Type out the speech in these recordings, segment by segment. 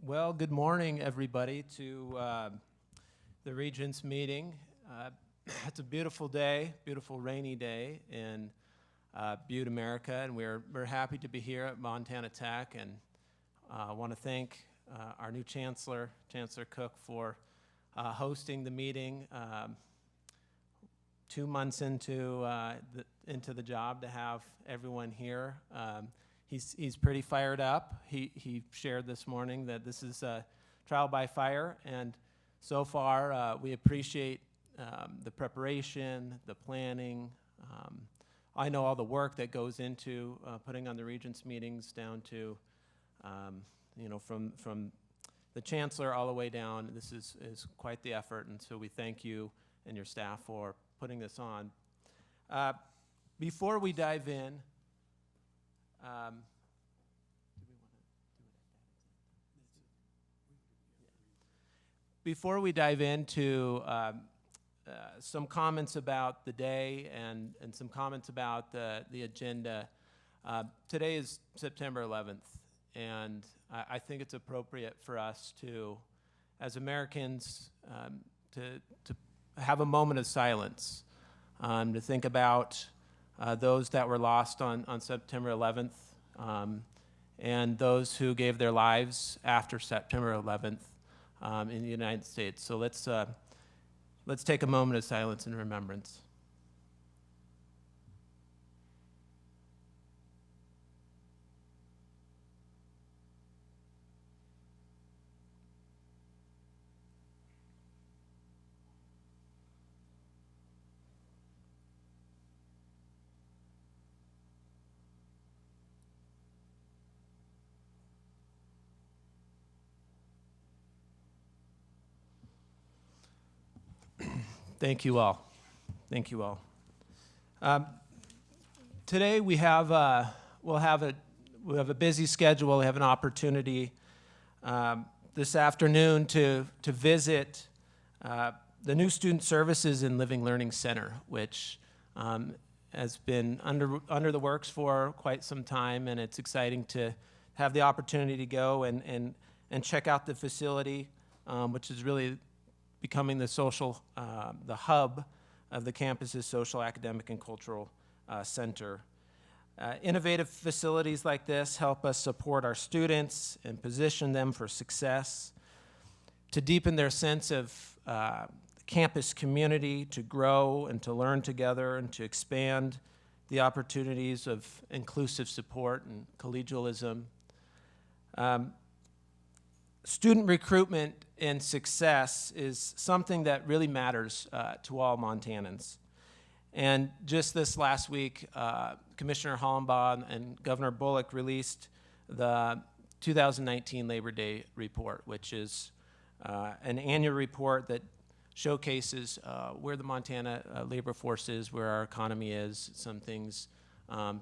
Well, good morning, everybody, to the Regents meeting. It's a beautiful day, beautiful rainy day in Butte, America, and we're happy to be here at Montana Tech, and I want to thank our new Chancellor, Chancellor Cook, for hosting the meeting 2 months into the job to have everyone here. He's pretty fired up. He shared this morning that this is a trial by fire, and so far we appreciate the preparation, the planning. I know all the work that goes into putting on the Regents meetings, down to from the Chancellor all the way down. This is quite the effort, and so we thank you and your staff for putting this on. Before we dive in, before we dive into some comments about the day and some comments about the agenda, today is September 11th, and I think it's appropriate for us to, as Americans, to have a moment of silence, to think about those that were lost on September 11th, and those who gave their lives after September 11th in the United States. So let's take a moment of silence and remembrance. Thank you all. Thank you all. Today we have we'll have a busy schedule. We have an opportunity this afternoon to visit the new Student Services and Living Learning Center, which has been under the works for quite some time, and it's exciting to have the opportunity to go and check out the facility, which is really becoming the hub of the campus's social, academic, and cultural center. Innovative facilities like this help us support our students and position them for success, to deepen their sense of campus community, to grow and to learn together, and to expand the opportunities of inclusive support and collegialism. Student recruitment and success is something that really matters to all Montanans. And just this last week, Commissioner Hollenbaugh and Governor Bullock released the 2019 Labor Day report, which is an annual report that showcases where the Montana labor force is, where our economy is, some things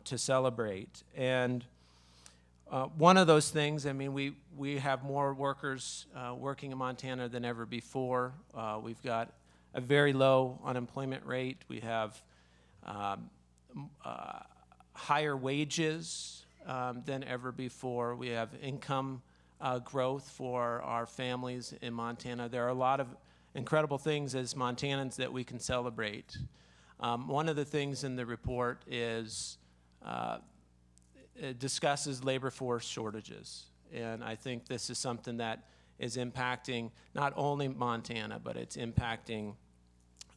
to celebrate. And one of those things, I mean, we have more workers working in Montana than ever before. We've got a very low unemployment rate. We have higher wages than ever before. We have income growth for our families in Montana. There are a lot of incredible things as Montanans that we can celebrate. One of the things in the report is it discusses labor force shortages, and I think this is something that is impacting not only Montana, but it's impacting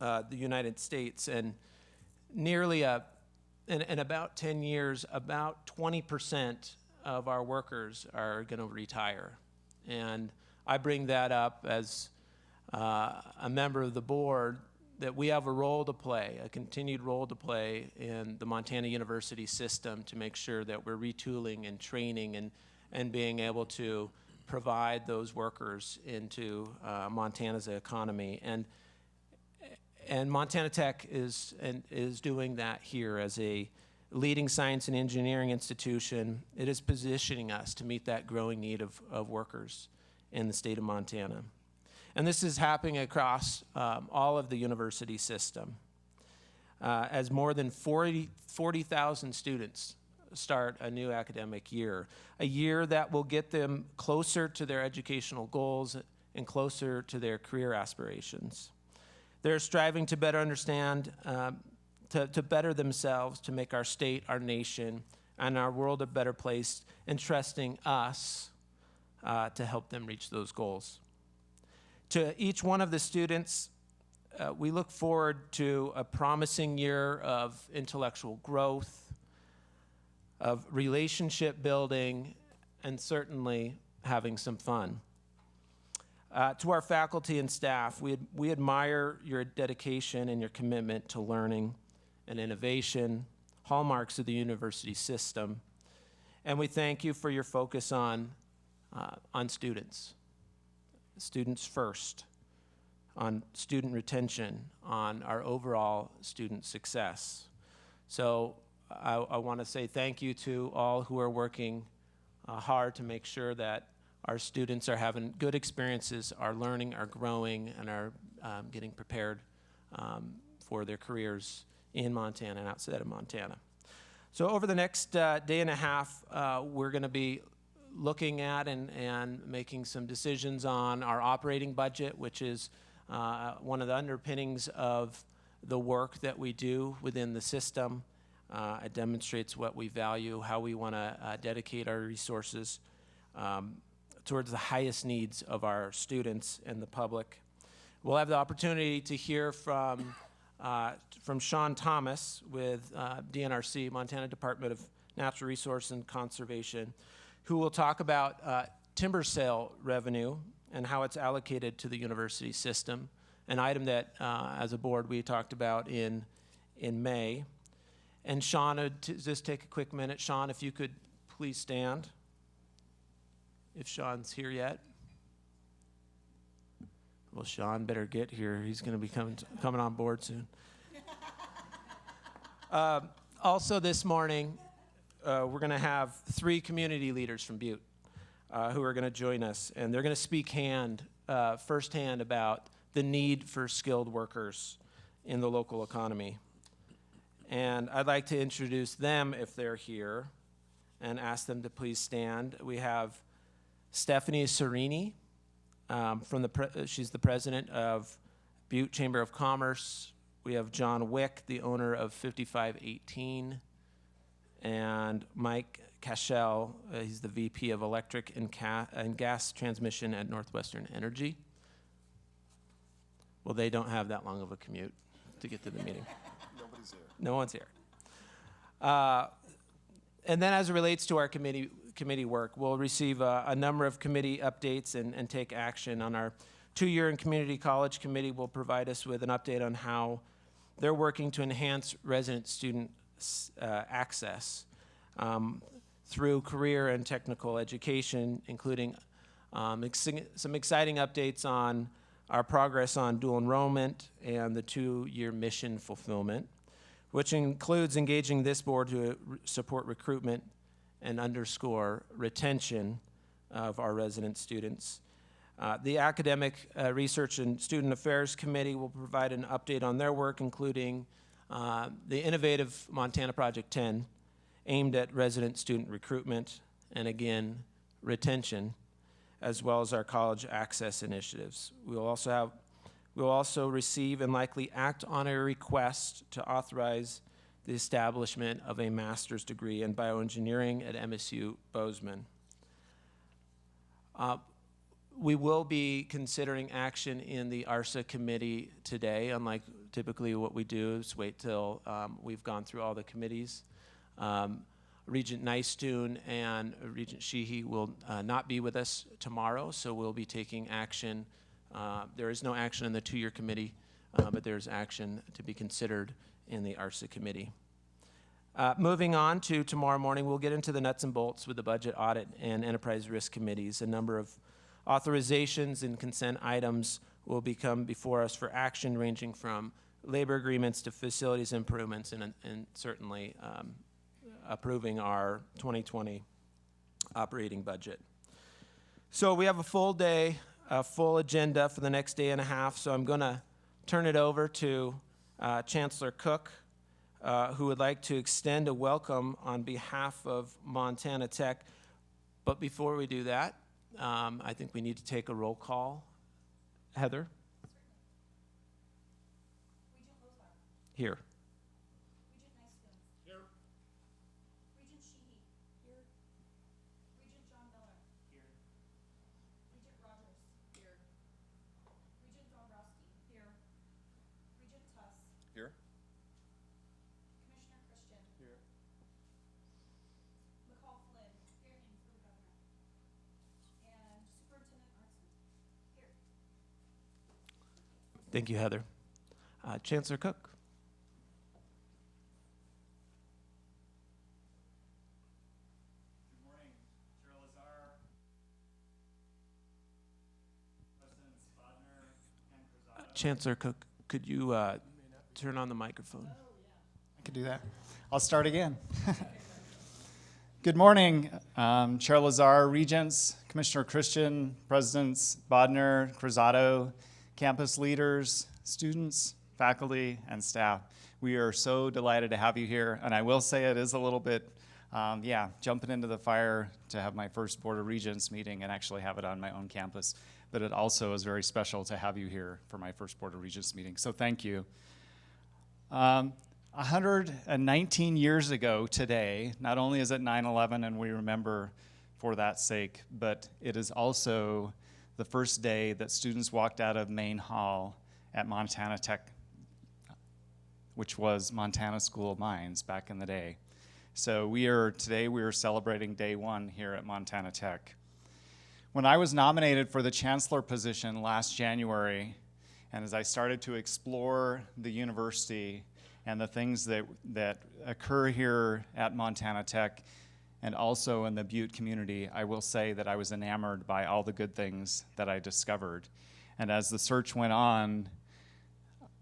the United States. And nearly in about 10 years, about 20% of our workers are going to retire. And I bring that up as a member of the board, that we have a role to play, a continued role to play in the Montana University system to make sure that we're retooling and training and being able to provide those workers into Montana's economy. And Montana Tech is doing that here as a leading science and engineering institution. It is positioning us to meet that growing need of workers in the state of Montana. And this is happening across all of the university system. As more than 40,000 students start a new academic year, a year that will get them closer to their educational goals and closer to their career aspirations. They're striving to better understand, to better themselves, to make our state, our nation, and our world a better place, and trusting us to help them reach those goals. To each one of the students, we look forward to a promising year of intellectual growth, of relationship building, and certainly having some fun. To our faculty and staff, we admire your dedication and your commitment to learning and innovation, hallmarks of the university system, and we thank you for your focus on students first, on student retention, on our overall student success. So I want to say thank you to all who are working hard to make sure that our students are having good experiences, are learning, are growing, and are getting prepared for their careers in Montana and outside of Montana. So over the next day and a half, we're going to be looking at and making some decisions on our operating budget, which is one of the underpinnings of the work that we do within the system. It demonstrates what we value, how we want to dedicate our resources towards the highest needs of our students and the public. We'll have the opportunity to hear from Sean Thomas with DNRC, Montana Department of Natural Resources and Conservation, who will talk about timber sale revenue and how it's allocated to the university system, an item that, as a board, we talked about in May. And Sean, just take a quick minute. Sean, if you could please stand, if Sean's here yet. Well, Sean better get here. He's going to be coming on board soon. Also this morning, we're going to have 3 community leaders from Butte who are going to join us, and they're going to speak firsthand about the need for skilled workers in the local economy. And I'd like to introduce them if they're here and ask them to please stand. We have Stephanie Serini, she's the president of Butte Chamber of Commerce. We have John Wick, the owner of 5518, and Mike Cashel, he's the VP of Electric and Gas Transmission at Northwestern Energy. Well, they don't have that long of a commute to get to the meeting. Nobody's here. No one's here. And then as it relates to our committee work, we'll receive a number of committee updates and take action on our 2-year and community college committee. Will provide us with an update on how they're working to enhance resident student access through career and technical education, including some exciting updates on our progress on dual enrollment and the 2-year mission fulfillment, which includes engaging this board to support recruitment and underscore retention of our resident students. The Academic Research and Student Affairs Committee will provide an update on their work, including the innovative Montana Project 10, aimed at resident student recruitment and, again, retention, as well as our college access initiatives. We will also receive and likely act on a request to authorize the establishment of a master's degree in bioengineering at MSU Bozeman. We will be considering action in the ARSA committee today, unlike typically what we do is wait till we've gone through all the committees. Regent Nystuen and Regent Sheehy will not be with us tomorrow, so we'll be taking action. There is no action in the 2-year committee, but there's action to be considered in the ARSA committee. Moving on to tomorrow morning, we'll get into the nuts and bolts with the budget, audit, and enterprise risk committees. A number of authorizations and consent items will become before us for action, ranging from labor agreements to facilities improvements, and certainly approving our 2020 operating budget. So we have a full day, a full agenda for the next day and a half, so I'm going to turn it over to Chancellor Cook who would like to extend a welcome on behalf of Montana Tech. But before we do that, I think we need to take a roll call. Heather? Here. Here. Commissioner Christian. Here. McCall Flynn. Here in for the governor. And Superintendent Artsman. Here. Thank you, Heather. Chancellor Cook. Good morning, Chair Lazar, Presidents Bodner and Cruzado. Chancellor Cook, could you turn on the microphone? I could do that. I'll start again. Good morning, Chair Lazar, Regents, Commissioner Christian, Presidents Bodner, Cruzado, campus leaders, students, faculty, and staff. We are so delighted to have you here, and I will say it is a little bit, jumping into the fire to have my first Board of Regents meeting and actually have it on my own campus. But it also is very special to have you here for my first Board of Regents meeting, so thank you. 119 years ago today, not only is it 9/11 and we remember for that sake, but it is also the first day that students walked out of Main Hall at Montana Tech, which was Montana School of Mines back in the day. So today we are celebrating day one here at Montana Tech. When I was nominated for the chancellor position last January, and as I started to explore the university and the things that occur here at Montana Tech and also in the Butte community, I will say that I was enamored by all the good things that I discovered. And as the search went on,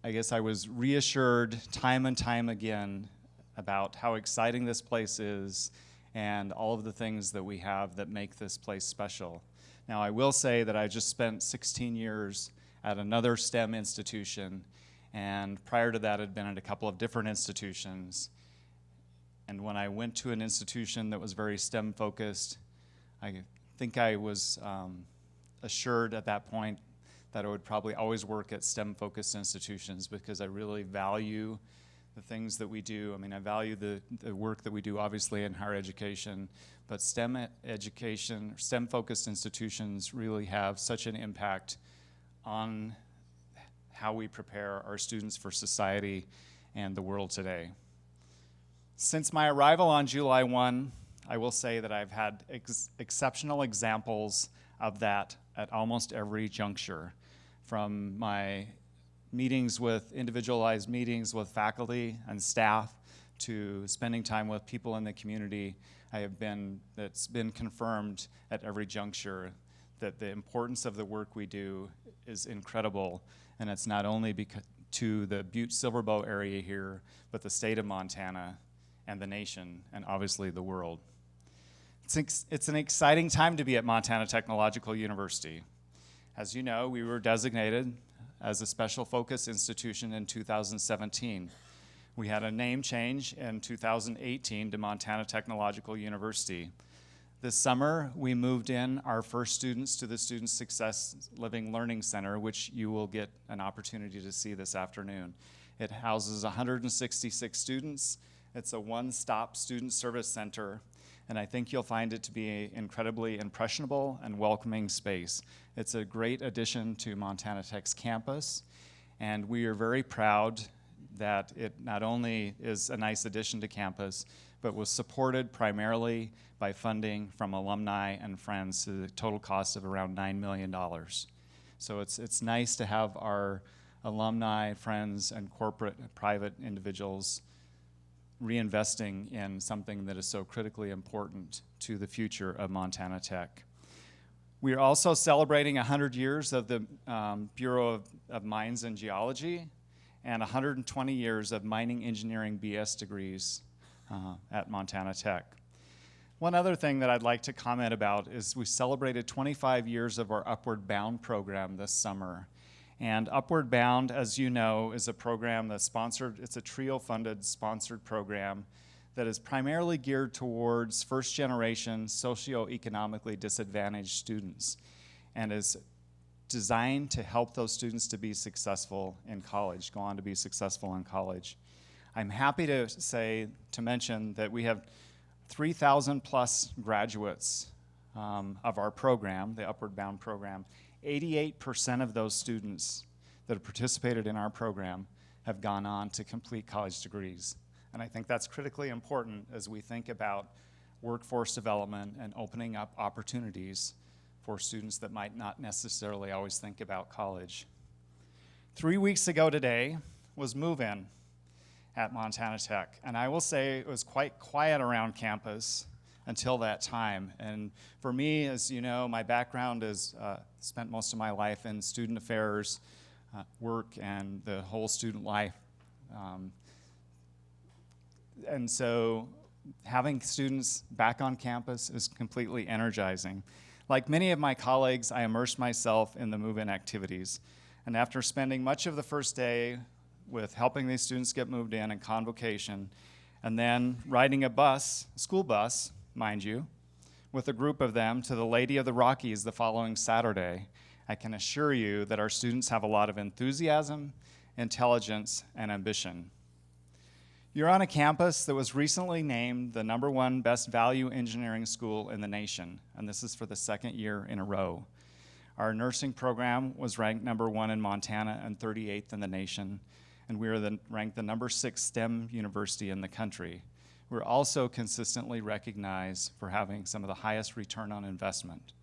I guess I was reassured time and time again about how exciting this place is and all of the things that we have that make this place special. Now, I will say that I just spent 16 years at another STEM institution, and prior to that, I'd been at a couple of different institutions. And when I went to an institution that was very STEM focused, I think I was assured at that point that I would probably always work at STEM focused institutions because I really value the things that we do. I mean, I value the work that we do, obviously, in higher education, but STEM education, STEM focused institutions really have such an impact on how we prepare our students for society and the world today. Since my arrival on July 1, I will say that I've had exceptional examples of that at almost every juncture, from my individualized meetings with faculty and staff to spending time with people in the community. It's been confirmed at every juncture that the importance of the work we do is incredible, and it's not only to the Butte-Silver Bow area here, but the state of Montana and the nation, and obviously the world. It's an exciting time to be at Montana Technological University. As you know, we were designated as a special focus institution in 2017. We had a name change in 2018 to Montana Technological University. This summer, we moved in our first students to the Student Success Living Learning Center, which you will get an opportunity to see this afternoon. It houses 166 students. It's a one-stop student service center, and I think you'll find it to be an incredibly impressionable and welcoming space. It's a great addition to Montana Tech's campus, and we are very proud that it not only is a nice addition to campus, but was supported primarily by funding from alumni and friends to the total cost of around $9 million. So it's nice to have our alumni, friends, and corporate and private individuals reinvesting in something that is so critically important to the future of Montana Tech. We are also celebrating 100 years of the Bureau of Mines and Geology and 120 years of mining engineering BS degrees at Montana Tech. One other thing that I'd like to comment about is we celebrated 25 years of our Upward Bound program this summer. And Upward Bound, as you know, is a program that's sponsored, it's a TRIO-funded sponsored program that is primarily geared towards first-generation socioeconomically disadvantaged students and is designed to help those students to be successful in college, go on to be successful in college. I'm happy to mention that we have 3,000 plus graduates of our program, the Upward Bound program. 88% of those students that have participated in our program have gone on to complete college degrees. And I think that's critically important as we think about workforce development and opening up opportunities for students that might not necessarily always think about college. 3 weeks ago today was move-in at Montana Tech, and I will say it was quite quiet around campus until that time. And for me, as you know, my background is spent most of my life in student affairs, work, and the whole student life. And so having students back on campus is completely energizing. Like many of my colleagues, I immersed myself in the move-in activities. And after spending much of the first day with helping these students get moved in and convocation, and then riding a bus, school bus, mind you, with a group of them to the Lady of the Rockies the following Saturday, I can assure you that our students have a lot of enthusiasm, intelligence, and ambition. You're on a campus that was recently named the #1 best value engineering school in the nation, and this is for the second year in a row. Our nursing program was ranked #1 in Montana and 38th in the nation, and we are ranked the #6 STEM university in the country. We're also consistently recognized for having some of the highest return on investment.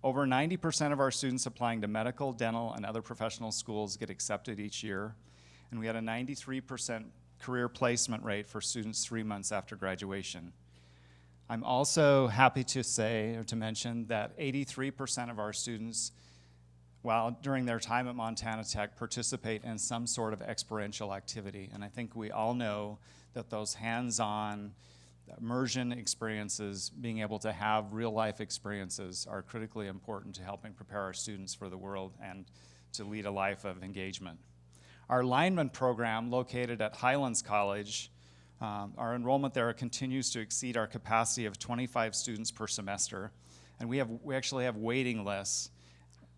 Over 90% of our students applying to medical, dental, and other professional schools get accepted each year, and we had a 93% career placement rate for students 3 months after graduation. I'm also happy to say, or to mention, that 83% of our students, during their time at Montana Tech, participate in some sort of experiential activity. And I think we all know that those hands-on immersion experiences, being able to have real-life experiences, are critically important to helping prepare our students for the world and to lead a life of engagement. Our lineman program, located at Highlands College, our enrollment there continues to exceed our capacity of 25 students per semester, and we actually have waiting lists.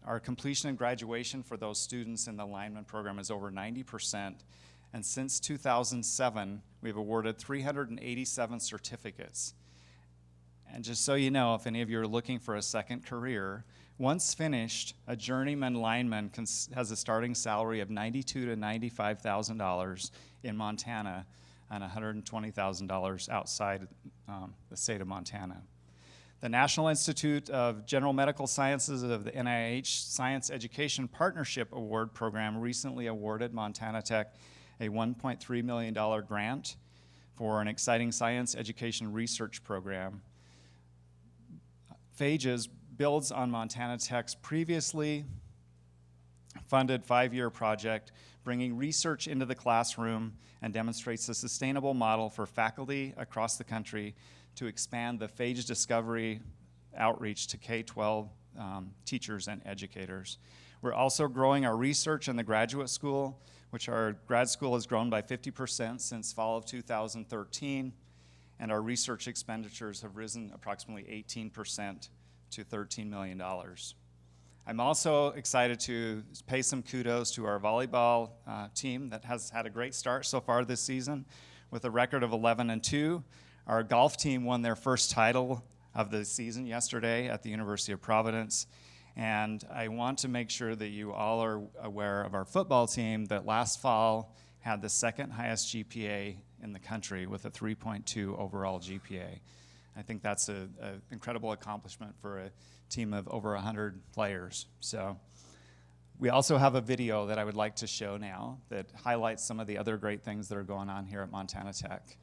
Our completion and graduation for those students in the lineman program is over 90%, and since 2007, we've awarded 387 certificates. And just so you know, if any of you are looking for a second career, once finished, a journeyman lineman has a starting salary of $92,000 to $95,000 in Montana and $120,000 outside the state of Montana. The National Institute of General Medical Sciences of the NIH Science Education Partnership Award Program recently awarded Montana Tech a $1.3 million grant for an exciting science education research program. PHAGES builds on Montana Tech's previously funded 5-year project, bringing research into the classroom, and demonstrates a sustainable model for faculty across the country to expand the PHAGE discovery outreach to K-12 teachers and educators. We're also growing our research in the graduate school, which our grad school has grown by 50% since fall of 2013, and our research expenditures have risen approximately 18% to $13 million. I'm also excited to pay some kudos to our volleyball team that has had a great start so far this season with a record of 11-2. Our golf team won their first title of the season yesterday at the University of Providence. And I want to make sure that you all are aware of our football team that last fall had the second highest GPA in the country with a 3.2 overall GPA. I think that's an incredible accomplishment for a team of over 100 players. So we also have a video that I would like to show now that highlights some of the other great things that are going on here at Montana Tech.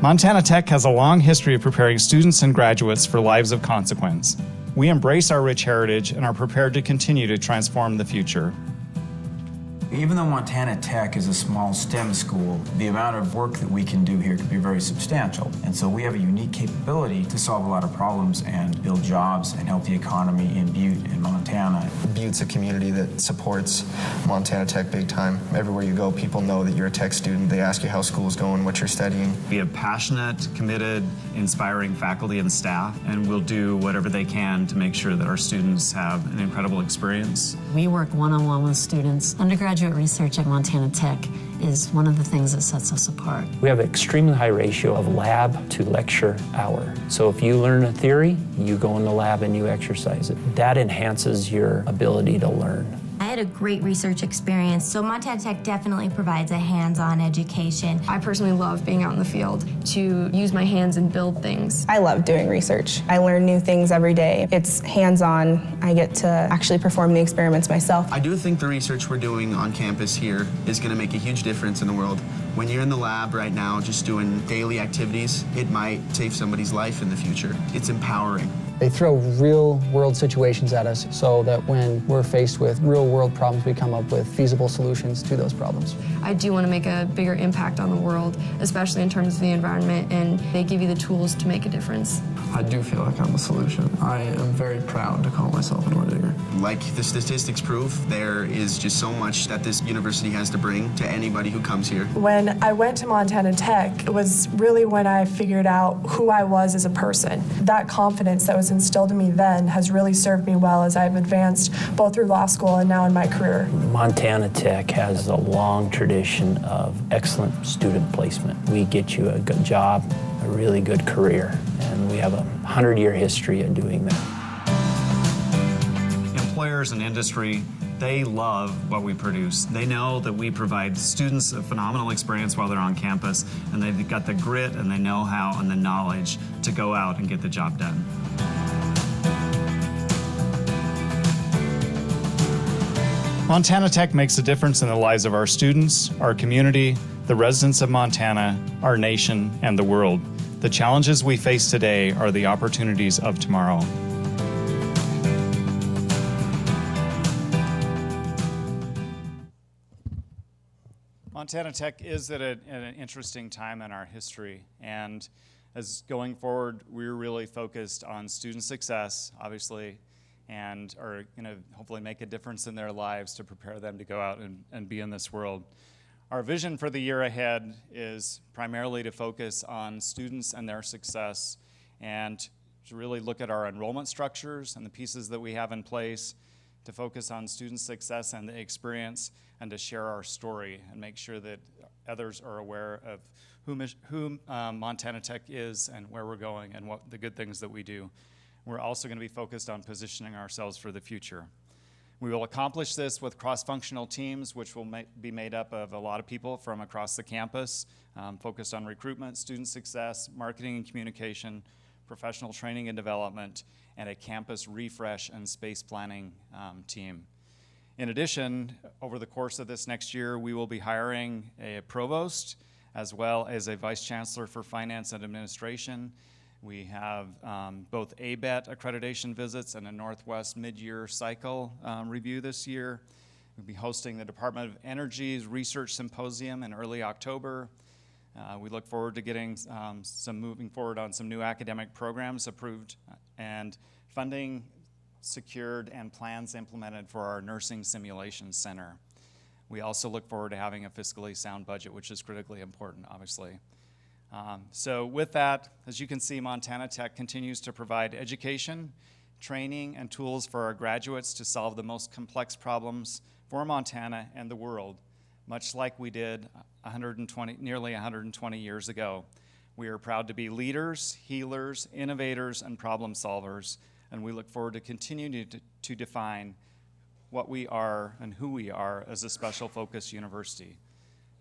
Montana Tech has a long history of preparing students and graduates for lives of consequence. We embrace our rich heritage and are prepared to continue to transform the future. Even though Montana Tech is a small STEM school, the amount of work that we can do here can be very substantial. And so we have a unique capability to solve a lot of problems and build jobs and help the economy in Butte and Montana. Butte's a community that supports Montana Tech big time. Everywhere you go, people know that you're a tech student. They ask you how school's going, what you're studying. We have passionate, committed, inspiring faculty and staff, and we'll do whatever they can to make sure that our students have an incredible experience. We work one-on-one with students. Undergraduate research at Montana Tech is one of the things that sets us apart. We have an extremely high ratio of lab to lecture hour. So if you learn a theory, you go in the lab and you exercise it. That enhances your ability to learn. I had a great research experience, so Montana Tech definitely provides a hands-on education. I personally love being out in the field to use my hands and build things. I love doing research. I learn new things every day. It's hands-on. I get to actually perform the experiments myself. I do think the research we're doing on campus here is going to make a huge difference in the world. When you're in the lab right now just doing daily activities, it might save somebody's life in the future. It's empowering. They throw real-world situations at us so that when we're faced with real-world problems, we come up with feasible solutions to those problems. I do want to make a bigger impact on the world, especially in terms of the environment, and they give you the tools to make a difference. I do feel like I'm a solution. I am very proud to call myself an Oredinger. Like the statistics prove, there is just so much that this university has to bring to anybody who comes here. When I went to Montana Tech, it was really when I figured out who I was as a person. That confidence that was instilled in me then has really served me well as I've advanced both through law school and now in my career. Montana Tech has a long tradition of excellent student placement. We get you a good job, a really good career, and we have a 100-year history of doing that. Employers and industry, they love what we produce. They know that we provide students a phenomenal experience while they're on campus, and they've got the grit and the know-how and the knowledge to go out and get the job done. Montana Tech makes a difference in the lives of our students, our community, the residents of Montana, our nation, and the world. The challenges we face today are the opportunities of tomorrow. Montana Tech is at an interesting time in our history, and as going forward, we're really focused on student success, obviously, and are going to hopefully make a difference in their lives to prepare them to go out and be in this world. Our vision for the year ahead is primarily to focus on students and their success, and to really look at our enrollment structures and the pieces that we have in place, to focus on student success and the experience, and to share our story and make sure that others are aware of who Montana Tech is and where we're going and what the good things that we do. We're also going to be focused on positioning ourselves for the future. We will accomplish this with cross-functional teams, which will be made up of a lot of people from across the campus, focused on recruitment, student success, marketing and communication, professional training and development, and a campus refresh and space planning team. In addition, over the course of this next year, we will be hiring a provost as well as a vice chancellor for finance and administration. We have both ABET accreditation visits and a Northwest mid-year cycle review this year. We'll be hosting the Department of Energy's Research Symposium in early October. We look forward to getting moving forward on some new academic programs approved and funding secured and plans implemented for our Nursing Simulation Center. We also look forward to having a fiscally sound budget, which is critically important, obviously. So with that, as you can see, Montana Tech continues to provide education, training, and tools for our graduates to solve the most complex problems for Montana and the world, much like we did nearly 120 years ago. We are proud to be leaders, healers, innovators, and problem solvers, and we look forward to continuing to define what we are and who we are as a special focus university.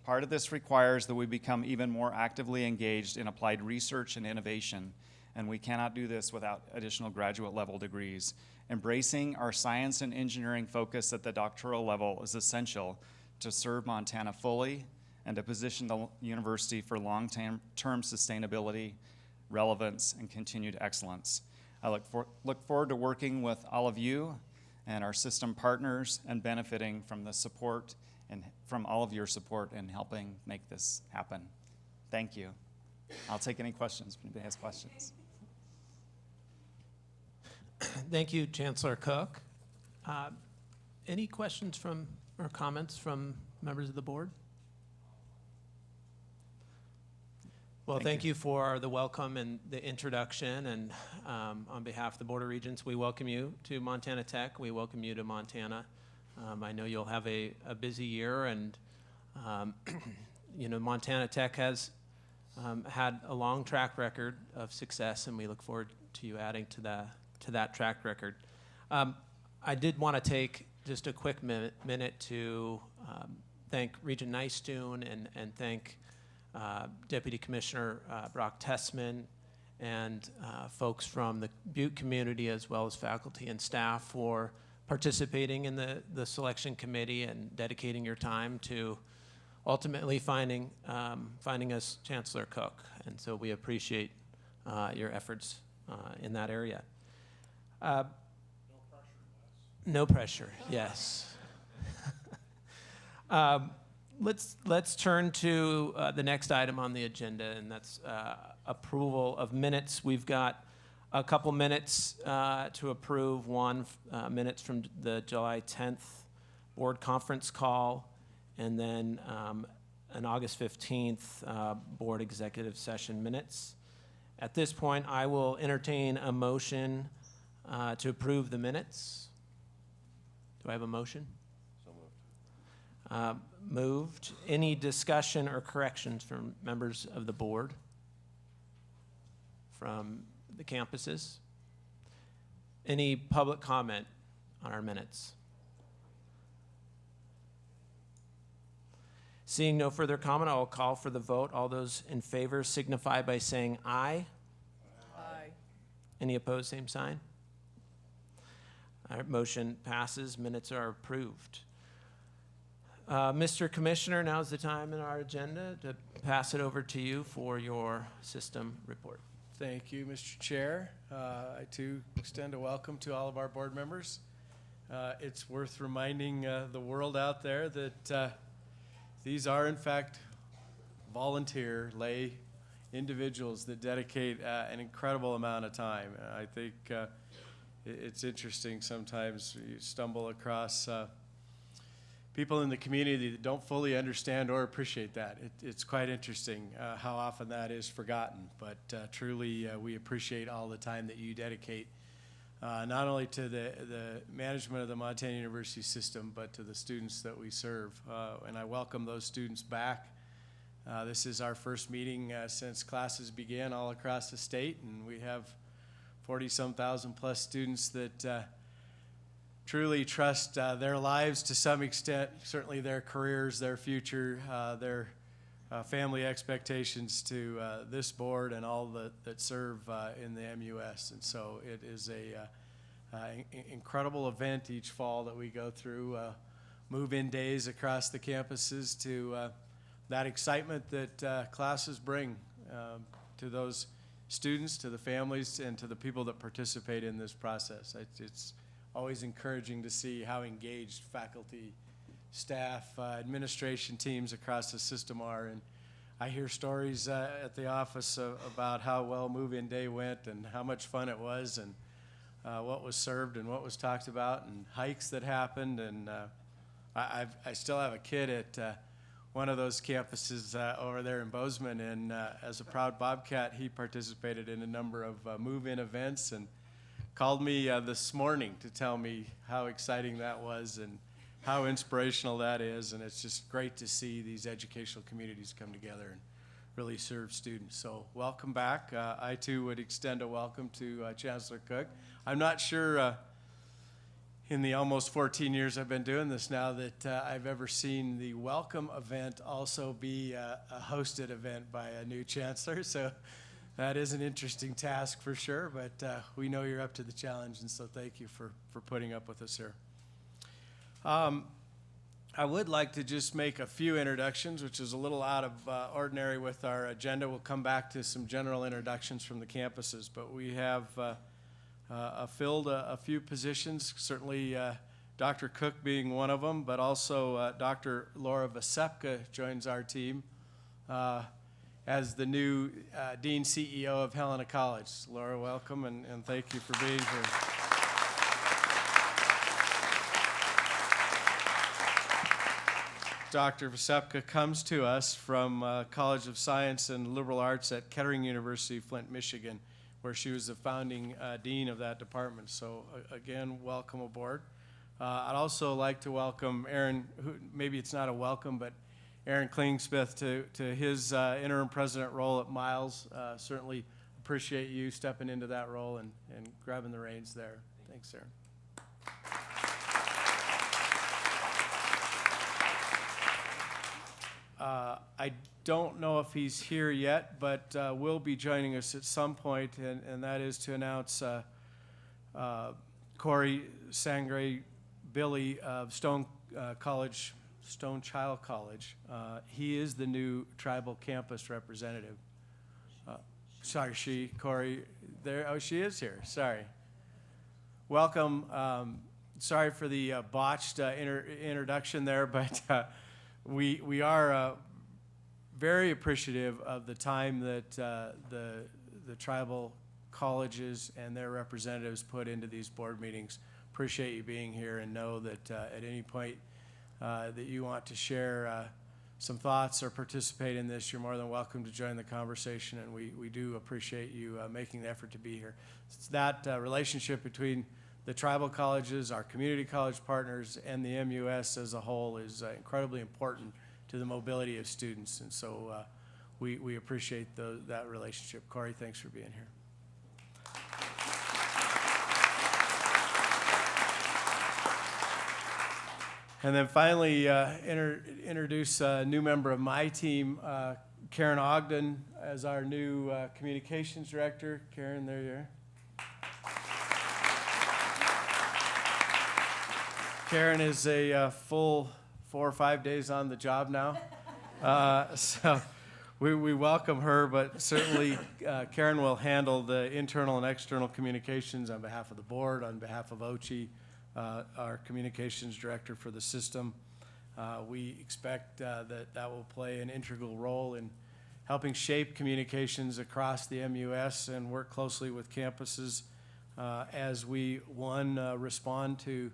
Part of this requires that we become even more actively engaged in applied research and innovation, and we cannot do this without additional graduate level degrees. Embracing our science and engineering focus at the doctoral level is essential to serve Montana fully and to position the university for long-term sustainability, relevance, and continued excellence. I look forward to working with all of you and our system partners and benefiting from the support and from all of your support in helping make this happen. Thank you. I'll take any questions if anybody has questions. Thank you, Chancellor Cook. Any questions from or comments from members of the board? Well, thank you for the welcome and the introduction, and on behalf of the Board of Regents, we welcome you to Montana Tech. We welcome you to Montana. I know you'll have a busy year, and you know, Montana Tech has had a long track record of success, and we look forward to you adding to that track record. I did want to take just a quick minute to thank Regent Nystuen and thank Deputy Commissioner Brock Tessman and folks from the Butte community, as well as faculty and staff, for participating in the selection committee and dedicating your time to ultimately finding us Chancellor Cook. And so we appreciate your efforts in that area. No pressure, yes. Let's turn to the next item on the agenda, and that's approval of minutes. We've got a couple minutes to approve. One, minutes from the July 10th board conference call, and then an August 15th board executive session minutes. At this point, I will entertain a motion to approve the minutes. Do I have a motion? So moved. Moved. Any discussion or corrections from members of the board from the campuses? Any public comment on our minutes? Seeing no further comment, I will call for the vote. All those in favor signify by saying aye. Aye. Any opposed, same sign. All right, motion passes. Minutes are approved. Mr. Commissioner, now's the time in our agenda to pass it over to you for your system report. Thank you, Mr. Chair. I too extend a welcome to all of our board members. It's worth reminding the world out there that these are, in fact, volunteer, lay individuals that dedicate an incredible amount of time. I think it's interesting sometimes you stumble across people in the community that don't fully understand or appreciate that. It's quite interesting how often that is forgotten, but truly we appreciate all the time that you dedicate not only to the management of the Montana University system, but to the students that we serve. And I welcome those students back. This is our first meeting since classes began all across the state, and we have 40-some thousand plus students that truly trust their lives to some extent, certainly their careers, their future, their family expectations to this board and all that serve in the MUS. And so it is an incredible event each fall that we go through, move-in days across the campuses, to that excitement that classes bring to those students, to the families, and to the people that participate in this process. It's always encouraging to see how engaged faculty, staff, administration teams across the system are. And I hear stories at the office about how well move-in day went and how much fun it was, and what was served and what was talked about, and hikes that happened. And I still have a kid at one of those campuses over there in Bozeman, and as a proud Bobcat, he participated in a number of move-in events and called me this morning to tell me how exciting that was and how inspirational that is. And it's just great to see these educational communities come together and really serve students. So welcome back. I too would extend a welcome to Chancellor Cook. I'm not sure in the almost 14 years I've been doing this now that I've ever seen the welcome event also be a hosted event by a new chancellor. So that is an interesting task for sure, but we know you're up to the challenge, and so thank you for putting up with us here. I would like to just make a few introductions, which is a little out of ordinary with our agenda. We'll come back to some general introductions from the campuses, but we have filled a few positions, certainly Dr. Cook being one of them, but also Dr. Laura Vasepka joins our team as the new Dean CEO of Helena College. Laura, welcome, and thank you for being here. Dr. Vasepka comes to us from College of Science and Liberal Arts at Kettering University, Flint, Michigan, where she was the founding dean of that department. So again, welcome aboard. I'd also like to welcome Aaron, who maybe it's not a welcome, but Aaron Klingsmith to his interim president role at Miles. Certainly appreciate you stepping into that role and grabbing the reins there. Thanks, Aaron. I don't know if he's here yet, but will be joining us at some point, and that is to announce Corey Sangre Billy of Stone Child College. He is the new tribal campus representative. Sorry, Corey, there. Oh, she is here. Sorry. Welcome. Sorry for the botched introduction there, but we are very appreciative of the time that the tribal colleges and their representatives put into these board meetings. Appreciate you being here, and know that at any point that you want to share some thoughts or participate in this, you're more than welcome to join the conversation, and we do appreciate you making the effort to be here. It's that relationship between the tribal colleges, our community college partners, and the MUS as a whole is incredibly important to the mobility of students, and so we appreciate that relationship. Corey, thanks for being here. And then finally, introduce a new member of my team, Karen Ogden, as our new communications director. Karen, there you are. Karen is a full 4 or 5 days on the job now. So we welcome her, but certainly Karen will handle the internal and external communications on behalf of the board, on behalf of OCHI, our communications director for the system. We expect that will play an integral role in helping shape communications across the MUS and work closely with campuses as we, respond to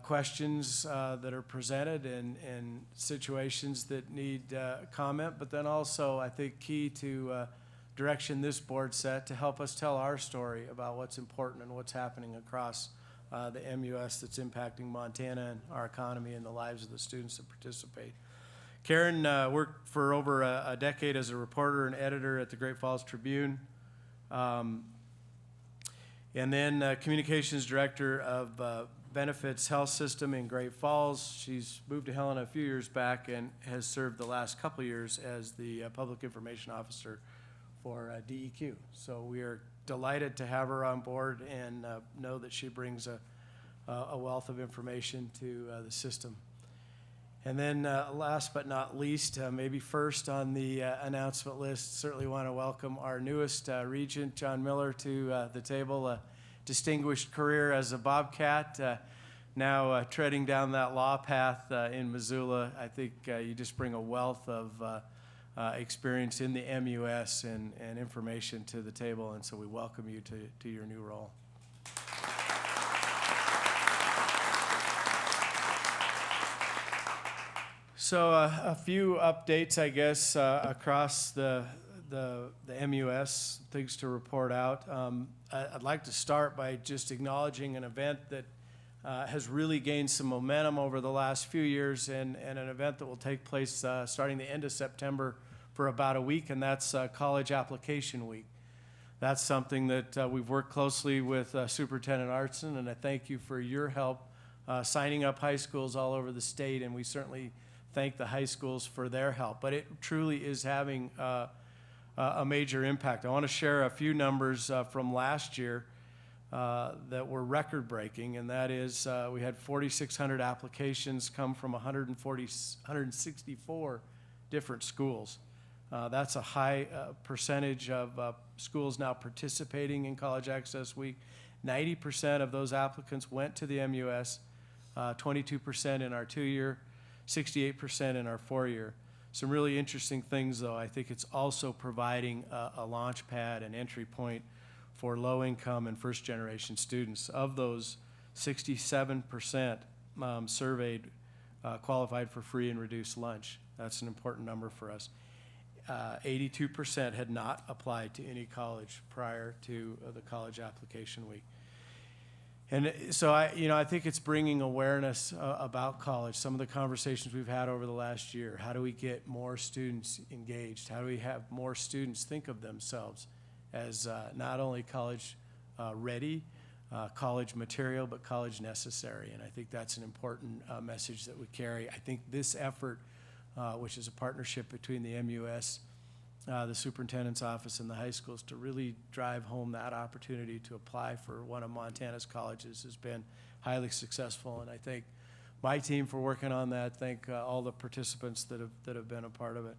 questions that are presented and situations that need comment, but then also I think key to direction this board set to help us tell our story about what's important and what's happening across the MUS that's impacting Montana and our economy and the lives of the students that participate. Karen worked for over a decade as a reporter and editor at the Great Falls Tribune, and then communications director of Benefits Health System in Great Falls. She's moved to Helena a few years back and has served the last couple years as the Public Information Officer for DEQ. So we are delighted to have her on board and know that she brings a wealth of information to the system. And then last but not least, maybe first on the announcement list, certainly want to welcome our newest regent, John Miller, to the table. A distinguished career as a Bobcat, now treading down that law path in Missoula. I think you just bring a wealth of experience in the MUS and information to the table, and so we welcome you to your new role. So a few updates, I guess, across the MUS, things to report out. I'd like to start by just acknowledging an event that has really gained some momentum over the last few years, and an event that will take place starting the end of September for about a week, and that's College Application Week. That's something that we've worked closely with Superintendent Artson, and I thank you for your help signing up high schools all over the state, and we certainly thank the high schools for their help. But it truly is having a major impact. I want to share a few numbers from last year. that were record-breaking, and that is we had 4,600 applications come from 164 different schools. That's a high percentage of schools now participating in College Access Week. 90% of those applicants went to the MUS, 22% in our 2-year, 68% in our 4-year. Some really interesting things, though. I think it's also providing a launch pad, an entry point for low-income and first-generation students. Of those, 67% surveyed qualified for free and reduced lunch. That's an important number for us. 82% had not applied to any college prior to the college application week. And so I think it's bringing awareness about college. Some of the conversations we've had over the last year. How do we get more students engaged? How do we have more students think of themselves as not only college ready, college material, but college necessary? And I think that's an important message that we carry. I think this effort, which is a partnership between the MUS, the superintendent's office, and the high schools, to really drive home that opportunity to apply for one of Montana's colleges has been highly successful. And I thank my team for working on that. Thank all the participants that have been a part of it.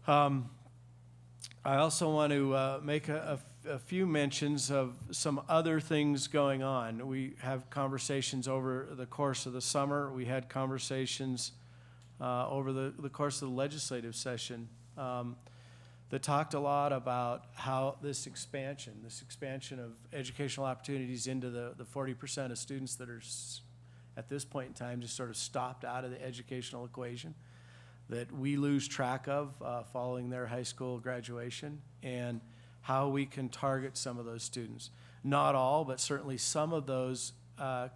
I also want to make a few mentions of some other things going on. We have conversations over the course of the summer. We had conversations over the course of the legislative session that talked a lot about how this expansion of educational opportunities into the 40% of students that are at this point in time just sort of stopped out of the educational equation, that we lose track of following their high school graduation, and how we can target some of those students. Not all, but certainly some of those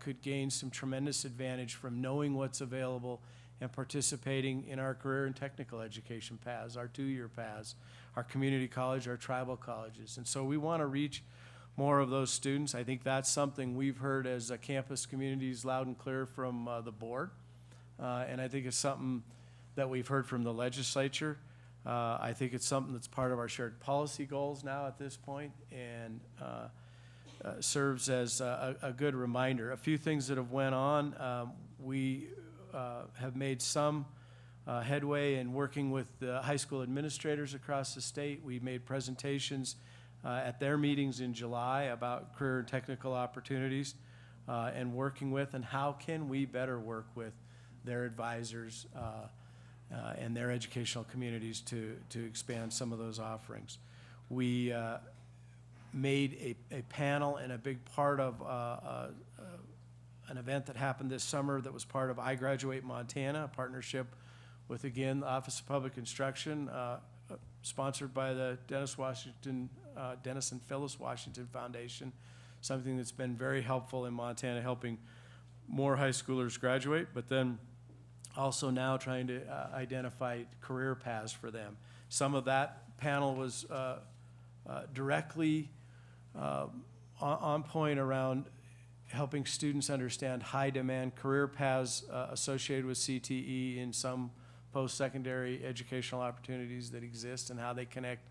could gain some tremendous advantage from knowing what's available and participating in our career and technical education paths, our 2-year paths, our community college, our tribal colleges. And so we want to reach more of those students. I think that's something we've heard as a campus communities loud and clear from the board. And I think it's something that we've heard from the legislature. I think it's something that's part of our shared policy goals now at this point, and serves as a good reminder. A few things that have went on. We have made some headway in working with the high school administrators across the state. We made presentations at their meetings in July about career and technical opportunities, and working with, and how can we better work with their advisors and their educational communities to expand some of those offerings. We made a panel and a big part of an event that happened this summer that was part of I Graduate Montana, a partnership with, again, the Office of Public Instruction, sponsored by the Dennis and Phyllis Washington Foundation, something that's been very helpful in Montana, helping more high schoolers graduate, but then also now trying to identify career paths for them. Some of that panel was directly on point around helping students understand high-demand career paths associated with CTE in some post-secondary educational opportunities that exist, and how they connect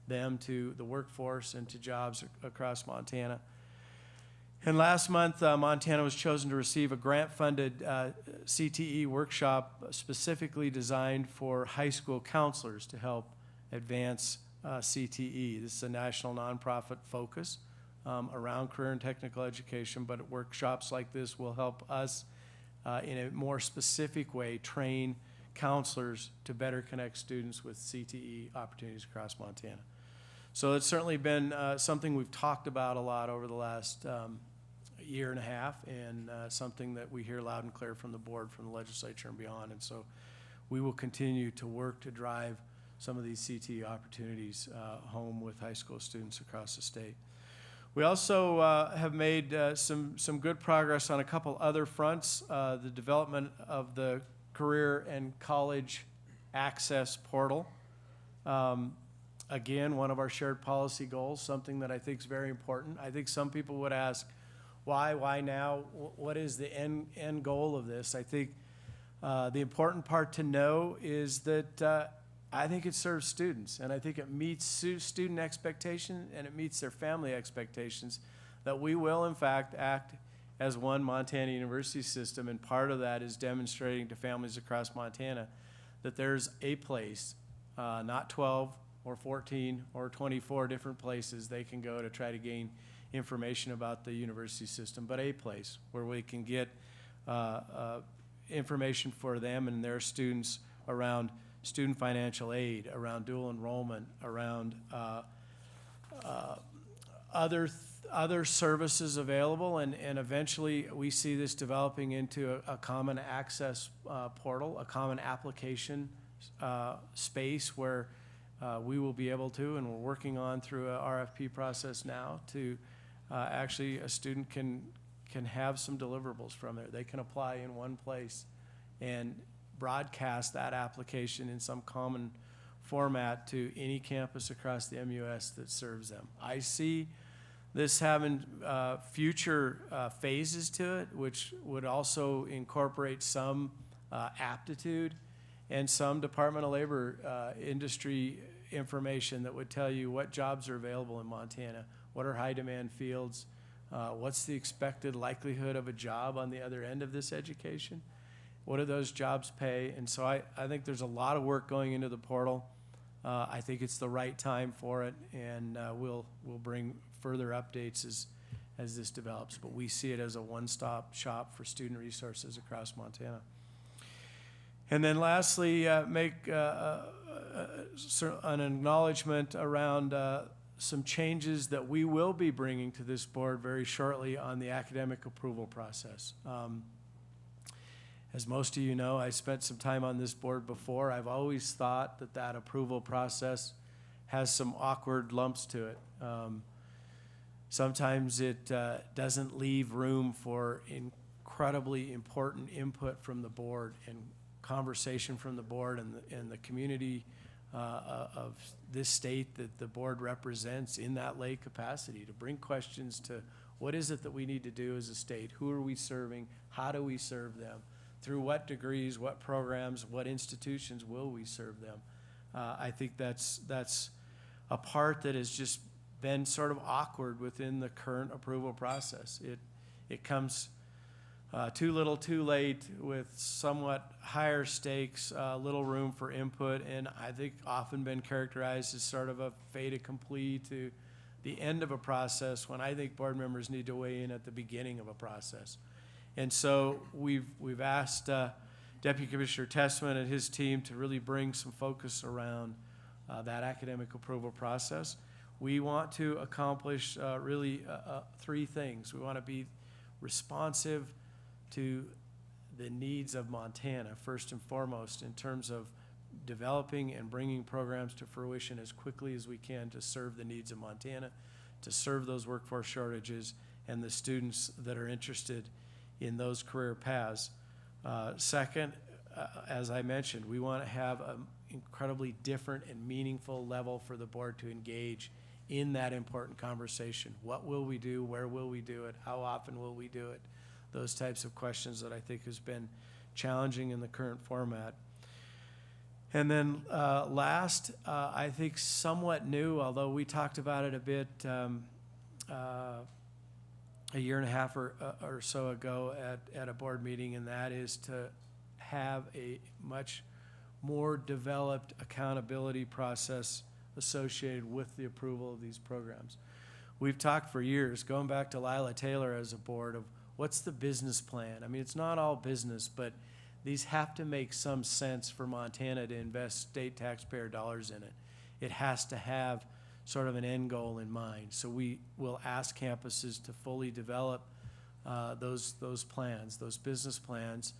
them to the workforce and to jobs across Montana. And last month, Montana was chosen to receive a grant-funded CTE workshop specifically designed for high school counselors to help advance CTE. This is a national nonprofit focus around career and technical education, but workshops like this will help us in a more specific way train counselors to better connect students with CTE opportunities across Montana. So it's certainly been something we've talked about a lot over the last year and a half, and something that we hear loud and clear from the board, from the legislature and beyond. And so we will continue to work to drive some of these CTE opportunities home with high school students across the state. We also have made some good progress on a couple other fronts. The development of the Career and College Access Portal. Again, one of our shared policy goals, something that I think is very important. I think some people would ask, why now? What is the end goal of this? I think the important part to know is that I think it serves students, and I think it meets student expectations, and it meets their family expectations, that we will in fact act as one Montana University system, and part of that is demonstrating to families across Montana that there's a place, not 12 or 14 or 24 different places they can go to try to gain information about the university system, but a place where we can get information for them and their students around student financial aid, around dual enrollment, around other services available, and eventually we see this developing into a common access portal, a common application space where we will be able to, and we're working on through a RFP process now, to actually a student can have some deliverables from there. They can apply in one place and broadcast that application in some common format to any campus across the MUS that serves them. I see this having future phases to it, which would also incorporate some aptitude and some Department of Labor industry information that would tell you what jobs are available in Montana, what are high demand fields, what's the expected likelihood of a job on the other end of this education, what do those jobs pay. And so I think there's a lot of work going into the portal. I think it's the right time for it, and we'll bring further updates as this develops. But we see it as a one-stop shop for student resources across Montana. And then lastly, make an acknowledgement around some changes that we will be bringing to this board very shortly on the academic approval process. As most of you know, I spent some time on this board before. I've always thought that approval process has some awkward lumps to it. Sometimes it doesn't leave room for incredibly important input from the board and conversation from the board and the community of this state that the board represents in that lay capacity, to bring questions to what is it that we need to do as a state, who are we serving, how do we serve them, through what degrees, what programs, what institutions will we serve them. I think that's a part that has just been sort of awkward within the current approval process. It comes too little too late with somewhat higher stakes, little room for input, and I think often been characterized as sort of a fait accompli to the end of a process, when I think board members need to weigh in at the beginning of a process. And so we've asked Deputy Commissioner Tessman and his team to really bring some focus around that academic approval process. We want to accomplish really three things. We want to be responsive to the needs of Montana, first and foremost, in terms of developing and bringing programs to fruition as quickly as we can to serve the needs of Montana, to serve those workforce shortages and the students that are interested in those career paths. Second, as I mentioned, we want to have an incredibly different and meaningful level for the board to engage in that important conversation. What will we do? Where will we do it? How often will we do it? Those types of questions that I think has been challenging in the current format. And then last, I think somewhat new, although we talked about it a bit a year and a half or so ago at a board meeting, and that is to have a much more developed accountability process associated with the approval of these programs. We've talked for years, going back to Lila Taylor as a board, of what's the business plan? I mean, it's not all business, but these have to make some sense for Montana to invest state taxpayer dollars in it. It has to have sort of an end goal in mind. So we will ask campuses to fully develop those plans, those business plans,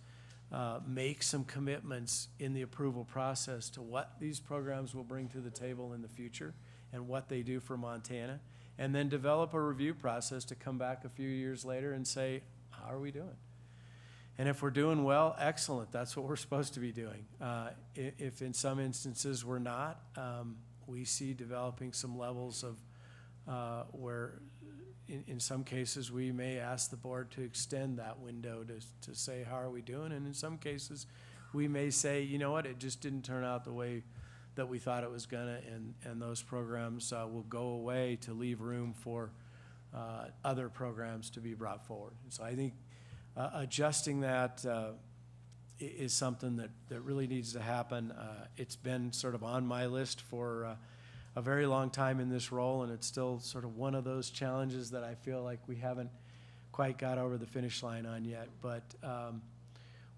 make some commitments in the approval process to what these programs will bring to the table in the future and what they do for Montana, and then develop a review process to come back a few years later and say, how are we doing? And if we're doing well, excellent, that's what we're supposed to be doing. If in some instances we're not, we see developing some levels of where in some cases we may ask the board to extend that window to say, how are we doing? And in some cases we may say, you know what, it just didn't turn out the way that we thought it was gonna, and those programs will go away to leave room for other programs to be brought forward. And so I think adjusting that is something that really needs to happen. It's been sort of on my list for a very long time in this role, and it's still sort of one of those challenges that I feel like we haven't quite got over the finish line on yet. But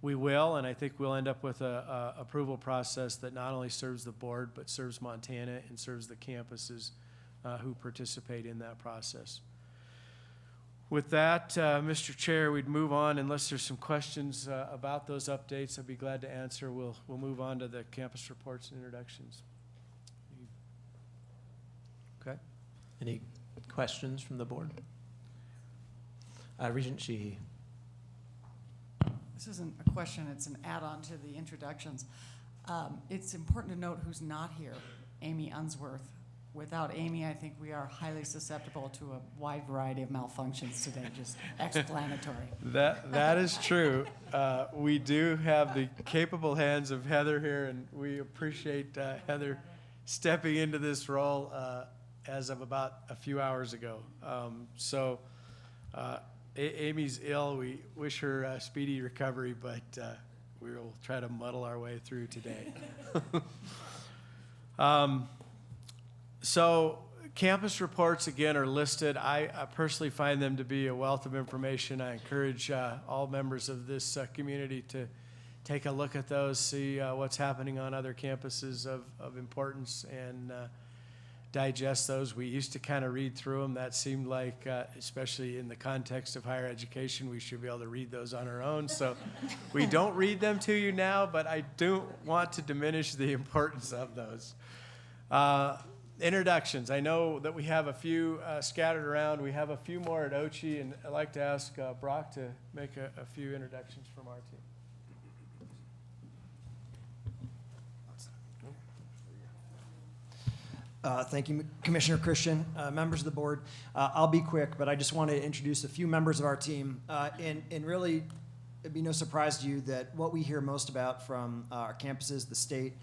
we will, and I think we'll end up with a approval process that not only serves the board, but serves Montana and serves the campuses who participate in that process. With that, Mr. Chair, we'd move on unless there's some questions about those updates. I'd be glad to answer. We'll move on to the campus reports and introductions. Okay. Any questions from the board? Regent Sheehy. This isn't a question, it's an add-on to the introductions. It's important to note who's not here, Amy Unsworth. Without Amy, I think we are highly susceptible to a wide variety of malfunctions today, just explanatory. That is true. We do have the capable hands of Heather here, and we appreciate Heather stepping into this role as of about a few hours ago. Amy's ill. We wish her a speedy recovery, but we will try to muddle our way through today. So campus reports, again, are listed. I personally find them to be a wealth of information. I encourage all members of this community to take a look at those, see what's happening on other campuses of importance, and digest those. We used to kind of read through them. That seemed like, especially in the context of higher education, we should be able to read those on our own. So we don't read them to you now, but I don't want to diminish the importance of those. Introductions. I know that we have a few scattered around. We have a few more at Ochi, and I'd like to ask Brock to make a few introductions from our team. Thank you, Commissioner Christian, members of the board. I'll be quick, but I just want to introduce a few members of our team. And really, it'd be no surprise to you that what we hear most about from our campuses, the state,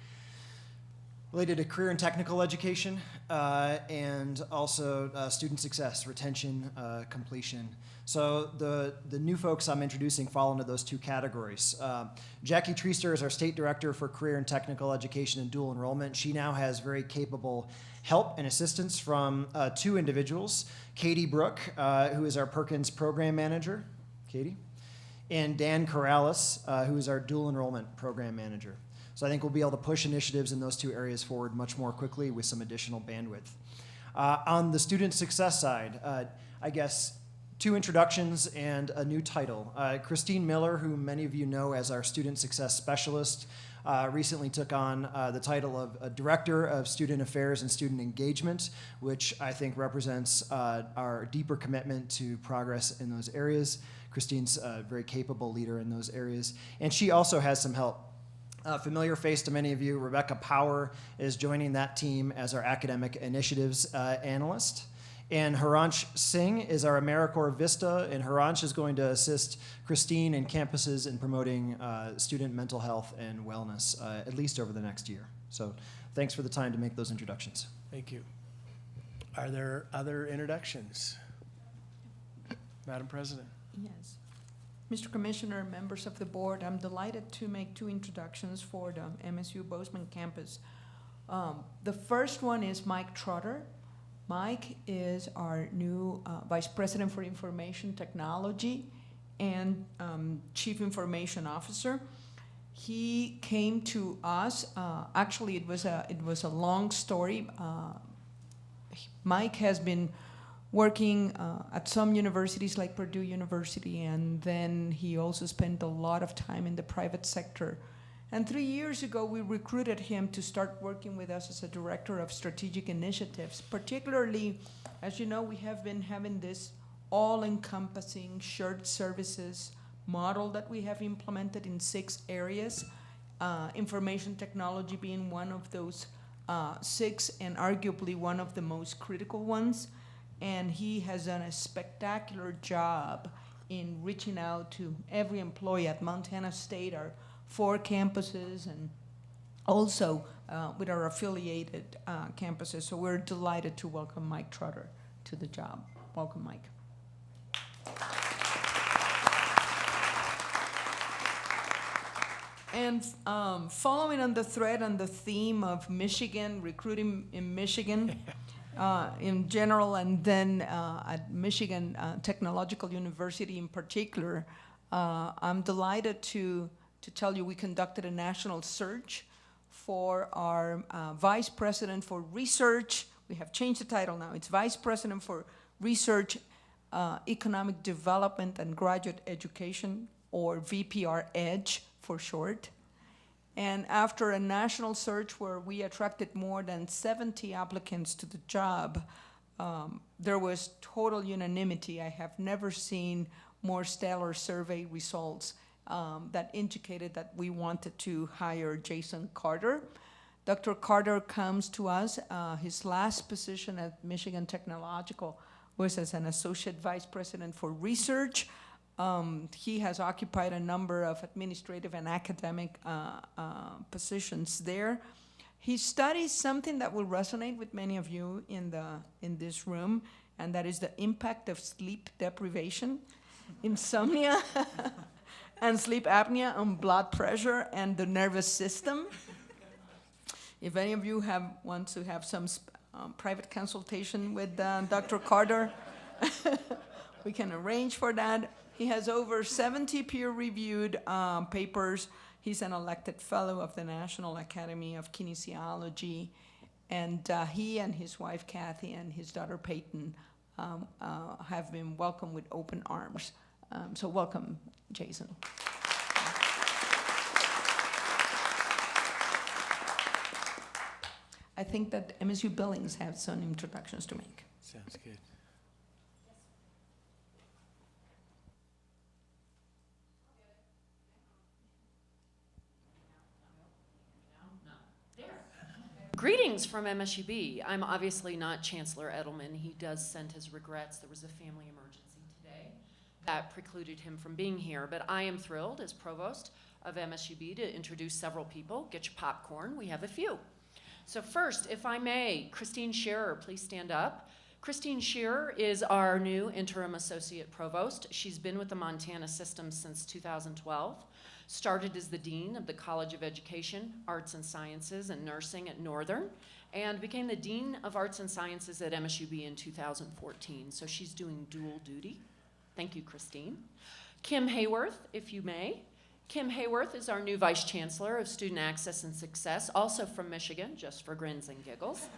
related to career and technical education, and also student success, retention, completion. So the new folks I'm introducing fall into those two categories. Jackie Treaster is our State Director for Career and Technical Education and Dual Enrollment. She now has very capable help and assistance from two individuals, Katie Brook, who is our Perkins Program Manager, Katie, and Dan Corrales, who is our Dual Enrollment Program Manager. So I think we'll be able to push initiatives in those two areas forward much more quickly with some additional bandwidth. On the student success side, I guess two introductions and a new title. Christine Miller, who many of you know as our Student Success Specialist, recently took on the title of Director of Student Affairs and Student Engagement, which I think represents our deeper commitment to progress in those areas. Christine's a very capable leader in those areas, and she also has some help. Familiar face to many of you, Rebecca Power is joining that team as our Academic Initiatives Analyst. And Haransh Singh is our AmeriCorps Vista, and Haransh is going to assist Christine and campuses in promoting student mental health and wellness, at least over the next year. So thanks for the time to make those introductions. Thank you. Are there other introductions? Madam President. Yes. Mr. Commissioner, members of the board, I'm delighted to make two introductions for the MSU Bozeman campus. The first one is Mike Trotter. Mike is our new Vice President for Information Technology and Chief Information Officer. He came to us. Actually, it was a long story. Mike has been working at some universities like Purdue University, and then he also spent a lot of time in the private sector. And 3 years ago, we recruited him to start working with us as a director of strategic initiatives. Particularly, as you know, we have been having this all-encompassing shared services model that we have implemented in 6 areas, information technology being one of those 6, and arguably one of the most critical ones. And he has done a spectacular job in reaching out to every employee at Montana State, our 4 campuses, and also with our affiliated campuses. So we're delighted to welcome Mike Trotter to the job. Welcome, Mike. And following on the thread and the theme of Michigan, recruiting in Michigan in general, and then at Michigan Technological University in particular, I'm delighted to tell you we conducted a national search for our Vice President for Research. We have changed the title now. It's Vice President for Research, Economic Development and Graduate Education, or VPR EDGE for short. And after a national search where we attracted more than 70 applicants to the job, there was total unanimity. I have never seen more stellar survey results that indicated that we wanted to hire Jason Carter. Dr. Carter comes to us. His last position at Michigan Technological was as an Associate Vice President for Research. He has occupied a number of administrative and academic positions there. He studies something that will resonate with many of you in this room, and that is the impact of sleep deprivation, insomnia, and sleep apnea on blood pressure and the nervous system. If any of you want to have some private consultation with Dr. Carter, we can arrange for that. He has over 70 peer-reviewed papers. He's an elected fellow of the National Academy of Kinesiology, and he and his wife Kathy and his daughter Peyton have been welcomed with open arms. So welcome, Jason. I think that MSU Billings has some introductions to make. Sounds good. Greetings from MSUB. I'm obviously not Chancellor Edelman. He does send his regrets. There was a family emergency today that precluded him from being here, but I am thrilled as Provost of MSUB to introduce several people. Get your popcorn, we have a few. So first, if I may, Christine Scherer, please stand up. Christine Scherer is our new Interim Associate Provost. She's been with the Montana system since 2012. Started as the Dean of the College of Education, Arts and Sciences, and Nursing at Northern, and became the Dean of Arts and Sciences at MSUB in 2014. So she's doing dual duty. Thank you, Christine. Kim Hayworth, if you may. Kim Hayworth is our new Vice Chancellor of Student Access and Success, also from Michigan, just for grins and giggles.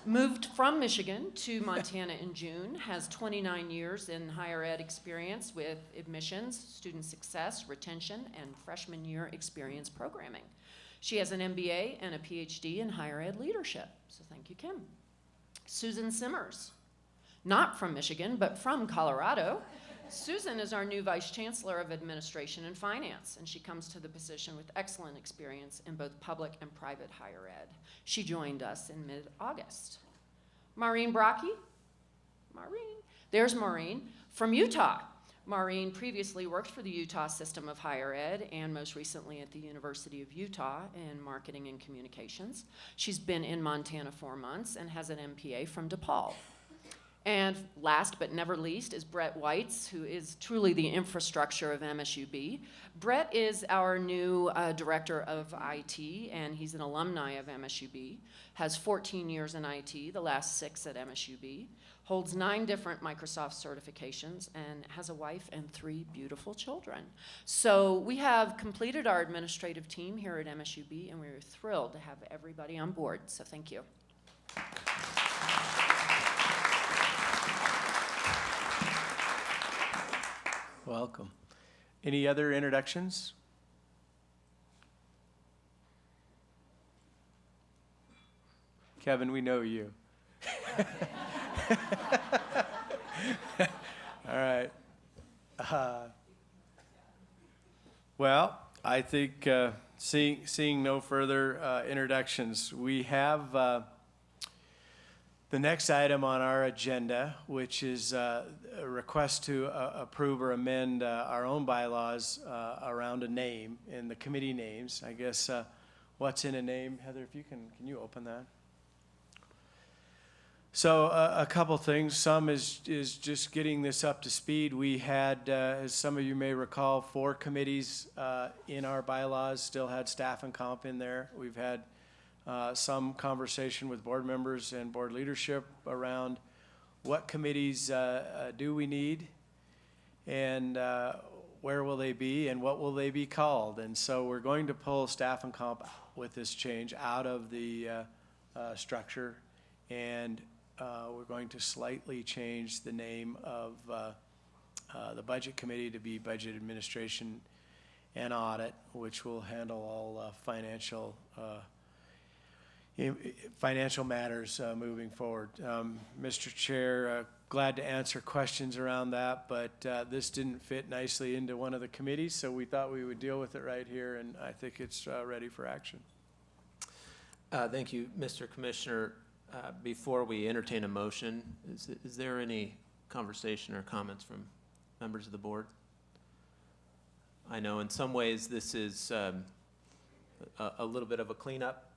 Moved from Michigan to Montana in June, has 29 years in higher ed experience with admissions, student success, retention, and freshman year experience programming. She has an MBA and a PhD in higher ed leadership, so thank you, Kim. Susan Simmers, not from Michigan, but from Colorado. Susan is our new Vice Chancellor of Administration and Finance, and she comes to the position with excellent experience in both public and private higher ed. She joined us in mid-August. Maureen Brocky. Maureen. There's Maureen from Utah. Maureen previously worked for the Utah System of Higher Ed and most recently at the University of Utah in Marketing and Communications. She's been in Montana 4 months and has an MPA from DePaul. And last but never least is Brett Weitz, who is truly the infrastructure of MSUB. Brett is our new Director of IT, and he's an alumni of MSUB, has 14 years in IT, the last 6 at MSUB, holds 9 different Microsoft certifications, and has a wife and 3 beautiful children. So we have completed our administrative team here at MSUB, and we're thrilled to have everybody on board, so thank you. Welcome. Any other introductions? Kevin, we know you. All right. Well, I think seeing no further introductions, we have the next item on our agenda, which is a request to approve or amend our own bylaws around a name and the committee names. I guess what's in a name, Heather, if you can you open that? So a couple things. Some is just getting this up to speed. We had, as some of you may recall, 4 committees in our bylaws, still had staff and comp in there. We've had some conversation with board members and board leadership around what committees do we need, and where will they be, and what will they be called. And so we're going to pull staff and comp with this change out of the structure, and we're going to slightly change the name of the budget committee to be Budget Administration and Audit, which will handle all financial matters moving forward. Mr. Chair, glad to answer questions around that, but this didn't fit nicely into one of the committees, so we thought we would deal with it right here, and I think it's ready for action. Thank you, Mr. Commissioner. Before we entertain a motion, is there any conversation or comments from members of the board? I know in some ways this is a little bit of a cleanup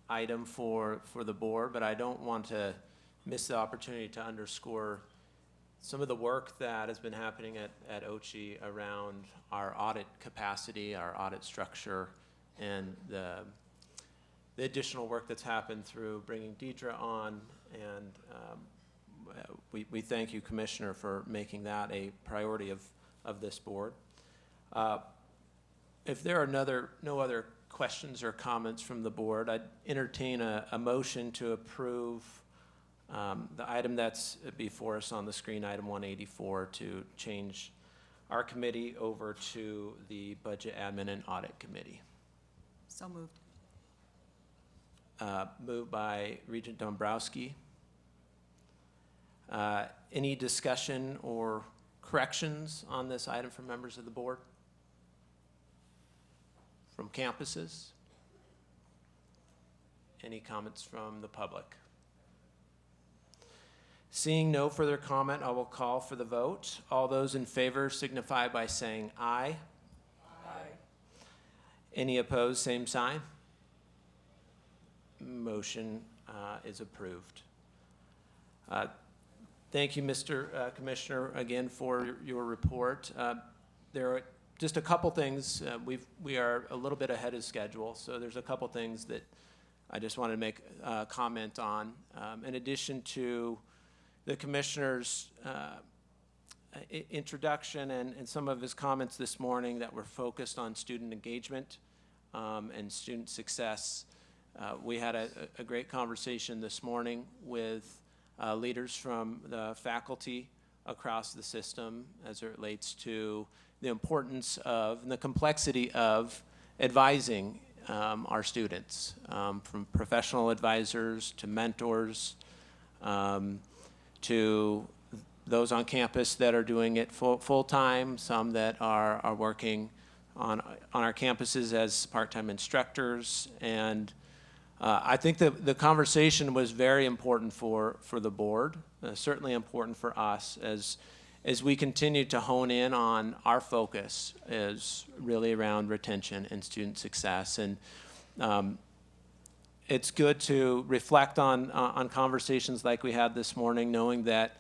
item for the board, but I don't want to miss the opportunity to underscore some of the work that has been happening at OCHI around our audit capacity, our audit structure, and the additional work that's happened through bringing Deidre on, and we thank you, Commissioner, for making that a priority of this board. If there are no other questions or comments from the board, I'd entertain a motion to approve the item that's before us on the screen, item 184, to change our committee over to the Budget, Admin, and Audit Committee. So moved. Moved by Regent Dombrowski. Any discussion or corrections on this item from members of the board? From campuses? Any comments from the public? Seeing no further comment, I will call for the vote. All those in favor signify by saying aye. Aye. Any opposed, same sign. Motion is approved. Thank you, Mr. Commissioner, again for your report. There are just a couple things. We are a little bit ahead of schedule, so there's a couple things that I just wanted to make a comment on. In addition to the Commissioner's introduction and some of his comments this morning that were focused on student engagement and student success, we had a great conversation this morning with leaders from the faculty across the system as it relates to the importance of and the complexity of advising our students, from professional advisors to mentors, to those on campus that are doing it full-time, some that are working on our campuses as part-time instructors. And I think the conversation was very important for the board, certainly important for us as we continue to hone in on our focus is really around retention and student success. And it's good to reflect on conversations like we had this morning, knowing that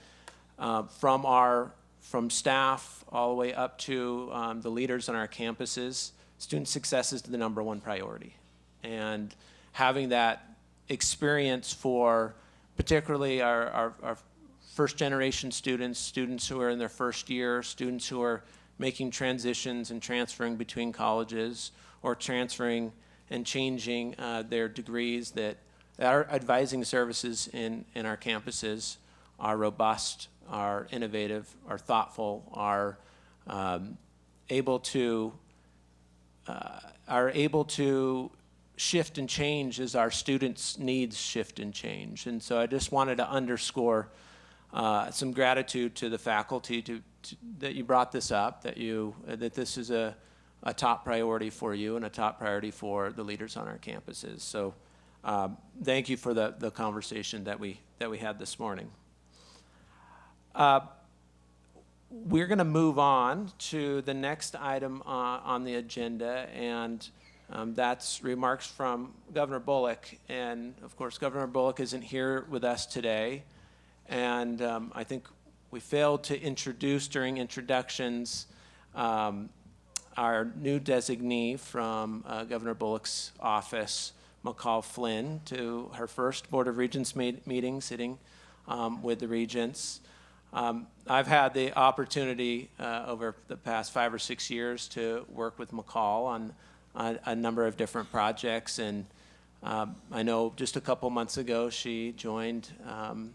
from staff all the way up to the leaders on our campuses, student success is the #1 priority. And having that experience for particularly our first generation students who are in their first year, students who are making transitions and transferring between colleges or transferring and changing their degrees, that our advising services in our campuses are robust, are innovative, are thoughtful, are able to shift and change as our students' needs shift and change. And so I just wanted to underscore some gratitude to the faculty that you brought this up, that this is a top priority for you and a top priority for the leaders on our campuses. So thank you for the conversation that we had this morning. We're going to move on to the next item on the agenda, and That's remarks from Governor Bullock. And of course, Governor Bullock isn't here with us today. And I think we failed to introduce during introductions our new designee from Governor Bullock's office, McCall Flynn, to her first Board of Regents meeting, sitting with the regents. I've had the opportunity over the past 5 or 6 years to work with McCall on a number of different projects, and I know just a couple months ago she joined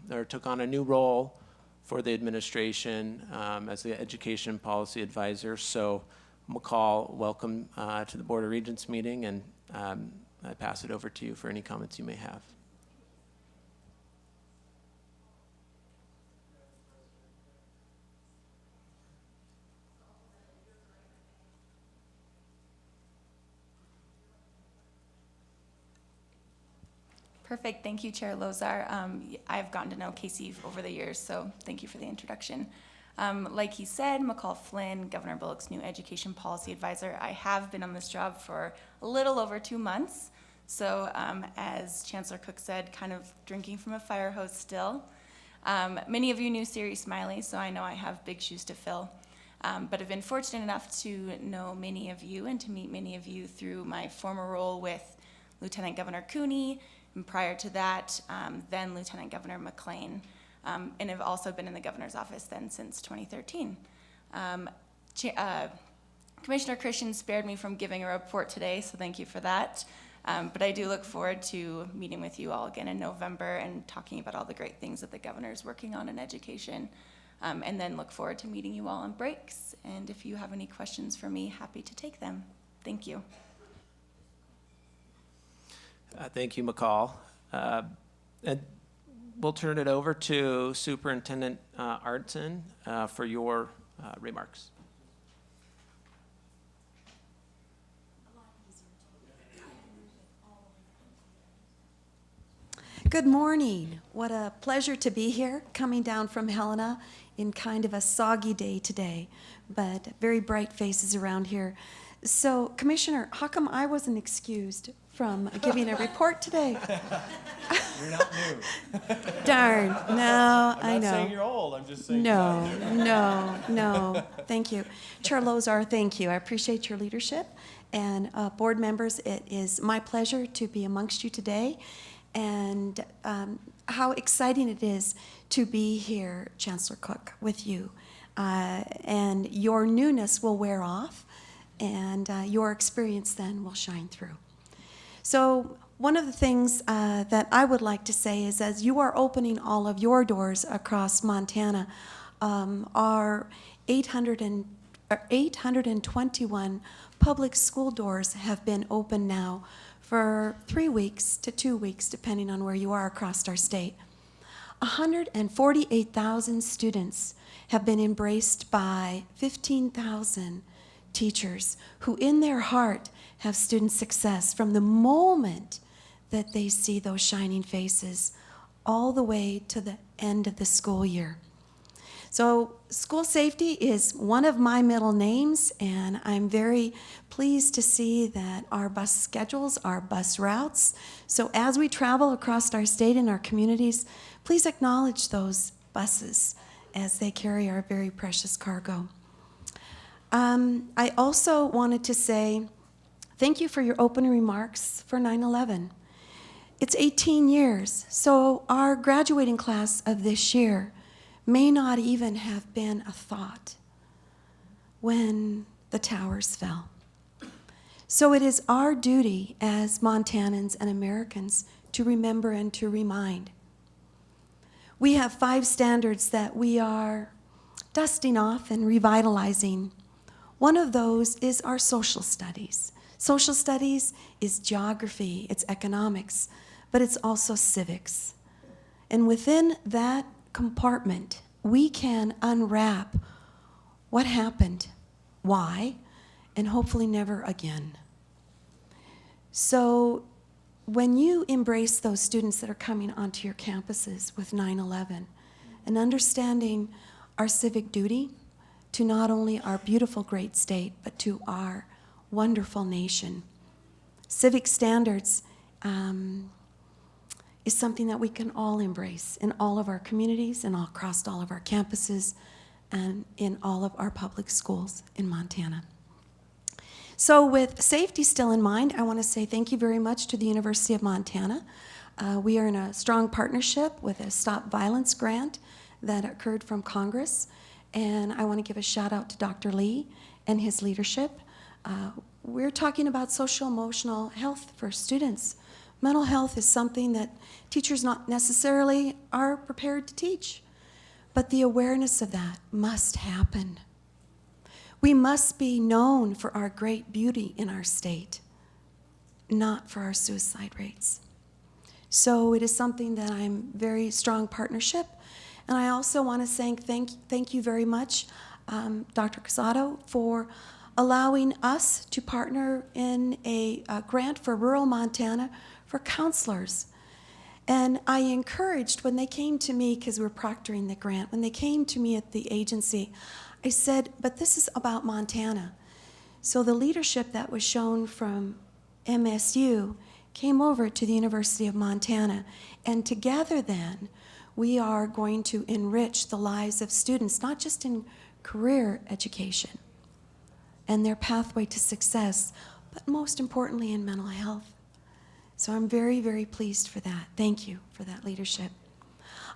or took on a new role for the administration as the Education Policy Advisor. So McCall, welcome to the Board of Regents meeting, and I pass it over to you for any comments you may have. Perfect. Thank you, Chair Lozar. I've gotten to know Casey over the years, so thank you for the introduction. Like he said, McCall Flynn, Governor Bullock's new Education Policy Advisor. I have been on this job for a little over 2 months. So as Chancellor Cook said, kind of drinking from a fire hose still. Many of you knew Siri Smiley, so I know I have big shoes to fill. But I've been fortunate enough to know many of you and to meet many of you through my former role with Lieutenant Governor Cooney, and prior to that, then Lieutenant Governor McLean, and have also been in the governor's office then since 2013. Commissioner Christian spared me from giving a report today, so thank you for that. But I do look forward to meeting with you all again in November and talking about all the great things that the governor is working on in education. And then look forward to meeting you all on breaks. And if you have any questions for me, happy to take them. Thank you. Thank you, McCall. And we'll turn it over to Superintendent Arntzen for your remarks. Good morning. What a pleasure to be here, coming down from Helena in kind of a soggy day today, but very bright faces around here. So, Commissioner, how come I wasn't excused from giving a report today? You're not new. Darn. No, I know. I'm not saying you're old. I'm just saying. No. Thank you. Chair Lozar, thank you. I appreciate your leadership. And board members, it is my pleasure to be amongst you today. And how exciting it is to be here, Chancellor Cook, with you. And your newness will wear off, and your experience then will shine through. So one of the things that I would like to say is, as you are opening all of your doors across Montana, our 821 public school doors have been open now for 3 weeks to 2 weeks, depending on where you are across our state. 148,000 students have been embraced by 15,000 teachers who in their heart have student success from the moment that they see those shining faces all the way to the end of the school year. So school safety is one of my middle names, and I'm very pleased to see that our bus schedules, our bus routes. So as we travel across our state and our communities, please acknowledge those buses as they carry our very precious cargo. I also wanted to say thank you for your opening remarks for 9/11. It's 18 years, so our graduating class of this year may not even have been a thought when the towers fell. So it is our duty as Montanans and Americans to remember and to remind. We have 5 standards that we are dusting off and revitalizing. One of those is our social studies. Social studies is geography, it's economics, but it's also civics. And within that compartment, we can unwrap what happened, why, and hopefully never again. So when you embrace those students that are coming onto your campuses with 9/11 and understanding our civic duty to not only our beautiful great state, but to our wonderful nation, civic standards is something that we can all embrace in all of our communities and across all of our campuses and in all of our public schools in Montana. So with safety still in mind, I want to say thank you very much to the University of Montana. We are in a strong partnership with a Stop Violence grant that occurred from Congress, and I want to give a shout out to Dr. Lee and his leadership. We're talking about social-emotional health for students. Mental health is something that teachers not necessarily are prepared to teach, but the awareness of that must happen. We must be known for our great beauty in our state, not for our suicide rates. So it is something that I'm very strong partnership. And I also want to thank you very much, Dr. Casado, for allowing us to partner in a grant for rural Montana for counselors. And I encouraged, when they came to me, because we're proctoring the grant, when they came to me at the agency, I said, but this is about Montana. So the leadership that was shown from MSU came over to the University of Montana. And together then, we are going to enrich the lives of students, not just in career education and their pathway to success, but most importantly in mental health. So I'm very, very pleased for that. Thank you for that leadership.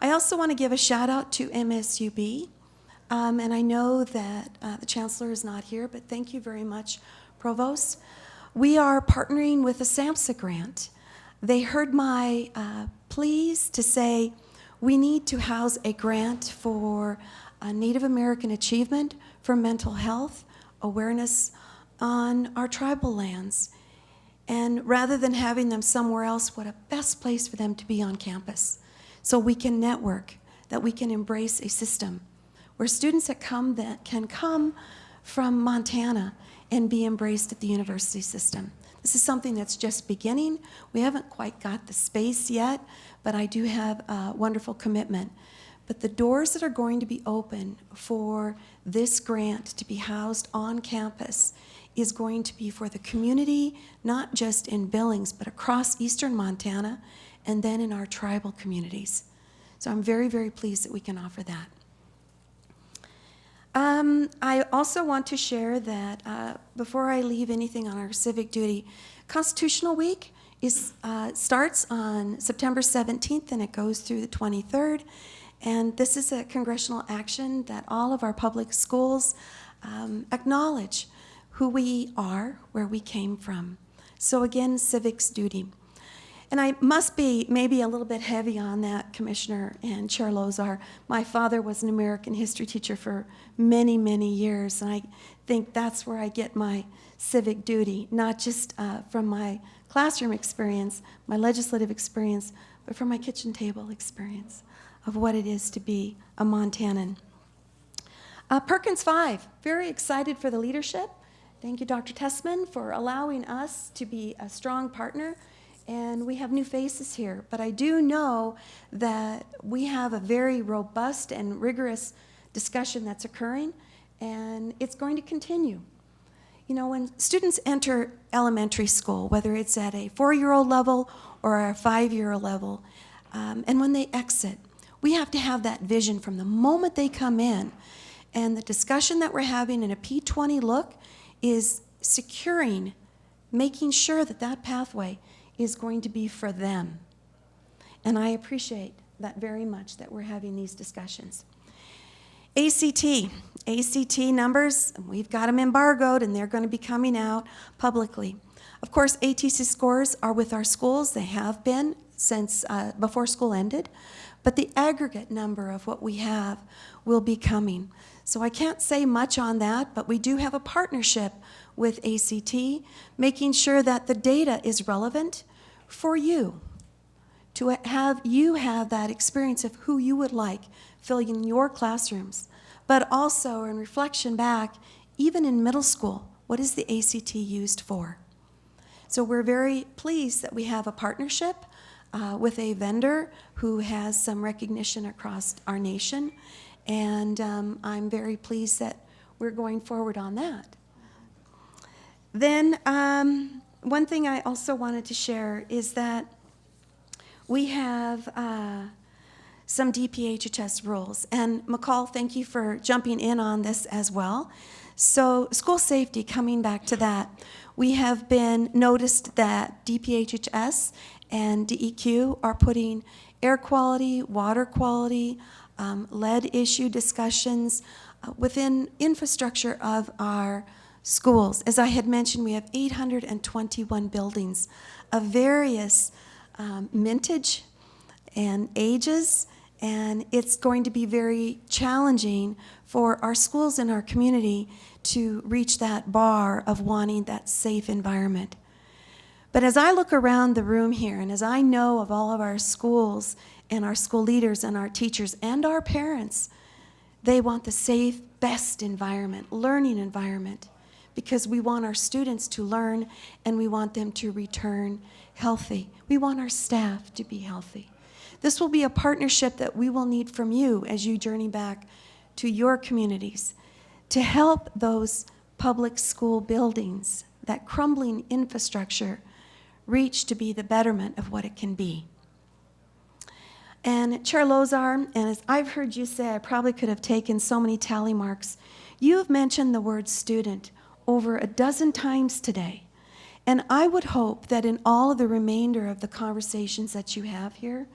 I also want to give a shout out to MSUB. And I know that the Chancellor is not here, but thank you very much, Provost. We are partnering with the SAMHSA grant. They heard my pleas to say we need to house a grant for Native American achievement for mental health awareness on our tribal lands. And rather than having them somewhere else, what a best place for them to be on campus. So we can network, that we can embrace a system where students that can come from Montana and be embraced at the university system. This is something that's just beginning. We haven't quite got the space yet, but I do have a wonderful commitment. But the doors that are going to be open for this grant to be housed on campus is going to be for the community, not just in Billings, but across eastern Montana, and then in our tribal communities. So I'm very, very pleased that we can offer that. I also want to share that before I leave anything on our civic duty, Constitutional Week starts on September 17th and it goes through the 23rd. And this is a congressional action that all of our public schools acknowledge who we are, where we came from. So again, civics duty. And I must be maybe a little bit heavy on that, Commissioner and Chair Lozar. My father was an American history teacher for many, many years, and I think that's where I get my civic duty, not just from my classroom experience, my legislative experience, but from my kitchen table experience of what it is to be a Montanan. Perkins 5, very excited for the leadership. Thank you, Dr. Tessman, for allowing us to be a strong partner. And we have new faces here, but I do know that we have a very robust and rigorous discussion that's occurring, and it's going to continue. You know, when students enter elementary school, whether it's at a 4-year-old level or a 5-year-old level, and when they exit, we have to have that vision from the moment they come in. And the discussion that we're having in a P20 look is securing, making sure that that pathway is going to be for them. And I appreciate that very much, that we're having these discussions. ACT numbers, we've got them embargoed and they're going to be coming out publicly. Of course, ATC scores are with our schools. They have been since before school ended, but the aggregate number of what we have will be coming. So I can't say much on that, but we do have a partnership with ACT, making sure that the data is relevant for you, to have you have that experience of who you would like filling your classrooms, but also in reflection back, even in middle school, what is the ACT used for? So we're very pleased that we have a partnership with a vendor who has some recognition across our nation, and I'm very pleased that we're going forward on that. Then one thing I also wanted to share is that we have some DPHHS rules. And McCall, thank you for jumping in on this as well. So school safety, coming back to that, we have been noticed that DPHHS and DEQ are putting air quality, water quality, lead issue discussions within infrastructure of our schools. As I had mentioned, we have 821 buildings of various mintage and ages, and it's going to be very challenging for our schools and our community to reach that bar of wanting that safe environment. But as I look around the room here, and as I know of all of our schools and our school leaders and our teachers and our parents, they want the safe, best environment, learning environment, because we want our students to learn and we want them to return healthy. We want our staff to be healthy. This will be a partnership that we will need from you as you journey back to your communities to help those public school buildings, that crumbling infrastructure, reach to be the betterment of what it can be. And Chair Lozar, and as I've heard you say, I probably could have taken so many tally marks. You have mentioned the word student over a dozen times today. And I would hope that in all of the remainder of the conversations that you have here,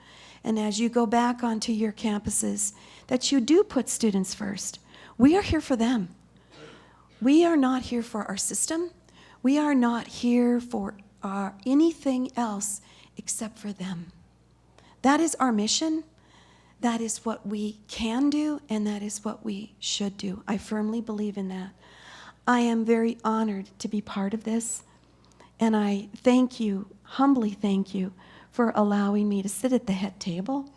and as you go back onto your campuses, that you do put students first. We are here for them. We are not here for our system. We are not here for anything else except for them. That is our mission. That is what we can do, and that is what we should do. I firmly believe in that. I am very honored to be part of this, and I thank you, humbly thank you, for allowing me to sit at the head table,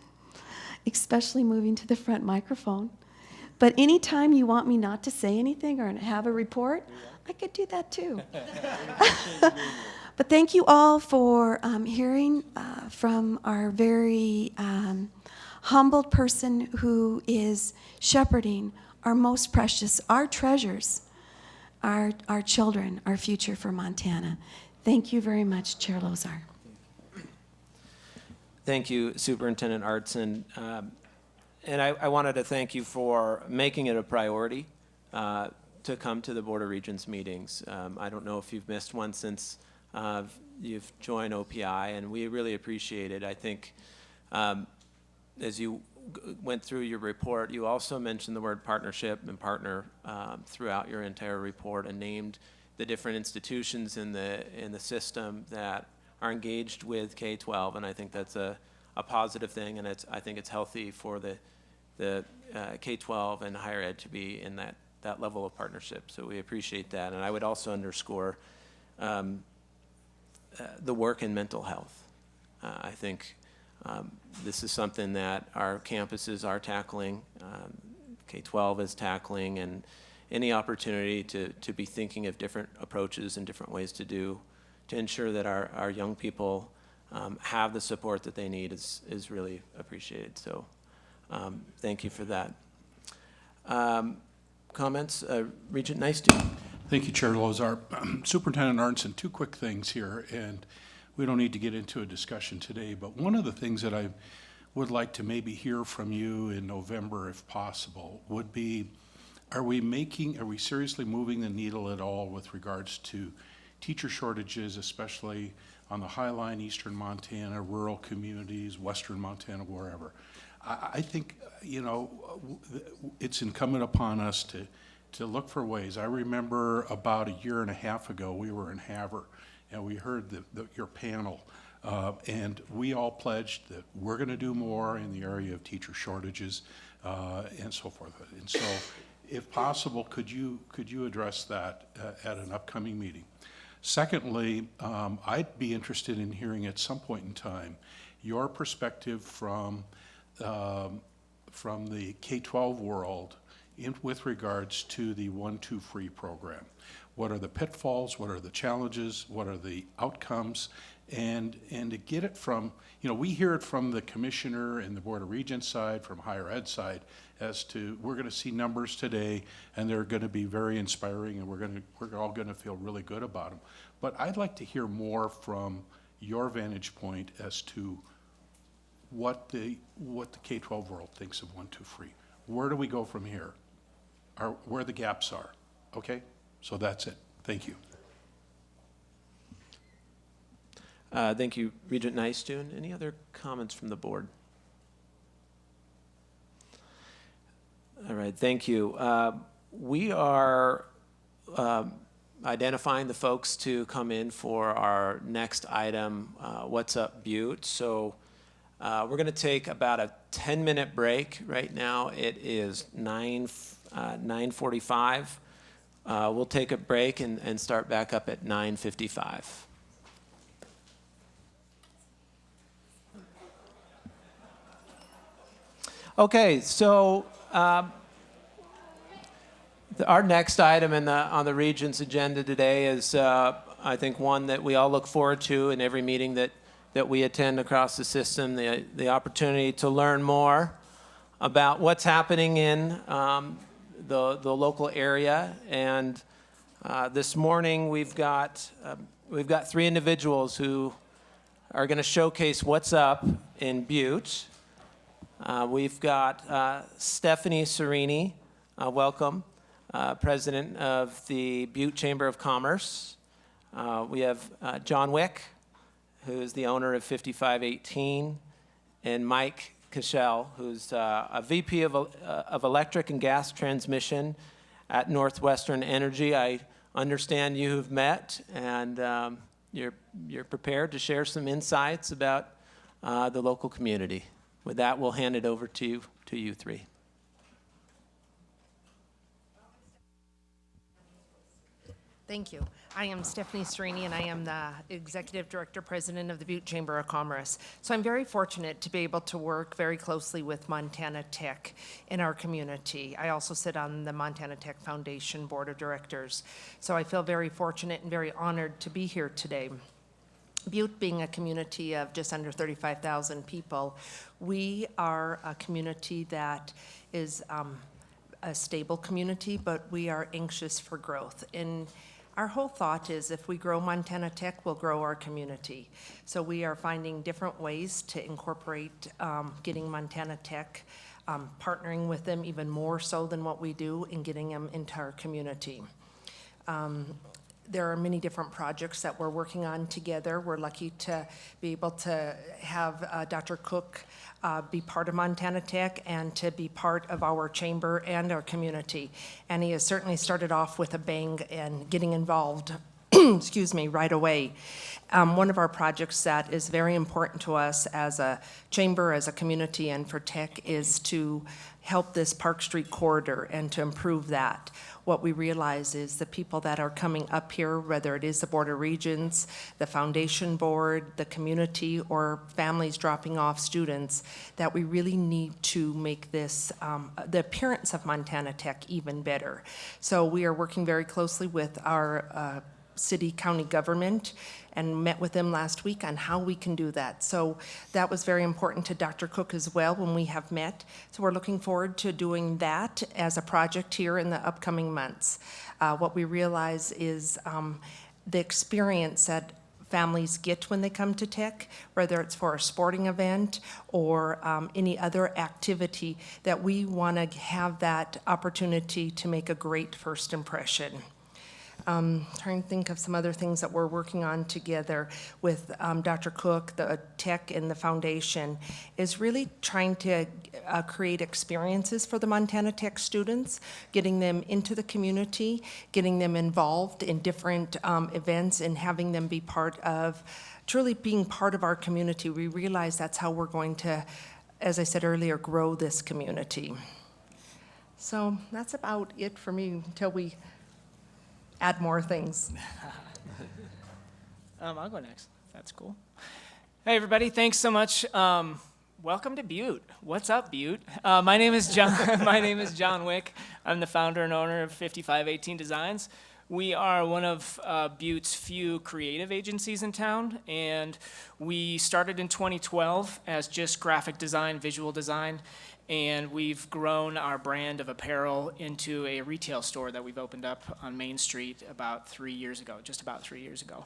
especially moving to the front microphone. But anytime you want me not to say anything or have a report, I could do that too. But thank you all for hearing from our very humbled person who is shepherding our most precious, our treasures, our children, our future for Montana. Thank you very much, Chair Lozar. Thank you, Superintendent Artson. And I wanted to thank you for making it a priority to come to the Board of Regents meetings. I don't know if you've missed one since you've joined OPI, and we really appreciate it. I think as you went through your report, you also mentioned the word partnership and partner throughout your entire report and named the different institutions in the system that are engaged with K-12, and I think that's a positive thing, and I think it's healthy for the K-12 and higher ed to be in that level of partnership. So we appreciate that, and I would also underscore the work in mental health. I think this is something that our campuses are tackling, K-12 is tackling, and any opportunity to be thinking of different approaches and different ways to ensure that our young people have the support that they need is really appreciated. So thank you for that. Comments? Regent Nystuen. Thank you, Chair Lozar. Superintendent Arnson, two quick things here, and we don't need to get into a discussion today, but one of the things that I would like to maybe hear from you in November, if possible, would be, are we seriously moving the needle at all with regards to teacher shortages, especially on the High Line, Eastern Montana, rural communities, Western Montana, wherever? I think, it's incumbent upon us to look for ways. I remember about a year and a half ago, we were in Havre, and we heard your panel, and we all pledged that we're going to do more in the area of teacher shortages and so forth. And so, if possible, could you address that at an upcoming meeting? Secondly, I'd be interested in hearing at some point in time your perspective from the K-12 world with regards to the 1-2 free program. What are the pitfalls? What are the challenges? What are the outcomes? and to get it from, we hear it from the commissioner and the Board of Regents side, from higher ed side, as to we're going to see numbers today, and they're going to be very inspiring, and we're all going to feel really good about them. But I'd like to hear more from your vantage point as to what the K-12 world thinks of 1, 2, 3. Where do we go from here? Where the gaps are. Okay? So that's it. Thank you. Thank you, Regent Nystuen. Any other comments from the board? All right, thank you. We are identifying the folks to come in for our next item, What's Up Butte. So we're going to take about a 10-minute break right now. It is 9:45. We'll take a break and start back up at 9:55. Okay, so our next item on the Regents' agenda today is, I think, one that we all look forward to in every meeting that we attend across the system, the opportunity to learn more about what's happening in the local area. And this morning we've got 3 individuals who are going to showcase what's up in Butte. We've got Stephanie Serini, welcome, president of the Butte Chamber of Commerce. We have John Wick, who is the owner of 5518, and Mike Cashel, who's a VP of Electric and Gas Transmission at Northwestern Energy. I understand you have met, and you're prepared to share some insights about the local community. With that, we'll hand it over to you 3. Thank you. I am Stephanie Serini, and I am the Executive Director President of the Butte Chamber of Commerce. So I'm very fortunate to be able to work very closely with Montana Tech in our community. I also sit on the Montana Tech Foundation Board of Directors. So I feel very fortunate and very honored to be here today. Butte being a community of just under 35,000 people, we are a community that is a stable community, but we are anxious for growth. And our whole thought is if we grow Montana Tech, we'll grow our community. So we are finding different ways to incorporate getting Montana Tech, partnering with them even more so than what we do, and getting them into our community. There are many different projects that we're working on together. We're lucky to be able to have Dr. Cook be part of Montana Tech and to be part of our chamber and our community. And he has certainly started off with a bang and getting involved, excuse me, right away. One of our projects that is very important to us as a chamber, as a community, and for Tech is to help this Park Street corridor and to improve that. What we realize is the people that are coming up here, whether it is the Board of Regents, the Foundation Board, the community, or families dropping off students, that we really need to make this, the appearance of Montana Tech even better. So we are working very closely with our city county government and met with them last week on how we can do that. So that was very important to Dr. Cook as well when we have met. So we're looking forward to doing that as a project here in the upcoming months. What we realize is the experience that families get when they come to Tech, whether it's for a sporting event or any other activity, that we want to have that opportunity to make a great first impression. Trying to think of some other things that we're working on together with Dr. Cook, the Tech, and the Foundation, is really trying to create experiences for the Montana Tech students, getting them into the community, getting them involved in different events, and having them be part of, truly being part of our community. We realize that's how we're going to, as I said earlier, grow this community. So that's about it for me until we add more things. I'll go next. That's cool. Hey, everybody. Thanks so much. Welcome to Butte. What's up, Butte? My name is John. My name is John Wick. I'm the founder and owner of 5518 Designs. We are one of Butte's few creative agencies in town, and we started in 2012 as just graphic design, visual design, and we've grown our brand of apparel into a retail store that we've opened up on Main Street about 3 years ago, just about 3 years ago.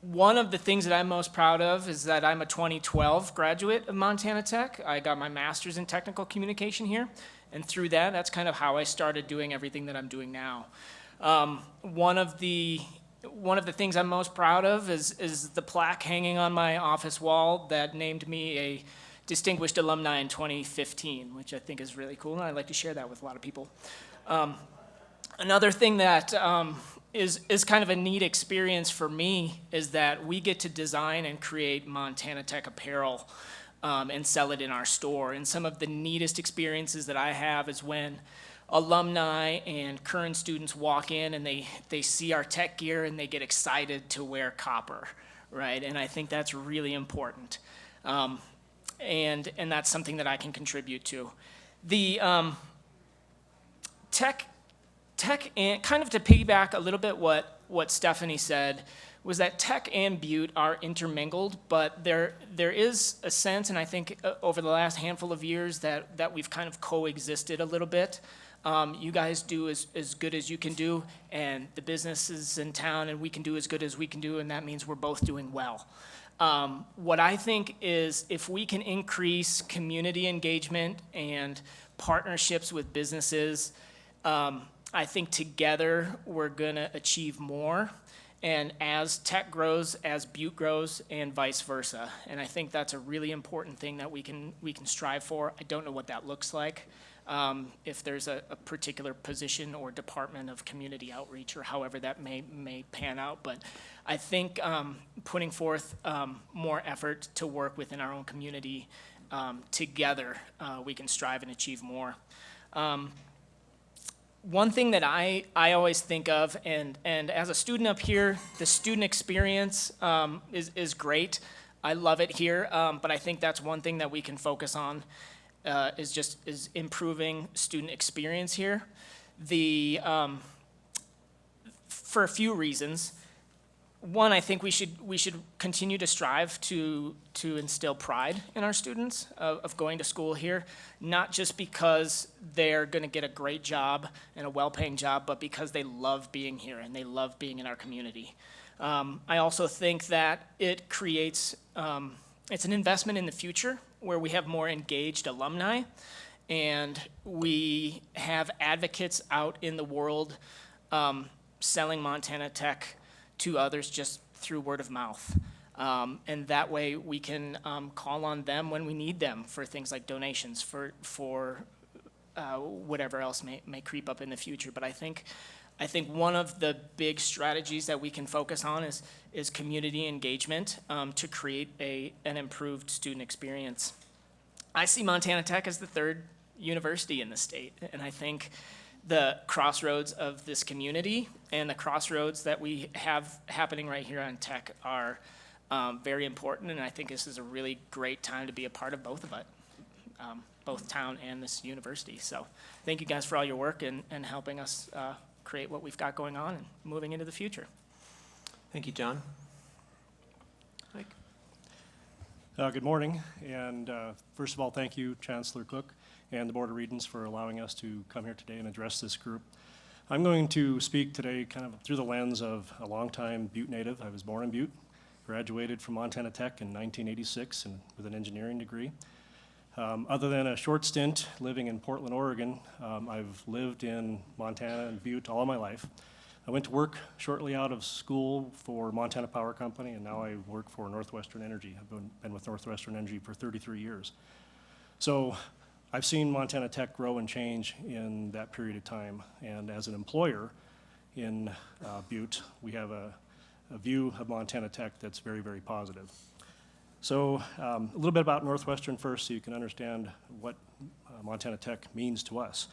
One of the things that I'm most proud of is that I'm a 2012 graduate of Montana Tech. I got my master's in technical communication here, and through that, that's kind of how I started doing everything that I'm doing now. One of the things I'm most proud of is the plaque hanging on my office wall that named me a Distinguished Alumni in 2015, which I think is really cool, and I'd like to share that with a lot of people. Another thing that is kind of a neat experience for me is that we get to design and create Montana Tech apparel and sell it in our store. And some of the neatest experiences that I have is when alumni and current students walk in and they see our tech gear and they get excited to wear copper, right? And I think that's really important. And that's something that I can contribute to. The tech, and kind of to piggyback a little bit what Stephanie said, was that tech and Butte are intermingled, but there is a sense, and I think over the last handful of years, that we've kind of coexisted a little bit. You guys do as good as you can do, and the businesses in town, and we can do as good as we can do, and that means we're both doing well. What I think is if we can increase community engagement and partnerships with businesses, I think together we're gonna achieve more. And as tech grows, as Butte grows, and vice versa. And I think that's a really important thing that we can strive for. I don't know what that looks like. If there's a particular position or department of community outreach or however that may pan out. But I think putting forth more effort to work within our own community together, we can strive and achieve more. One thing that I always think of, and as a student up here, the student experience is great. I love it here, but I think that's one thing that we can focus on is improving student experience here. For a few reasons. One, I think we should continue to strive to instill pride in our students of going to school here, not just because they're going to get a great job and a well-paying job, but because they love being here and they love being in our community. I also think that it creates, it's an investment in the future where we have more engaged alumni and we have advocates out in the world selling Montana Tech to others just through word of mouth. And that way we can call on them when we need them for things like donations, for whatever else may creep up in the future. But I think one of the big strategies that we can focus on is community engagement to create an improved student experience. I see Montana Tech as the third university in the state, and I think the crossroads of this community and the crossroads that we have happening right here on Tech are very important, and I think this is a really great time to be a part of both of it, both town and this university. So thank you guys for all your work and helping us create what we've got going on and moving into the future. Thank you, John. Mike? Good morning, and first of all, thank you, Chancellor Cook and the Board of Regents for allowing us to come here today and address this group. I'm going to speak today kind of through the lens of a longtime Butte native. I was born in Butte, graduated from Montana Tech in 1986 and with an engineering degree. Other than a short stint living in Portland, Oregon, I've lived in Montana and Butte all my life. I went to work shortly out of school for Montana Power Company, and now I work for Northwestern Energy. I've been with Northwestern Energy for 33 years. So I've seen Montana Tech grow and change in that period of time. And as an employer in Butte, we have a view of Montana Tech that's very, very positive. So a little bit about Northwestern first so you can understand what Montana Tech means to us.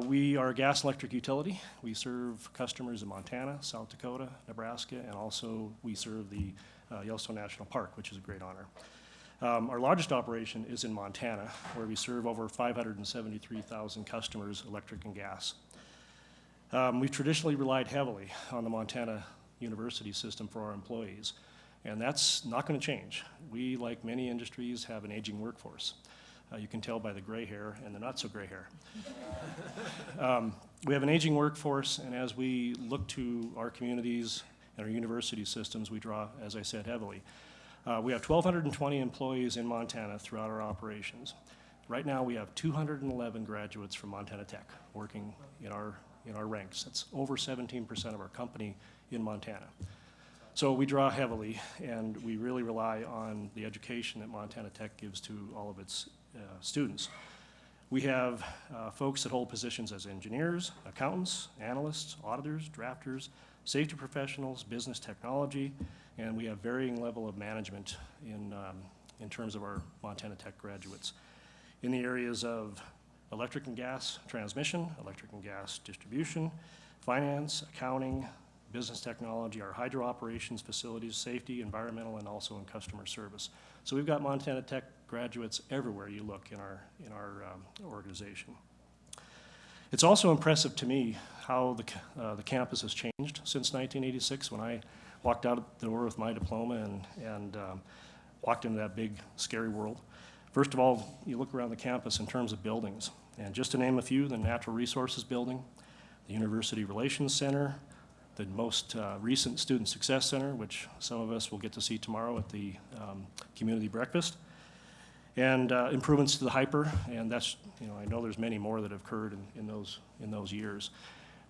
We are a gas and electric utility. We serve customers in Montana, South Dakota, Nebraska, and also we serve the Yellowstone National Park, which is a great honor. Our largest operation is in Montana, where we serve over 573,000 customers, electric and gas. We've traditionally relied heavily on the Montana university system for our employees, and that's not going to change. We, like many industries, have an aging workforce. You can tell by the gray hair and the not so gray hair. We have an aging workforce, and as we look to our communities and our university systems, we draw, as I said, heavily. We have 1,220 employees in Montana throughout our operations. Right now, we have 211 graduates from Montana Tech working in our ranks. That's over 17% of our company in Montana. So we draw heavily, and we really rely on the education that Montana Tech gives to all of its students. We have folks that hold positions as engineers, accountants, analysts, auditors, drafters, safety professionals, business technology, and we have varying level of management in terms of our Montana Tech graduates. In the areas of electric and gas transmission, electric and gas distribution, finance, accounting, business technology, our hydro operations facilities, safety, environmental, and also in customer service. So we've got Montana Tech graduates everywhere you look in our organization. It's also impressive to me how the campus has changed since 1986 when I walked out the door with my diploma and walked into that big, scary world. First of all, you look around the campus in terms of buildings. And just to name a few, the Natural Resources Building, the University Relations Center, the most recent Student Success Center, which some of us will get to see tomorrow at the community breakfast, and improvements to the Hyper, and that's, I know there's many more that have occurred in those years.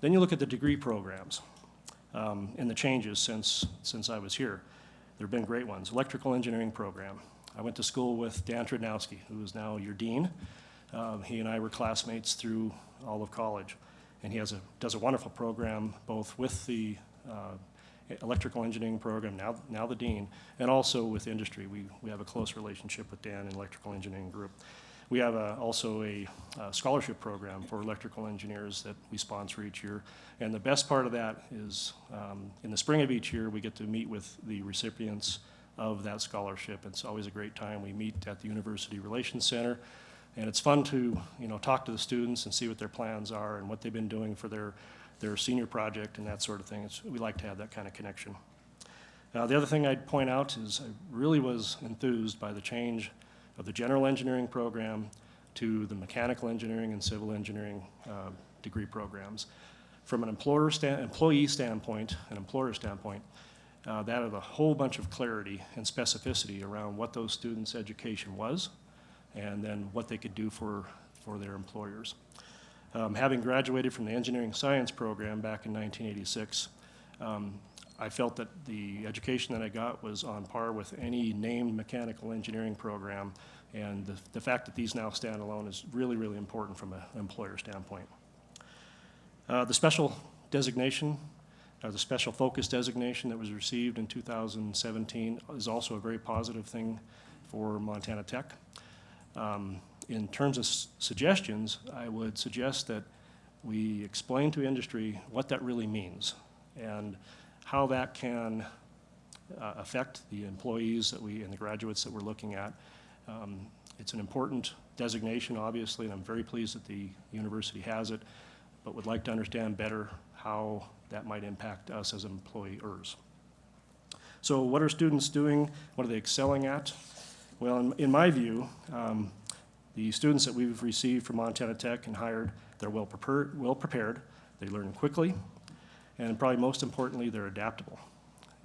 Then you look at the degree programs and the changes since I was here. There have been great ones. Electrical engineering program. I went to school with Dan Trudnowski, who is now your dean. He and I were classmates through all of college. And he does a wonderful program, both with the electrical engineering program, now the dean, and also with industry. We have a close relationship with Dan in the electrical engineering group. We have also a scholarship program for electrical engineers that we sponsor each year. And the best part of that is in the spring of each year, we get to meet with the recipients of that scholarship. It's always a great time. We meet at the University Relations Center. And it's fun to talk to the students and see what their plans are and what they've been doing for their senior project and that sort of thing. We like to have that kind of connection. The other thing I'd point out is I really was enthused by the change of the general engineering program to the mechanical engineering and civil engineering degree programs. From an employee standpoint, an employer standpoint, that had a whole bunch of clarity and specificity around what those students' education was, and then what they could do for their employers. Having graduated from the engineering science program back in 1986, I felt that the education that I got was on par with any named mechanical engineering program, and the fact that these now stand alone is really, really important from an employer standpoint. The special designation, the special focus designation that was received in 2017 is also a very positive thing for Montana Tech. In terms of suggestions, I would suggest that we explain to industry what that really means and how that can affect the employees and the graduates that we're looking at. It's an important designation, obviously, and I'm very pleased that the university has it, but would like to understand better how that might impact us as employers. So what are students doing? What are they excelling at? Well, in my view, the students that we've received from Montana Tech and hired, they're well prepared, they learn quickly, and probably most importantly, they're adaptable.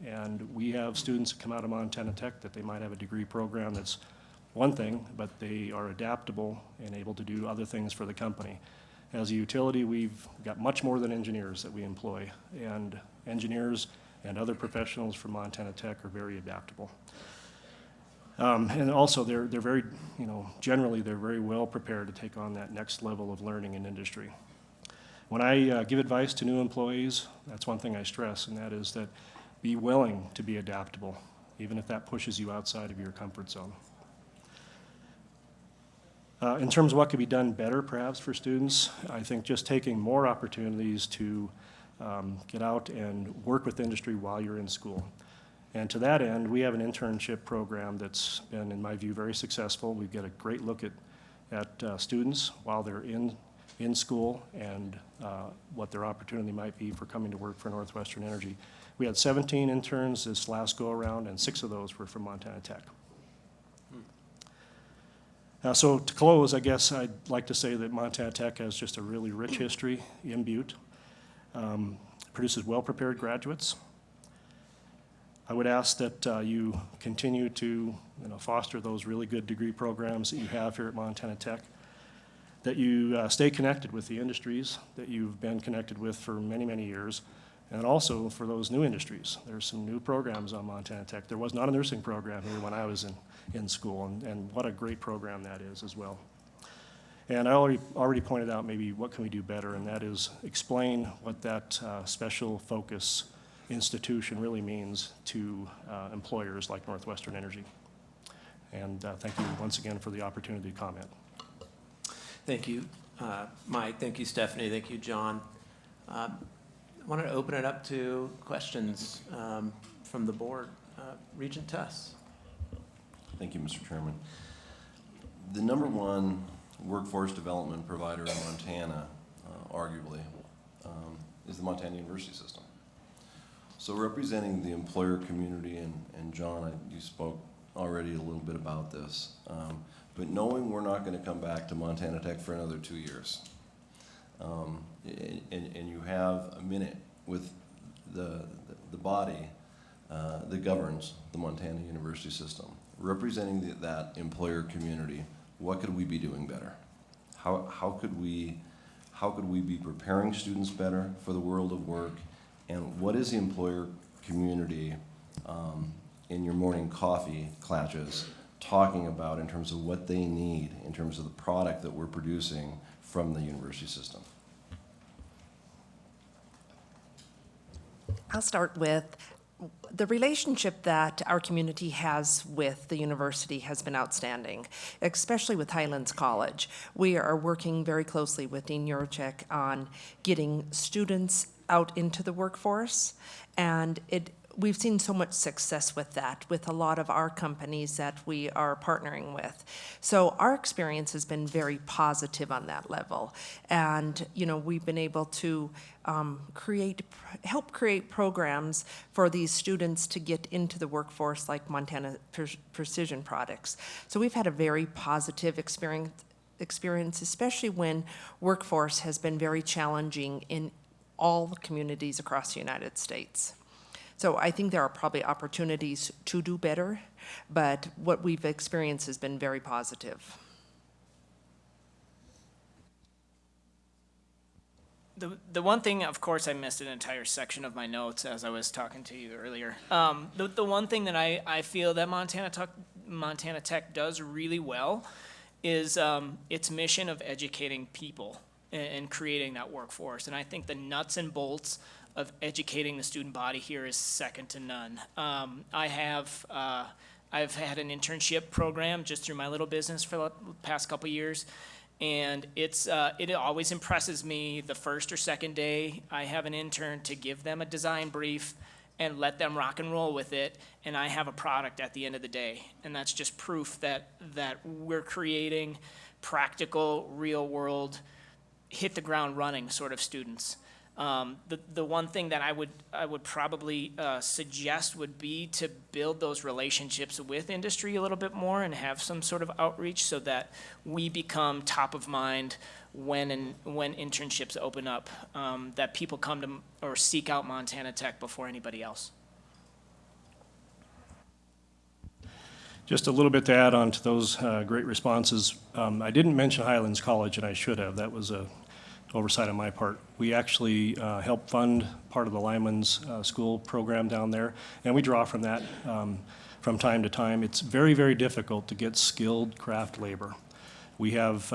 And we have students that come out of Montana Tech that they might have a degree program that's one thing, but they are adaptable and able to do other things for the company. As a utility, we've got much more than engineers that we employ, and engineers and other professionals from Montana Tech are very adaptable. And also, they're very, generally, they're very well prepared to take on that next level of learning in industry. When I give advice to new employees, that's one thing I stress, and that is that be willing to be adaptable, even if that pushes you outside of your comfort zone. In terms of what could be done better, perhaps, for students, I think just taking more opportunities to get out and work with industry while you're in school. And to that end, we have an internship program that's been, in my view, very successful. We get a great look at students while they're in in school and what their opportunity might be for coming to work for Northwestern Energy. We had 17 interns this last go-around, and 6 of those were from Montana Tech. So to close, I guess I'd like to say that Montana Tech has just a really rich history in Butte, produces well-prepared graduates. I would ask that you continue to foster those really good degree programs that you have here at Montana Tech, that you stay connected with the industries that you've been connected with for many, many years, and also for those new industries. There's some new programs on Montana Tech. There was not a nursing program here when I was in school, and what a great program that is as well. And I already pointed out maybe what can we do better, and that is explain what that special focus institution really means to employers like Northwestern Energy. And thank you once again for the opportunity to comment. Thank you, Mike. Thank you, Stephanie. Thank you, John. I wanted to open it up to questions from the board. Regent Tuss. Thank you, Mr. Chairman. The number one workforce development provider in Montana, arguably, is the Montana University System. So representing the employer community, and John, you spoke already a little bit about this, but knowing we're not going to come back to Montana Tech for another 2 years, and you have a minute with the body that governs the Montana University System, representing that employer community, what could we be doing better? How could we be preparing students better for the world of work? And what is the employer community in your morning coffee classes talking about in terms of what they need, in terms of the product that we're producing from the university system? I'll start with the relationship that our community has with the university has been outstanding, especially with Highlands College. We are working very closely with Dean Juracek on getting students out into the workforce, and we've seen so much success with that, with a lot of our companies that we are partnering with. So our experience has been very positive on that level. And, we've been able to help create programs for these students to get into the workforce, like Montana Precision Products. So we've had a very positive experience, especially when workforce has been very challenging in all the communities across the United States. So I think there are probably opportunities to do better, but what we've experienced has been very positive. The one thing, of course, I missed an entire section of my notes as I was talking to you earlier. The one thing that I feel that Montana Tech does really well is its mission of educating people and creating that workforce. And I think the nuts and bolts of educating the student body here is second to none. I've had an internship program just through my little business for the past couple years, and it always impresses me the first or second day I have an intern to give them a design brief and let them rock and roll with it, and I have a product at the end of the day. And that's just proof that we're creating practical, real world, hit the ground running sort of students. The one thing that I would probably suggest would be to build those relationships with industry a little bit more and have some sort of outreach so that we become top of mind when internships open up, that people come to or seek out Montana Tech before anybody else. Just a little bit to add on to those great responses. I didn't mention Highlands College, and I should have. That was a oversight on my part. We actually help fund part of the Lyman's school program down there, and we draw from that from time to time. It's very, very difficult to get skilled craft labor. We have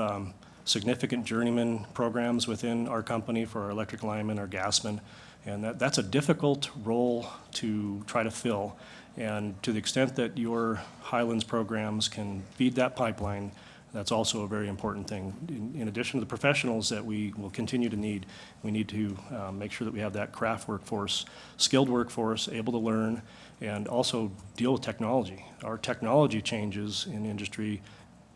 significant journeyman programs within our company for our electric linemen, our gasmen, and that's a difficult role to try to fill. And to the extent that your Highlands programs can feed that pipeline, that's also a very important thing. In addition to the professionals that we will continue to need, we need to make sure that we have that craft workforce, skilled workforce, able to learn, and also deal with technology. Our technology changes in industry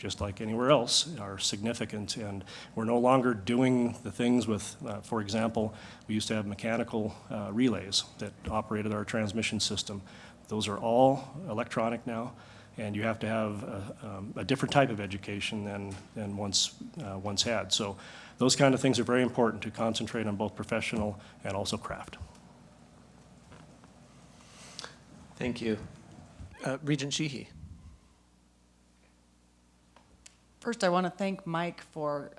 just like anywhere else, are significant. And we're no longer doing the things with, for example, we used to have mechanical relays that operated our transmission system. Those are all electronic now, and you have to have a different type of education than once had. So those kind of things are very important to concentrate on both professional and also craft. Thank you. Regent Sheehy. First, I want to thank Mike for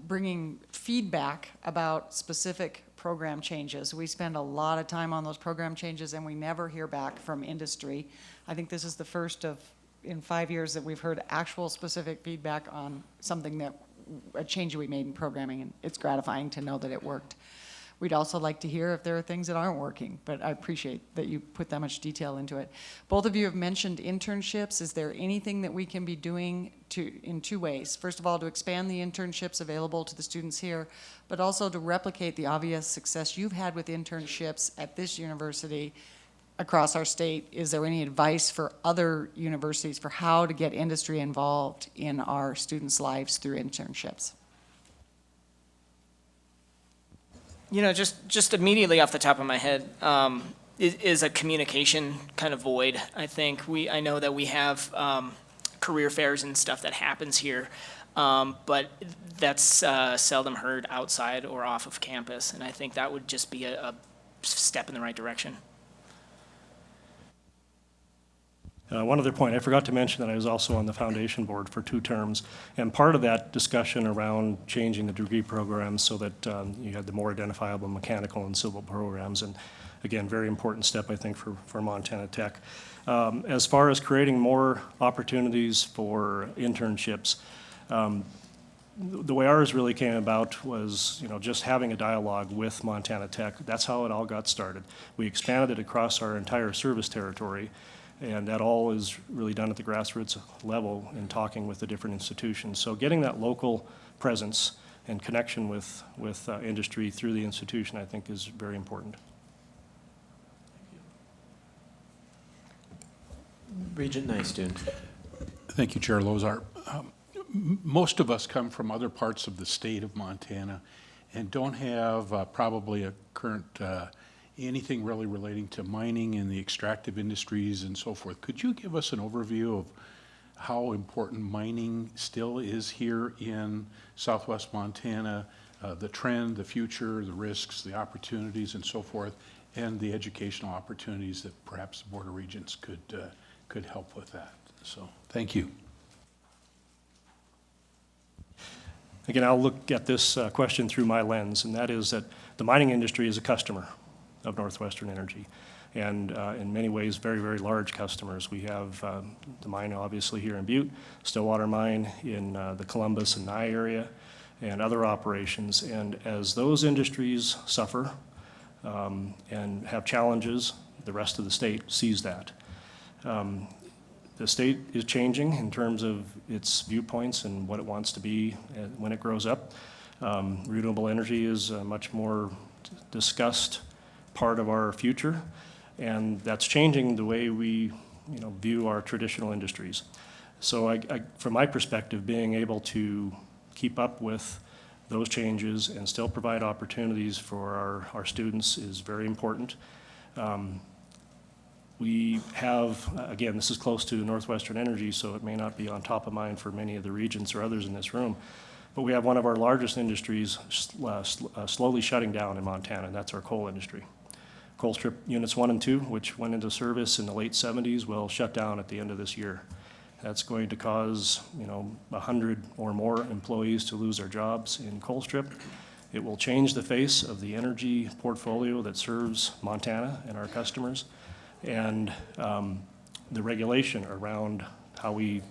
bringing feedback about specific program changes. We spend a lot of time on those program changes and we never hear back from industry. I think this is the first in 5 years that we've heard actual specific feedback on something a change we made in programming, and it's gratifying to know that it worked. We'd also like to hear if there are things that aren't working, but I appreciate that you put that much detail into it. Both of you have mentioned internships. Is there anything that we can be doing in two ways? First of all, to expand the internships available to the students here, but also to replicate the obvious success you've had with internships at this university across our state. Is there any advice for other universities for how to get industry involved in our students' lives through internships? You know, just immediately off the top of my head, is a communication kind of void. I think I know that we have career fairs and stuff that happens here, but that's seldom heard outside or off of campus, and I think that would just be a step in the right direction. One other point, I forgot to mention that I was also on the foundation board for 2 terms, and part of that discussion around changing the degree programs so that you had the more identifiable mechanical and civil programs, and again, very important step, I think, for Montana Tech. As far as creating more opportunities for internships, the way ours really came about was, just having a dialogue with Montana Tech. That's how it all got started. We expanded it across our entire service territory, and that all is really done at the grassroots level in talking with the different institutions. So getting that local presence and connection with industry through the institution, I think, is very important. Regent Nystuen. Thank you, Chair Lozar. Most of us come from other parts of the state of Montana and don't have probably a current anything really relating to mining and the extractive industries and so forth. Could you give us an overview of how important mining still is here in Southwest Montana, the trend, the future, the risks, the opportunities, and so forth, and the educational opportunities that perhaps the Board of Regents could help with that? So, thank you. Again, I'll look at this question through my lens, and that is that the mining industry is a customer of Northwestern Energy, and in many ways, very, very large customers. We have the mine, obviously, here in Butte, Stillwater Mine in the Columbus and Nye area, and other operations. And as those industries suffer and have challenges, the rest of the state sees that. The state is changing in terms of its viewpoints and what it wants to be when it grows up. Renewable energy is a much more discussed part of our future, and that's changing the way we view our traditional industries. So from my perspective, being able to keep up with those changes and still provide opportunities for our students is very important. We have, again, this is close to Northwestern Energy, so it may not be on top of mind for many of the regents or others in this room, but we have one of our largest industries slowly shutting down in Montana, and that's our coal industry. Colstrip Units 1 and 2, which went into service in the late 70s, will shut down at the end of this year. That's going to cause 100 or more employees to lose their jobs in Colstrip. It will change the face of the energy portfolio that serves Montana and our customers. And the regulation around how we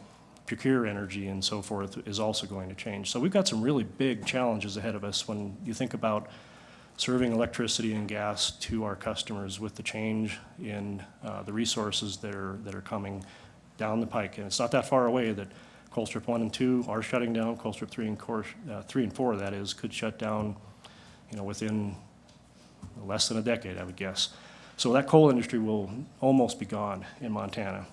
procure energy and so forth is also going to change. So we've got some really big challenges ahead of us when you think about serving electricity and gas to our customers with the change in the resources that are coming down the pike. And it's not that far away that Colstrip 1 and 2 are shutting down. Colstrip 3 and 4, that is, could shut down within less than a decade, I would guess. So that coal industry will almost be gone in Montana.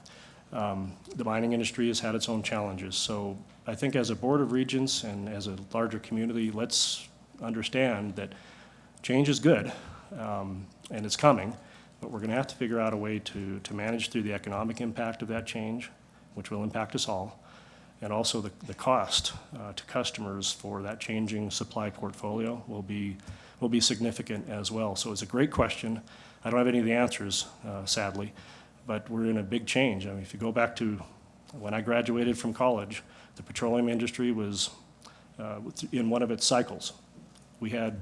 The mining industry has had its own challenges. So I think as a Board of Regents and as a larger community, let's understand that change is good, and it's coming, but we're going to have to figure out a way to manage through the economic impact of that change, which will impact us all, and also the cost to customers for that changing supply portfolio will be significant as well. So it's a great question. I don't have any of the answers, sadly, but we're in a big change. I mean, if you go back to when I graduated from college, the petroleum industry was in one of its cycles. We had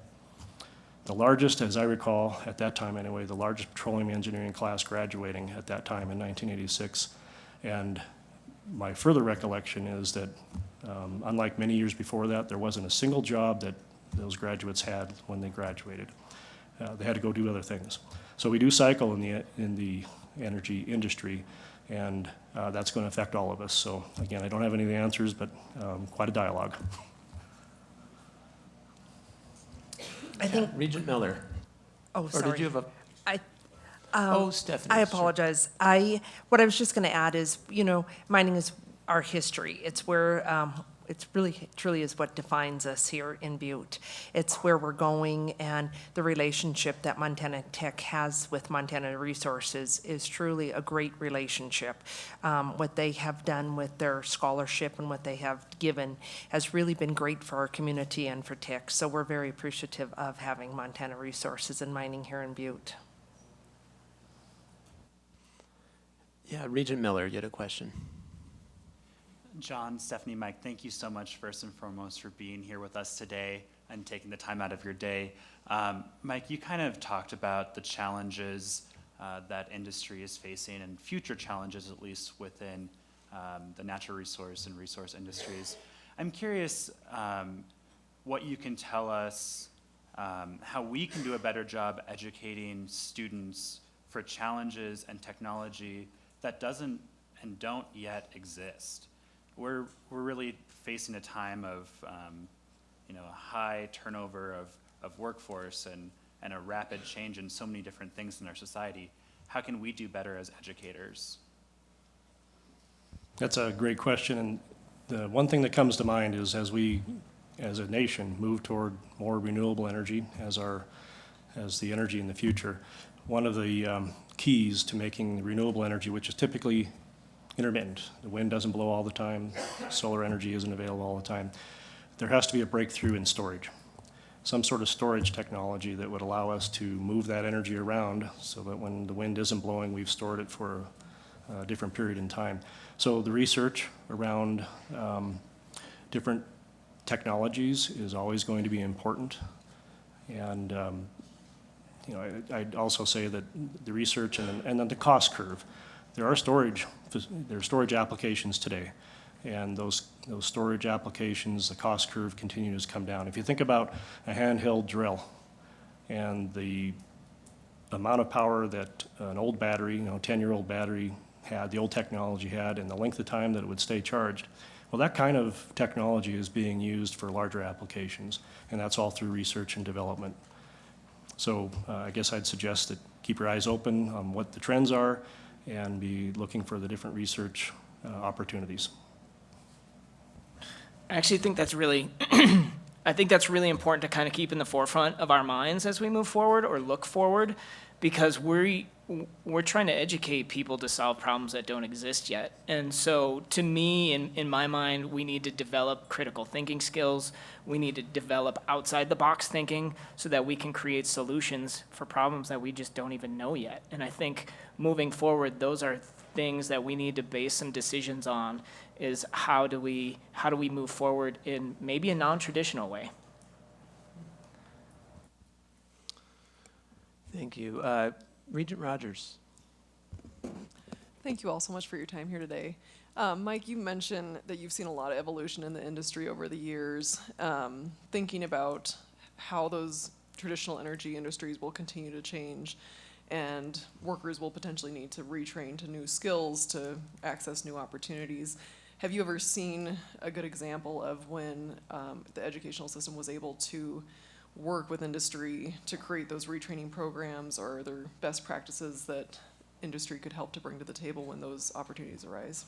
the largest, as I recall, at that time anyway, the largest petroleum engineering class graduating at that time in 1986. And my further recollection is that, unlike many years before that, there wasn't a single job that those graduates had when they graduated. They had to go do other things. So we do cycle in the energy industry, and that's going to affect all of us. So again, I don't have any of the answers, but quite a dialogue. I think. Regent Miller. Oh, Or sorry. did you have a? Stephanie. I apologize. What I was just going to add is, mining is our history. It's where, it's really, truly is what defines us here in Butte. It's where we're going, and the relationship that Montana Tech has with Montana Resources is truly a great relationship. What they have done with their scholarship and what they have given has really been great for our community and for Tech. So we're very appreciative of having Montana Resources and mining here in Butte. Yeah, Regent Miller, you had a question. John, Stephanie, Mike, thank you so much first and foremost for being here with us today and taking the time out of your day. Mike, you kind of talked about the challenges that industry is facing and future challenges, at least within the natural resource and resource industries. I'm curious what you can tell us how we can do a better job educating students for challenges and technology that doesn't and don't yet exist. We're really facing a time of a high turnover of workforce and a rapid change in so many different things in our society. How can we do better as educators? That's a great question, and the one thing that comes to mind is as we, as a nation, move toward more renewable energy as the energy in the future, one of the keys to making renewable energy, which is typically intermittent, the wind doesn't blow all the time, solar energy isn't available all the time, there has to be a breakthrough in storage. Some sort of storage technology that would allow us to move that energy around so that when the wind isn't blowing, we've stored it for a different period in time. So the research around different technologies is always going to be important. And I'd also say that the research and then the cost curve. There are storage applications today, and those storage applications, the cost curve continues to come down. If you think about a handheld drill and the amount of power that an old battery, 10-year-old battery had, the old technology had, and the length of time that it would stay charged, well, that kind of technology is being used for larger applications, and that's all through research and development. So I guess I'd suggest that keep your eyes open on what the trends are and be looking for the different research opportunities. I actually think that's really, I think that's really important to kind of keep in the forefront of our minds as we move forward or look forward, because we're trying to educate people to solve problems that don't exist yet. And so to me, in my mind, we need to develop critical thinking skills. We need to develop outside the box thinking so that we can create solutions for problems that we just don't even know yet. And I think moving forward, those are things that we need to base some decisions on, is how do we move forward in maybe a non-traditional way. Thank you. Regent Rogers. Thank you all so much for your time here today. Mike, you mentioned that you've seen a lot of evolution in the industry over the years, thinking about how those traditional energy industries will continue to change and workers will potentially need to retrain to new skills to access new opportunities. Have you ever seen a good example of when the educational system was able to work with industry to create those retraining programs, or are there best practices that industry could help to bring to the table when those opportunities arise?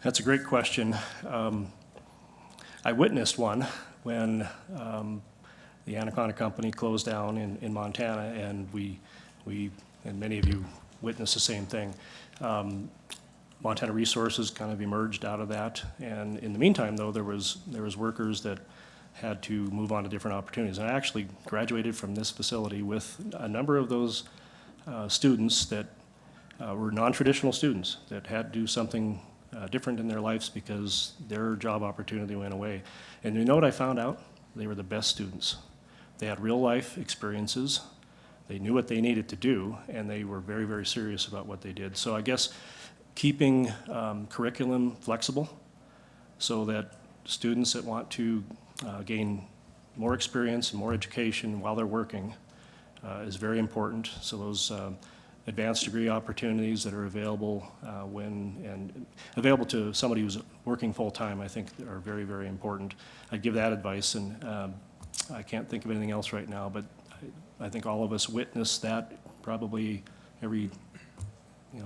That's a great question. I witnessed one when the Anaconda Company closed down in Montana, and we and many of you witnessed the same thing. Montana Resources kind of emerged out of that, and in the meantime, though, there was workers that had to move on to different opportunities. And I actually graduated from this facility with a number of those students that were non-traditional students that had to do something different in their lives because their job opportunity went away. And you know what I found out? They were the best students. They had real life experiences. They knew what they needed to do, and they were very, very serious about what they did. So I guess keeping curriculum flexible so that students that want to gain more experience and more education while they're working is very important. So those advanced degree opportunities that are available available to somebody who's working full-time, I think are very, very important. I'd give that advice, and I can't think of anything else right now, but I think all of us witness that probably every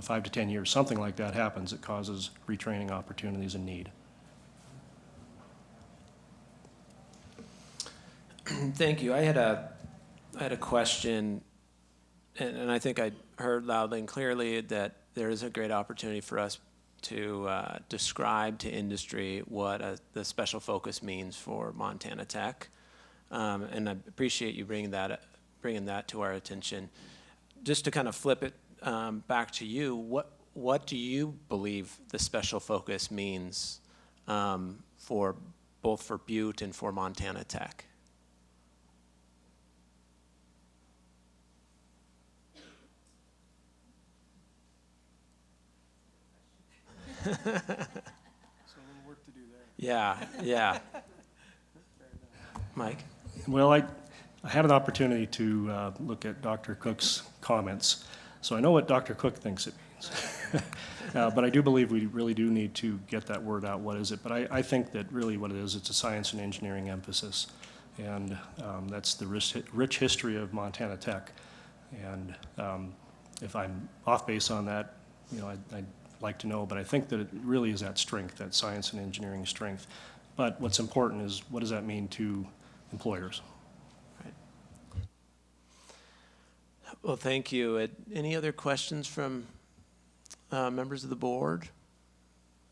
5 to 10 years, something like that happens that causes retraining opportunities in need. Thank you. I had a question, and I think I heard loudly and clearly that there is a great opportunity for us to describe to industry what the special focus means for Montana Tech, and I appreciate you bringing that to our attention. Just to kind of flip it back to you, what do you believe the special focus means for both for Butte and for Montana Tech? So a little work to do there. Yeah. Mike? Well, I had an opportunity to look at Dr. Cook's comments, so I know what Dr. Cook thinks it means. But I do believe we really do need to get that word out. What is it? But I think that really what it is, it's a science and engineering emphasis, and that's the rich history of Montana Tech. And if I'm off base on that, I'd like to know, but I think that it really is that strength, that science and engineering strength. But what's important is, what does that mean to employers? Right. Well, thank you. Any other questions from members of the board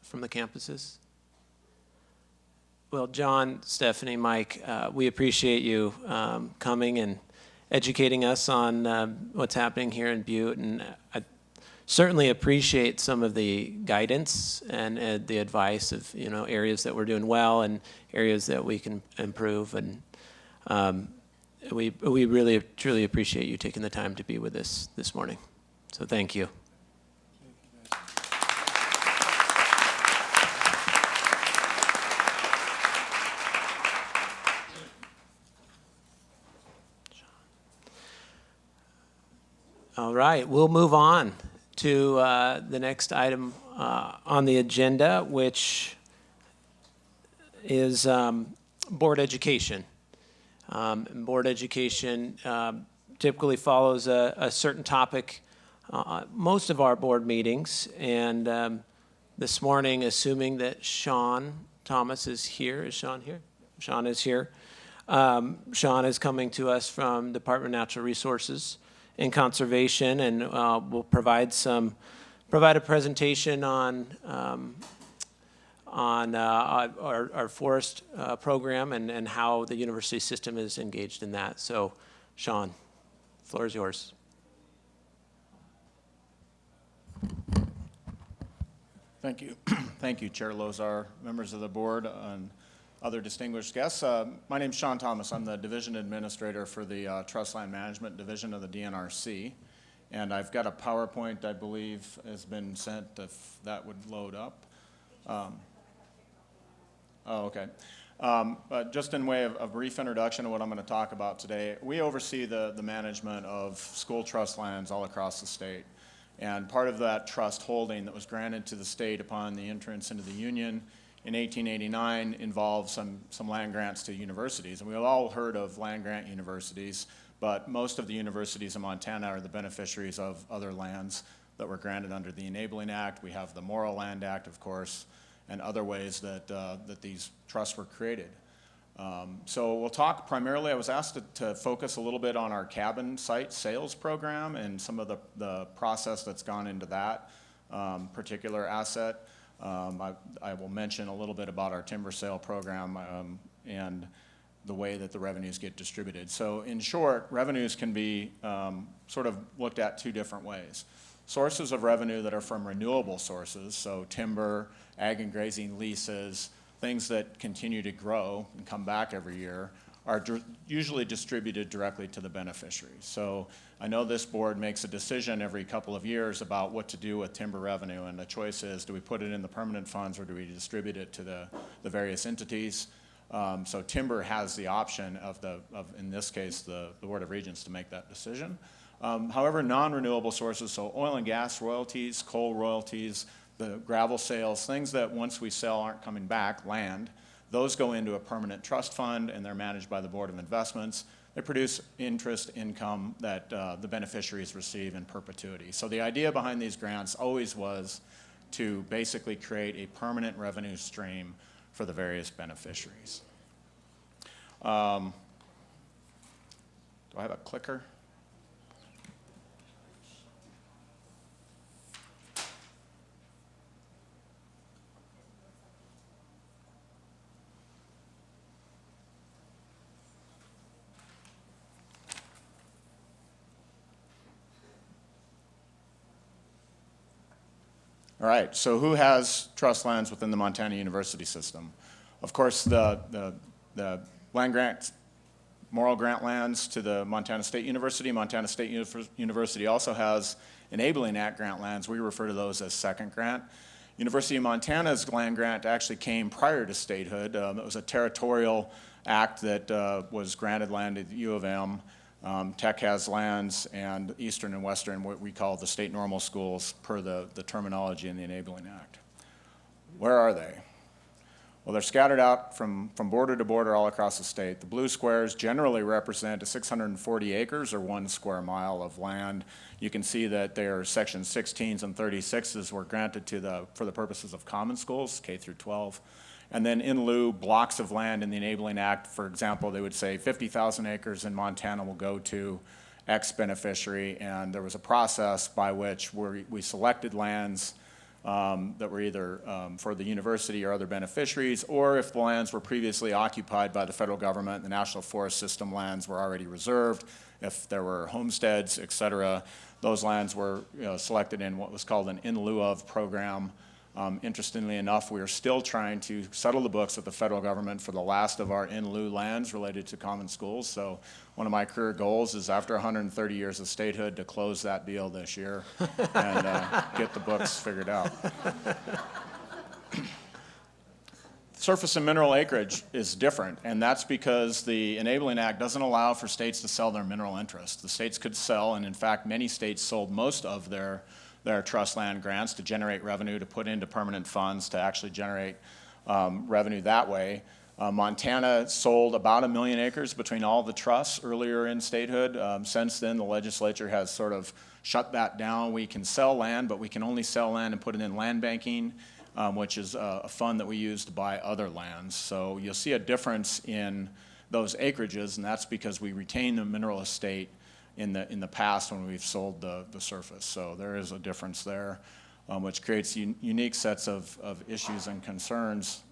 from the campuses? Well, John, Stephanie, Mike, we appreciate you coming and educating us on what's happening here in Butte, and I certainly appreciate some of the guidance and the advice of areas that we're doing well and areas that we can improve, and we really truly appreciate you taking the time to be with us this morning. So thank you. All right, we'll move on to the next item on the agenda, which is board education. Board education typically follows a certain topic most of our board meetings, and this morning, assuming that Sean Thomas is here. Is Sean here? Sean is here. Sean is coming to us from Department of Natural Resources and Conservation, and will provide a presentation on our forest program and how the university system is engaged in that. So, Sean, the floor is yours. Thank you. Thank you, Chair Lozar, members of the board, and other distinguished guests. My name's Sean Thomas. I'm the Division Administrator for the Trust Land Management Division of the DNRC. And I've got a PowerPoint, I believe, has been sent, if that would load up. Okay. But just in way of a brief introduction of what I'm going to talk about today, we oversee the management of school trust lands all across the state. And part of that trust holding that was granted to the state upon the entrance into the Union in 1889 involved some land grants to universities. And we've all heard of land grant universities, but most of the universities in Montana are the beneficiaries of other lands that were granted under the Enabling Act. We have the Morrill Land Act, of course, and other ways that these trusts were created. So we'll talk primarily, I was asked to focus a little bit on our cabin site sales program and some of the process that's gone into that particular asset. I will mention a little bit about our timber sale program and the way that the revenues get distributed. So in short, revenues can be sort of looked at two different ways. Sources of revenue that are from renewable sources, so timber, ag and grazing leases, things that continue to grow and come back every year, are usually distributed directly to the beneficiaries. So I know this board makes a decision every couple of years about what to do with timber revenue, and the choice is, do we put it in the permanent funds or do we distribute it to the various entities? So timber has the option of in this case, the Board of Regents to make that decision. However, non-renewable sources, so oil and gas royalties, coal royalties, the gravel sales, things that once we sell aren't coming back, land, those go into a permanent trust fund and they're managed by the Board of Investments. They produce interest income that the beneficiaries receive in perpetuity. So the idea behind these grants always was to basically create a permanent revenue stream for the various beneficiaries. Do I have a clicker? All right, so who has trust lands within the Montana University system? Of course, the land grants, Morrill grant lands to the Montana State University. Montana State University also has Enabling Act grant lands. We refer to those as second grant. University of Montana's land grant actually came prior to statehood. It was a territorial act that was granted land at U of M. Tech has lands, and Eastern and Western, what we call the state normal schools, per the terminology in the Enabling Act. Where are they? Well, they're scattered out from border to border all across the state. The blue squares generally represent 640 acres or 1 square mile of land. You can see that their section 16s and 36s were granted for the purposes of common schools, K through 12. And then in lieu, blocks of land in the Enabling Act, for example, they would say 50,000 acres in Montana will go to X beneficiary, and there was a process by which we selected lands that were either for the university or other beneficiaries, or if the lands were previously occupied by the federal government, the National Forest System lands were already reserved. If there were homesteads, et cetera, those lands were selected in what was called an in lieu of program. Interestingly enough, we are still trying to settle the books with the federal government for the last of our in lieu lands related to common schools. So one of my career goals is, after 130 years of statehood, to close that deal this year and get the books figured out. Surface and mineral acreage is different, and that's because the Enabling Act doesn't allow for states to sell their mineral interests. The states could sell, and in fact, many states sold most of their trust land grants to generate revenue, to put into permanent funds, to actually generate revenue that way. Montana sold about 1 million acres between all the trusts earlier in statehood. Since then, the legislature has sort of shut that down. We can sell land, but we can only sell land and put it in land banking, which is a fund that we use to buy other lands. So you'll see a difference in those acreages, and that's because we retain the mineral estate in the past when we've sold the surface. So there is a difference there, which creates unique sets of issues and concerns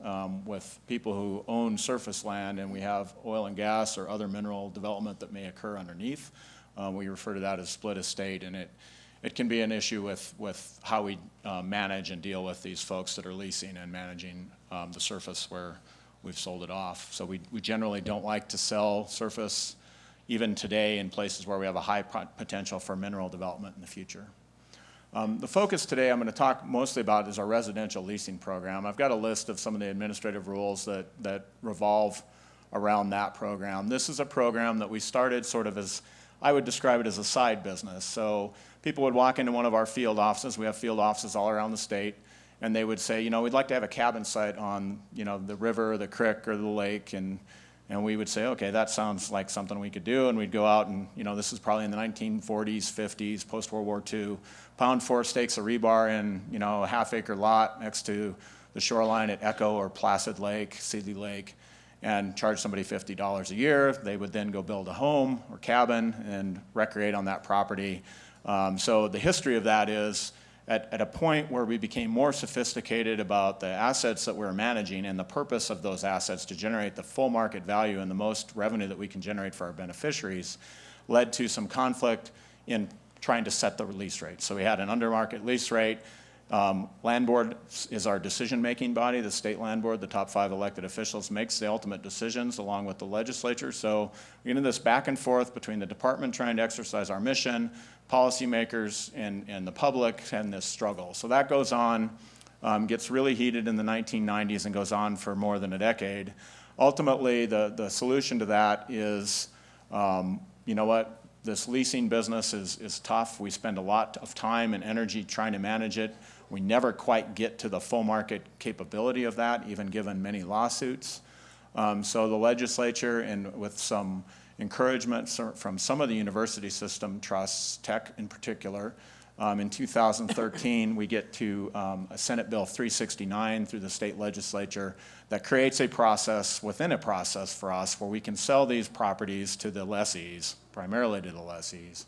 with people who own surface land, and we have oil and gas or other mineral development that may occur underneath. We refer to that as split estate, and it can be an issue with how we manage and deal with these folks that are leasing and managing the surface where we've sold it off. So we generally don't like to sell surface even today in places where we have a high potential for mineral development in the future. The focus today I'm going to talk mostly about is our residential leasing program. I've got a list of some of the administrative rules that revolve around that program. This is a program that we started sort of as, I would describe it as a side business. So people would walk into one of our field offices. We have field offices all around the state, and they would say, we'd like to have a cabin site on, the river, or the creek, or the lake, and And we would say, okay, that sounds like something we could do. And we'd go out and, this is probably in the 1940s, 50s, post-World War II, pound 4 stakes of rebar in, a half-acre lot next to the shoreline at Echo or Placid Lake, Seeley Lake, and charge somebody $50 a year. They would then go build a home or cabin and recreate on that property. So the history of that is, at a point where we became more sophisticated about the assets that we're managing and the purpose of those assets to generate the full market value and the most revenue that we can generate for our beneficiaries, led to some conflict in trying to set the lease rate. So we had an under-market lease rate. Land board is our decision-making body. The state land board, the top 5 elected officials, makes the ultimate decisions along with the legislature. So we get into this back and forth between the department trying to exercise our mission, policymakers and the public, and this struggle. So that goes on, gets really heated in the 1990s and goes on for more than a decade. Ultimately, the solution to that is, this leasing business is tough. We spend a lot of time and energy trying to manage it. We never quite get to the full market capability of that, even given many lawsuits. So the legislature, and with some encouragement from some of the university system trusts, Tech in particular, in 2013, we get to a Senate Bill 369 through the state legislature that creates a process within a process for us where we can sell these properties to the lessees, primarily to the lessees.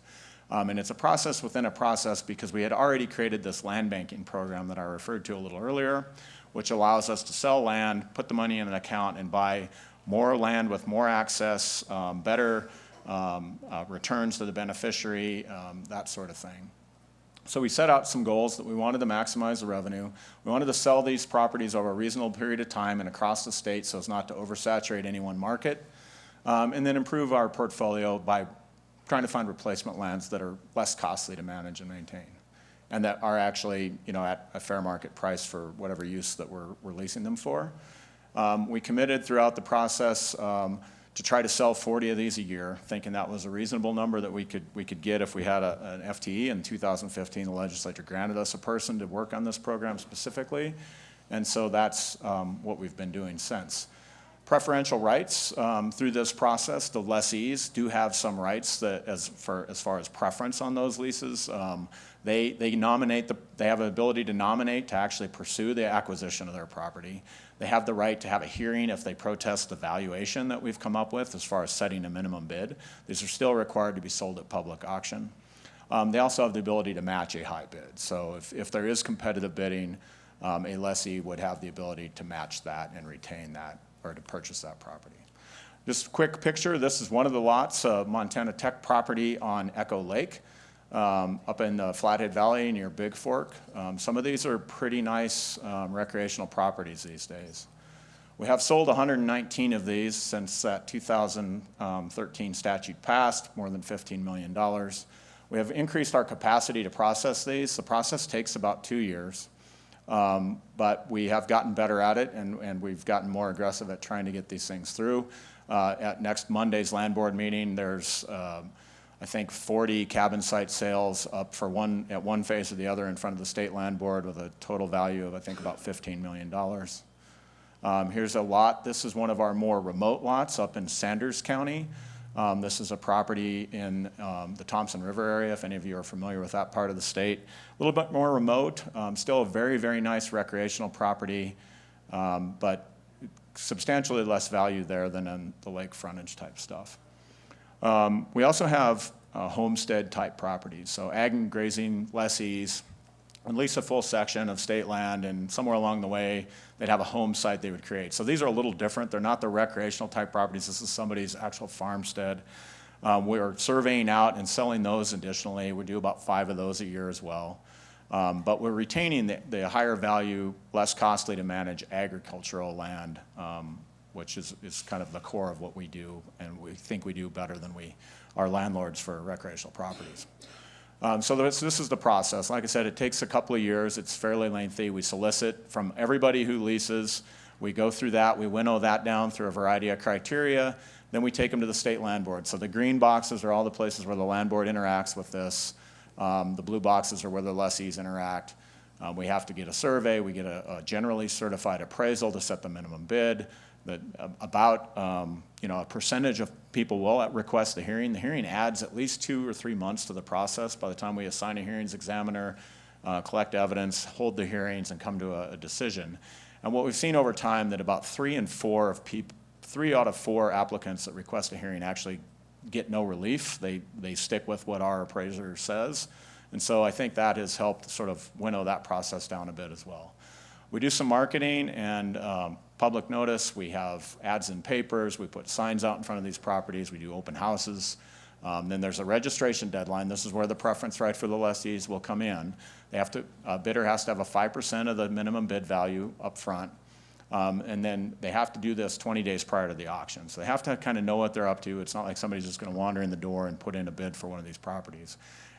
And it's a process within a process because we had already created this land banking program that I referred to a little earlier, which allows us to sell land, put the money in an account, and buy more land with more access, better returns to the beneficiary, that sort of thing. So we set out some goals that we wanted to maximize the revenue. We wanted to sell these properties over a reasonable period of time and across the state so as not to oversaturate any one market, and then improve our portfolio by trying to find replacement lands that are less costly to manage and maintain, and that are actually, at a fair market price for whatever use that we're leasing them for. We committed throughout the process to try to sell 40 of these a year, thinking that was a reasonable number that we could get if we had an FTE. In 2015, the legislature granted us a person to work on this program specifically, and so that's what we've been doing since. Preferential rights through this process, the lessees do have some rights that, as far as preference on those leases. They nominate they have an ability to nominate to actually pursue the acquisition of their property. They have the right to have a hearing if they protest the valuation that we've come up with as far as setting a minimum bid. These are still required to be sold at public auction. They also have the ability to match a high bid. So if there is competitive bidding, a lessee would have the ability to match that and retain that, or to purchase that property. Just a quick picture. This is one of the lots of Montana Tech property on Echo Lake, up in the Flathead Valley near Big Fork. Some of these are pretty nice recreational properties these days. We have sold 119 of these since that 2013 statute passed, more than $15 million. We have increased our capacity to process these. The process takes about 2 years, but we have gotten better at it, and we've gotten more aggressive at trying to get these things through. At next Monday's land board meeting, there's I think 40 cabin site sales up at one phase or the other in front of the state land board with a total value of I think about $15 million. Here's a lot. This is one of our more remote lots up in Sanders County. This is a property in the Thompson River area, if any of you are familiar with that part of the state. A little bit more remote, still a very, very nice recreational property, but substantially less value there than in the lake frontage type stuff. We also have homestead type properties, so ag and grazing lessees would lease a full section of state land, and somewhere along the way they'd have a home site they would create. So these are a little different. They're not the recreational type properties. This is somebody's actual farmstead. We're surveying out and selling those additionally. We do about 5 of those a year as well. But we're retaining the higher value, less costly to manage agricultural land, which is kind of the core of what we do, and we think we do better than we are landlords for recreational properties. So this is the process. Like I said, it takes a couple of years. It's fairly lengthy. We solicit from everybody who leases. We go through that. We winnow that down through a variety of criteria. Then we take them to the state land board. So the green boxes are all the places where the land board interacts with this. The blue boxes are where the lessees interact. We have to get a survey, we get a generally certified appraisal to set the minimum bid. That about a percentage of people will request the hearing. The hearing adds at least 2 or 3 months to the process by the time we assign a hearings examiner, collect evidence, hold the hearings, and come to a decision. And what we've seen over time that about 3 out of 4 applicants that request a hearing actually get no relief. They stick with what our appraiser says. And so I think that has helped sort of winnow that process down a bit as well. We do some marketing and public notice. We have ads in papers. We put signs out in front of these properties. We do open houses. Then there's a registration deadline. This is where the preference right for the lessees will come in. A bidder has to have a 5% of the minimum bid value up front. And then they have to do this 20 days prior to the auction. So they have to kind of know what they're up to. It's not like somebody's just going to wander in the door and put in a bid for one of these properties.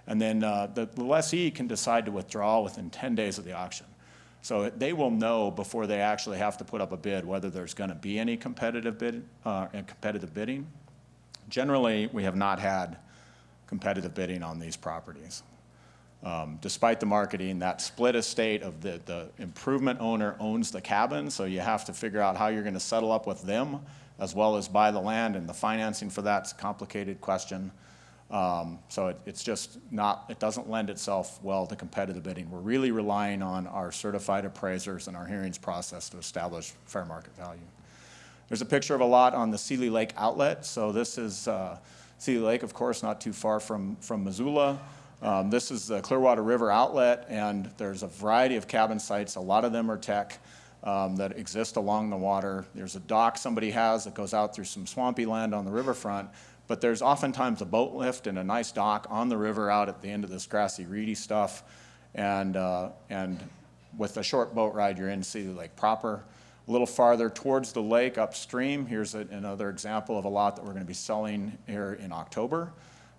And then the lessee can decide to withdraw within 10 days of the auction. So they will know before they actually have to put up a bid whether there's going to be any competitive bidding. Generally, we have not had competitive bidding on these properties. Despite the marketing, that split estate of the improvement owner owns the cabin, so you have to figure out how you're going to settle up with them as well as buy the land, and the financing for that's a complicated question. So it's just not, it doesn't lend itself well to competitive bidding. We're really relying on our certified appraisers and our hearings process to establish fair market value. There's a picture of a lot on the Seeley Lake outlet. So this is Seeley Lake, of course, not too far from Missoula. This is the Clearwater River outlet, and there's a variety of cabin sites. A lot of them are tech that exist along the water. There's a dock somebody has that goes out through some swampy land on the riverfront. But there's oftentimes a boat lift and a nice dock on the river out at the end of this grassy, reedy stuff. And with a short boat ride, you're in Seeley Lake proper. A little farther towards the lake upstream, here's another example of a lot that we're going to be selling here in October.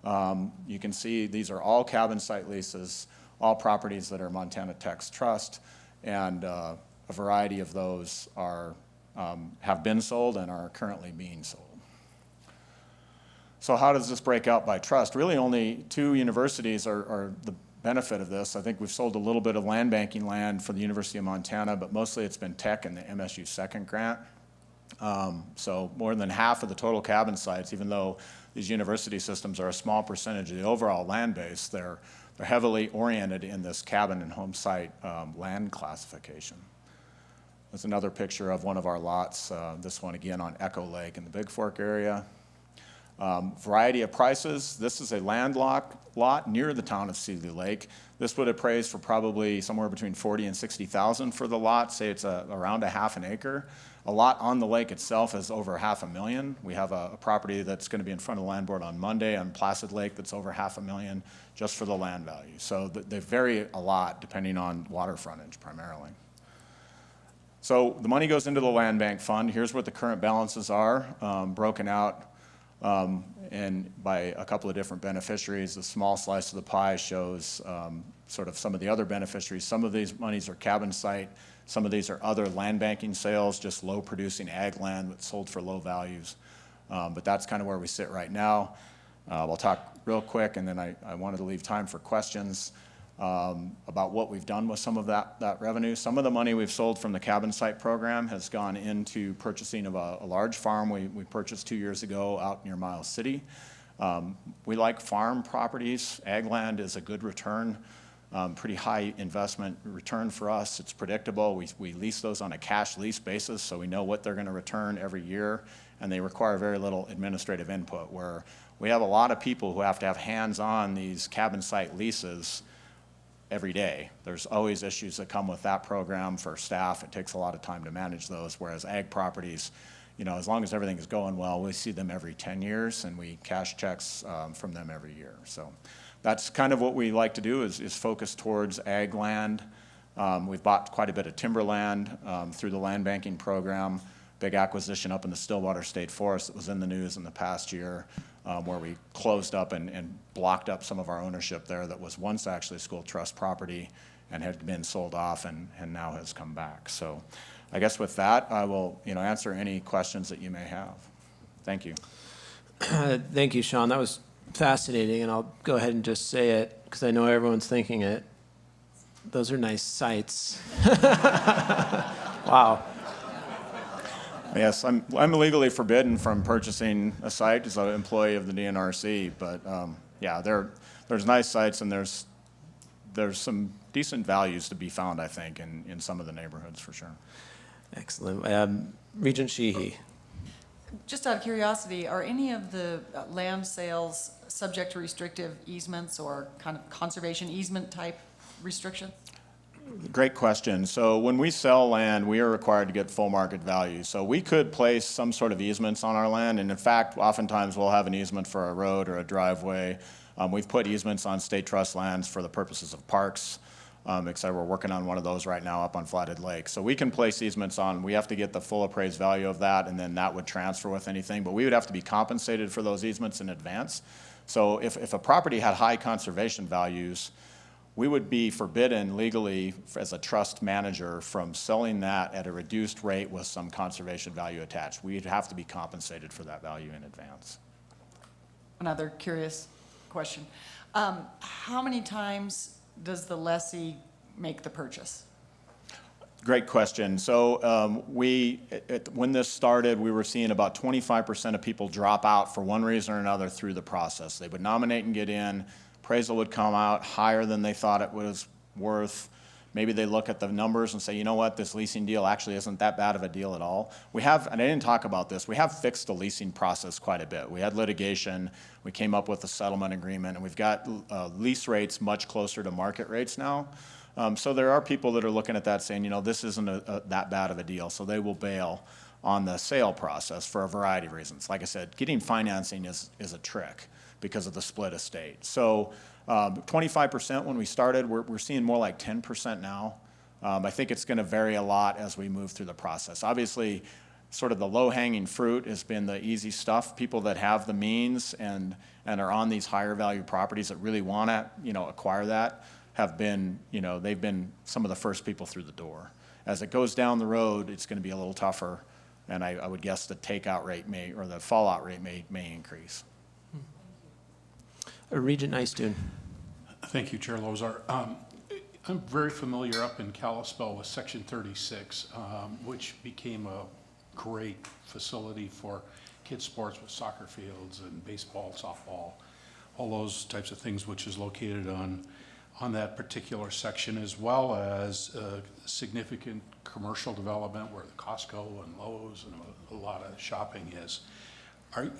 You can see these are all cabin site leases, all properties that are Montana Tech's trust, and a variety of those have been sold and are currently being sold. So how does this break out by trust? Really only 2 universities are the benefit of this. I think we've sold a little bit of land banking land for the University of Montana, but mostly it's been Tech and the MSU second grant. So more than half of the total cabin sites, even though these university systems are a small percentage of the overall land base, they're heavily oriented in this cabin and home site land classification. There's another picture of one of our lots, this one again on Echo Lake in the Big Fork area. Variety of prices. This is a landlocked lot near the town of Seeley Lake. This would appraise for probably somewhere between $40,000 and $60,000 for the lot. Say it's around a half an acre. A lot on the lake itself is over $500,000. We have a property that's going to be in front of the land board on Monday on Placid Lake that's over $500,000 just for the land value. So they vary a lot depending on water frontage primarily. So the money goes into the land bank fund. Here's what the current balances are, broken out and by a couple of different beneficiaries. The small slice of the pie shows sort of some of the other beneficiaries. Some of these monies are cabin site. Some of these are other land banking sales, just low producing ag land that's sold for low values. But that's kind of where we sit right now. We'll talk real quick, and then I wanted to leave time for questions about what we've done with some of that revenue. Some of the money we've sold from the cabin site program has gone into purchasing of a large farm we purchased 2 years ago out near Miles City. We like farm properties. Ag land is a good return, pretty high investment return for us. It's predictable. We lease those on a cash lease basis, so we know what they're going to return every year, and they require very little administrative input, where we have a lot of people who have to have hands-on these cabin site leases every day. There's always issues that come with that program for staff. It takes a lot of time to manage those, whereas ag properties, as long as everything is going well, we see them every 10 years and we cash checks from them every year. So that's kind of what we like to do is focus towards ag land. We've bought quite a bit of timberland through the land banking program. Big acquisition up in the Stillwater State Forest that was in the news in the past year, where we closed up and blocked up some of our ownership there that was once actually school trust property and had been sold off and now has come back. So I guess with that, I will answer any questions that you may have. Thank you. Thank you, Sean. That was fascinating, and I'll go ahead and just say it because I know everyone's thinking it. Those are nice sites. Wow. Yes, I'm legally forbidden from purchasing a site as an employee of the DNRC, but yeah, there's nice sites and there's some decent values to be found, I think, in some of the neighborhoods for sure. Excellent. Regent Sheehy. Just out of curiosity, are any of the land sales subject to restrictive easements or kind of conservation easement type restrictions? Great question. So when we sell land, we are required to get full market value. So we could place some sort of easements on our land, and in fact, oftentimes we'll have an easement for a road or a driveway. We've put easements on state trust lands for the purposes of parks, except we're working on one of those right now up on Flathead Lake. So we can place easements on, we have to get the full appraised value of that, and then that would transfer with anything, but we would have to be compensated for those easements in advance. So if a property had high conservation values, we would be forbidden legally as a trust manager from selling that at a reduced rate with some conservation value attached. We'd have to be compensated for that value in advance. Another curious question. How many times does the lessee make the purchase? Great question. So when this started, we were seeing about 25% of people drop out for one reason or another through the process. They would nominate and get in. Appraisal would come out higher than they thought it was worth. Maybe they look at the numbers and say, you know what, this leasing deal actually isn't that bad of a deal at all. We have, and I didn't talk about this, we have fixed the leasing process quite a bit. We had litigation, we came up with a settlement agreement, and we've got lease rates much closer to market rates now. So there are people that are looking at that saying, you know, this isn't that bad of a deal, so they will bail on the sale process for a variety of reasons. Like I said, getting financing is a trick because of the split estate. So 25% when we started, we're seeing more like 10% now. I think it's gonna vary a lot as we move through the process. Obviously, sort of the low-hanging fruit has been the easy stuff. People that have the means and are on these higher value properties that really wanna, acquire that have been, they've been some of the first people through the door. As it goes down the road, it's gonna be a little tougher, and I would guess the takeout rate or the fallout rate may increase. Regent Nystuen. Thank you, Chair Lozar. I'm very familiar up in Kalispell with Section 36, which became a great facility for kids' sports with soccer fields and baseball, softball, all those types of things, which is located on that particular section, as well as significant commercial development where the Costco and Lowe's and a lot of shopping is.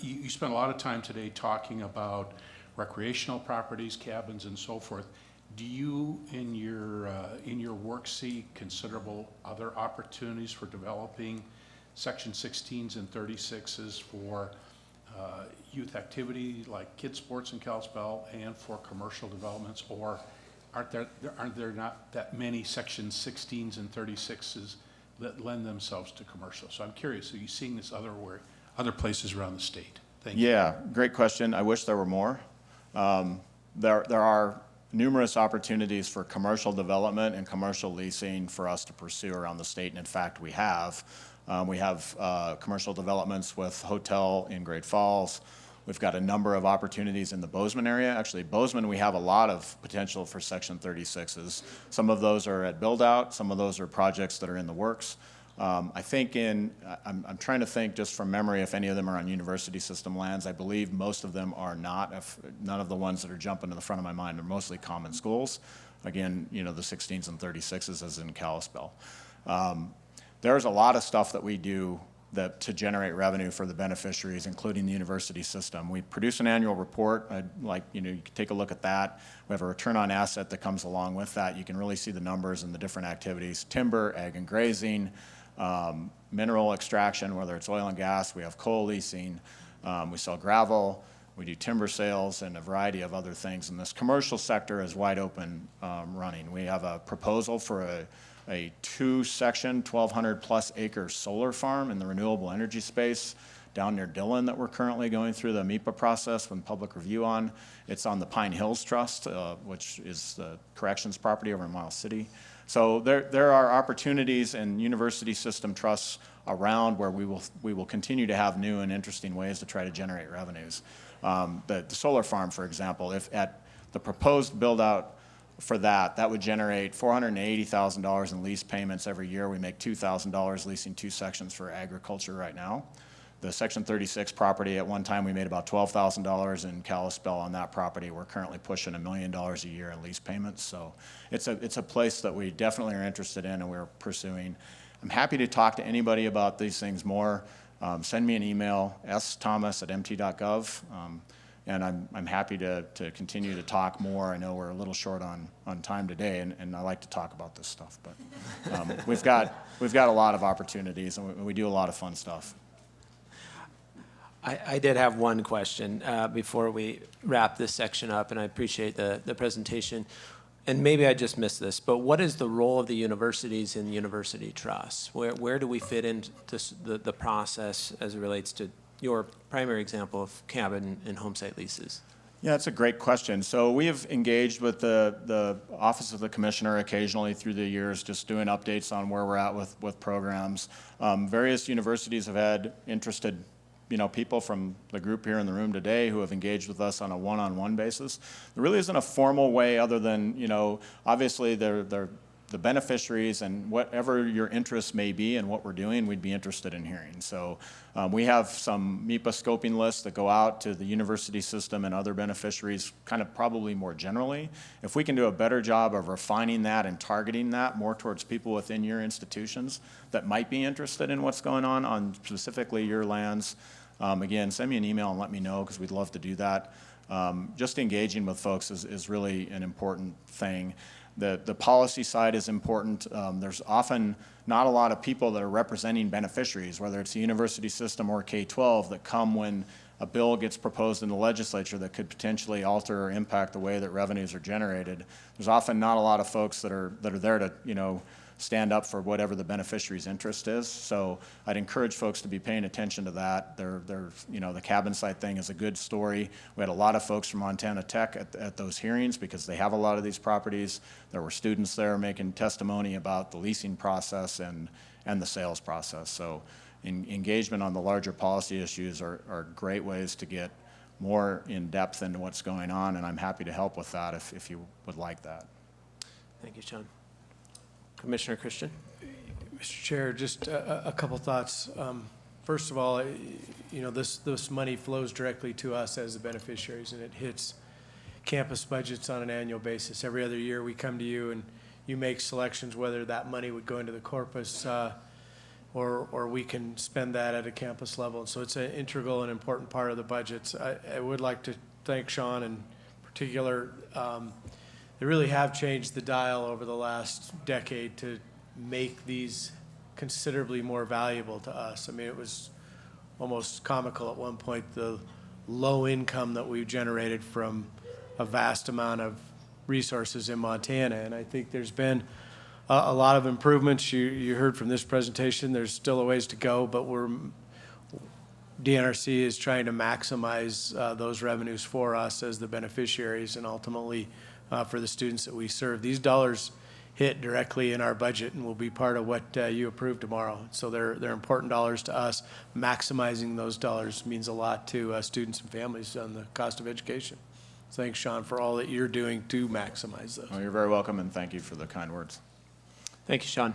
You spent a lot of time today talking about recreational properties, cabins, and so forth. Do you, in your work, see considerable other opportunities for developing Section 16s and 36s for youth activity like kids sports in Kalispell and for commercial developments, or aren't there not that many Section 16s and 36s that lend themselves to commercial? So I'm curious, are you seeing this other places around the state? Thank you. Yeah, great question. I wish there were more. There are numerous opportunities for commercial development and commercial leasing for us to pursue around the state, and in fact, we have. We have commercial developments with hotel in Great Falls. We've got a number of opportunities in the Bozeman area. Actually, Bozeman, we have a lot of potential for Section 36s. Some of those are at build-out. Some of those are projects that are in the works. I think I'm trying to think just from memory if any of them are on university system lands. I believe most of them are not. None of the ones that are jumping to the front of my mind are mostly common schools. Again, the 16s and 36s as in Kalispell. There's a lot of stuff that we do to generate revenue for the beneficiaries, including the university system. We produce an annual report. You can take a look at that. We have a return on asset that comes along with that. You can really see the numbers and the different activities: timber, ag and grazing, mineral extraction, whether it's oil and gas. We have coal leasing. We sell gravel. We do timber sales and a variety of other things. And this commercial sector is wide open running. We have a proposal for a 2-section, 1,200-plus acre solar farm in the renewable energy space down near Dillon that we're currently going through the MEPA process with public review on. It's on the Pine Hills Trust, which is the corrections property over in Miles City. So there are opportunities in university system trusts around where we will continue to have new and interesting ways to try to generate revenues. The solar farm, for example, if at the proposed build-out for that would generate $480,000 in lease payments every year. We make $2,000 leasing 2 sections for agriculture right now. The Section 36 property, at one time, we made about $12,000 in Kalispell on that property. We're currently pushing $1 million a year in lease payments. So it's a place that we definitely are interested in and we're pursuing. I'm happy to talk to anybody about these things more. Send me an email, sthomas@mt.gov. And I'm happy to continue to talk more. I know we're a little short on time today, and I like to talk about this stuff. But we've got a lot of opportunities, and we do a lot of fun stuff. I did have one question before we wrap this section up, and I appreciate the presentation. And maybe I just missed this, but what is the role of the universities in university trusts? Where do we fit into the process as it relates to your primary example of cabin and home site leases? Yeah, that's a great question. So we have engaged with the Office of the Commissioner occasionally through the years, just doing updates on where we're at with programs. Various universities have had interested people from the group here in the room today who have engaged with us on a one-on-one basis. There really isn't a formal way other than, obviously they're the beneficiaries and whatever your interests may be in what we're doing, we'd be interested in hearing. So we have some MEPA scoping lists that go out to the university system and other beneficiaries kind of probably more generally. If we can do a better job of refining that and targeting that more towards people within your institutions that might be interested in what's going on specifically your lands, again, send me an email and let me know because we'd love to do that. Just engaging with folks is really an important thing. The policy side is important. There's often not a lot of people that are representing beneficiaries, whether it's the university system or K-12, that come when a bill gets proposed in the legislature that could potentially alter or impact the way that revenues are generated. There's often not a lot of folks that are there to, stand up for whatever the beneficiary's interest is. So I'd encourage folks to be paying attention to that. The cabin site thing is a good story. We had a lot of folks from Montana Tech at those hearings because they have a lot of these properties. There were students there making testimony about the leasing process and the sales process. So engagement on the larger policy issues are great ways to get more in depth into what's going on, and I'm happy to help with that if you would like that. Thank you, John. Commissioner Christian? Mr. Chair, just a couple thoughts. First of all, this money flows directly to us as the beneficiaries, and it hits campus budgets on an annual basis. Every other year, we come to you and you make selections whether that money would go into the corpus or we can spend that at a campus level. And so it's an integral and important part of the budgets. I would like to thank Sean in particular. They really have changed the dial over the last decade to make these considerably more valuable to us. I mean, it was almost comical at one point, the low income that we've generated from a vast amount of resources in Montana. And I think there's been a lot of improvements. You heard from this presentation, there's still a ways to go, but DNRC is trying to maximize those revenues for us as the beneficiaries and ultimately for the students that we serve. These dollars hit directly in our budget and will be part of what you approve tomorrow. So they're important dollars to us. Maximizing those dollars means a lot to students and families on the cost of education. So thanks, Sean, for all that you're doing to maximize those. Well, you're very welcome, and thank you for the kind words. Thank you, Sean.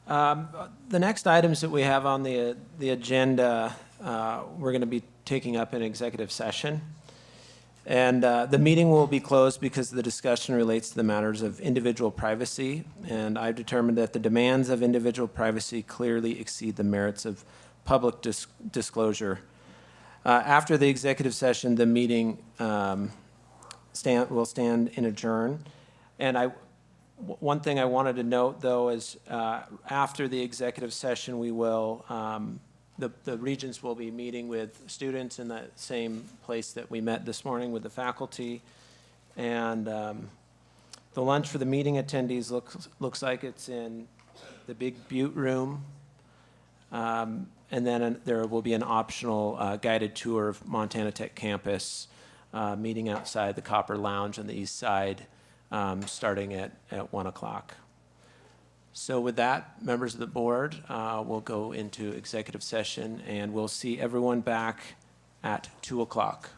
The next items that we have on the agenda, we're going to be taking up in executive session. And the meeting will be closed because the discussion relates to the matters of individual privacy. And I've determined that the demands of individual privacy clearly exceed the merits of public disclosure. After the executive session, the meeting will stand in adjourn. And one thing I wanted to note, though, is after the executive session, we will the regents will be meeting with students in the same place that we met this morning with the faculty. And the lunch for the meeting attendees looks like it's in the big Butte room. And then there will be an optional guided tour of Montana Tech campus, meeting outside the Copper Lounge on the east side, starting at 1 o'clock. So with that, members of the board, we'll go into executive session and we'll see everyone back at 2 o'clock.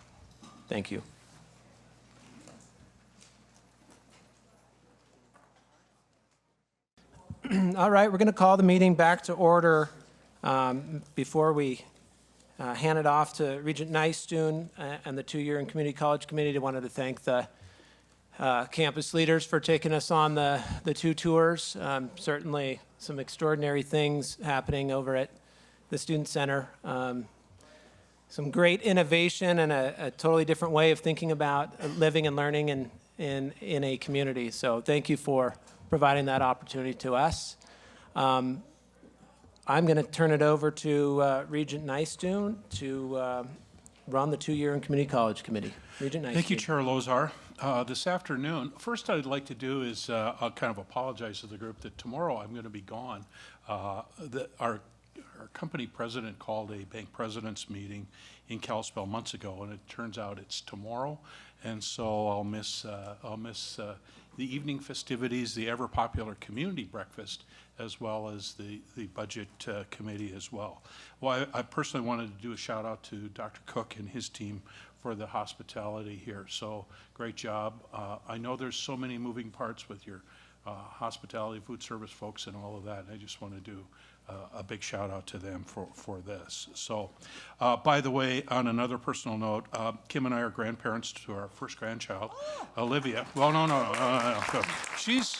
Thank you. All right, we're going to call the meeting back to order. Before we hand it off to Regent Nystuen and the two-year and community college committee, I wanted to thank the campus leaders for taking us on the two tours. Certainly some extraordinary things happening over at the Student Center. Some great innovation and a totally different way of thinking about living and learning in a community. So thank you for providing that opportunity to us. I'm going to turn it over to Regent Nystuen to run the two-year and community college committee. Regent Nystuen. Thank you, Chair Lozar. This afternoon, first I'd like to do is I'll kind of apologize to the group that tomorrow I'm going to be gone. Our company president called a bank president's meeting in Kalispell months ago, and it turns out it's tomorrow, and so I'll miss the evening festivities, the ever popular community breakfast, as well as the budget committee as well. Well, I personally wanted to do a shout out to Dr. Cook and his team for the hospitality here. So great job. I know there's so many moving parts with your hospitality, food service folks and all of that. I just want to do a big shout out to them for this. So, by the way, on another personal note, Kim and I are grandparents to our first grandchild, Olivia. Well, no. She's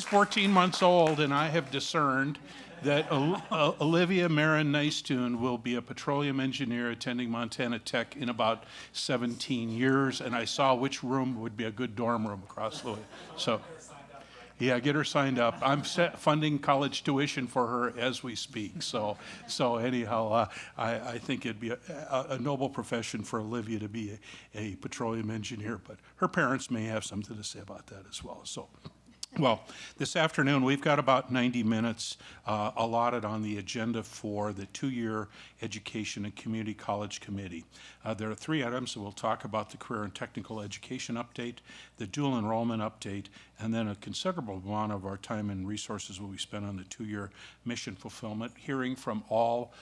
14 months old, and I have discerned that Olivia Marin Nystuen will be a petroleum engineer attending Montana Tech in about 17 years, and I saw which room would be a good dorm room across the way. So. Yeah, get her signed up. I'm funding college tuition for her as we speak. So anyhow, I think it'd be a noble profession for Olivia to be a petroleum engineer, but her parents may have something to say about that as well. So. Well, this afternoon, we've got about 90 minutes allotted on the agenda for the two-year Education and Community College Committee. There are 3 items that we'll talk about: the career and technical education update, the dual enrollment update, and then a considerable amount of our time and resources will be spent on the two-year mission fulfillment, hearing from all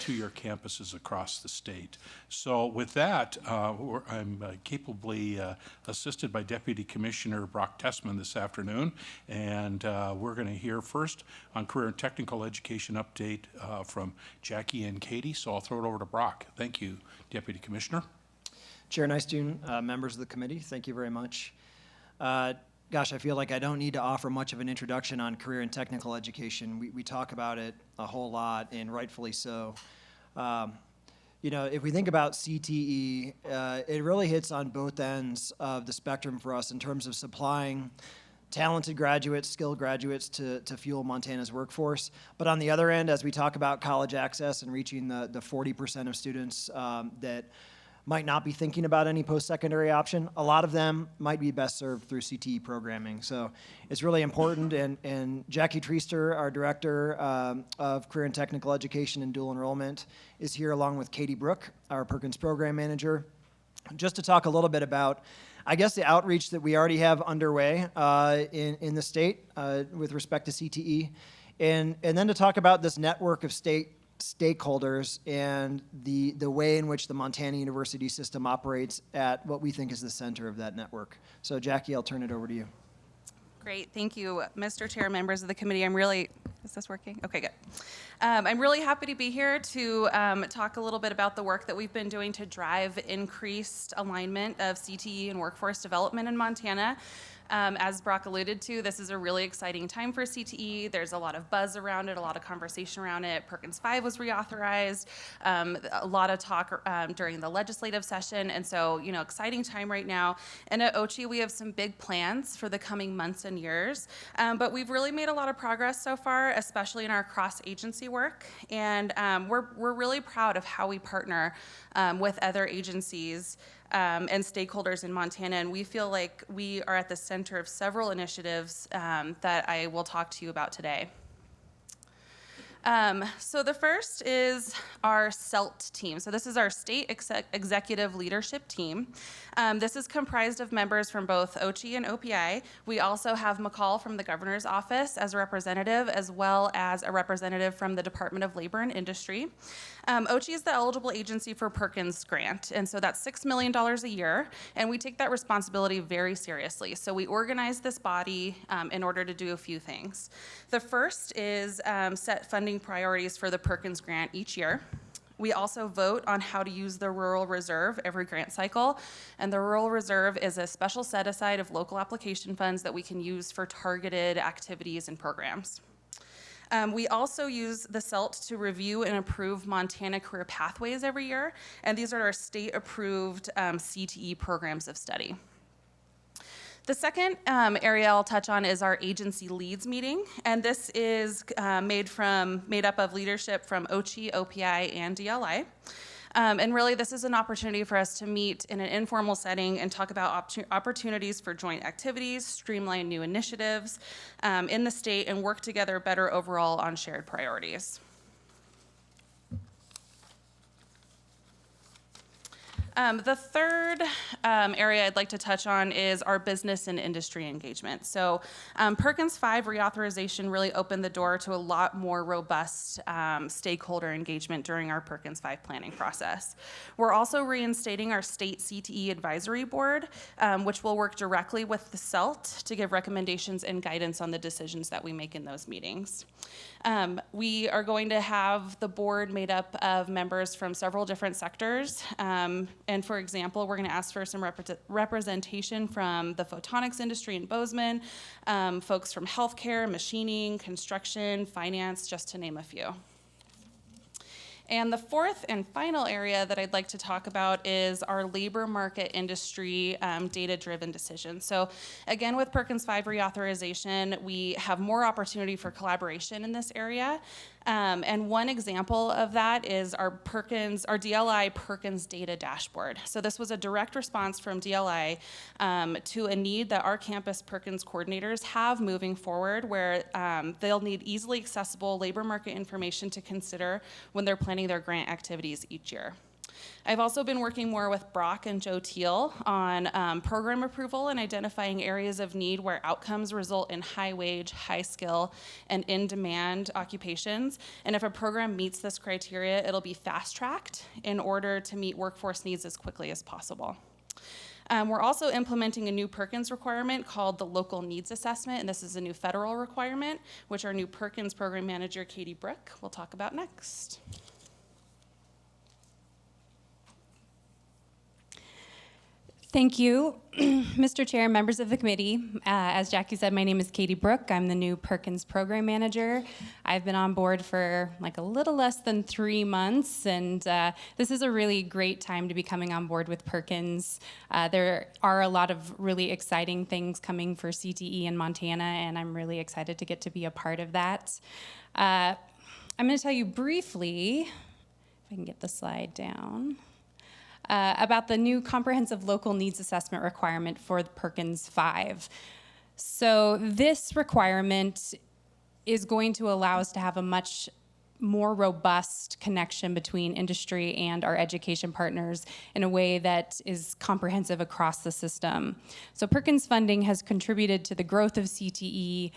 two-year campuses across the state. So with that, I'm capably assisted by Deputy Commissioner Brock Tessman this afternoon, and we're going to hear first on career and technical education update from Jackie and Katie. So I'll throw it over to Brock. Thank you, Deputy Commissioner. Chair Nystuen, members of the committee, thank you very much. Gosh, I feel like I don't need to offer much of an introduction on career and technical education. We talk about it a whole lot, and rightfully so. You know, if we think about CTE, it really hits on both ends of the spectrum for us in terms of supplying talented graduates, skilled graduates to fuel Montana's workforce. But on the other end, as we talk about college access and reaching the 40% of students that might not be thinking about any post-secondary option, a lot of them might be best served through CTE programming. So it's really important, and Jackie Treaster, our Director of Career and Technical Education and Dual Enrollment, is here along with Katie Brook, our Perkins Program Manager, just to talk a little bit about, I guess, the outreach that we already have underway in the state with respect to CTE, and then to talk about this network of state stakeholders and the way in which the Montana University system operates at what we think is the center of that network. So Jackie, I'll turn it over to you. Great, thank you, Mr. Chair, members of the committee. Is this working? Okay, good. I'm really happy to be here to talk a little bit about the work that we've been doing to drive increased alignment of CTE and workforce development in Montana. As Brock alluded to, this is a really exciting time for CTE. There's a lot of buzz around it, a lot of conversation around it. Perkins 5 was reauthorized, a lot of talk during the legislative session, and so, you know, exciting time right now. And at OCHE, we have some big plans for the coming months and years, but we've really made a lot of progress so far, especially in our cross-agency work, and we're really proud of how we partner with other agencies and stakeholders in Montana, and we feel like we are at the center of several initiatives that I will talk to you about today. So the first is our CELT team. So this is our state executive leadership team. This is comprised of members from both OCHE and OPI. We also have McCall from the governor's office as a representative, as well as a representative from the Department of Labor and Industry. OCHE is the eligible agency for Perkins Grant, and so that's $6 million a year, and we take that responsibility very seriously. So we organize this body in order to do a few things. The first is set funding priorities for the Perkins Grant each year. We also vote on how to use the Rural Reserve every grant cycle, and the Rural Reserve is a special set aside of local application funds that we can use for targeted activities and programs. We also use the CELT to review and approve Montana Career Pathways every year, and these are our state-approved CTE programs of study. The second area I'll touch on is our agency leads meeting, and this is made up of leadership from OCHE, OPI, and DLI. And really, this is an opportunity for us to meet in an informal setting and talk about opportunities for joint activities, streamline new initiatives in the state, and work together better overall on shared priorities. The third area I'd like to touch on is our business and industry engagement. So Perkins 5 reauthorization really opened the door to a lot more robust stakeholder engagement during our Perkins 5 planning process. We're also reinstating our state CTE advisory board, which will work directly with the CELT to give recommendations and guidance on the decisions that we make in those meetings. We are going to have the board made up of members from several different sectors. And for example, we're going to ask for some representation from the photonics industry in Bozeman, folks from healthcare, machining, construction, finance, just to name a few. And the fourth and final area that I'd like to talk about is our labor market industry data-driven decisions. So again, with Perkins 5 reauthorization, we have more opportunity for collaboration in this area. And one example of that is our DLI Perkins data dashboard. So this was a direct response from DLI to a need that our campus Perkins coordinators have moving forward, where they'll need easily accessible labor market information to consider when they're planning their grant activities each year. I've also been working more with Brock and Joe Teal on program approval and identifying areas of need where outcomes result in high wage, high skill, and in-demand occupations. And if a program meets this criteria, it'll be fast-tracked in order to meet workforce needs as quickly as possible. We're also implementing a new Perkins requirement called the Local Needs Assessment, and this is a new federal requirement, which our new Perkins program manager, Katie Brook, will talk about next. Thank you, Mr. Chair, members of the committee. As Jackie said, my name is Katie Brook. I'm the new Perkins program manager. I've been on board for like a little less than 3 months, and this is a really great time to be coming on board with Perkins. There are a lot of really exciting things coming for CTE in Montana, and I'm really excited to get to be a part of that. I'm going to tell you briefly, if I can get the slide down, about the new comprehensive local needs assessment requirement for the Perkins 5. So this requirement is going to allow us to have a much more robust connection between industry and our education partners in a way that is comprehensive across the system. So Perkins funding has contributed to the growth of CTE,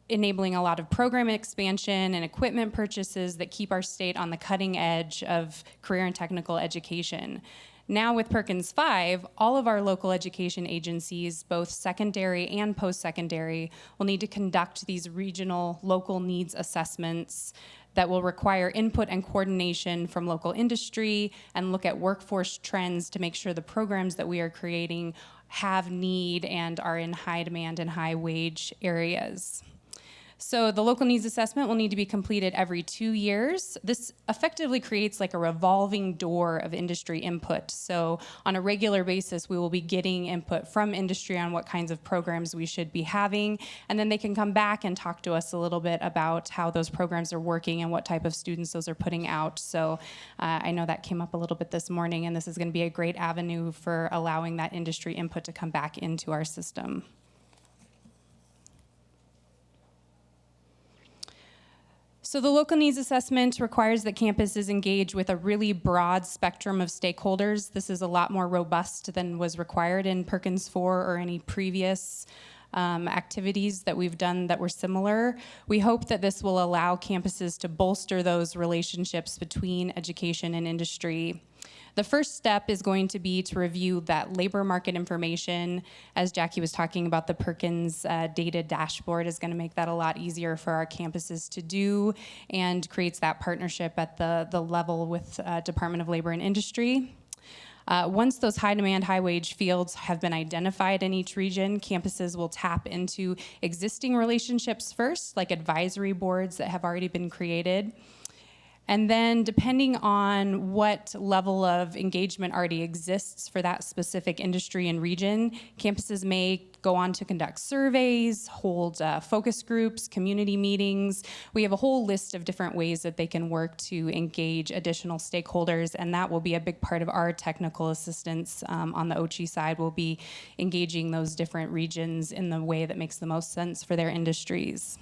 enabling a lot of program expansion and equipment purchases that keep our state on the cutting edge of career and technical education. Now with Perkins 5, all of our local education agencies, both secondary and post-secondary, will need to conduct these regional local needs assessments that will require input and coordination from local industry and look at workforce trends to make sure the programs that we are creating have need and are in high demand and high wage areas. So the local needs assessment will need to be completed every 2 years. This effectively creates like a revolving door of industry input. So on a regular basis, we will be getting input from industry on what kinds of programs we should be having, and then they can come back and talk to us a little bit about how those programs are working and what type of students those are putting out. So I know that came up a little bit this morning, and this is going to be a great avenue for allowing that industry input to come back into our system. So the local needs assessment requires that campuses engage with a really broad spectrum of stakeholders. This is a lot more robust than was required in Perkins 4 or any previous activities that we've done that were similar. We hope that this will allow campuses to bolster those relationships between education and industry. The first step is going to be to review that labor market information. As Jackie was talking about, the Perkins data dashboard is going to make that a lot easier for our campuses to do and creates that partnership at the level with Department of Labor and Industry. Once those high demand, high wage fields have been identified in each region, campuses will tap into existing relationships first, like advisory boards that have already been created. And then depending on what level of engagement already exists for that specific industry and region, campuses may go on to conduct surveys, hold focus groups, community meetings. We have a whole list of different ways that they can work to engage additional stakeholders, and that will be a big part of our technical assistance on the OCHI side. We'll be engaging those different regions in the way that makes the most sense for their industries.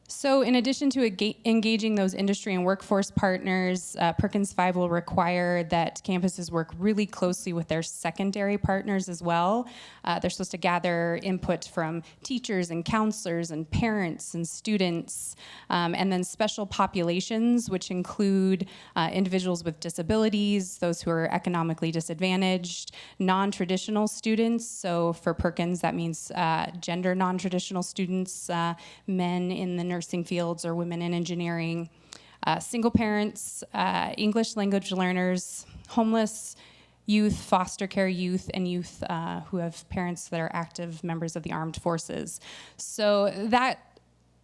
So in addition to engaging those industry and workforce partners, Perkins 5 will require that campuses work really closely with their secondary partners as well. They're supposed to gather input from teachers and counselors and parents and students, and then special populations, which include individuals with disabilities, those who are economically disadvantaged, non-traditional students. So for Perkins, that means gender non-traditional students, men in the nursing fields or women in engineering, single parents, English language learners, homeless youth, foster care youth, and youth who have parents that are active members of the armed forces. So that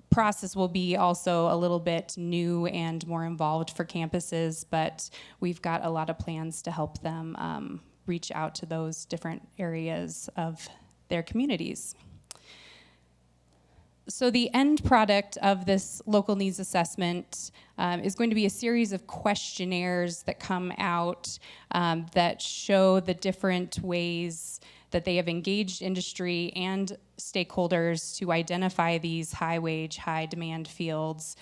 process will be also a little bit new and more involved for campuses, but we've got a lot of plans to help them reach out to those different areas of their communities. So the end product of this local needs assessment is going to be a series of questionnaires that come out that show the different ways that they have engaged industry and stakeholders to identify these high wage, high demand fields.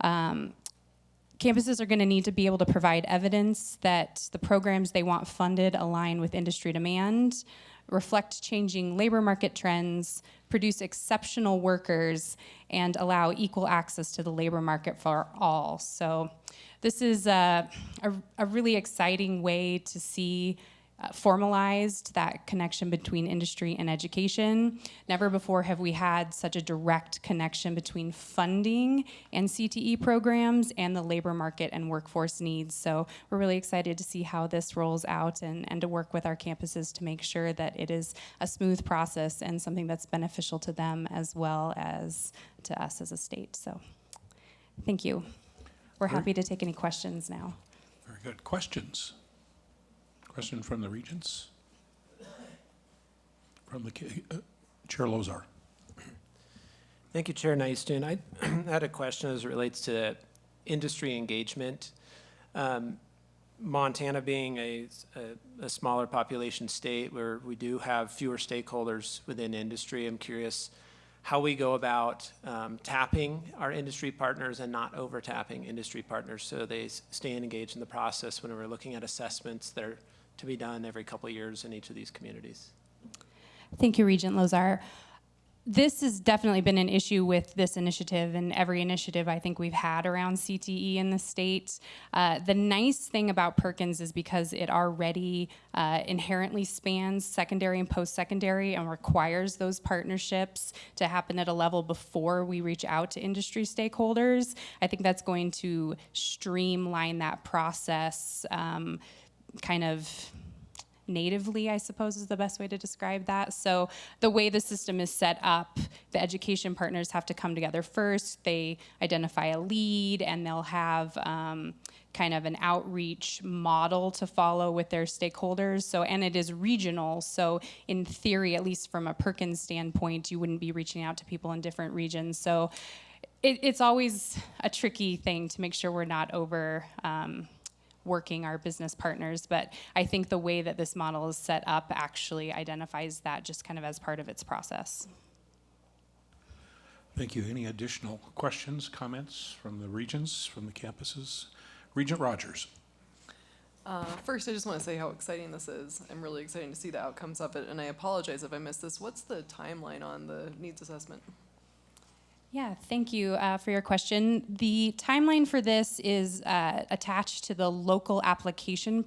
Campuses are going to need to be able to provide evidence that the programs they want funded align with industry demand, reflect changing labor market trends, produce exceptional workers, and allow equal access to the labor market for all. So this is a really exciting way to see formalized that connection between industry and education. Never before have we had such a direct connection between funding and CTE programs and the labor market and workforce needs. So we're really excited to see how this rolls out and to work with our campuses to make sure that it is a smooth process and something that's beneficial to them as well as to us as a state. So thank you. We're happy to take any questions now. Very good. Questions? Question from the regents? From the Chair Lozar. Thank you, Chair Nystuen. I had a question as it relates to industry engagement. Montana being a smaller population state where we do have fewer stakeholders within industry, I'm curious how we go about tapping our industry partners and not over tapping industry partners so they stay engaged in the process when we're looking at assessments that are to be done every couple of years in each of these communities. Thank you, Regent Lozar. This has definitely been an issue with this initiative and every initiative I think we've had around CTE in the state. The nice thing about Perkins is because it already inherently spans secondary and post-secondary and requires those partnerships to happen at a level before we reach out to industry stakeholders. I think that's going to streamline that process kind of natively, I suppose is the best way to describe that. So the way the system is set up, the education partners have to come together first. They identify a lead and they'll have kind of an outreach model to follow with their stakeholders. So, and it is regional. So in theory, at least from a Perkins standpoint, you wouldn't be reaching out to people in different regions. So it's always a tricky thing to make sure we're not working our business partners. But I think the way that this model is set up actually identifies that just kind of as part of its process. Thank you. Any additional questions, comments from the regions, from the campuses? Regent Rogers. First, I just want to say how exciting this is. I'm really excited to see the outcomes of it, and I apologize if I missed this. What's the timeline on the needs assessment? Yeah, thank you for your question. The timeline for this is attached to the local application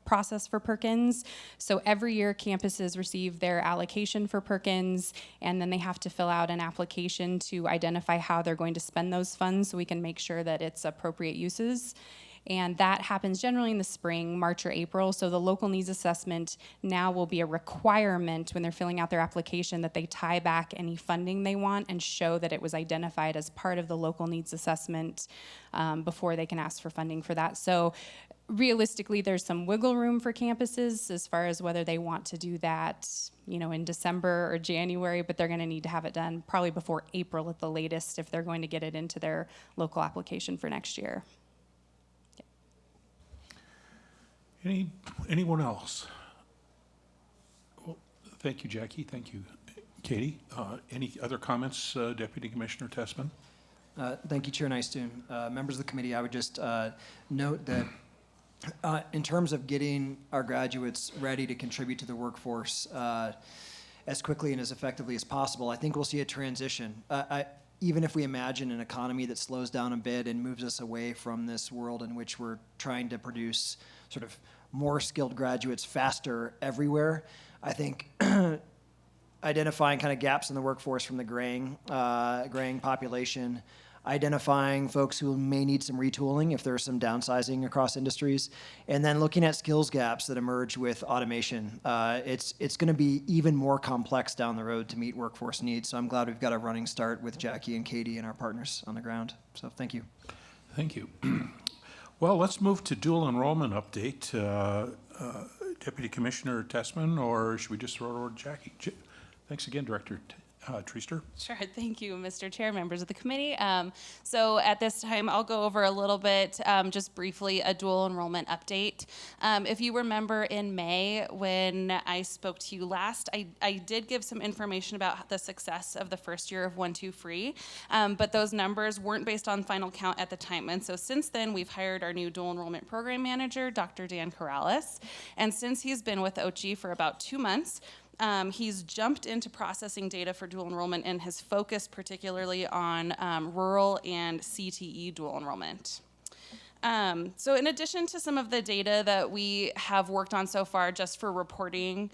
process for Perkins. So every year campuses receive their allocation for Perkins, and then they have to fill out an application to identify how they're going to spend those funds so we can make sure that it's appropriate uses. And that happens generally in the spring, March or April. So the local needs assessment now will be a requirement when they're filling out their application that they tie back any funding they want and show that it was identified as part of the local needs assessment before they can ask for funding for that. So realistically, there's some wiggle room for campuses as far as whether they want to do that, you know, in December or January, but they're going to need to have it done probably before April at the latest if they're going to get it into their local application for next year. Anyone else? Well, thank you, Jackie. Thank you, Katie. Any other comments, Deputy Commissioner Tessman? Thank you, Chair Nystuen. Members of the committee, I would just note that in terms of getting our graduates ready to contribute to the workforce as quickly and as effectively as possible, I think we'll see a transition. Even if we imagine an economy that slows down a bit and moves us away from this world in which we're trying to produce sort of more skilled graduates faster everywhere, I think identifying kind of gaps in the workforce from the graying population, identifying folks who may need some retooling if there's some downsizing across industries, and then looking at skills gaps that emerge with automation. It's going to be even more complex down the road to meet workforce needs. So I'm glad we've got a running start with Jackie and Katie and our partners on the ground. So thank you. Thank you. Well, let's move to dual enrollment update. Deputy Commissioner Tessman, or should we just throw it over to Jackie? Thanks again, Director Treaster. Sure, thank you, Mr. Chair, members of the committee. So at this time, I'll go over a little bit, just briefly, a dual enrollment update. If you remember in May when I spoke to you last, I did give some information about the success of the first year of 1-2 free, but those numbers weren't based on final count at the time. And so since then, we've hired our new dual enrollment program manager, Dr. Dan Corrales. And since he's been with OCHI for about 2 months, he's jumped into processing data for dual enrollment and has focused particularly on rural and CTE dual enrollment. So in addition to some of the data that we have worked on so far just for reporting,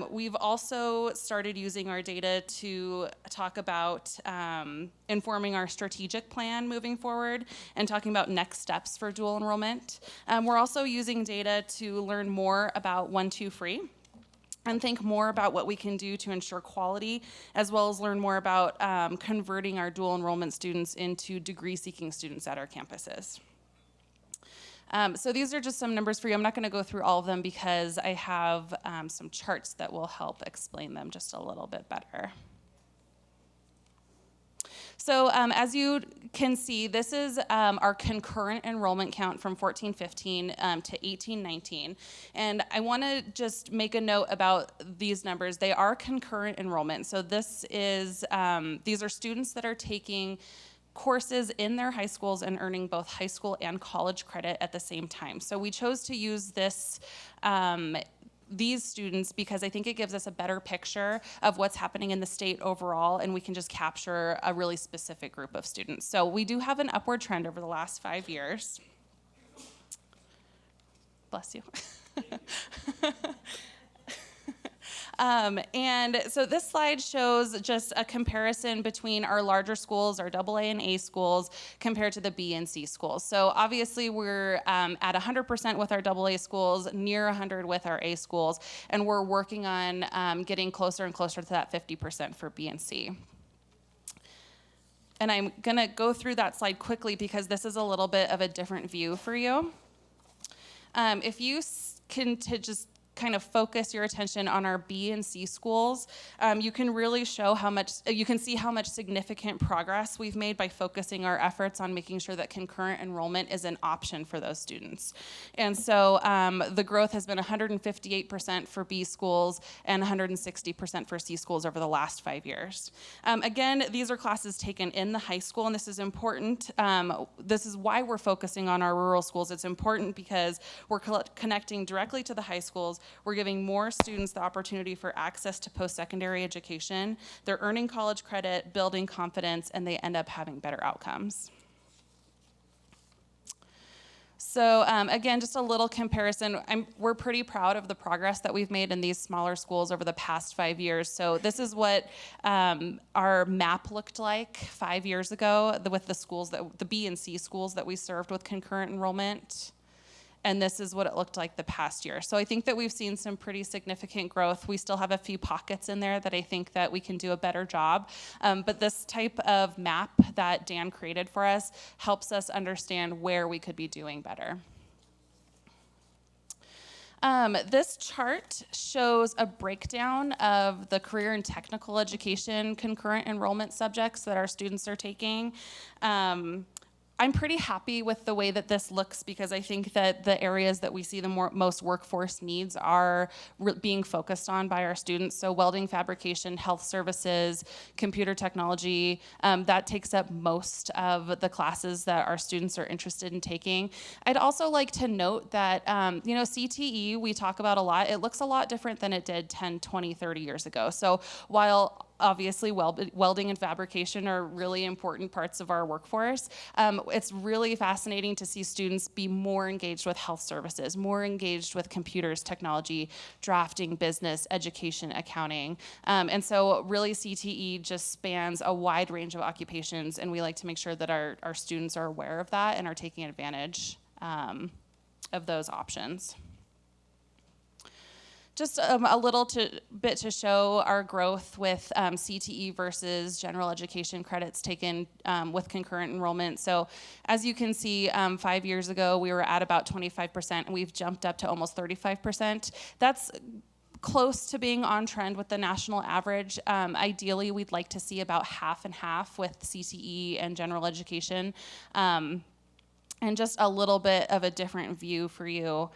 we've also started using our data to talk about informing our strategic plan moving forward and talking about next steps for dual enrollment. We're also using data to learn more about 1-2 free and think more about what we can do to ensure quality, as well as learn more about converting our dual enrollment students into degree-seeking students at our campuses. So these are just some numbers for you. I'm not going to go through all of them because I have some charts that will help explain them just a little bit better. So as you can see, this is our concurrent enrollment count from 14-15 to 18-19. And I want to just make a note about these numbers. They are concurrent enrollment. So this is, these are students that are taking courses in their high schools and earning both high school and college credit at the same time. So we chose to use this these students because I think it gives us a better picture of what's happening in the state overall, and we can just capture a really specific group of students. So we do have an upward trend over the last 5 years. Bless you. And so this slide shows just a comparison between our larger schools, our AA and A schools, compared to the B and C schools. So obviously we're at 100% with our AA schools, near 100 with our A schools, and we're working on getting closer and closer to that 50% for B and C. And I'm going to go through that slide quickly because this is a little bit of a different view for you. If you can just kind of focus your attention on our B and C schools, you can really show you can see how much significant progress we've made by focusing our efforts on making sure that concurrent enrollment is an option for those students. And so the growth has been 158% for B schools and 160% for C schools over the last 5 years. Again, these are classes taken in the high school, and this is important. This is why we're focusing on our rural schools. It's important because we're connecting directly to the high schools. We're giving more students the opportunity for access to post-secondary education. They're earning college credit, building confidence, and they end up having better outcomes. So again, just a little comparison. We're pretty proud of the progress that we've made in these smaller schools over the past 5 years. So this is what our map looked like 5 years ago with the schools, the B and C schools that we served with concurrent enrollment. And this is what it looked like the past year. So I think that we've seen some pretty significant growth. We still have a few pockets in there that I think that we can do a better job. But this type of map that Dan created for us helps us understand where we could be doing better. This chart shows a breakdown of the career and technical education concurrent enrollment subjects that our students are taking. I'm pretty happy with the way that this looks because I think that the areas that we see the most workforce needs are being focused on by our students. So welding, fabrication, health services, computer technology, that takes up most of the classes that our students are interested in taking. I'd also like to note that, CTE, we talk about a lot. It looks a lot different than it did 10, 20, 30 years ago. So while obviously welding and fabrication are really important parts of our workforce, it's really fascinating to see students be more engaged with health services, more engaged with computers, technology, drafting, business, education, accounting. And so really CTE just spans a wide range of occupations, and we like to make sure that our students are aware of that and are taking advantage of those options. Just a little bit to show our growth with CTE versus general education credits taken with concurrent enrollment. So as you can see, 5 years ago, we were at about 25%, and we've jumped up to almost 35%. That's close to being on trend with the national average. Ideally, we'd like to see about half and half with CTE and general education. And just a little bit of a different view for you.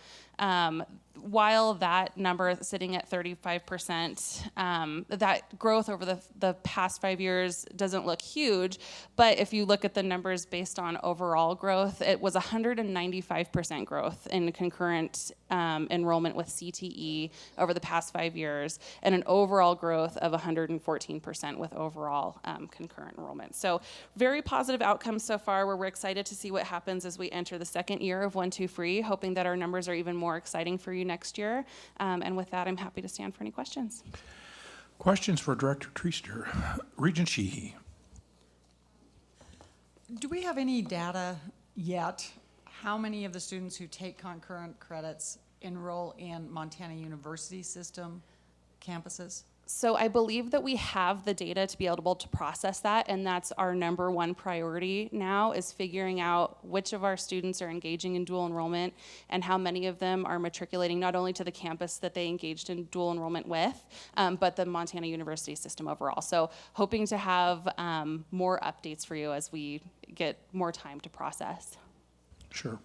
While that number is sitting at 35%, that growth over the past 5 years doesn't look huge, but if you look at the numbers based on overall growth, it was 195% growth in concurrent enrollment with CTE over the past 5 years, and an overall growth of 114% with overall concurrent enrollment. So very positive outcomes so far. We're excited to see what happens as we enter the second year of 1-2 Free, hoping that our numbers are even more exciting for you next year. And with that, I'm happy to stand for any questions. Questions for Director Treaster. Regent Sheehy. Do we have any data yet? How many of the students who take concurrent credits enroll in Montana University system campuses? So I believe that we have the data to be able to process that, and that's our number one priority now, is figuring out which of our students are engaging in dual enrollment and how many of them are matriculating not only to the campus that they engaged in dual enrollment with, but the Montana University system overall. So hoping to have more updates for you as we get more time to process. Sure.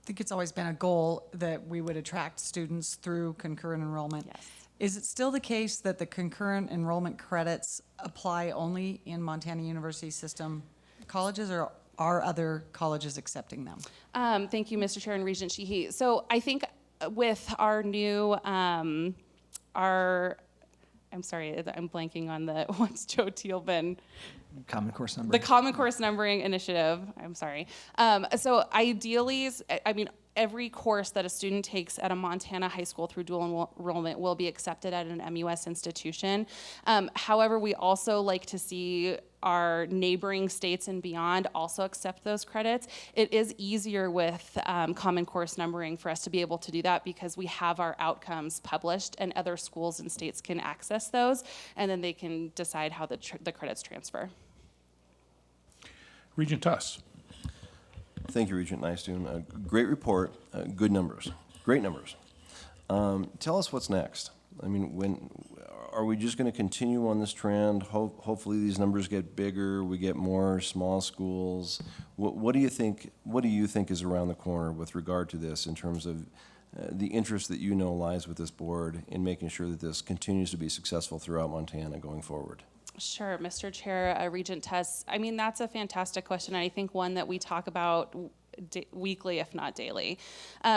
I think it's always been a goal that we would attract students through concurrent enrollment. Yes. Is it still the case that the concurrent enrollment credits apply only in Montana University system colleges, or are other colleges accepting them? Thank you, Mr. Chair and Regent Sheehy. So I think with our new, I'm sorry, I'm blanking on what's Joe Tealban? Common Course Numbering. The Common Course Numbering Initiative, I'm sorry. So ideally, every course that a student takes at a Montana high school through dual enrollment will be accepted at an MUS institution. However, we also like to see our neighboring states and beyond also accept those credits. It is easier with Common Course Numbering for us to be able to do that because we have our outcomes published, and other schools and states can access those, and then they can decide how the credits transfer. Regent Tuss. Thank you, Regent Nystuen. Great report, good numbers. Great numbers. Tell us what's next. I mean, are we just going to continue on this trend? Hopefully these numbers get bigger, we get more small schools. What do you think is around the corner with regard to this in terms of the interest that you know lies with this board in making sure that this continues to be successful throughout Montana going forward? Sure, Mr. Chair, Regent Tuss. I mean, that's a fantastic question. I think one that we talk about weekly, if not daily.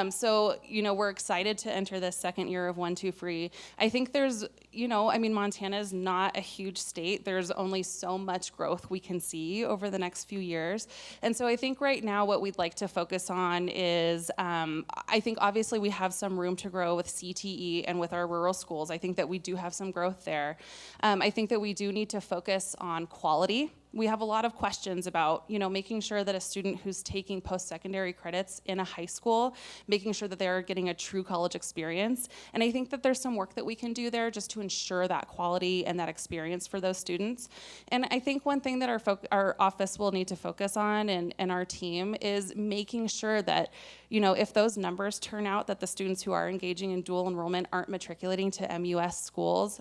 So, we're excited to enter this second year of 1-2 free. I think there's, Montana is not a huge state. There's only so much growth we can see over the next few years. And so I think right now what we'd like to focus on is, I think obviously we have some room to grow with CTE and with our rural schools. I think that we do have some growth there. I think that we do need to focus on quality. We have a lot of questions about, making sure that a student who's taking post-secondary credits in a high school, making sure that they're getting a true college experience. And I think that there's some work that we can do there just to ensure that quality and that experience for those students. And I think one thing that our office will need to focus on and our team is making sure that, if those numbers turn out that the students who are engaging in dual enrollment aren't matriculating to MUS schools,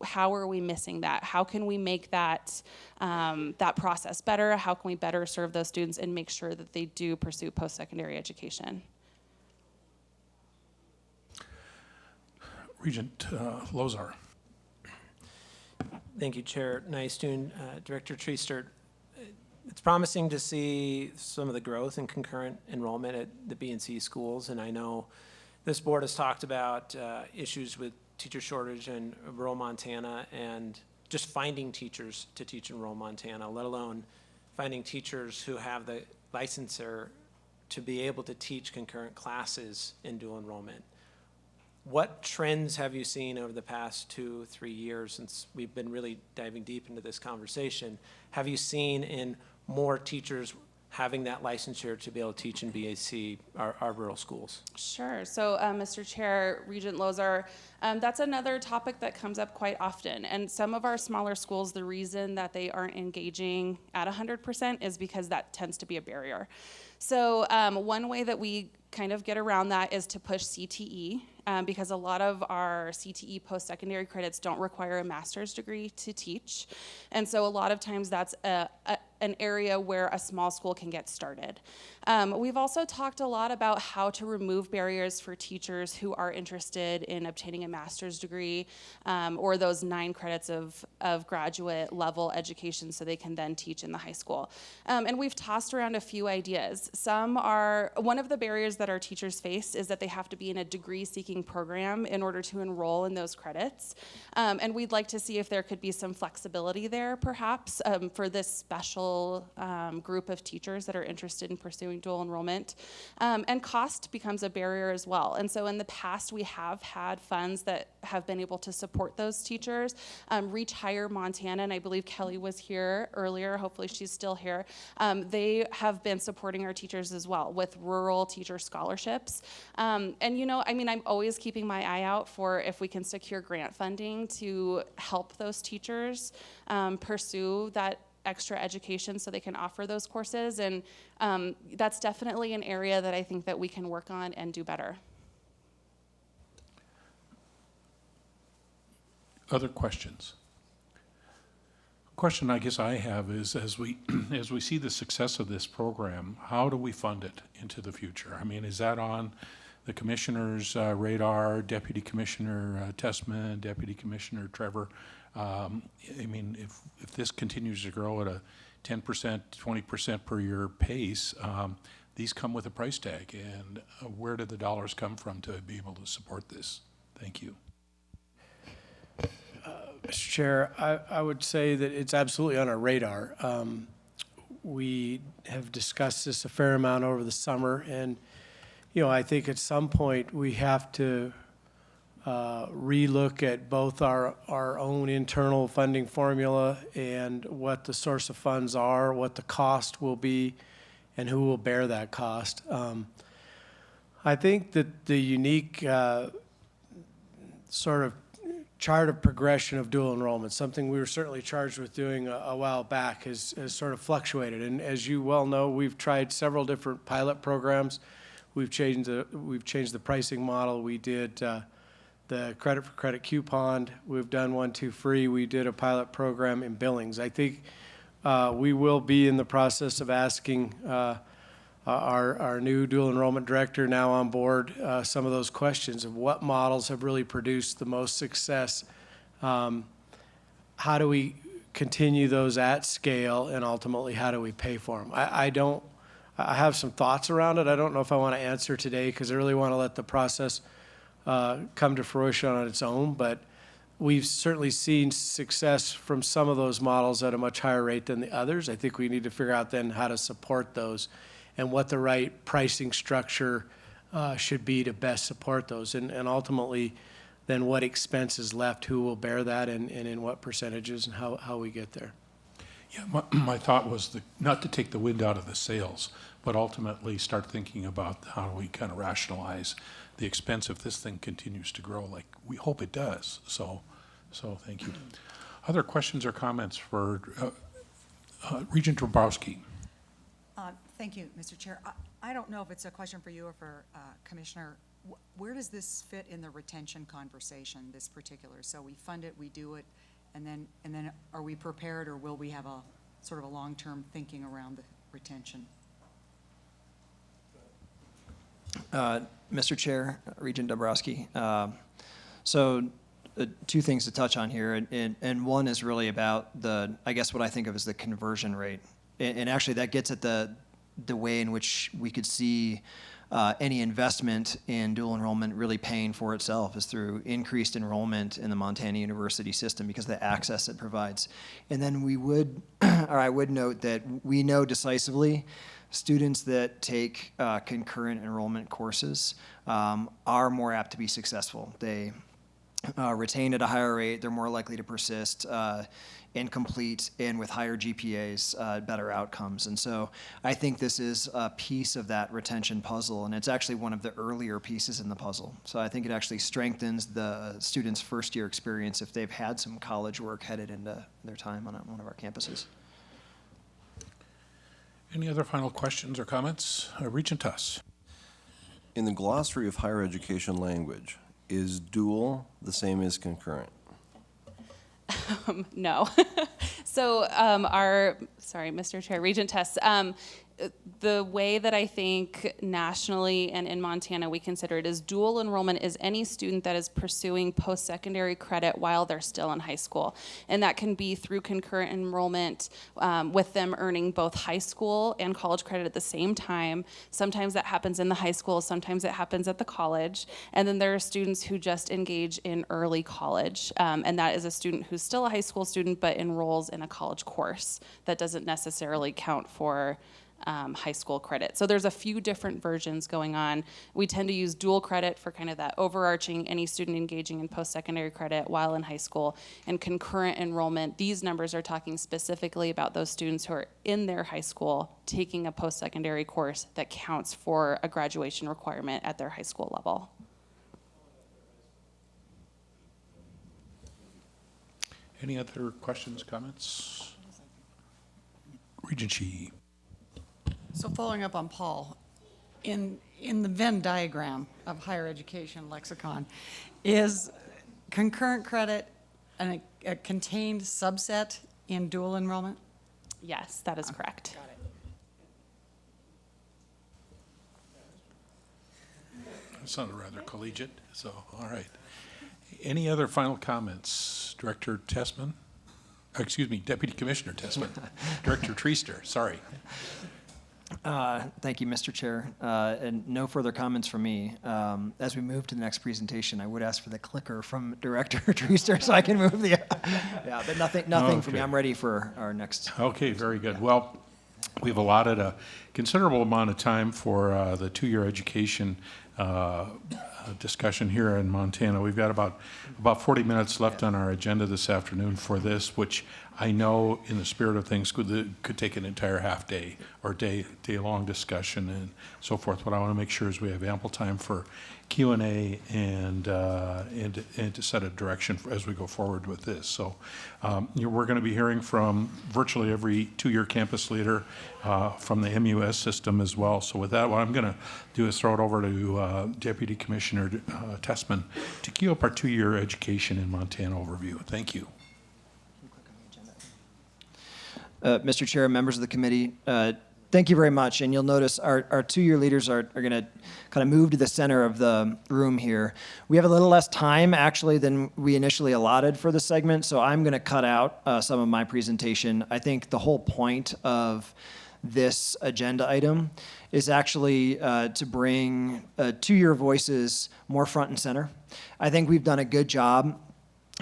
how are we missing that? How can we make that process better? How can we better serve those students and make sure that they do pursue post-secondary education? Regent Lozar. Thank you, Chair Nystuen. Director Treastert, it's promising to see some of the growth in concurrent enrollment at the B&C schools, and I know this board has talked about issues with teacher shortage in rural Montana and just finding teachers to teach in rural Montana, let alone finding teachers who have the licensure to be able to teach concurrent classes in dual enrollment. What trends have you seen over the past 2-3 years since we've been really diving deep into this conversation? Have you seen in more teachers having that licensure to be able to teach in BAC, our rural schools? Sure. So, Mr. Chair, Regent Lozar, that's another topic that comes up quite often. And some of our smaller schools, the reason that they aren't engaging at 100% is because that tends to be a barrier. So one way that we kind of get around that is to push CTE, because a lot of our CTE post-secondary credits don't require a master's degree to teach. And so a lot of times that's an area where a small school can get started. We've also talked a lot about how to remove barriers for teachers who are interested in obtaining a master's degree or those 9 credits of graduate level education so they can then teach in the high school. And we've tossed around a few ideas. One of the barriers that our teachers face is that they have to be in a degree-seeking program in order to enroll in those credits. And we'd like to see if there could be some flexibility there, perhaps, for this special group of teachers that are interested in pursuing dual enrollment. And cost becomes a barrier as well. And so in the past, we have had funds that have been able to support those teachers. Reach Higher Montana, and I believe Kelly was here earlier, hopefully she's still here. They have been supporting our teachers as well with rural teacher scholarships. And I'm always keeping my eye out for if we can secure grant funding to help those teachers pursue that extra education so they can offer those courses. And that's definitely an area that I think that we can work on and do better. Other questions? Question I guess I have is, as we see the success of this program, how do we fund it into the future? I mean, is that on the commissioner's radar, Deputy Commissioner Tessman, Deputy Commissioner Trevor? If this continues to grow at a 10%, 20% per year pace, these come with a price tag, and where do the dollars come from to be able to support this? Thank you. Mr. Chair, I would say that it's absolutely on our radar. We have discussed this a fair amount over the summer, and I think at some point we have to relook at both our own internal funding formula and what the source of funds are, what the cost will be, and who will bear that cost. I think that the unique sort of chart of progression of dual enrollment, something we were certainly charged with doing a while back, has sort of fluctuated. And as you well know, we've tried several different pilot programs. We've changed the pricing model. We did the credit for credit coupon. We've done 1, 2 free. We did a pilot program in Billings. I think we will be in the process of asking our new dual enrollment director now on board some of those questions of what models have really produced the most success. How do we continue those at scale, and ultimately how do we pay for them? I have some thoughts around it. I don't know if I want to answer today because I really want to let the process come to fruition on its own, but we've certainly seen success from some of those models at a much higher rate than the others. I think we need to figure out then how to support those and what the right pricing structure should be to best support those, and ultimately then what expense is left, who will bear that, and in what percentages, and how we get there. Yeah, my thought was not to take the wind out of the sails, but ultimately start thinking about how do we kind of rationalize the expense if this thing continues to grow like we hope it does. So thank you. Other questions or comments for Regent Dombrouski? Thank you, Mr. Chair. I don't know if it's a question for you or for Commissioner. Where does this fit in the retention conversation, this particular? So we fund it, we do it, and then are we prepared, or will we have a sort of a long-term thinking around the retention? Mr. Chair, Regent Dombrouski. Two things to touch on here, and one is really about I guess what I think of as the conversion rate, and actually that gets at the way in which we could see any investment in dual enrollment really paying for itself is through increased enrollment in the Montana University system because of the access it provides. And then I would note that we know decisively students that take concurrent enrollment courses are more apt to be successful. They retain at a higher rate, they're more likely to persist and complete, and with higher GPAs, better outcomes. And so I think this is a piece of that retention puzzle, and it's actually one of the earlier pieces in the puzzle. So I think it actually strengthens the students' first-year experience if they've had some college work headed into their time on one of our campuses. Any other final questions or comments? Regent Tuss. In the glossary of higher education language, is dual the same as concurrent? No. So sorry, Mr. Chair, Regent Tuss, the way that I think nationally and in Montana we consider it is dual enrollment is any student that is pursuing post-secondary credit while they're still in high school. And that can be through concurrent enrollment with them earning both high school and college credit at the same time. Sometimes that happens in the high school, sometimes it happens at the college. And then there are students who just engage in early college. And that is a student who's still a high school student but enrolls in a college course. That doesn't necessarily count for high school credit. So there's a few different versions going on. We tend to use dual credit for kind of that overarching, any student engaging in post-secondary credit while in high school, and concurrent enrollment. These numbers are talking specifically about those students who are in their high school taking a post-secondary course that counts for a graduation requirement at their high school level. Any other questions, comments? Regent Sheehy. So following up on Paul, in the Venn diagram of higher education lexicon, is concurrent credit a contained subset in dual enrollment? Yes, that is correct. Got it. It sounded rather collegiate, so all right. Any other final comments? Director Tessman? Excuse me, Deputy Commissioner Tessman. Director Treaster, sorry. Thank you, Mr. Chair. And no further comments from me. As we move to the next presentation, I would ask for the clicker from Director Treaster so I can move the, yeah, but nothing from me. I'm ready for our next. Okay, very good. Well, we've allotted a considerable amount of time for the two-year education discussion here in Montana. We've got about 40 minutes left on our agenda this afternoon for this, which I know in the spirit of things could take an entire half day or day-long discussion and so forth. What I want to make sure is we have ample time for Q&A and to set a direction as we go forward with this. So we're going to be hearing from virtually every two-year campus leader from the MUS system as well. So with that, what I'm going to do is throw it over to Deputy Commissioner Tessman to queue up our two-year education in Montana overview. Thank you. Mr. Chair, members of the committee, thank you very much. And you'll notice our two-year leaders are going to kind of move to the center of the room here. We have a little less time, actually, than we initially allotted for this segment, so I'm going to cut out some of my presentation. I think the whole point of this agenda item is actually to bring two-year voices more front and center. I think we've done a good job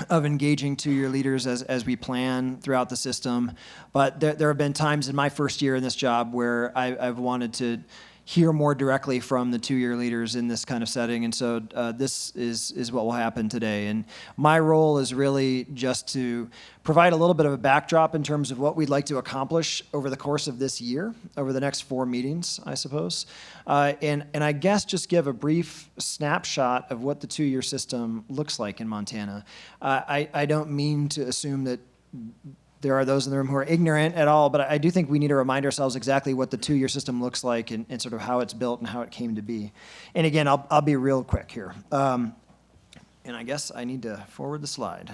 of engaging two-year leaders as we plan throughout the system. But there have been times in my first year in this job where I've wanted to hear more directly from the two-year leaders in this kind of setting. And so this is what will happen today. And my role is really just to provide a little bit of a backdrop in terms of what we'd like to accomplish over the course of this year, over the next 4 meetings, I suppose. And I guess just give a brief snapshot of what the two-year system looks like in Montana. I don't mean to assume that there are those in the room who are ignorant at all, but I do think we need to remind ourselves exactly what the two-year system looks like and sort of how it's built and how it came to be. And again, I'll be real quick here. And I guess I need to forward the slide,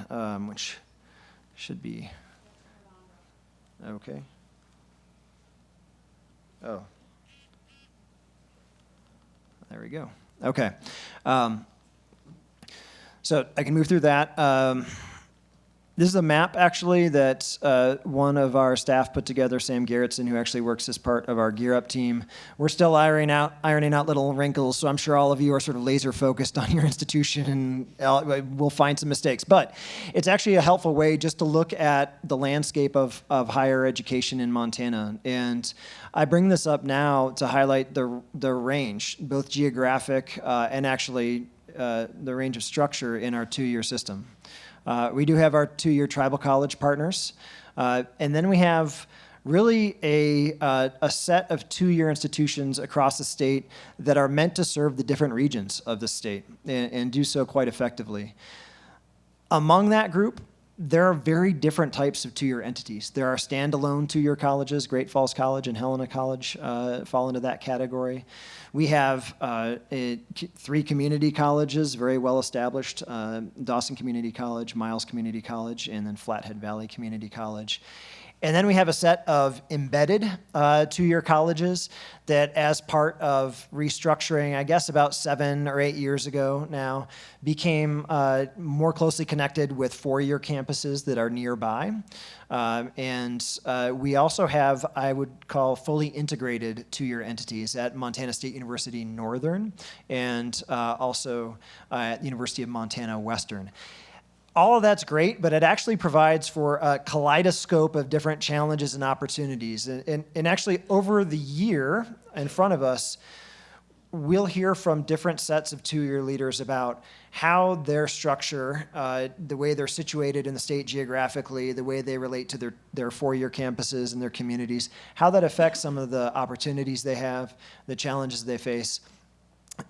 which should be, okay. Oh. There we go. Okay. So I can move through that. This is a map, actually, that one of our staff put together, Sam Garrettson, who actually works as part of our Gear Up team. We're still ironing out little wrinkles, so I'm sure all of you are sort of laser focused on your institution, and we'll find some mistakes. But it's actually a helpful way just to look at the landscape of higher education in Montana. And I bring this up now to highlight the range, both geographic and actually the range of structure in our two-year system. We do have our two-year tribal college partners, and then we have really a set of two-year institutions across the state that are meant to serve the different regions of the state and do so quite effectively. Among that group, there are very different types of two-year entities. There are standalone two-year colleges. Great Falls College and Helena College fall into that category. We have 3 community colleges, very well established, Dawson Community College, Miles Community College, and then Flathead Valley Community College. And then we have a set of embedded two-year colleges that, as part of restructuring, I guess about 7 or 8 years ago now, became more closely connected with 4-year campuses that are nearby. And we also have, I would call, fully integrated two-year entities at Montana State University Northern and also at the University of Montana Western. All of that's great, but it actually provides for a kaleidoscope of different challenges and opportunities. And actually, over the year in front of us, we'll hear from different sets of two-year leaders about how their structure, the way they're situated in the state geographically, the way they relate to their 4-year campuses and their communities, how that affects some of the opportunities they have, the challenges they face.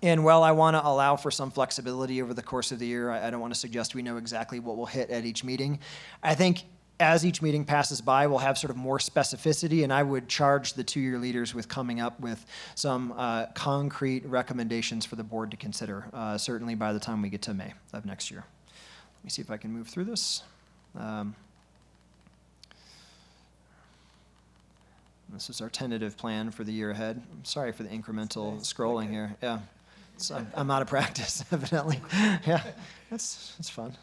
And while I want to allow for some flexibility over the course of the year, I don't want to suggest we know exactly what we'll hit at each meeting. I think as each meeting passes by, we'll have sort of more specificity, and I would charge the two-year leaders with coming up with some concrete recommendations for the board to consider, certainly by the time we get to May of next year. Let me see if I can move through this. This is our tentative plan for the year ahead. I'm sorry for the incremental scrolling here. Yeah, I'm out of practice, evidently. Yeah, it's fun.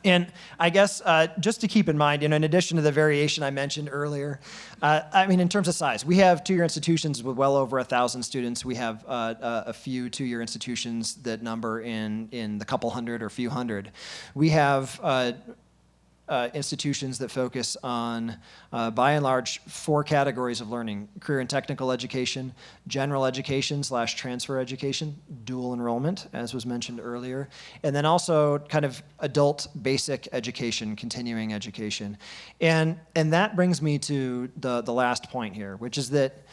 And I guess just to keep in mind, in addition to the variation I mentioned earlier, I mean, in terms of size, we have two-year institutions with well over 1,000 students. We have a few two-year institutions that number in the couple hundred or few hundred. We have institutions that focus on, by and large, 4 categories of learning: career and technical education, general education / transfer education, dual enrollment, as was mentioned earlier, and then also kind of adult basic education, continuing education. And that brings me to the last point here, which is that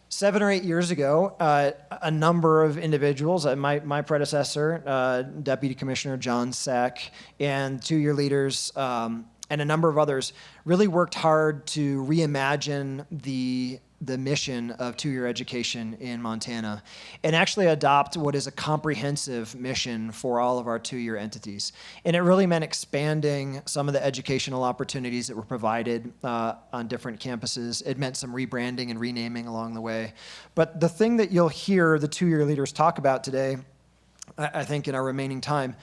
7 or 8 years ago, a number of individuals, my predecessor, Deputy Commissioner John Sack, and 2-year leaders, and a number of others, really worked hard to reimagine the mission of 2-year education in Montana and actually adopt what is a comprehensive mission for all of our 2-year entities. And it really meant expanding some of the educational opportunities that were provided on different campuses. It meant some rebranding and renaming along the way. But the thing that you'll hear the 2-year leaders talk about today, I think in our remaining time,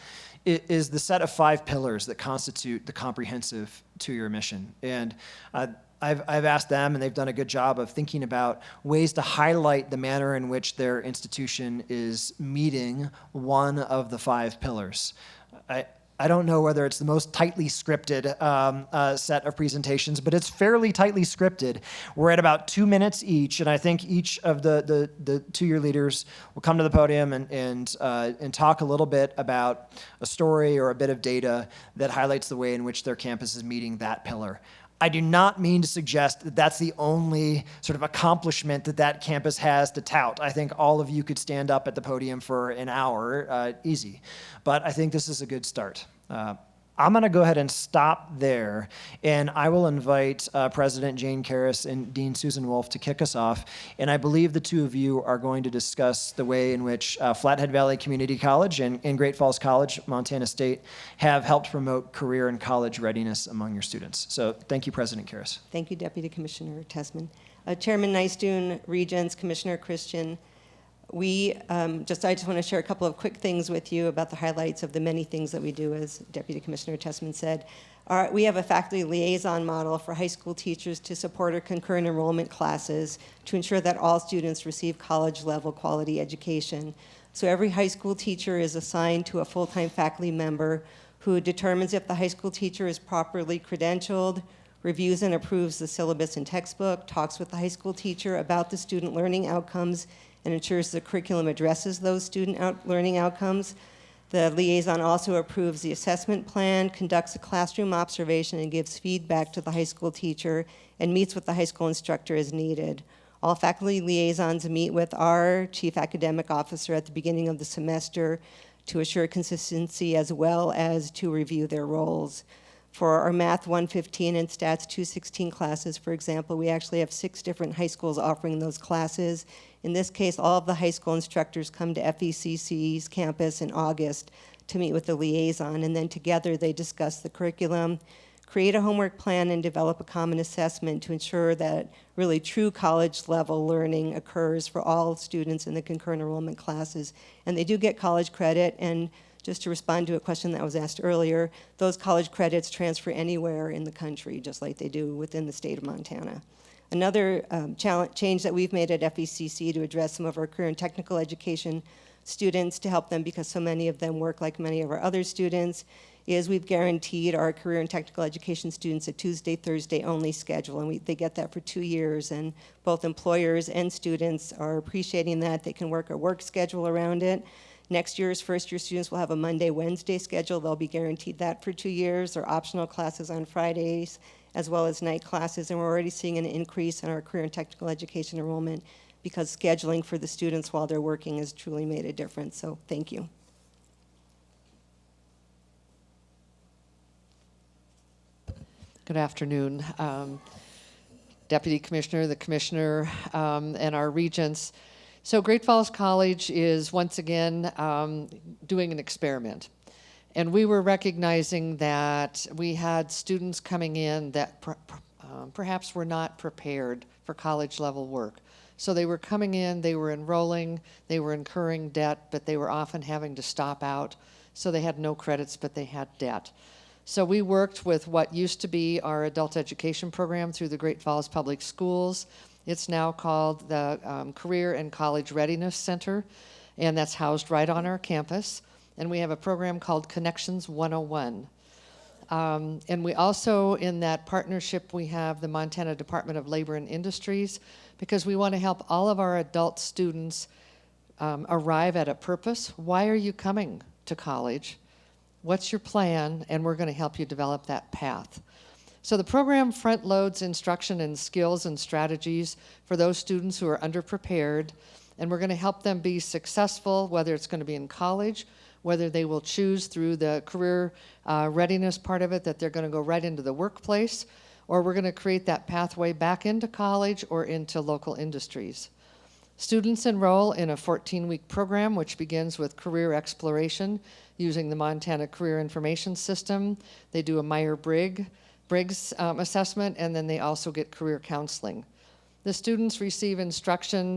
is the set of 5 pillars that constitute the comprehensive 2-year mission. And I've asked them, and they've done a good job of thinking about ways to highlight the manner in which their institution is meeting one of the 5 pillars. I don't know whether it's the most tightly scripted set of presentations, but it's fairly tightly scripted. We're at about 2 minutes each, and I think each of the 2-year leaders will come to the podium and talk a little bit about a story or a bit of data that highlights the way in which their campus is meeting that pillar. I do not mean to suggest that that's the only sort of accomplishment that campus has to tout. I think all of you could stand up at the podium for an hour, easy. But I think this is a good start. I'm going to go ahead and stop there, and I will invite President Jane Karras and Dean Susan Wolf to kick us off. And I believe the 2 of you are going to discuss the way in which Flathead Valley Community College and Great Falls College, Montana State, have helped promote career and college readiness among your students. So thank you, President Karras. Thank you, Deputy Commissioner Tessman. Chairman Nystuen, Regents, Commissioner Christian, I just want to share a couple of quick things with you about the highlights of the many things that we do, as Deputy Commissioner Tessman said. We have a faculty liaison model for high school teachers to support our concurrent enrollment classes to ensure that all students receive college-level quality education. So every high school teacher is assigned to a full-time faculty member who determines if the high school teacher is properly credentialed, reviews and approves the syllabus and textbook, talks with the high school teacher about the student learning outcomes, and ensures the curriculum addresses those student learning outcomes. The liaison also approves the assessment plan, conducts a classroom observation, and gives feedback to the high school teacher, and meets with the high school instructor as needed. All faculty liaisons meet with our chief academic officer at the beginning of the semester to assure consistency as well as to review their roles. For our Math 115 and Stats 216 classes, for example, we actually have 6 different high schools offering those classes. In this case, all of the high school instructors come to FECC's campus in August to meet with the liaison, and then together they discuss the curriculum, create a homework plan, and develop a common assessment to ensure that really true college-level learning occurs for all students in the concurrent enrollment classes. And they do get college credit, and just to respond to a question that was asked earlier, those college credits transfer anywhere in the country, just like they do within the state of Montana. Another change that we've made at FECC to address some of our career and technical education students to help them, because so many of them work like many of our other students, is we've guaranteed our career and technical education students a Tuesday, Thursday only schedule, and they get that for 2 years, and both employers and students are appreciating that. They can work a work schedule around it. Next year's first-year students will have a Monday, Wednesday schedule. They'll be guaranteed that for 2 years. There are optional classes on Fridays, as well as night classes, and we're already seeing an increase in our career and technical education enrollment because scheduling for the students while they're working has truly made a difference. So thank you. Good afternoon. Deputy Commissioner, the Commissioner, and our regents. So Great Falls College is once again doing an experiment. And we were recognizing that we had students coming in that perhaps were not prepared for college level work. So they were coming in, they were enrolling, they were incurring debt, but they were often having to stop out. So they had no credits, but they had debt. So we worked with what used to be our adult education program through the Great Falls Public Schools. It's now called the Career and College Readiness Center, and that's housed right on our campus. And we have a program called Connections 101. And we also, in that partnership, we have the Montana Department of Labor and Industries, because we want to help all of our adult students arrive at a purpose. Why are you coming to college? What's your plan? And we're going to help you develop that path. So the program front loads instruction and skills and strategies for those students who are underprepared, and we're going to help them be successful, whether it's going to be in college, whether they will choose through the career readiness part of it that they're going to go right into the workplace, or we're going to create that pathway back into college or into local industries. Students enroll in a 14-week program which begins with career exploration using the Montana Career Information System. They do a Myers-Briggs assessment, and then they also get career counseling. The students receive instruction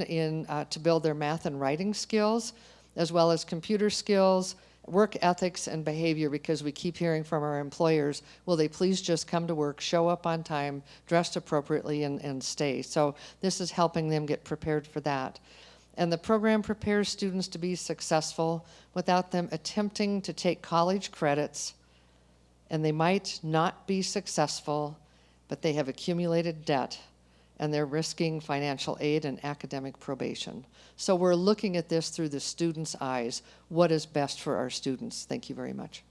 to build their math and writing skills, as well as computer skills, work ethics, and behavior, because we keep hearing from our employers, will they please just come to work, show up on time, dressed appropriately, and stay. So this is helping them get prepared for that. And the program prepares students to be successful without them attempting to take college credits, and they might not be successful, but they have accumulated debt, and they're risking financial aid and academic probation. So we're looking at this through the students' eyes. What is best for our students? Thank you very much.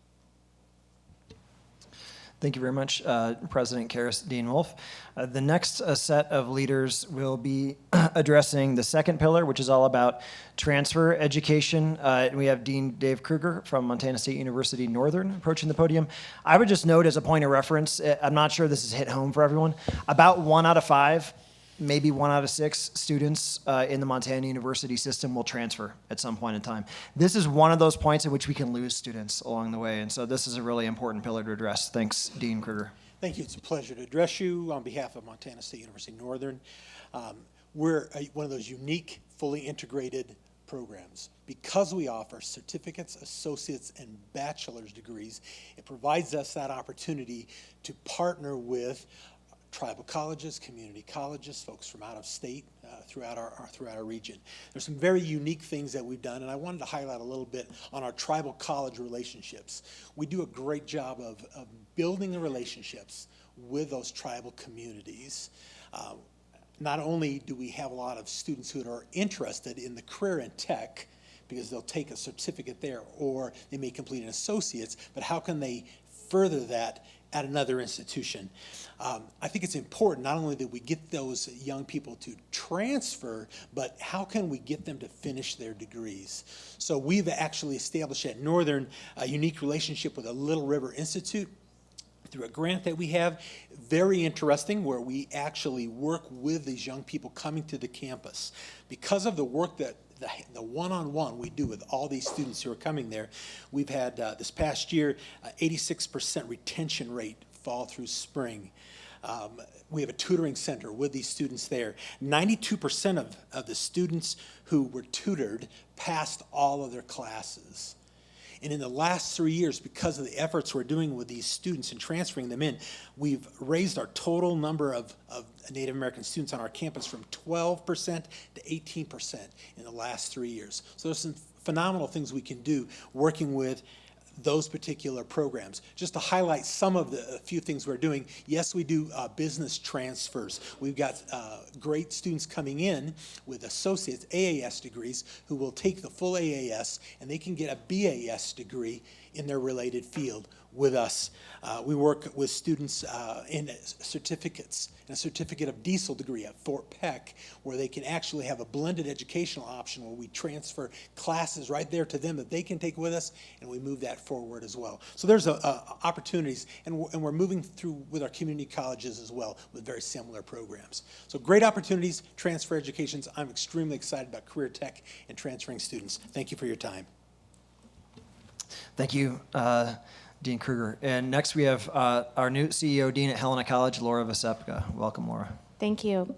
Thank you very much, President Karis, Dean Wolf. The next set of leaders will be addressing the second pillar, which is all about transfer education. We have Dean Dave Kruger from Montana State University Northern approaching the podium. I would just note as a point of reference, I'm not sure this is hit home for everyone, about 1 out of 5, maybe 1 out of 6 students in the Montana University system will transfer at some point in time. This is one of those points at which we can lose students along the way, and so this is a really important pillar to address. Thanks, Dean Kruger. Thank you. It's a pleasure to address you on behalf of Montana State University Northern. We're one of those unique, fully integrated programs. Because we offer certificates, associates, and bachelor's degrees, it provides us that opportunity to partner with tribal colleges, community colleges, folks from out of state, throughout our region. There's some very unique things that we've done, and I wanted to highlight a little bit on our tribal college relationships. We do a great job of building the relationships with those tribal communities. Not only do we have a lot of students who are interested in the career in tech, because they'll take a certificate there, or they may complete an associate's, but how can they further that at another institution? I think it's important not only that we get those young people to transfer, but how can we get them to finish their degrees? So we've actually established at Northern a unique relationship with the Little River Institute through a grant that we have. Very interesting, where we actually work with these young people coming to the campus. Because of the work that the one-on-one we do with all these students who are coming there, we've had this past year 86% retention rate fall through spring. We have a tutoring center with these students there. 92% of the students who were tutored passed all of their classes. And in the last 3 years, because of the efforts we're doing with these students and transferring them in, we've raised our total number of Native American students on our campus from 12% to 18% in the last 3 years. So there's some phenomenal things we can do working with those particular programs. Just to highlight some of the few things we're doing, yes, we do business transfers. We've got great students coming in with associates, AAS degrees, who will take the full AAS, and they can get a BAS degree in their related field with us. We work with students in certificates, and a certificate of diesel degree at Fort Peck, where they can actually have a blended educational option where we transfer classes right there to them that they can take with us, and we move that forward as well. So there's opportunities, and we're moving through with our community colleges as well with very similar programs. So great opportunities, transfer educations. I'm extremely excited about career tech and transferring students. Thank you for your time. Thank you, Dean Kruger. And next we have our new CEO, Dean at Helena College, Laura Vesepka. Welcome, Laura. Thank you.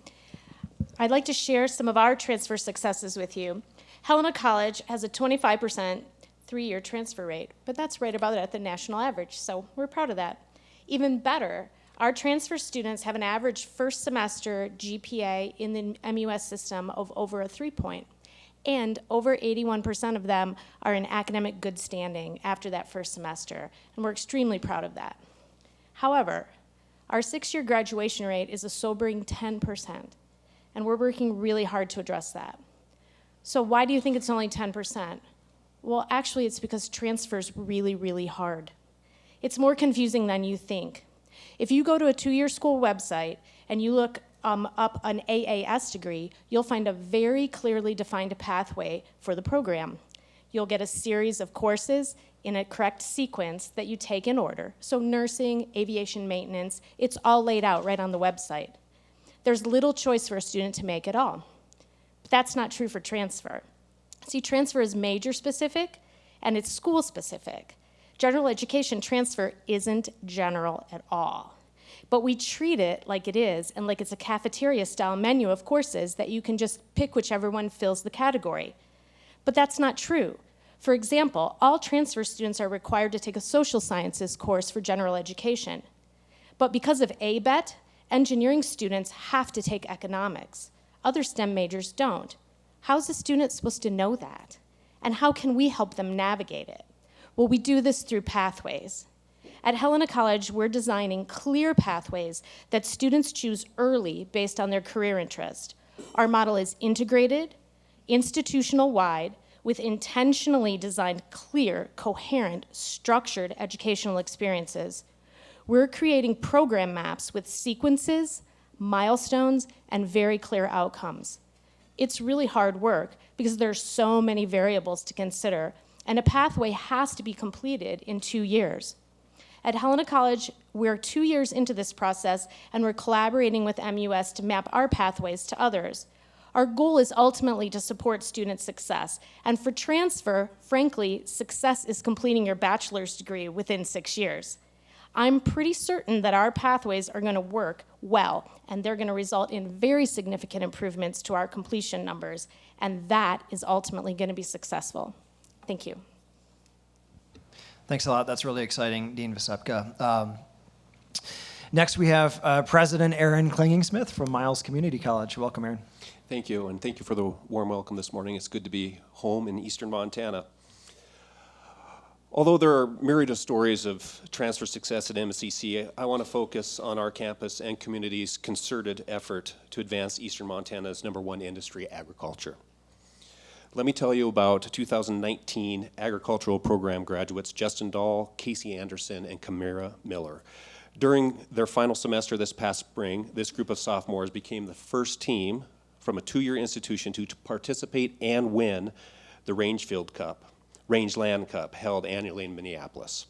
I'd like to share some of our transfer successes with you. Helena College has a 25% 3-year transfer rate, but that's right about at the national average, so we're proud of that. Even better, our transfer students have an average first semester GPA in the MUS system of over a 3-point. And over 81% of them are in academic good standing after that first semester, and we're extremely proud of that. However, our 6-year graduation rate is a sobering 10%, and we're working really hard to address that. So why do you think it's only 10%? Well, actually, it's because transfer is really, really hard. It's more confusing than you think. If you go to a 2-year school website and you look up an AAS degree, you'll find a very clearly defined pathway for the program. You'll get a series of courses in a correct sequence that you take in order. So nursing, aviation maintenance, it's all laid out right on the website. There's little choice for a student to make at all. But that's not true for transfer. See, transfer is major specific and it's school specific. General education transfer isn't general at all. But we treat it like it is and like it's a cafeteria style menu of courses that you can just pick whichever one fills the category. But that's not true. For example, all transfer students are required to take a social sciences course for general education. But because of ABET, engineering students have to take economics. Other STEM majors don't. How's a student supposed to know that? And how can we help them navigate it? Well, we do this through pathways. At Helena College, we're designing clear pathways that students choose early based on their career interest. Our model is integrated, institutional-wide, with intentionally designed clear, coherent, structured educational experiences. We're creating program maps with sequences, milestones, and very clear outcomes. It's really hard work because there are so many variables to consider, and a pathway has to be completed in 2 years. At Helena College, we're 2 years into this process, and we're collaborating with MUS to map our pathways to others. Our goal is ultimately to support student success, and for transfer, frankly, success is completing your bachelor's degree within 6 years. I'm pretty certain that our pathways are going to work well, and they're going to result in very significant improvements to our completion numbers, and that is ultimately going to be successful. Thank you. Thanks a lot. That's really exciting, Dean Visepka. Next, we have President Aaron Klinging-Smith from Miles Community College. Welcome, Aaron. Thank you, and thank you for the warm welcome this morning. It's good to be home in eastern Montana. Although there are myriad of stories of transfer success at MCC, I want to focus on our campus and community's concerted effort to advance eastern Montana's #1 industry, agriculture. Let me tell you about 2019 agricultural program graduates Justin Dahl, Casey Anderson, and Kamira Miller. During their final semester this past spring, this group of sophomores became the first team from a 2-year institution to participate and win the Rangeland Cup held annually in Minneapolis.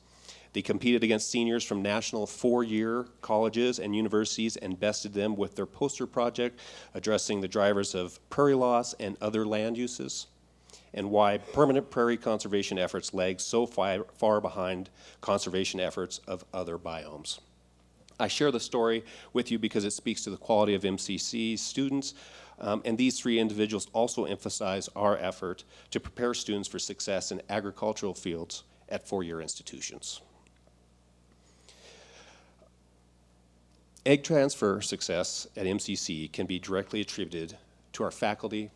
They competed against seniors from national 4-year colleges and universities and bested them with their poster project addressing the drivers of prairie loss and other land uses, and why permanent prairie conservation efforts lag so far behind conservation efforts of other biomes. I share the story with you because it speaks to the quality of MCC's students, and these 3 individuals also emphasize our effort to prepare students for success in agricultural fields at 4-year institutions. Ag transfer success at MCC can be directly attributed to our faculty,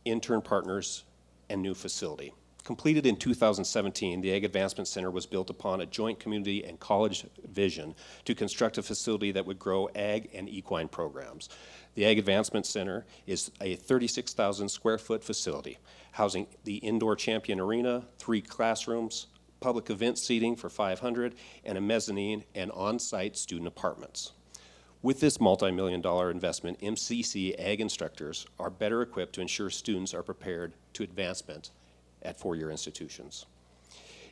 intern partners, and new facility. Completed in 2017, the Ag Advancement Center was built upon a joint community and college vision to construct a facility that would grow ag and equine programs. The Ag Advancement Center is a 36,000 square foot facility housing the indoor champion arena, 3 classrooms, public event seating for 500, and a mezzanine and on-site student apartments. With this multi-million-dollar investment, MCC Ag instructors are better equipped to ensure students are prepared to advancement at 4-year institutions.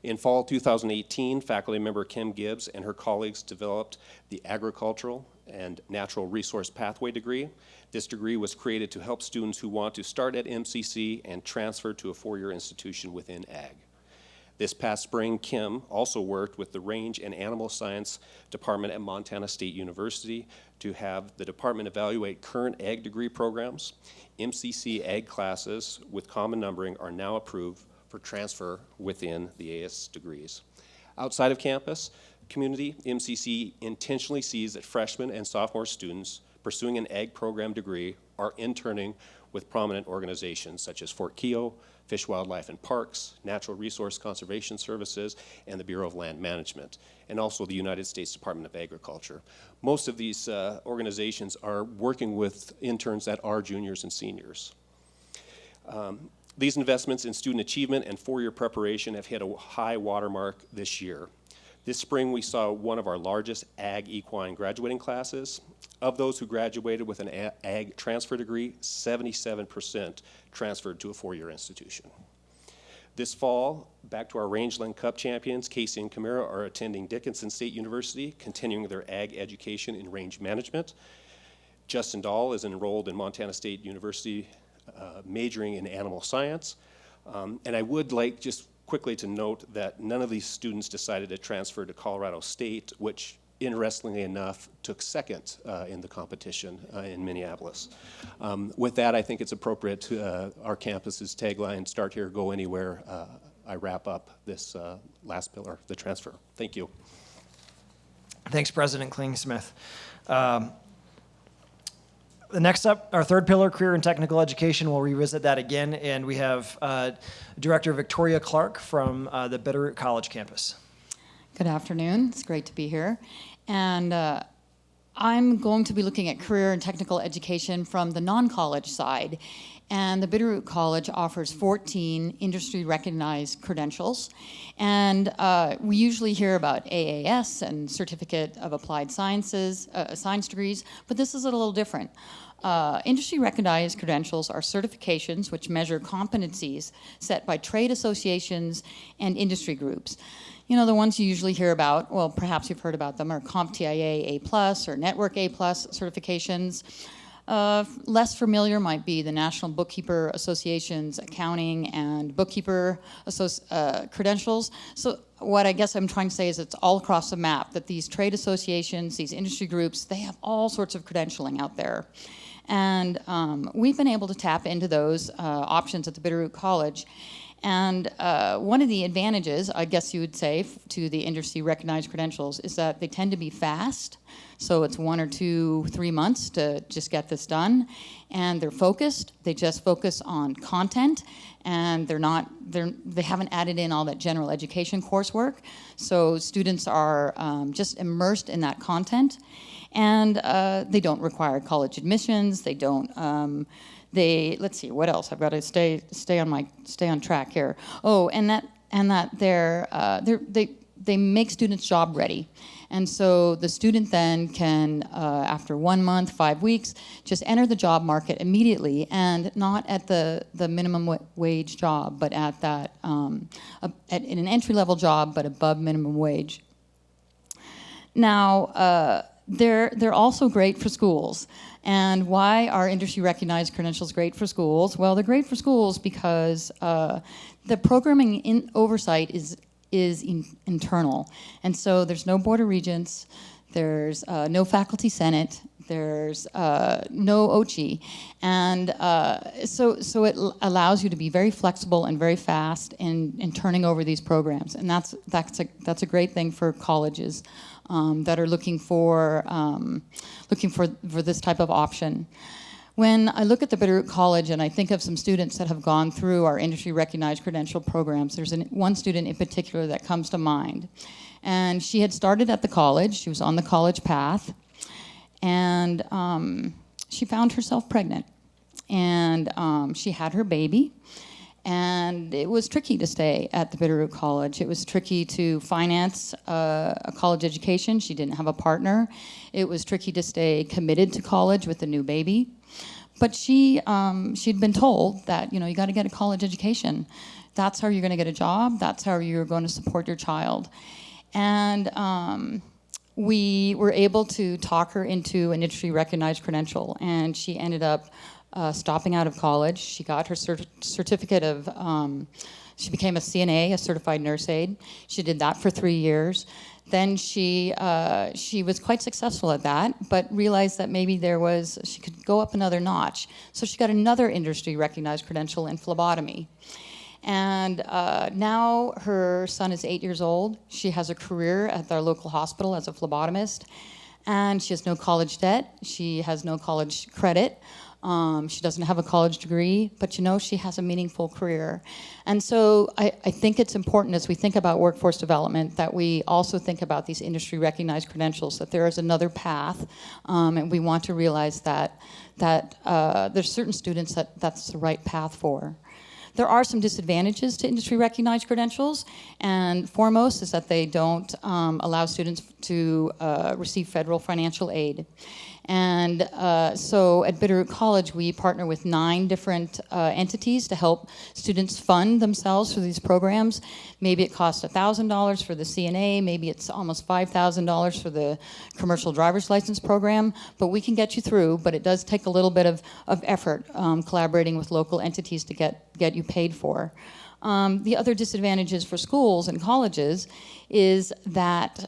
In fall 2018, faculty member Kim Gibbs and her colleagues developed the Agricultural and Natural Resource Pathway degree. This degree was created to help students who want to start at MCC and transfer to a 4-year institution within Ag. This past spring, Kim also worked with the Range and Animal Science Department at Montana State University to have the department evaluate current Ag degree programs. MCC Ag classes with common numbering are now approved for transfer within the AS degrees. Outside of campus community, MCC intentionally sees that freshmen and sophomore students pursuing an Ag program degree are interning with prominent organizations such as Fort Keogh, Fish, Wildlife, and Parks, Natural Resource Conservation Services, and the Bureau of Land Management, and also the United States Department of Agriculture. Most of these organizations are working with interns that are juniors and seniors. These investments in student achievement and four-year preparation have hit a high watermark this year. This spring, we saw one of our largest ag equine graduating classes. Of those who graduated with an ag transfer degree, 77% transferred to a four-year institution. This fall, back to our Rangeland Cup champions, Casey and Camara are attending Dickinson State University, continuing their ag education in range management. Justin Dahl is enrolled in Montana State University, majoring in animal science. And I would like just quickly to note that none of these students decided to transfer to Colorado State, which interestingly enough took second in the competition in Minneapolis. With that, I think it's appropriate to our campus's tagline, "Start here, go anywhere." I wrap up this last pillar, the transfer. Thank you. Thanks, President Klingsmith. The next up, our third pillar, career and technical education, we'll revisit that again, and we have Director Victoria Clark from the Bitterroot College campus. Good afternoon. It's great to be here. And I'm going to be looking at career and technical education from the non-college side. And the Bitterroot College offers 14 industry-recognized credentials. And we usually hear about AAS and Certificate of Applied Sciences, science degrees, but this is a little different. Industry-recognized credentials are certifications which measure competencies set by trade associations and industry groups. You know, the ones you usually hear about, well, perhaps you've heard about them, are CompTIA A+ or Network A+ certifications. Less familiar might be the National Bookkeeper Association's accounting and bookkeeper credentials. So what I guess I'm trying to say is it's all across the map, that these trade associations, these industry groups, they have all sorts of credentialing out there. And we've been able to tap into those options at the Bitterroot College. And one of the advantages, I guess you would say, to the industry recognized credentials is that they tend to be fast. So it's 1 or 2, 3 months to just get this done. And they're focused. They just focus on content. And they haven't added in all that general education coursework. So students are just immersed in that content. And they don't require college admissions. They don't. Let's see, what else? I've got to stay on track here. Oh, and that they make students job ready. And so the student then can, after 1 month, 5 weeks, just enter the job market immediately, and not at the minimum wage job, but at that, at an entry-level job, but above minimum wage. Now, they're also great for schools. And why are industry-recognized credentials great for schools? Well, they're great for schools because the programming oversight is internal. And so there's no Board of Regents, there's no Faculty Senate, there's no OCHI. And so it allows you to be very flexible and very fast in turning over these programs. And that's a great thing for colleges that are looking for this type of option. When I look at the Bitterroot College and I think of some students that have gone through our industry-recognized credential programs, there's one student in particular that comes to mind. And she had started at the college, she was on the college path, and she found herself pregnant. And she had her baby, and it was tricky to stay at the Bitterroot College. It was tricky to finance a college education. She didn't have a partner. It was tricky to stay committed to college with a new baby. But she'd been told that, you got to get a college education. That's how you're going to get a job. That's how you're going to support your child. And we were able to talk her into an industry-recognized credential, and she ended up stopping out of college. She got her certificate of, she became a CNA, a certified nurse aide. She did that for 3 years. Then she was quite successful at that, but realized that maybe she could go up another notch. So she got another industry-recognized credential in phlebotomy. And now her son is 8 years old. She has a career at our local hospital as a phlebotomist, and she has no college debt. She has no college credit. She doesn't have a college degree, but she has a meaningful career. And so I think it's important as we think about workforce development that we also think about these industry recognized credentials, that there is another path, and we want to realize that there's certain students that's the right path for. There are some disadvantages to industry recognized credentials, and foremost is that they don't allow students to receive federal financial aid. And so at Bitterroot College, we partner with 9 different entities to help students fund themselves through these programs. Maybe it costs $1,000 for the CNA, maybe it's almost $5,000 for the commercial driver's license program, but we can get you through, but it does take a little bit of effort collaborating with local entities to get you paid for. The other disadvantages for schools and colleges is that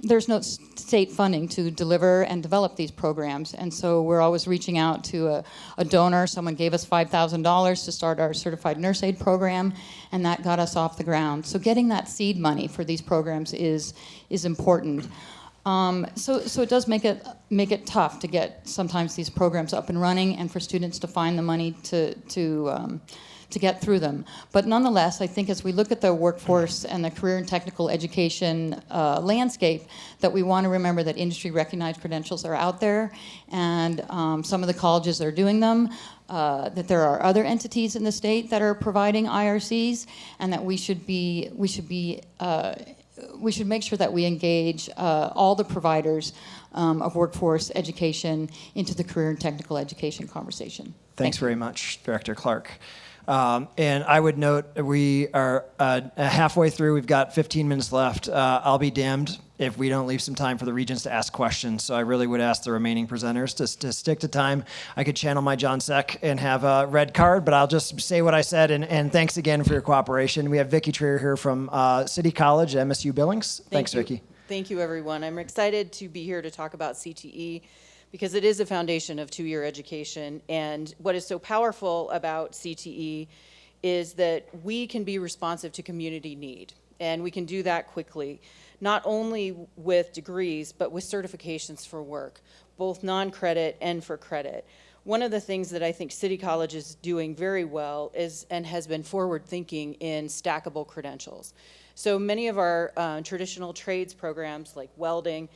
there's no state funding to deliver and develop these programs. And so we're always reaching out to a donor. Someone gave us $5,000 to start our certified nurse aid program, and that got us off the ground. So getting that seed money for these programs is important. So it does make it tough to get sometimes these programs up and running, and for students to find the money to get through them. But nonetheless, I think as we look at the workforce and the career and technical education landscape, that we want to remember that industry recognized credentials are out there, and some of the colleges are doing them, that there are other entities in the state that are providing IRCs, and that we should make sure that we engage all the providers of workforce education into the career and technical education conversation. Thanks very much, Director Clark. And I would note we are halfway through. We've got 15 minutes left. I'll be damned if we don't leave some time for the regents to ask questions. So I really would ask the remaining presenters to stick to time. I could channel my John Seck and have a red card, but I'll just say what I said. And thanks again for your cooperation. We have Vicki Trier here from City College, MSU Billings. Thanks, Vicki. Thank you, everyone. I'm excited to be here to talk about CTE, because it is a foundation of two-year education. And what is so powerful about CTE is that we can be responsive to community need. And we can do that quickly, not only with degrees, but with certifications for work, both non-credit and for credit. One of the things that I think City College is doing very well is, and has been forward-thinking in stackable credentials. So many of our traditional trades programs like welding,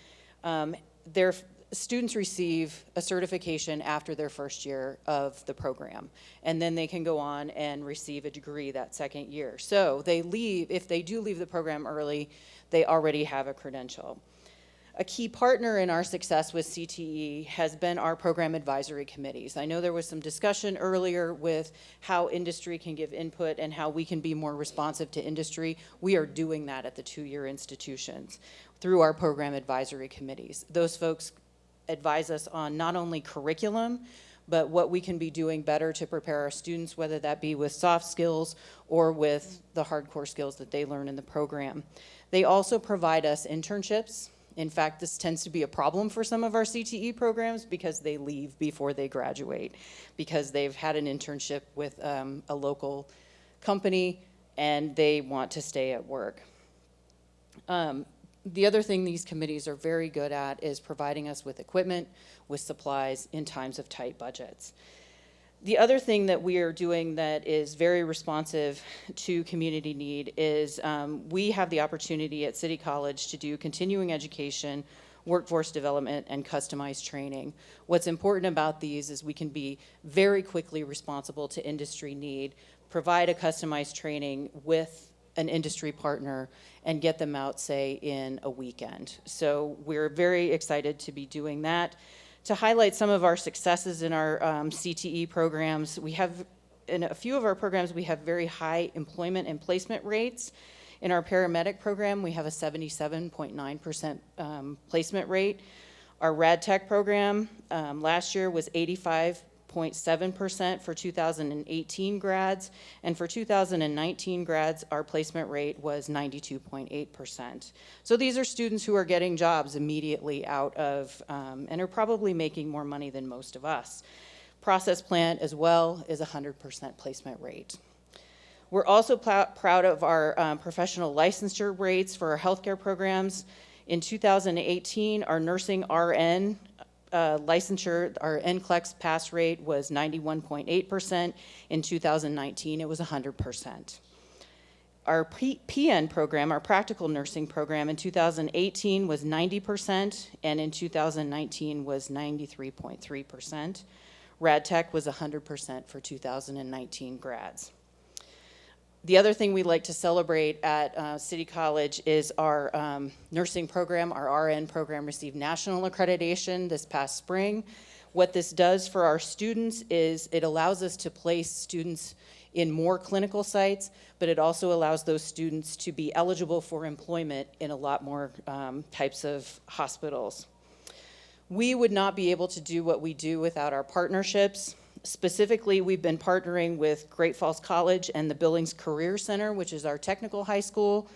their students receive a certification after their first year of the program, and then they can go on and receive a degree that second year. So they leave, if they do leave the program early, they already have a credential. A key partner in our success with CTE has been our program advisory committees. I know there was some discussion earlier with how industry can give input and how we can be more responsive to industry. We are doing that at the two-year institutions through our program advisory committees. Those folks advise us on not only curriculum, but what we can be doing better to prepare our students, whether that be with soft skills or with the hardcore skills that they learn in the program. They also provide us internships. In fact, this tends to be a problem for some of our CTE programs because they leave before they graduate, because they've had an internship with a local company and they want to stay at work. The other thing these committees are very good at is providing us with equipment, with supplies in times of tight budgets. The other thing that we are doing that is very responsive to community need is we have the opportunity at City College to do continuing education, workforce development, and customized training. What's important about these is we can be very quickly responsible to industry need, provide a customized training with an industry partner, and get them out, say, in a weekend. So we're very excited to be doing that. To highlight some of our successes in our CTE programs, we have, in a few of our programs, we have very high employment and placement rates. In our paramedic program, we have a 77.9% placement rate. Our Rad Tech program last year was 85.7% for 2018 grads, and for 2019 grads, our placement rate was 92.8%. So these are students who are getting jobs immediately out of, and are probably making more money than most of us. Process plant as well is 100% placement rate. We're also proud of our professional licensure rates for our healthcare programs. In 2018, our nursing RN licensure, our NCLEX pass rate was 91.8%. In 2019, it was 100%. Our PN program, our practical nursing program, in 2018 was 90%, and in 2019 was 93.3%. RadTech was 100% for 2019 grads. The other thing we like to celebrate at City College is our nursing program. Our RN program received national accreditation this past spring. What this does for our students is it allows us to place students in more clinical sites, but it also allows those students to be eligible for employment in a lot more types of hospitals. We would not be able to do what we do without our partnerships. Specifically, we've been partnering with Great Falls College and the Billings Career Center, which is our technical high school,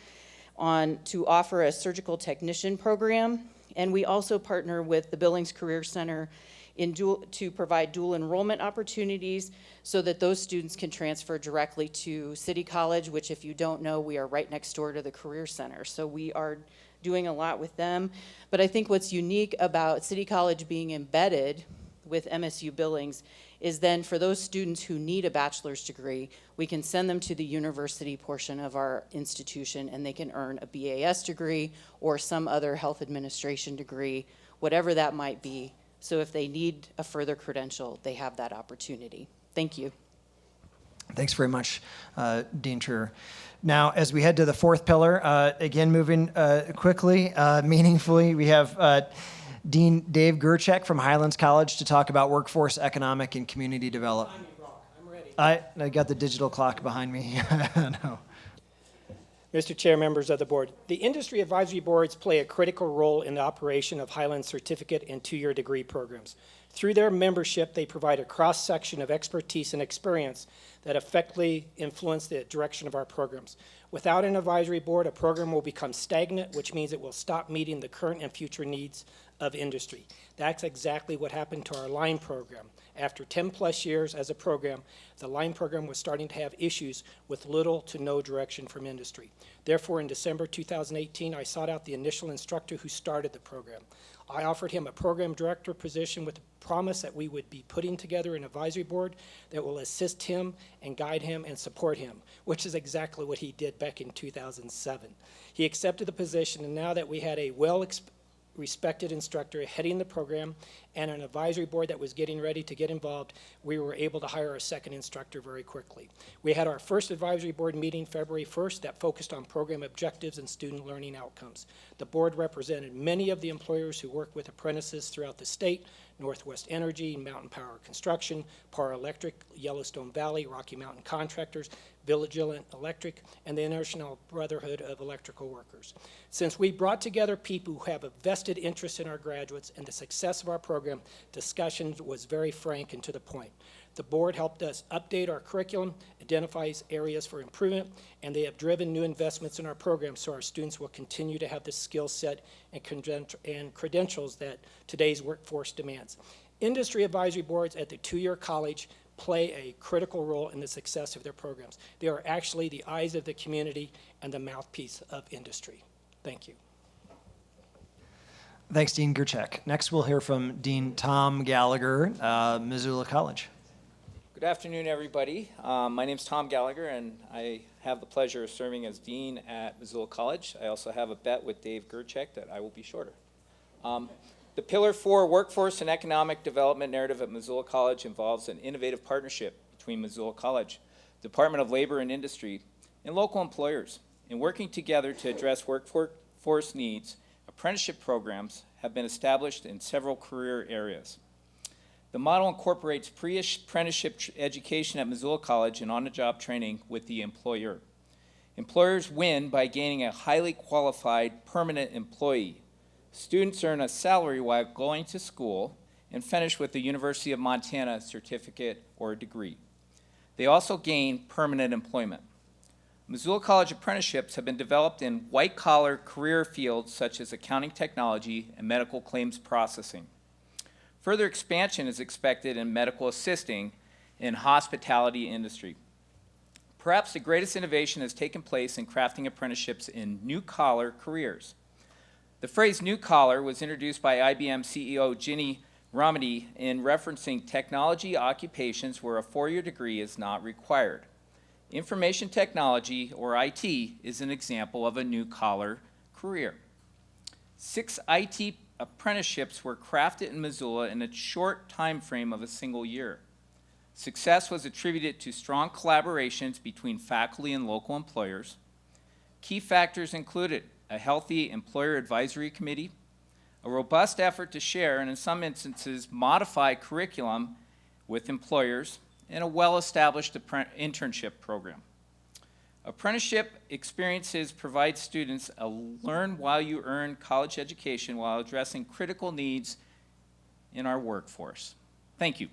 to offer a surgical technician program. And we also partner with the Billings Career Center to provide dual enrollment opportunities so that those students can transfer directly to City College, which, if you don't know, we are right next door to the Career Center. So we are doing a lot with them. But I think what's unique about City College being embedded with MSU Billings is then for those students who need a bachelor's degree, we can send them to the university portion of our institution and they can earn a BAS degree or some other health administration degree, whatever that might be. So if they need a further credential, they have that opportunity. Thank you. Thanks very much, Dean Trier. Now, as we head to the fourth pillar, again, moving quickly, meaningfully, we have Dean Dave Gerchek from Highlands College to talk about workforce, economic, and community development. I'm ready. I got the digital clock behind me. No. Mr. Chair, members of the board, the industry advisory boards play a critical role in the operation of Highlands certificate and two-year degree programs. Through their membership, they provide a cross-section of expertise and experience that effectively influence the direction of our programs. Without an advisory board, a program will become stagnant, which means it will stop meeting the current and future needs of industry. That's exactly what happened to our line program. After 10 plus years as a program, the line program was starting to have issues with little to no direction from industry. Therefore, in December 2018, I sought out the initial instructor who started the program. I offered him a program director position with the promise that we would be putting together an advisory board that will assist him and guide him and support him, which is exactly what he did back in 2007. He accepted the position, and now that we had a respected instructor heading the program and an advisory board that was getting ready to get involved, we were able to hire a second instructor very quickly. We had our first advisory board meeting February 1st that focused on program objectives and student learning outcomes. The board represented many of the employers who work with apprentices throughout the state: Northwest Energy, Mountain Power Construction, Par Electric, Yellowstone Valley, Rocky Mountain Contractors, Vigilant Electric, and the International Brotherhood of Electrical Workers. Since we brought together people who have a vested interest in our graduates and the success of our program, discussions was very frank and to the point. The board helped us update our curriculum, identifies areas for improvement, and they have driven new investments in our program so our students will continue to have the skill set and credentials that today's workforce demands. Industry advisory boards at the two-year college play a critical role in the success of their programs. They are actually the eyes of the community and the mouthpiece of industry. Thank you. Thanks, Dean Gerchek. Next, we'll hear from Dean Tom Gallagher, Missoula College. Good afternoon, everybody. My name's Tom Gallagher, and I have the pleasure of serving as Dean at Missoula College. I also have a bet with Dave Gerchek that I will be shorter. The Pillar 4 Workforce and Economic Development narrative at Missoula College involves an innovative partnership between Missoula College, Department of Labor and Industry, and local employers. In working together to address workforce needs, apprenticeship programs have been established in several career areas. The model incorporates pre-apprenticeship education at Missoula College and on-the-job training with the employer. Employers win by gaining a highly qualified permanent employee. Students earn a salary while going to school and finish with the University of Montana certificate or degree. They also gain permanent employment. Missoula College apprenticeships have been developed in white-collar career fields such as accounting technology and medical claims processing. Further expansion is expected in medical assisting and hospitality industry. Perhaps the greatest innovation has taken place in crafting apprenticeships in new-collar careers. The phrase new collar was introduced by IBM CEO Ginny Ramadi in referencing technology occupations where a four-year degree is not required. Information technology, or IT, is an example of a new-collar career. 6 IT apprenticeships were crafted in Missoula in a short time frame of a single year. Success was attributed to strong collaborations between faculty and local employers. Key factors included a healthy employer advisory committee, a robust effort to share and in some instances modify curriculum with employers, and a well-established internship program. Apprenticeship experiences provide students a learn-while-you-earn college education while addressing critical needs in our workforce. Thank you.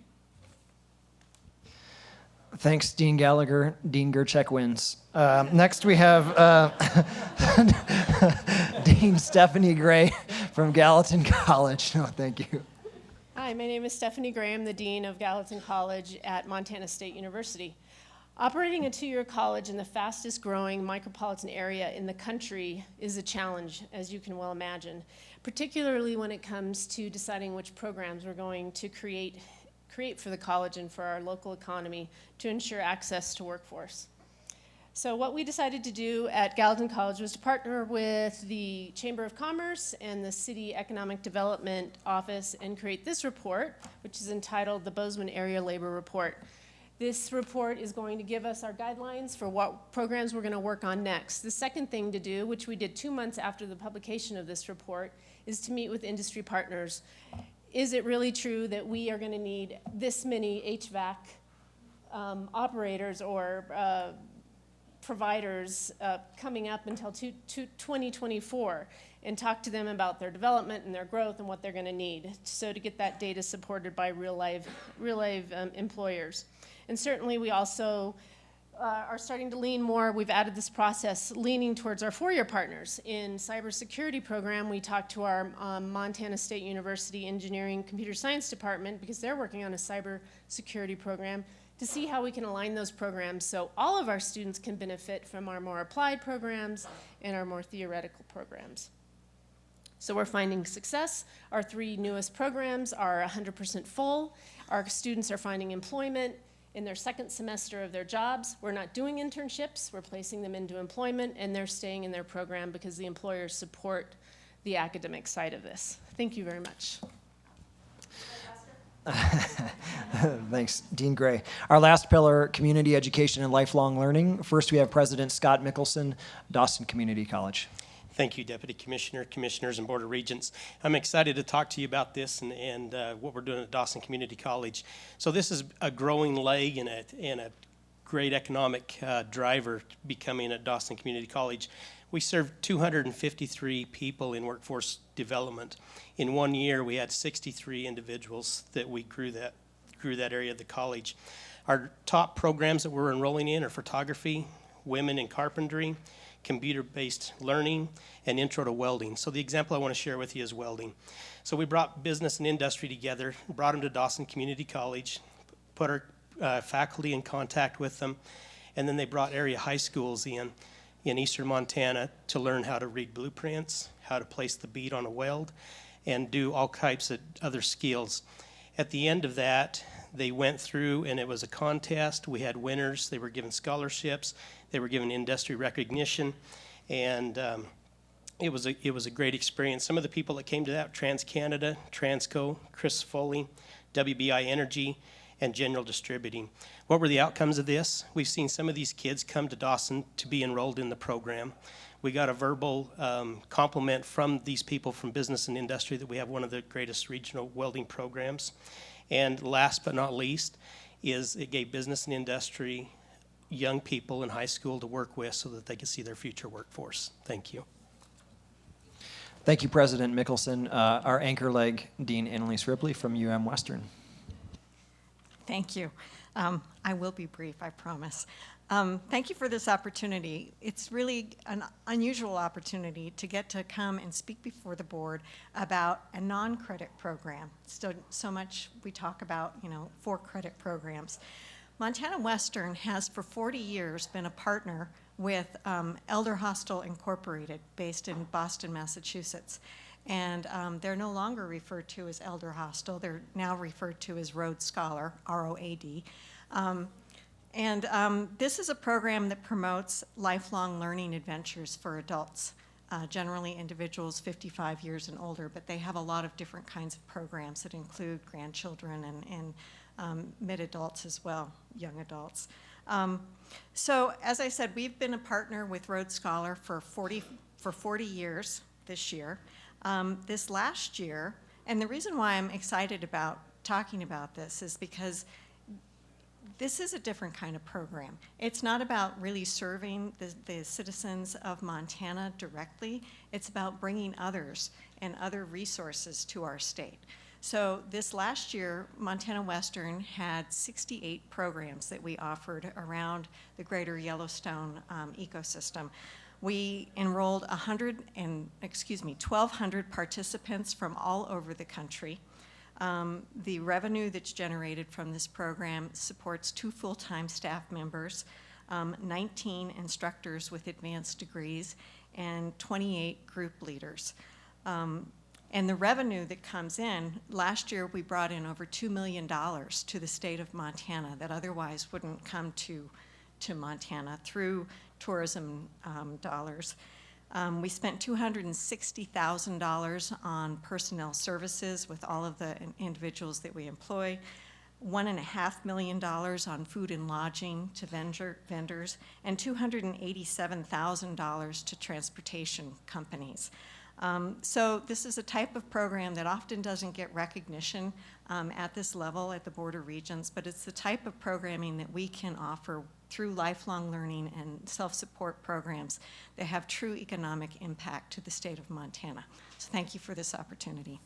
Thanks, Dean Gallagher. Dean Gerchek wins. Next, we have Dean Stephanie Gray from Gallatin College. No, thank you. Hi, my name is Stephanie Gray. I'm the Dean of Gallatin College at Montana State University. Operating a two-year college in the fastest growing micropolitan area in the country is a challenge, as you can well imagine, particularly when it comes to deciding which programs we're going to create for the college and for our local economy to ensure access to workforce. So what we decided to do at Gallatin College was to partner with the Chamber of Commerce and the City Economic Development Office and create this report, which is entitled the Bozeman Area Labor Report. This report is going to give us our guidelines for what programs we're going to work on next. The second thing to do, which we did 2 months after the publication of this report, is to meet with industry partners. Is it really true that we are going to need this many HVAC operators or providers coming up until 2024, and talk to them about their development and their growth and what they're going to need, so to get that data supported by real live employers. And certainly we also are starting to lean more, we've added this process, leaning towards our four-year partners. In cybersecurity program, we talked to our Montana State University Engineering Computer Science Department, because they're working on a cybersecurity program, to see how we can align those programs so all of our students can benefit from our more applied programs and our more theoretical programs. So we're finding success. Our 3 newest programs are 100% full. Our students are finding employment in their second semester of their jobs. We're not doing internships, we're placing them into employment, and they're staying in their program because the employers support the academic side of this. Thank you very much. Thanks, Dean Gray. Our last pillar, community education and lifelong learning. First, we have President Scott Mickelson, Dawson Community College. Thank you, Deputy Commissioner, Commissioners, and Board of Regents. I'm excited to talk to you about this and what we're doing at Dawson Community College. So this is a growing leg and a great economic driver becoming at Dawson Community College. We serve 253 people in workforce development. In 1 year, we had 63 individuals that we grew that area of the college. Our top programs that we're enrolling in are photography, women in carpentry, computer-based learning, and intro to welding. So the example I want to share with you is welding. So we brought business and industry together, brought them to Dawson Community College, put our faculty in contact with them, and then they brought area high schools in eastern Montana to learn how to read blueprints, how to place the bead on a weld, and do all types of other skills. At the end of that, they went through and it was a contest. We had winners. They were given scholarships. They were given industry recognition, and it was a great experience. Some of the people that came to that, TransCanada, Transco, Chris Foley, WBI Energy, and General Distributing. What were the outcomes of this? We've seen some of these kids come to Dawson to be enrolled in the program. We got a verbal compliment from these people from business and industry that we have one of the greatest regional welding programs. And last but not least is it gave business and industry young people in high school to work with so that they could see their future workforce. Thank you. Thank you, President Mickelson. Our anchor leg, Dean Annalise Ripley from UM Western. Thank you. I will be brief, I promise. Thank you for this opportunity. It's really an unusual opportunity to get to come and speak before the board about a non-credit program. So much we talk about, for-credit programs. Montana Western has for 40 years been a partner with Elder Hostel Incorporated, based in Boston, Massachusetts. And they're no longer referred to as Elder Hostel. They're now referred to as Road Scholar, ROAD. This is a program that promotes lifelong learning adventures for adults, generally individuals 55 years and older, but they have a lot of different kinds of programs that include grandchildren and mid-adults as well, young adults. So as I said, we've been a partner with Road Scholar for 40 years this year. This last year, and the reason why I'm excited about talking about this is because this is a different kind of program. It's not about really serving the citizens of Montana directly. It's about bringing others and other resources to our state. So this last year, Montana Western had 68 programs that we offered around the greater Yellowstone ecosystem. We enrolled 1,200 participants from all over the country. The revenue that's generated from this program supports 2 full-time staff members, 19 instructors with advanced degrees, and 28 group leaders. And the revenue that comes in, last year we brought in over $2 million to the state of Montana that otherwise wouldn't come to Montana through tourism dollars. We spent $260,000 on personnel services with all of the individuals that we employ, $1.5 million on food and lodging to vendors, and $287,000 to transportation companies. So this is a type of program that often doesn't get recognition at this level at the Board of Regents, but it's the type of programming that we can offer through lifelong learning and self-support programs that have true economic impact to the state of Montana. So thank you for this opportunity.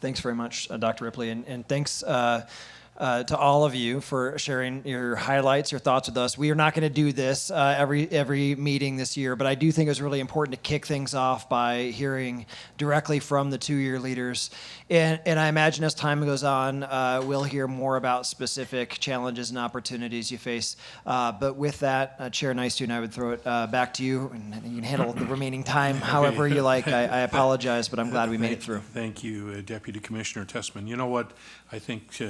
Thanks very much, Dr. Ripley, and thanks to all of you for sharing your highlights, your thoughts with us. We are not going to do this every meeting this year, but I do think it was really important to kick things off by hearing directly from the 2-year leaders. And I imagine as time goes on, we'll hear more about specific challenges and opportunities you face. But with that, Chair Nystuen, I would throw it back to you, and you can handle the remaining time however you like. I apologize, but I'm glad we made it through. Thank you, Deputy Commissioner Tessman. You know what? I think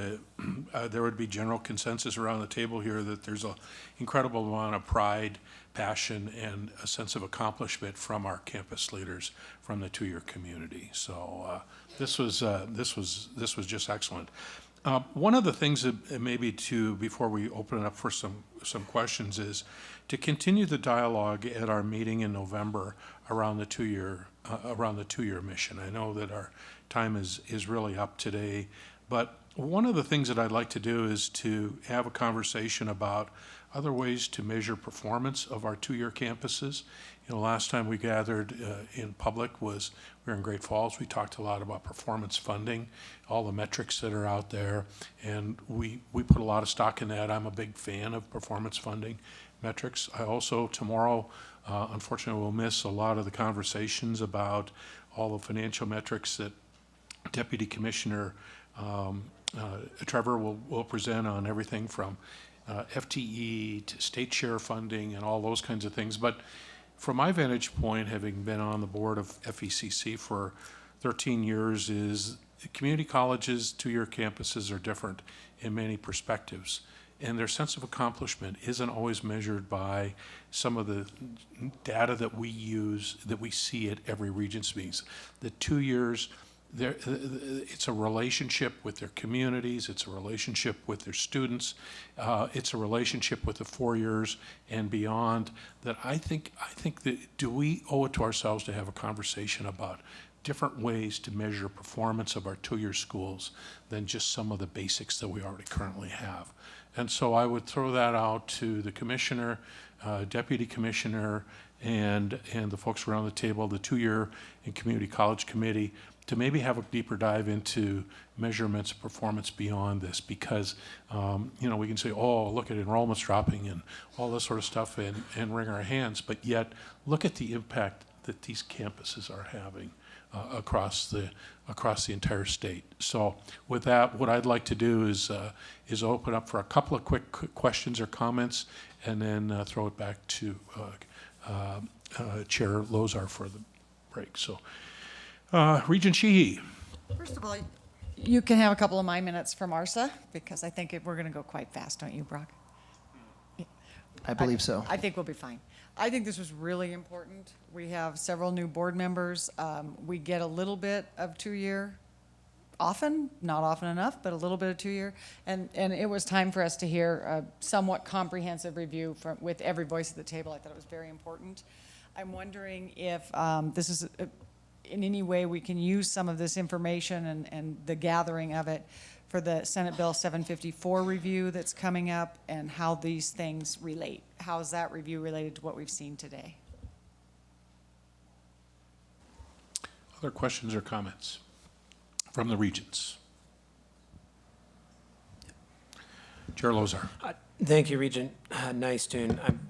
there would be general consensus around the table here that there's an incredible amount of pride, passion, and a sense of accomplishment from our campus leaders from the 2-year community. So this was just excellent. One of the things that maybe before we open it up for some questions is to continue the dialogue at our meeting in November around the 2-year mission. I know that our time is really up today, but one of the things that I'd like to do is to have a conversation about other ways to measure performance of our 2-year campuses. You know, last time we gathered in public we were in Great Falls. We talked a lot about performance funding, all the metrics that are out there, and we put a lot of stock in that. I'm a big fan of performance funding metrics. I also, tomorrow, unfortunately, will miss a lot of the conversations about all the financial metrics that Deputy Commissioner Trevor will present on everything from FTE to state share funding and all those kinds of things. But from my vantage point, having been on the board of FECC for 13 years, is community colleges, 2-year campuses are different in many perspectives. And their sense of accomplishment isn't always measured by some of the data that we use, that we see at every Regents meetings. The 2 years, it's a relationship with their communities, it's a relationship with their students, it's a relationship with the 4 years and beyond that I think that do we owe it to ourselves to have a conversation about different ways to measure performance of our 2-year schools than just some of the basics that we already currently have. And so I would throw that out to the commissioner, deputy commissioner, and the folks around the table, the 2-year and community college committee, to maybe have a deeper dive into measurements of performance beyond this, because you know, we can say, oh, look at enrollments dropping and all this sort of stuff and wring our hands, but yet look at the impact that these campuses are having across the entire state. So with that, what I'd like to do is open up for a couple of quick questions or comments, and then throw it back to Chair Lozar for the break. So Regent Sheehy. First of all, you can have a couple of my minutes from ARSA, because I think we're going to go quite fast, don't you, Brock? I believe so. I think we'll be fine. I think this was really important. We have several new board members. We get a little bit of 2-year, often, not often enough, but a little bit of 2-year. And it was time for us to hear a somewhat comprehensive review with every voice at the table. I thought it was very important. I'm wondering if this is in any way we can use some of this information and the gathering of it for the Senate Bill 754 review that's coming up, and how these things relate. How is that review related to what we've seen today? Other questions or comments from the regents? Chair Lozar. Thank you, Regent Nystuen. I'm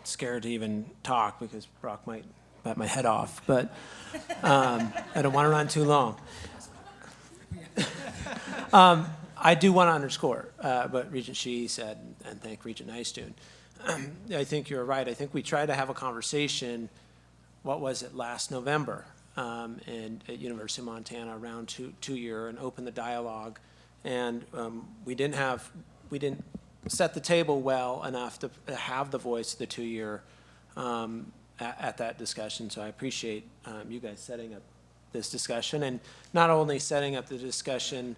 scared to even talk because Brock might bat my head off, but I don't want to run too long. I do want to underscore what Regent Sheehy said, and thank Regent Nystuen. I think you're right. I think we tried to have a conversation, what was it, last November, and at University of Montana around two-year, and open the dialogue. And we didn't set the table well enough to have the voice of the 2-year at that discussion. So I appreciate you guys setting up this discussion, and not only setting up the discussion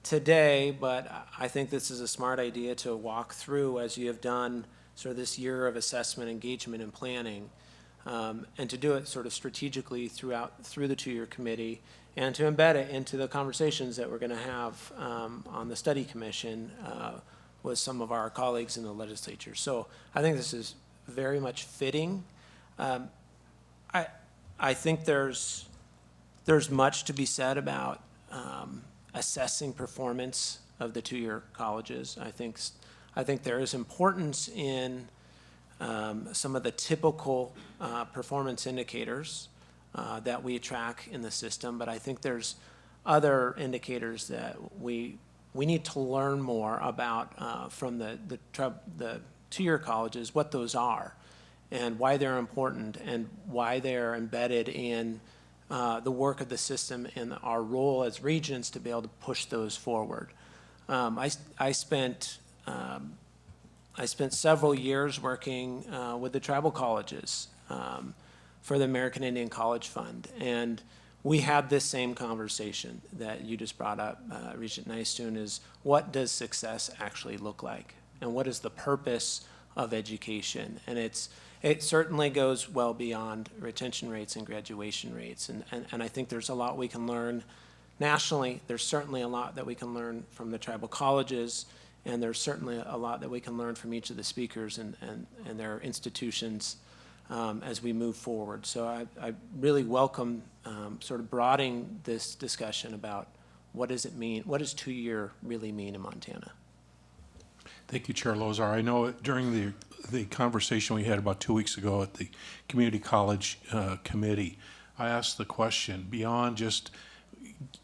today, but I think this is a smart idea to walk through, as you have done, sort of this year of assessment, engagement, and planning, and to do it sort of strategically through the 2-year committee, and to embed it into the conversations that we're going to have on the study commission with some of our colleagues in the legislature. So I think this is very much fitting. I think there's much to be said about assessing performance of the 2-year colleges. I think there is importance in some of the typical performance indicators that we track in the system, but I think there's other indicators that we need to learn more about from the 2-year colleges, what those are, and why they're important, and why they're embedded in the work of the system and our role as regents to be able to push those forward. I spent several years working with the tribal colleges for the American Indian College Fund, and we had this same conversation that you just brought up, Regent Nystuen, is what does success actually look like, and what is the purpose of education? And it certainly goes well beyond retention rates and graduation rates. And I think there's a lot we can learn nationally. There's certainly a lot that we can learn from the tribal colleges, and there's certainly a lot that we can learn from each of the speakers and their institutions as we move forward. So I really welcome sort of broadening this discussion about what does it mean, what does 2-year really mean in Montana? Thank you, Chair Lozar. I know during the conversation we had about 2 weeks ago at the Community College Committee, I asked the question, beyond just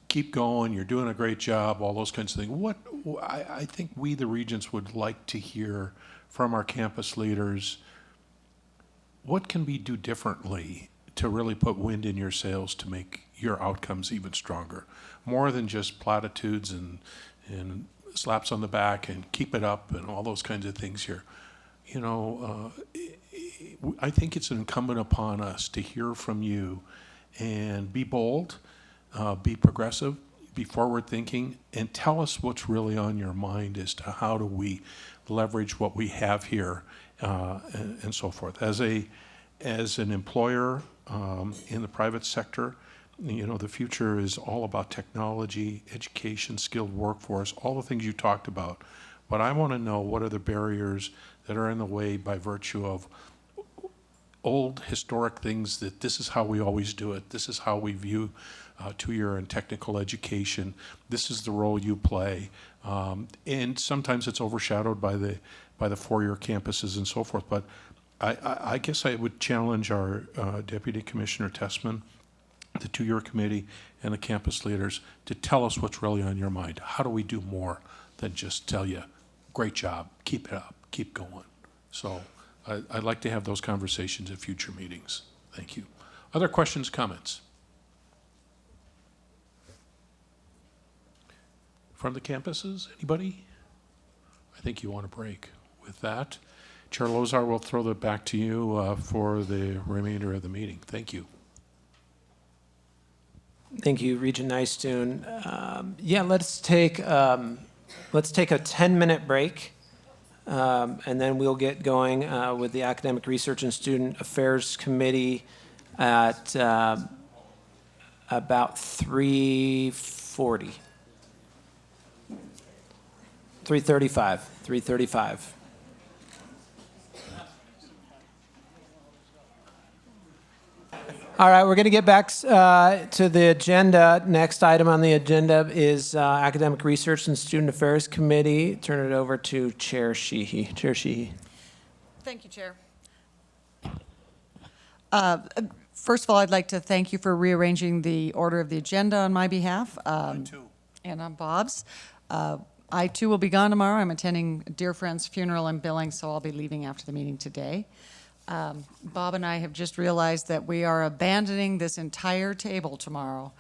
keep going, you're doing a great job, all those kinds of things, I think we, the regents, would like to hear from our campus leaders, what can we do differently to really put wind in your sails to make your outcomes even stronger? More than just platitudes and slaps on the back and keep it up and all those kinds of things here. You know, I think it's incumbent upon us to hear from you and be bold, be progressive, be forward-thinking, and tell us what's really on your mind as to how do we leverage what we have here and so forth. As an employer in the private sector, you know, the future is all about technology, education, skilled workforce, all the things you talked about. But I want to know, what are the barriers that are in the way by virtue of old historic things, that this is how we always do it, this is how we view 2-year and technical education, this is the role you play. And sometimes it's overshadowed by the 4-year campuses and so forth. But I guess I would challenge our Deputy Commissioner Tessman, the 2-year committee, and the campus leaders to tell us what's really on your mind. How do we do more than just tell you, great job, keep it up, keep going? So I'd like to have those conversations at future meetings. Thank you. Other questions, comments? from the campuses? Anybody? I think you want a break. With that, Chair Lozar will throw that back to you for the remainder of the meeting. Thank you. Thank you, Regent Nystuen. Yeah, let's take a 10-minute break, and then we'll get going with the Academic Research and Student Affairs Committee at about 3:35. All right, we're going to get back to the agenda. Next item on the agenda is Academic Research and Student Affairs Committee. Turn it over to Chair Sheehy. Chair Sheehy. Thank you, Chair. First of all, I'd like to thank you for rearranging the order of the agenda on my behalf. And on Bob's. I too will be gone tomorrow. I'm attending a dear friend's funeral in Billings, so I'll be leaving after the meeting today. Bob and I have just realized that we are abandoning this entire table tomorrow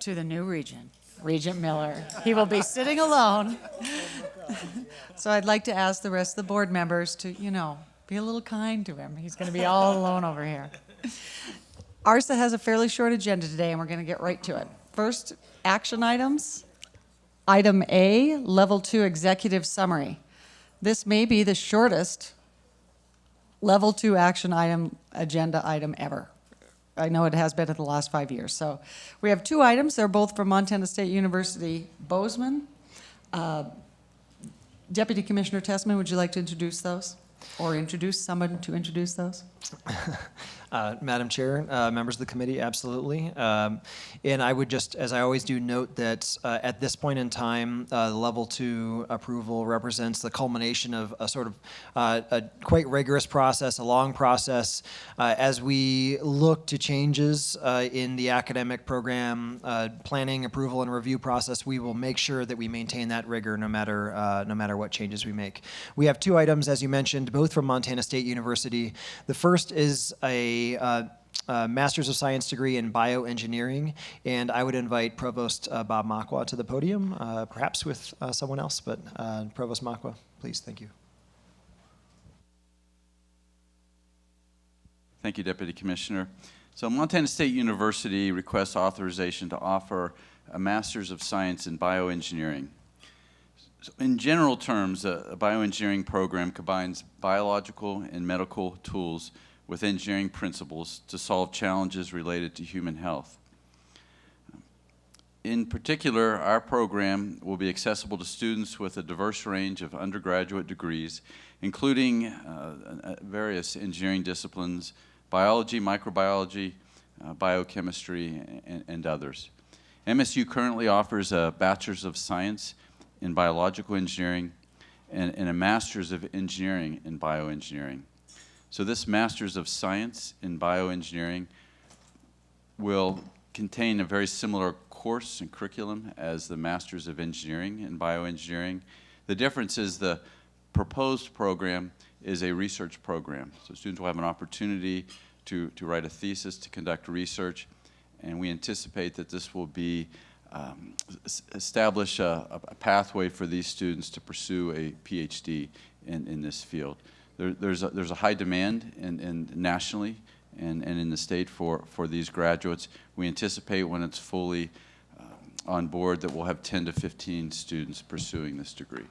to the new regent, Regent Miller. He will be sitting alone. So I'd like to ask the rest of the board members to, be a little kind to him. He's going to be all alone over here. ARSA has a fairly short agenda today, and we're going to get right to it. First, action items. Item A, Level 2 Executive Summary. This may be the shortest Level 2 action item, agenda item ever. I know it has been in the last 5 years. So we have two items. They're both from Montana State University Bozeman. Deputy Commissioner Tessman, would you like to introduce those? Or introduce someone to introduce those? Madam Chair, members of the committee, absolutely. And I would just, as I always do, note that at this point in time, the Level 2 approval represents the culmination of a sort of a quite rigorous process, a long process. As we look to changes in the academic program planning, approval, and review process, we will make sure that we maintain that rigor no matter what changes we make. We have two items, as you mentioned, both from Montana State University. The first is a Master's of Science degree in bioengineering, and I would invite Provost Bob Makwa to the podium, perhaps with someone else, but Provost Makwa, please, thank you. Thank you, Deputy Commissioner. So Montana State University requests authorization to offer a Master's of Science in bioengineering. So in general terms, a bioengineering program combines biological and medical tools with engineering principles to solve challenges related to human health. In particular, our program will be accessible to students with a diverse range of undergraduate degrees, including various engineering disciplines, biology, microbiology, biochemistry, and others. MSU currently offers a Bachelor's of Science in Biological Engineering and a Master's of Engineering in Bioengineering. So this Master's of Science in Bioengineering will contain a very similar course and curriculum as the Master's of Engineering in Bioengineering. The difference is the proposed program is a research program. So students will have an opportunity to write a thesis, to conduct research, and we anticipate that this will be establish a pathway for these students to pursue a PhD in this field. There's a high demand nationally and in the state for these graduates. We anticipate when it's fully on board that we'll have 10 to 15 students pursuing this degree.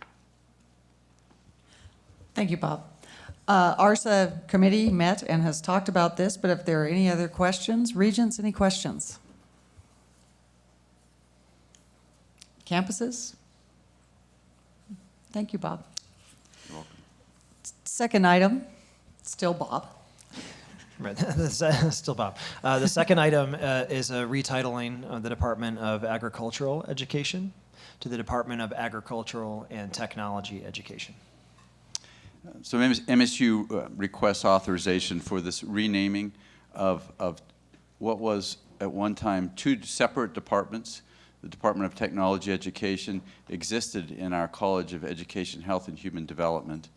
Thank you, Bob. ARSA committee met and has talked about this, but if there are any other questions, regents, any questions? Campuses? Thank you, Bob. You're welcome. Second item, still Bob. Right, still Bob. The second item is a retitling of the Department of Agricultural Education to the Department of Agricultural and Technology Education. So MSU requests authorization for this renaming of what was at one time two separate departments. The Department of Technology Education existed in our College of Education, Health, and Human Development,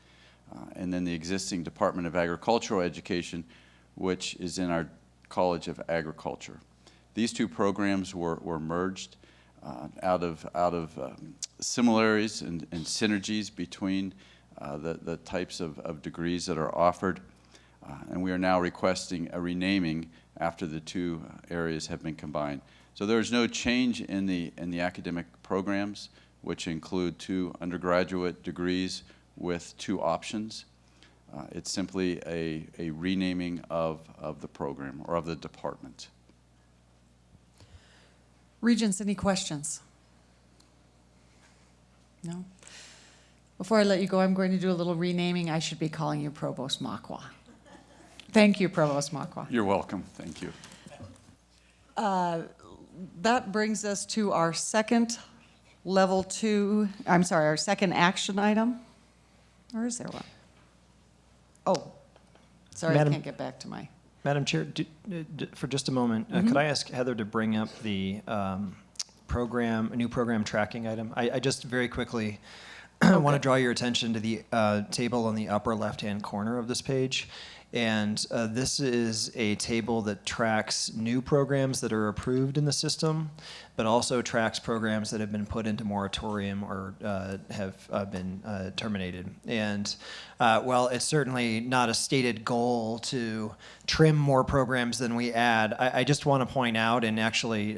and then the existing Department of Agricultural Education, which is in our College of Agriculture. These two programs were merged out of similarities and synergies between the types of degrees that are offered. And we are now requesting a renaming after the two areas have been combined. So there is no change in the academic programs, which include 2 undergraduate degrees with 2 options. It's simply a renaming of the program or of the department. Regents, any questions? No? Before I let you go, I'm going to do a little renaming. I should be calling you Provost Makwa. Thank you, Provost Makwa. You're welcome. Thank you. That brings us to our second our second action item. Or is there one? Oh, sorry, I can't get back to my. Madam Chair, for just a moment, could I ask Heather to bring up the new program tracking item? I just very quickly want to draw your attention to the table on the upper left-hand corner of this page. And this is a table that tracks new programs that are approved in the system, but also tracks programs that have been put into moratorium or have been terminated. And while it's certainly not a stated goal to trim more programs than we add, I just want to point out and actually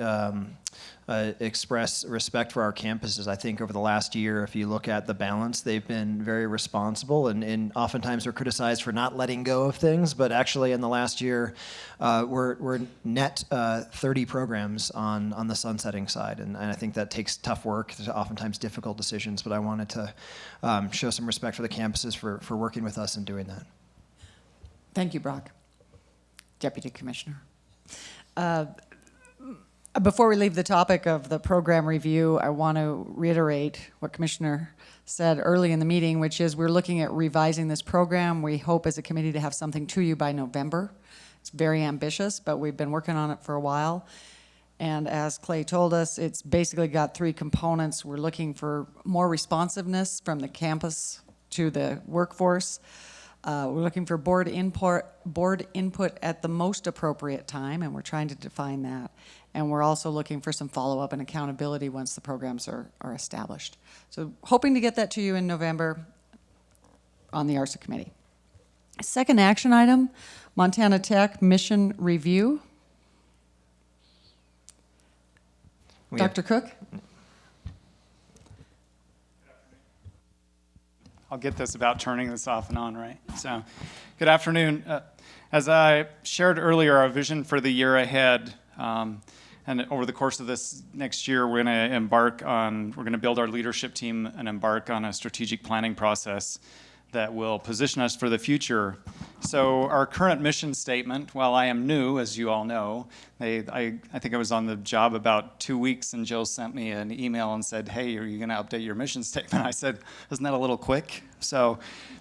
express respect for our campuses. I think over the last year, if you look at the balance, they've been very responsible, and oftentimes we're criticized for not letting go of things, but actually in the last year, we're net 30 programs on the sunsetting side, and I think that takes tough work, oftentimes difficult decisions, but I wanted to show some respect for the campuses for working with us and doing that. Thank you, Brock. Deputy Commissioner. Before we leave the topic of the program review, I want to reiterate what Commissioner said early in the meeting, which is we're looking at revising this program. We hope as a committee to have something to you by November. It's very ambitious, but we've been working on it for a while. And as Clay told us, it's basically got 3 components. We're looking for more responsiveness from the campus to the workforce. We're looking for board input at the most appropriate time, and we're trying to define that. And we're also looking for some follow-up and accountability once the programs are established. So hoping to get that to you in November on the ARSA committee. Second action item, Montana Tech mission review. Dr. Cook? I'll get this about turning this off and on, right? So, good afternoon. As I shared earlier, our vision for the year ahead, and over the course of this next year, we're going to build our leadership team and embark on a strategic planning process that will position us for the future. So our current mission statement, while I am new, as you all know, I think I was on the job about 2 weeks, and Jill sent me an email and said, hey, are you going to update your mission statement? I said, isn't that a little quick? So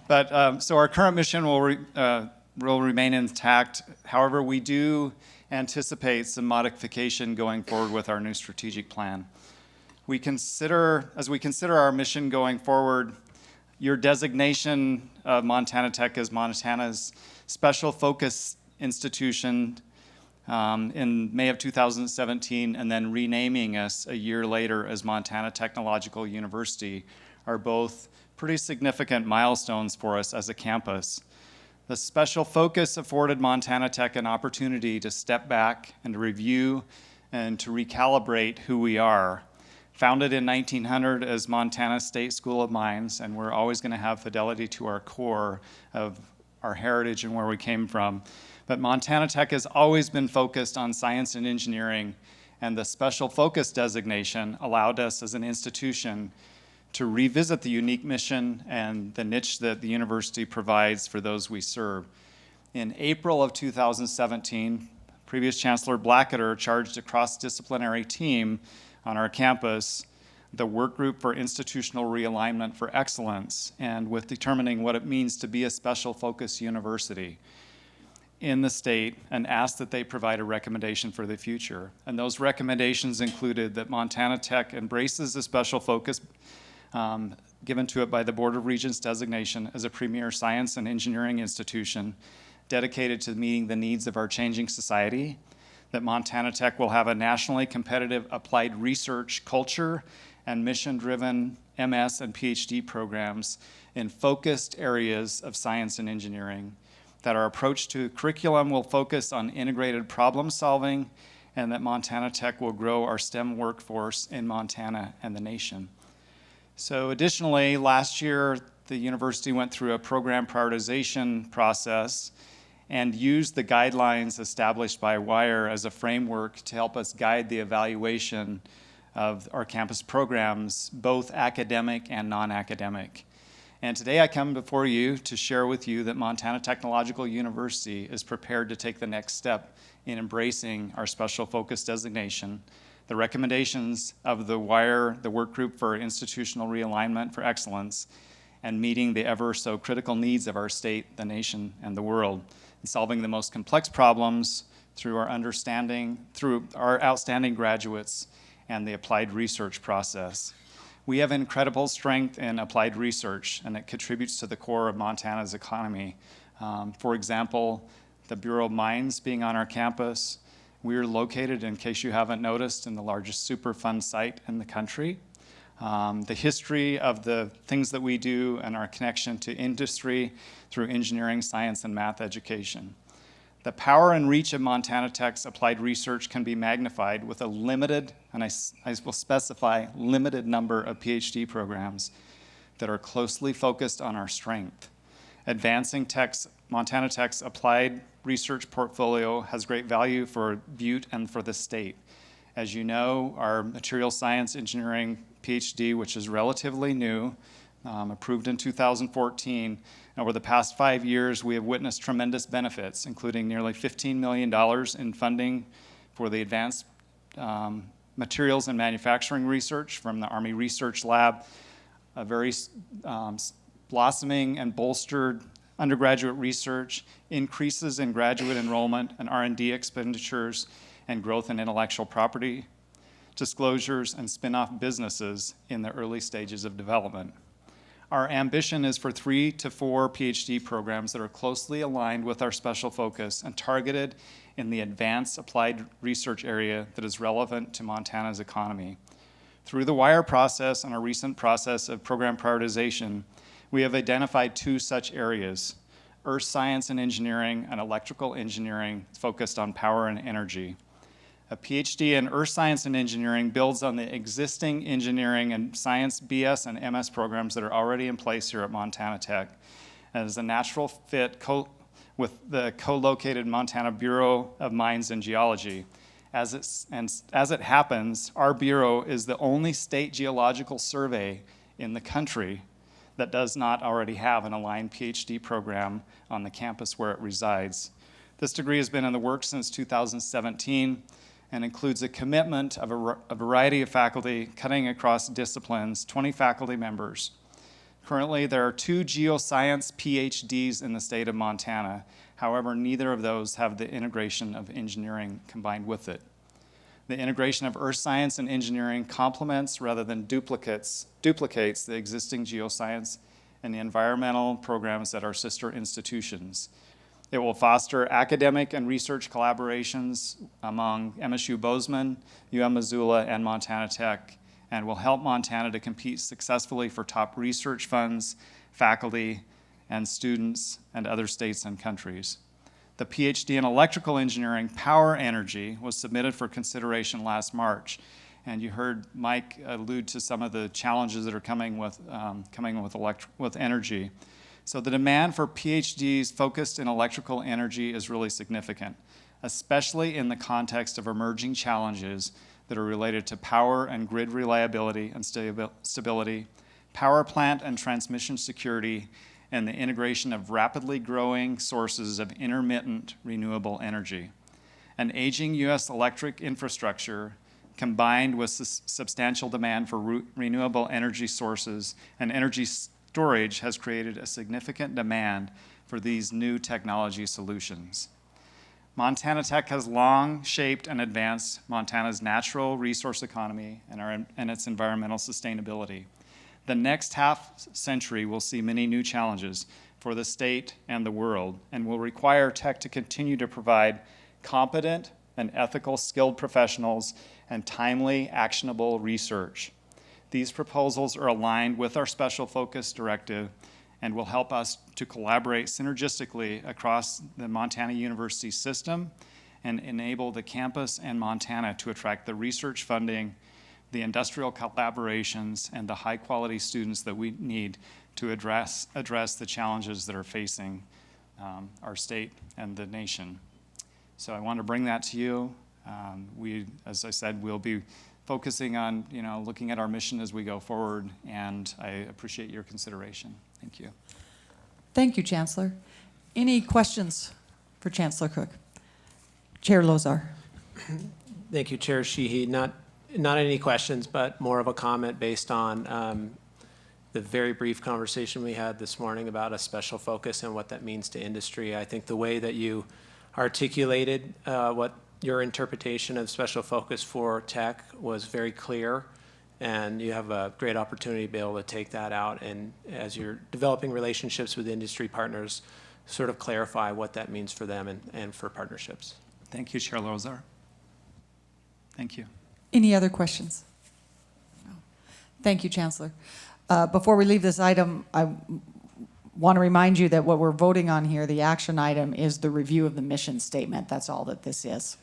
our current mission will remain intact. However, we do anticipate some modification going forward with our new strategic plan. As we consider our mission going forward, your designation of Montana Tech as Montana's special focus institution in May of 2017, and then renaming us a year later as Montana Technological University are both pretty significant milestones for us as a campus. The special focus afforded Montana Tech an opportunity to step back and to review and to recalibrate who we are. Founded in 1900 as Montana State School of Mines, and we're always going to have fidelity to our core of our heritage and where we came from. But Montana Tech has always been focused on science and engineering, and the special focus designation allowed us as an institution to revisit the unique mission and the niche that the university provides for those we serve. In April of 2017, previous Chancellor Blackadder charged a cross-disciplinary team on our campus, the Work Group for Institutional Realignment for Excellence, and with determining what it means to be a special focus university in the state, and asked that they provide a recommendation for the future. And those recommendations included that Montana Tech embraces the special focus given to it by the Board of Regents designation as a premier science and engineering institution dedicated to meeting the needs of our changing society, that Montana Tech will have a nationally competitive applied research culture and mission-driven MS and PhD programs in focused areas of science and engineering, that our approach to curriculum will focus on integrated problem solving, and that Montana Tech will grow our STEM workforce in Montana and the nation. So additionally, last year, the university went through a program prioritization process and used the guidelines established by WIRE as a framework to help us guide the evaluation of our campus programs, both academic and non-academic. And today I come before you to share with you that Montana Technological University is prepared to take the next step in embracing our special focus designation, the recommendations of the WIRE, the Work Group for Institutional Realignment for Excellence, and meeting the ever so critical needs of our state, the nation, and the world, and solving the most complex problems through our outstanding graduates and the applied research process. We have incredible strength in applied research, and it contributes to the core of Montana's economy. For example, the Bureau of Mines being on our campus. We are located, in case you haven't noticed, in the largest Superfund site in the country. The history of the things that we do and our connection to industry through engineering, science, and math education. The power and reach of Montana Tech's applied research can be magnified with a limited, and I will specify, limited number of PhD programs that are closely focused on our strength. Advancing Montana Tech's applied research portfolio has great value for Butte and for the state. As you know, our material science engineering PhD, which is relatively new, approved in 2014. Over the past 5 years, we have witnessed tremendous benefits, including nearly $15 million in funding for the advanced materials and manufacturing research from the Army Research Lab, a very blossoming and bolstered undergraduate research, increases in graduate enrollment and R&D expenditures, and growth in intellectual property disclosures and spin-off businesses in the early stages of development. Our ambition is for 3 to 4 PhD programs that are closely aligned with our special focus and targeted in the advanced applied research area that is relevant to Montana's economy. Through the WIRE process and our recent process of program prioritization, we have identified 2 such areas: earth science and engineering and electrical engineering focused on power and energy. A PhD in earth science and engineering builds on the existing engineering and science BS and MS programs that are already in place here at Montana Tech, and is a natural fit with the co-located Montana Bureau of Mines and Geology. As it happens, our bureau is the only state geological survey in the country that does not already have an aligned PhD program on the campus where it resides. This degree has been in the works since 2017 and includes a commitment of a variety of faculty cutting across disciplines, 20 faculty members. Currently, there are 2 geoscience PhDs in the state of Montana. However, neither of those have the integration of engineering combined with it. The integration of earth science and engineering complements rather than duplicates the existing geoscience and the environmental programs at our sister institutions. It will foster academic and research collaborations among MSU Bozeman, UM-Missoula, and Montana Tech, and will help Montana to compete successfully for top research funds, faculty, and students, and other states and countries. The PhD in electrical engineering, power energy, was submitted for consideration last March, and you heard Mike allude to some of the challenges that are coming with energy. So the demand for PhDs focused in electrical energy is really significant, especially in the context of emerging challenges that are related to power and grid reliability and stability, power plant and transmission security, and the integration of rapidly growing sources of intermittent renewable energy. An aging U.S. electric infrastructure combined with substantial demand for renewable energy sources and energy storage has created a significant demand for these new technology solutions. Montana Tech has long shaped and advanced Montana's natural resource economy and its environmental sustainability. The next half century will see many new challenges for the state and the world, and will require Tech to continue to provide competent and ethical skilled professionals and timely, actionable research. These proposals are aligned with our special focus directive and will help us to collaborate synergistically across the Montana University system and enable the campus and Montana to attract the research funding, the industrial collaborations, and the high-quality students that we need to address the challenges that are facing our state and the nation. So I want to bring that to you. We, as I said, will be focusing on, looking at our mission as we go forward, and I appreciate your consideration. Thank you. Thank you, Chancellor. Any questions for Chancellor Cook? Chair Lozar. Thank you, Chair Sheehy. Not any questions, but more of a comment based on the very brief conversation we had this morning about a special focus and what that means to industry. I think the way that you articulated what your interpretation of special focus for tech was very clear, and you have a great opportunity to be able to take that out and, as you're developing relationships with industry partners, sort of clarify what that means for them and for partnerships. Thank you, Chair Lozar. Thank you. Any other questions? No. Thank you, Chancellor. Before we leave this item, I want to remind you that what we're voting on here, the action item, is the review of the mission statement. That's all that this is,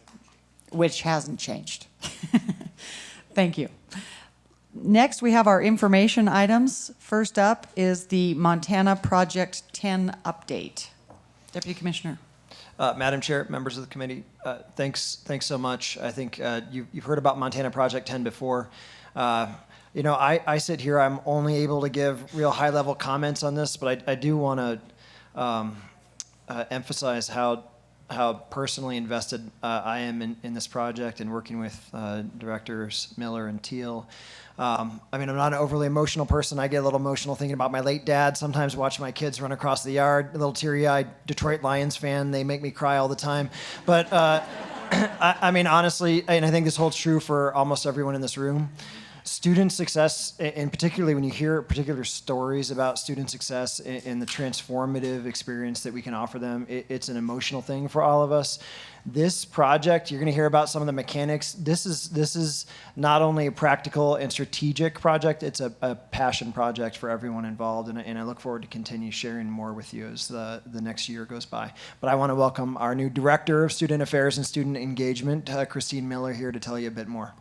which hasn't changed. Thank you. Next, we have our information items. First up is the Montana Project 10 update. Deputy Commissioner. Madam Chair, members of the committee, thanks so much. I think you've heard about Montana Project 10 before. I sit here, I'm only able to give real high-level comments on this, but I do want to emphasize how personally invested I am in this project and working with Directors Miller and Teal. I'm not an overly emotional person. I get a little emotional thinking about my late dad. Sometimes watch my kids run across the yard. A little teary-eyed Detroit Lions fan. They make me cry all the time. But honestly, and I think this holds true for almost everyone in this room, student success, and particularly when you hear particular stories about student success and the transformative experience that we can offer them, it's an emotional thing for all of us. This project, you're going to hear about some of the mechanics. This is not only a practical and strategic project, it's a passion project for everyone involved, and I look forward to continue sharing more with you as the next year goes by. But I want to welcome our new Director of Student Affairs and Student Engagement, Christine Miller, here to tell you a bit more.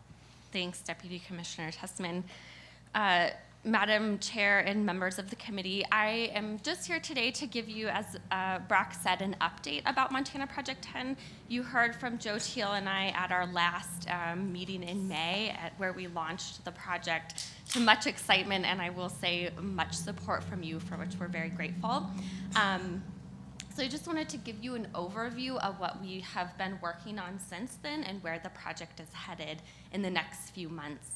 Thanks, Deputy Commissioner Tessman. Madam Chair and members of the committee, I am just here today to give you, as Brock said, an update about Montana Project 10. You heard from Joe Teal and I at our last meeting in May where we launched the project to much excitement and I will say much support from you, for which we're very grateful. So I just wanted to give you an overview of what we have been working on since then and where the project is headed in the next few months.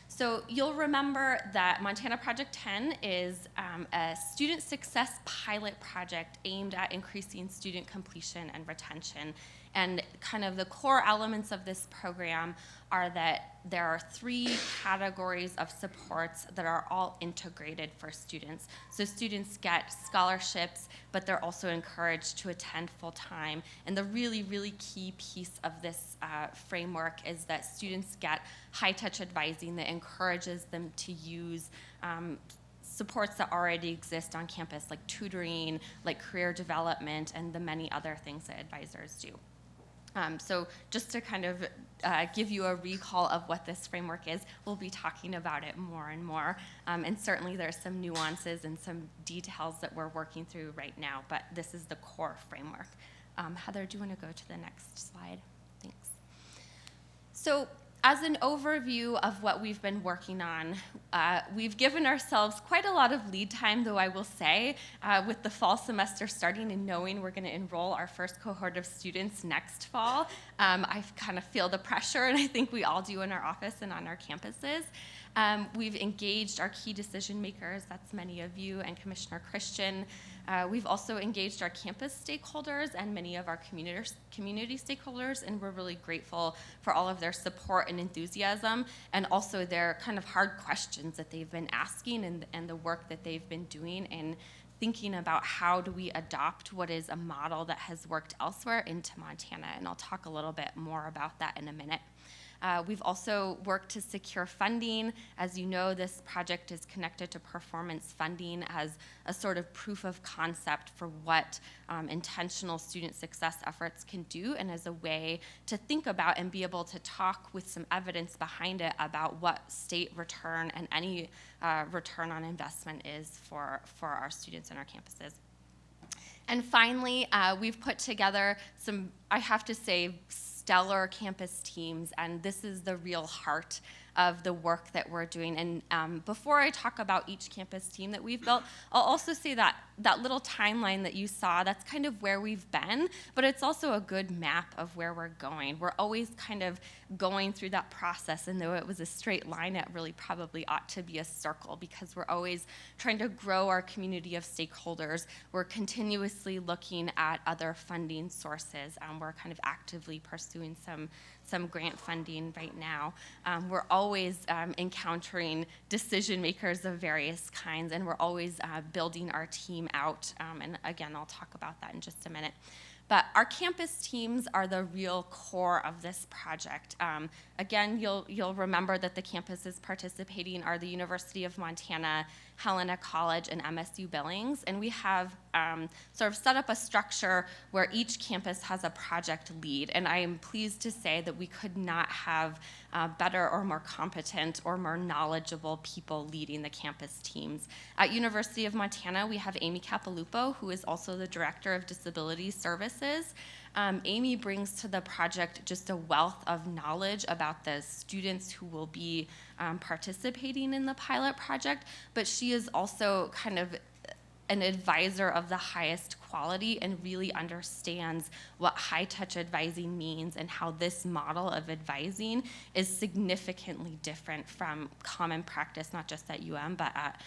So you'll remember that Montana Project 10 is a student success pilot project aimed at increasing student completion and retention. And kind of the core elements of this program are that there are 3 categories of supports that are all integrated for students. So students get scholarships, but they're also encouraged to attend full-time. And the really, really key piece of this framework is that students get high-touch advising that encourages them to use supports that already exist on campus, like tutoring, like career development, and the many other things that advisors do. So just to kind of give you a recall of what this framework is, we'll be talking about it more and more. And certainly there's some nuances and some details that we're working through right now, but this is the core framework. Heather, do you want to go to the next slide? Thanks. So as an overview of what we've been working on, we've given ourselves quite a lot of lead time, though I will say, with the fall semester starting and knowing we're going to enroll our first cohort of students next fall. I kind of feel the pressure, and I think we all do in our office and on our campuses. We've engaged our key decision makers, that's many of you, and Commissioner Christian. We've also engaged our campus stakeholders and many of our community stakeholders, and we're really grateful for all of their support and enthusiasm, and also their kind of hard questions that they've been asking and the work that they've been doing in thinking about how do we adopt what is a model that has worked elsewhere into Montana, and I'll talk a little bit more about that in a minute. We've also worked to secure funding. As you know, this project is connected to performance funding as a sort of proof of concept for what intentional student success efforts can do, and as a way to think about and be able to talk with some evidence behind it about what state return and any return on investment is for our students and our campuses. And finally, we've put together some, I have to say, stellar campus teams, and this is the real heart of the work that we're doing. And before I talk about each campus team that we've built, I'll also say that that little timeline that you saw, that's kind of where we've been, but it's also a good map of where we're going. We're always kind of going through that process, and though it was a straight line, it really probably ought to be a circle, because we're always trying to grow our community of stakeholders. We're continuously looking at other funding sources, and we're kind of actively pursuing some grant funding right now. We're always encountering decision makers of various kinds, and we're always building our team out. And again, I'll talk about that in just a minute. But our campus teams are the real core of this project. Again, you'll remember that the campuses participating are the University of Montana, Helena College, and MSU Billings. And we have sort of set up a structure where each campus has a project lead. And I am pleased to say that we could not have better or more competent or more knowledgeable people leading the campus teams. At University of Montana, we have Amy Capilupo, who is also the Director of Disability Services. Amy brings to the project just a wealth of knowledge about the students who will be participating in the pilot project, but she is also kind of an advisor of the highest quality and really understands what high-touch advising means and how this model of advising is significantly different from common practice, not just at UM, but at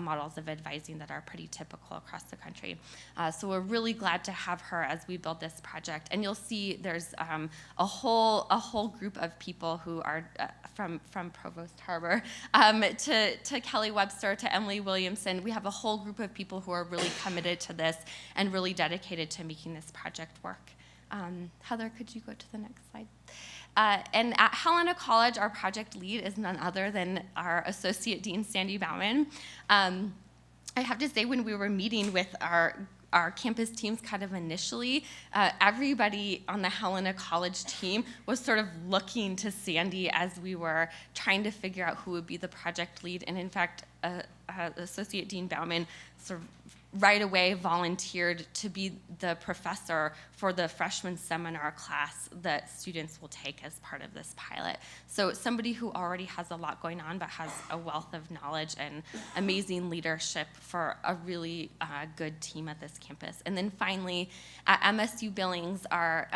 models of advising that are pretty typical across the country. So we're really glad to have her as we build this project. And you'll see there's a whole group of people who are from Provost Harbor to Kelly Webster, to Emily Williamson. We have a whole group of people who are really committed to this and really dedicated to making this project work. Heather, could you go to the next slide? And at Helena College, our project lead is none other than our Associate Dean, Sandy Bauman. I have to say, when we were meeting with our campus teams kind of initially, everybody on the Helena College team was sort of looking to Sandy as we were trying to figure out who would be the project lead. And in fact, Associate Dean Bauman sort of right away volunteered to be the professor for the freshman seminar class that students will take as part of this pilot. So somebody who already has a lot going on but has a wealth of knowledge and amazing leadership for a really good team at this campus. And then finally, at MSU Billings, our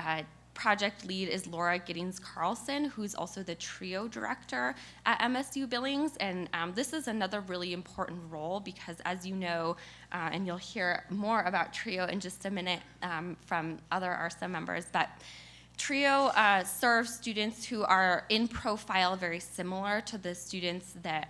project lead is Laura Giddings Carlson, who's also the TRIO director at MSU Billings. And this is another really important role because, as you know, and you'll hear more about TRIO in just a minute from other ARSA members, but TRIO serves students who are in profile very similar to the students that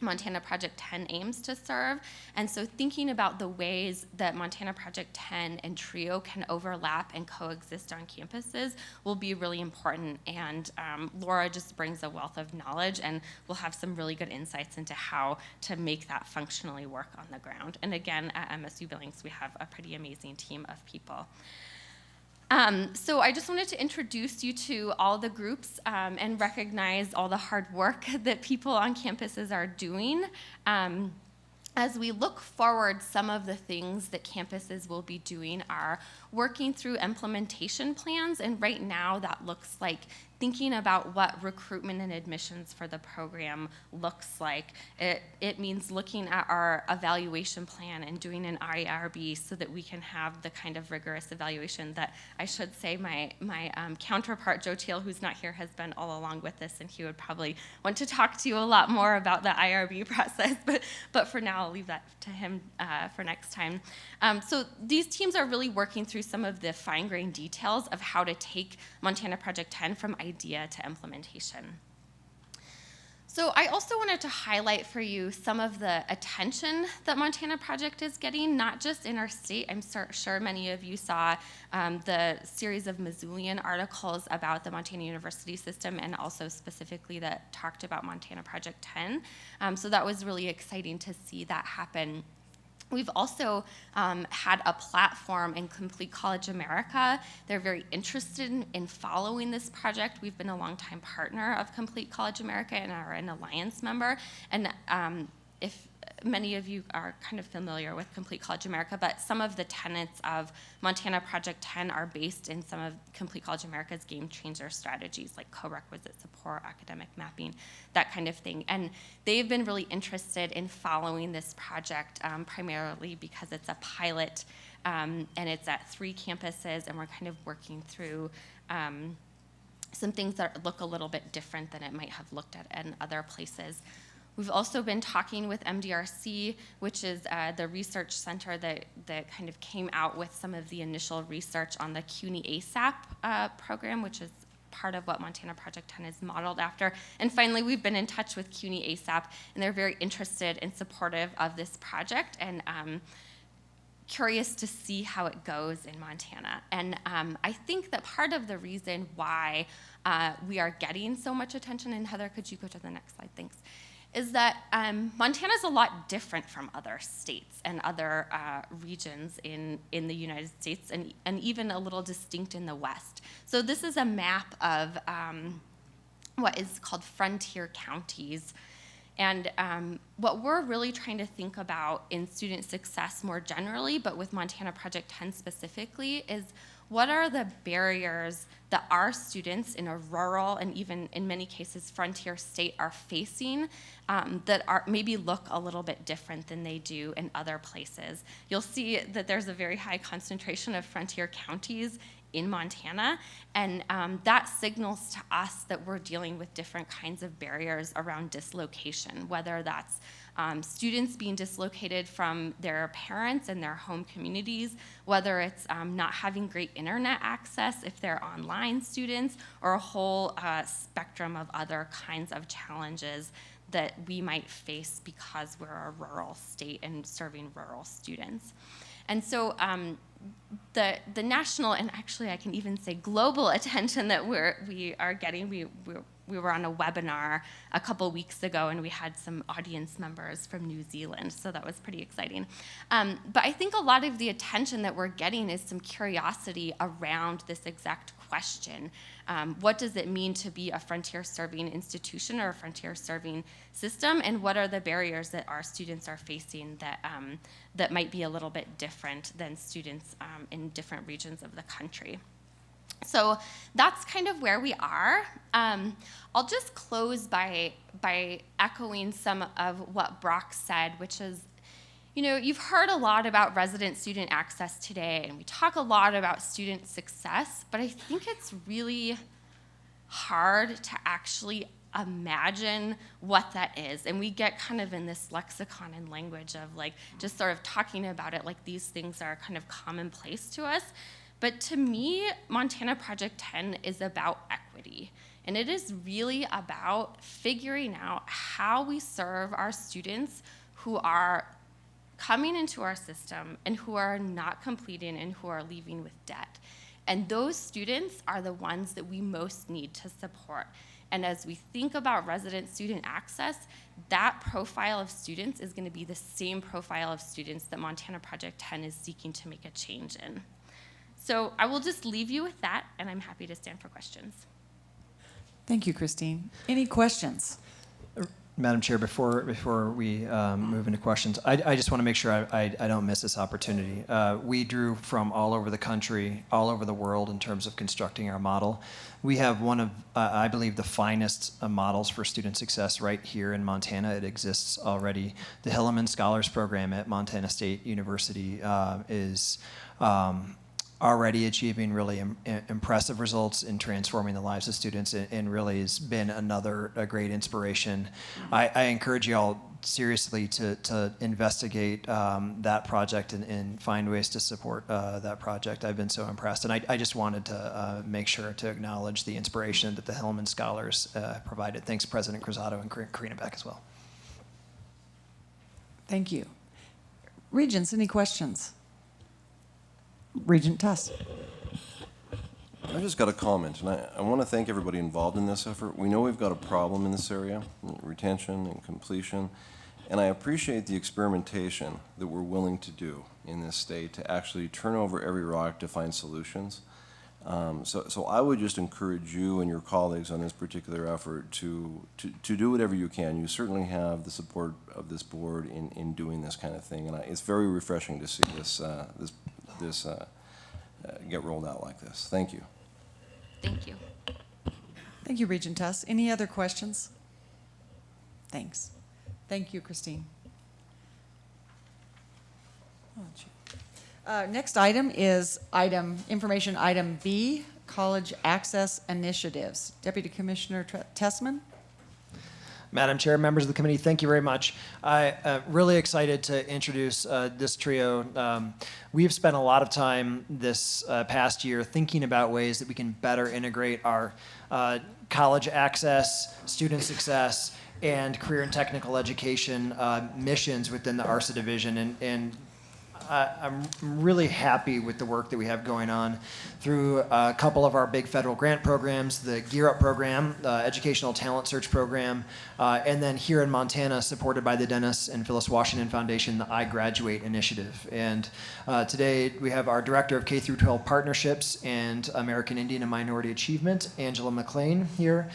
Montana Project 10 aims to serve. And so thinking about the ways that Montana Project 10 and TRIO can overlap and coexist on campuses will be really important. And Laura just brings a wealth of knowledge, and we'll have some really good insights into how to make that functionally work on the ground. And again, at MSU Billings, we have a pretty amazing team of people. So I just wanted to introduce you to all the groups and recognize all the hard work that people on campuses are doing. As we look forward, some of the things that campuses will be doing are working through implementation plans, and right now that looks like thinking about what recruitment and admissions for the program looks like. It means looking at our evaluation plan and doing an IRB so that we can have the kind of rigorous evaluation that I should say my counterpart, Joe Teal, who's not here, has been all along with this, and he would probably want to talk to you a lot more about the IRB process, but for now I'll leave that to him for next time. So these teams are really working through some of the fine-grained details of how to take Montana Project 10 from idea to implementation. So I also wanted to highlight for you some of the attention that Montana Project is getting, not just in our state. I'm sure many of you saw the series of Missoulian articles about the Montana University system, and also specifically that talked about Montana Project 10. So that was really exciting to see that happen. We've also had a platform in Complete College America. They're very interested in following this project. We've been a longtime partner of Complete College America and are an alliance member. And if many of you are kind of familiar with Complete College America, but some of the tenets of Montana Project 10 are based in some of Complete College America's game changer strategies, like co-requisite support, academic mapping, that kind of thing. And they've been really interested in following this project, primarily because it's a pilot, and it's at 3 campuses, and we're kind of working through some things that look a little bit different than it might have looked at in other places. We've also been talking with MDRC, which is the research center that kind of came out with some of the initial research on the CUNY ASAP program, which is part of what Montana Project 10 is modeled after. And finally, we've been in touch with CUNY ASAP, and they're very interested and supportive of this project, and curious to see how it goes in Montana. And I think that part of the reason why we are getting so much attention, and Heather, could you go to the next slide? Thanks. Is that Montana's a lot different from other states and other regions in the United States, and even a little distinct in the West. So this is a map of what is called frontier counties. And what we're really trying to think about in student success more generally, but with Montana Project 10 specifically, is what are the barriers that our students in a rural and even in many cases frontier state are facing that are maybe look a little bit different than they do in other places. You'll see that there's a very high concentration of frontier counties in Montana, and that signals to us that we're dealing with different kinds of barriers around dislocation, whether that's students being dislocated from their parents and their home communities, whether it's not having great internet access if they're online students, or a whole spectrum of other kinds of challenges that we might face because we're a rural state and serving rural students. And so the national, and actually I can even say global attention that we are getting, we were on a webinar a couple weeks ago, and we had some audience members from New Zealand, so that was pretty exciting. But I think a lot of the attention that we're getting is some curiosity around this exact question. What does it mean to be a frontier serving institution or a frontier serving system, and what are the barriers that our students are facing that might be a little bit different than students in different regions of the country? So that's kind of where we are. I'll just close by echoing some of what Brock said, which is, you know, you've heard a lot about resident student access today, and we talk a lot about student success, but I think it's really hard to actually imagine what that is. And we get kind of in this lexicon and language of like just sort of talking about it like these things are kind of commonplace to us. But to me, Montana Project 10 is about equity. And it is really about figuring out how we serve our students who are coming into our system and who are not completing and who are leaving with debt. And those students are the ones that we most need to support. And as we think about resident student access, that profile of students is going to be the same profile of students that Montana Project 10 is seeking to make a change in. So I will just leave you with that, and I'm happy to stand for questions. Thank you, Christine. Any questions? Madam Chair, before we move into questions, I just want to make sure I don't miss this opportunity. We drew from all over the country, all over the world in terms of constructing our model. We have one of, I believe, the finest models for student success right here in Montana. It exists already. The Hilliman Scholars Program at Montana State University is already achieving really impressive results in transforming the lives of students, and really has been a great inspiration. I encourage you all seriously to investigate that project and find ways to support that project. I've been so impressed. And I just wanted to make sure to acknowledge the inspiration that the Hillman Scholars provided. Thanks, President Cruzado and Karina Beck as well. Thank you. Regents, any questions? Regent Tuss. I just got a comment, and I want to thank everybody involved in this effort. We know we've got a problem in this area, retention and completion, and I appreciate the experimentation that we're willing to do in this state to actually turn over every rock to find solutions. So I would just encourage you and your colleagues on this particular effort to do whatever you can. You certainly have the support of this board in doing this kind of thing, and it's very refreshing to see this get rolled out like this. Thank you. Thank you. Thank you, Regent Tuss. Any other questions? Thanks. Thank you, Christine. Next item is information item B, college access initiatives. Deputy Commissioner Tessman. Madam Chair, members of the committee, thank you very much. I'm really excited to introduce this trio. We've spent a lot of time this past year thinking about ways that we can better integrate our college access, student success, and career and technical education missions within the ARSA division. And I'm really happy with the work that we have going on through a couple of our big federal grant programs, the Gear Up program, the Educational Talent Search program, and then here in Montana, supported by the Dennis and Phyllis Washington Foundation, the iGraduate initiative. And today we have our Director of K through 12 Partnerships and American Indian and Minority Achievement, Angela McLean here,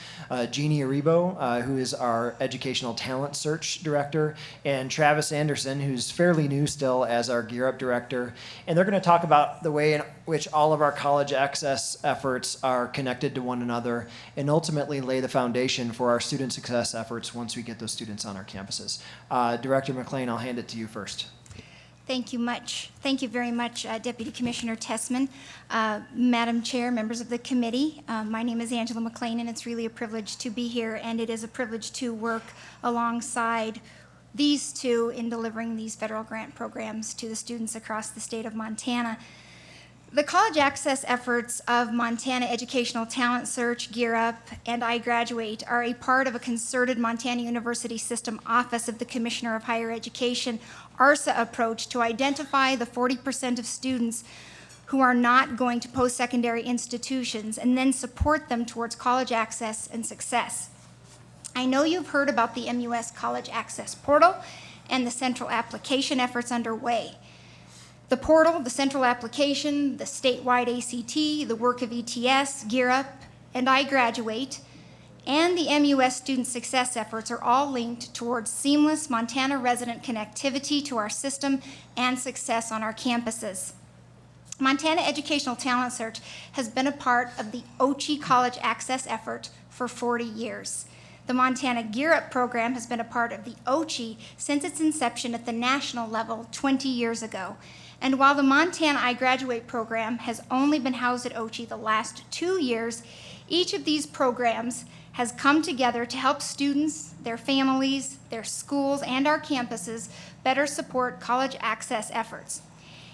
Jeannie Aribo, who is our Educational Talent Search Director, and Travis Anderson, who's fairly new still as our Gear Up Director. And they're going to talk about the way in which all of our college access efforts are connected to one another and ultimately lay the foundation for our student success efforts once we get those students on our campuses. Director McLean, I'll hand it to you first. Thank you much. Thank you very much, Deputy Commissioner Tessman. Madam Chair, members of the committee, my name is Angela McLean, and it's really a privilege to be here, and it is a privilege to work alongside these two in delivering these federal grant programs to the students across the state of Montana. The college access efforts of Montana Educational Talent Search, Gear Up, and iGraduate are a part of a concerted Montana University System Office of the Commissioner of Higher Education, ARSA approach to identify the 40% of students who are not going to post-secondary institutions and then support them towards college access and success. I know you've heard about the MUS College Access Portal and the central application efforts underway. The portal, the central application, the statewide ACT, the work of ETS, Gear Up, and iGraduate, and the MUS student success efforts are all linked towards seamless Montana resident connectivity to our system and success on our campuses. Montana Educational Talent Search has been a part of the OCHI College Access effort for 40 years. The Montana Gear Up program has been a part of the OCHI since its inception at the national level 20 years ago. And while the Montana iGraduate program has only been housed at OCHI the last 2 years, each of these programs has come together to help students, their families, their schools, and our campuses better support college access efforts.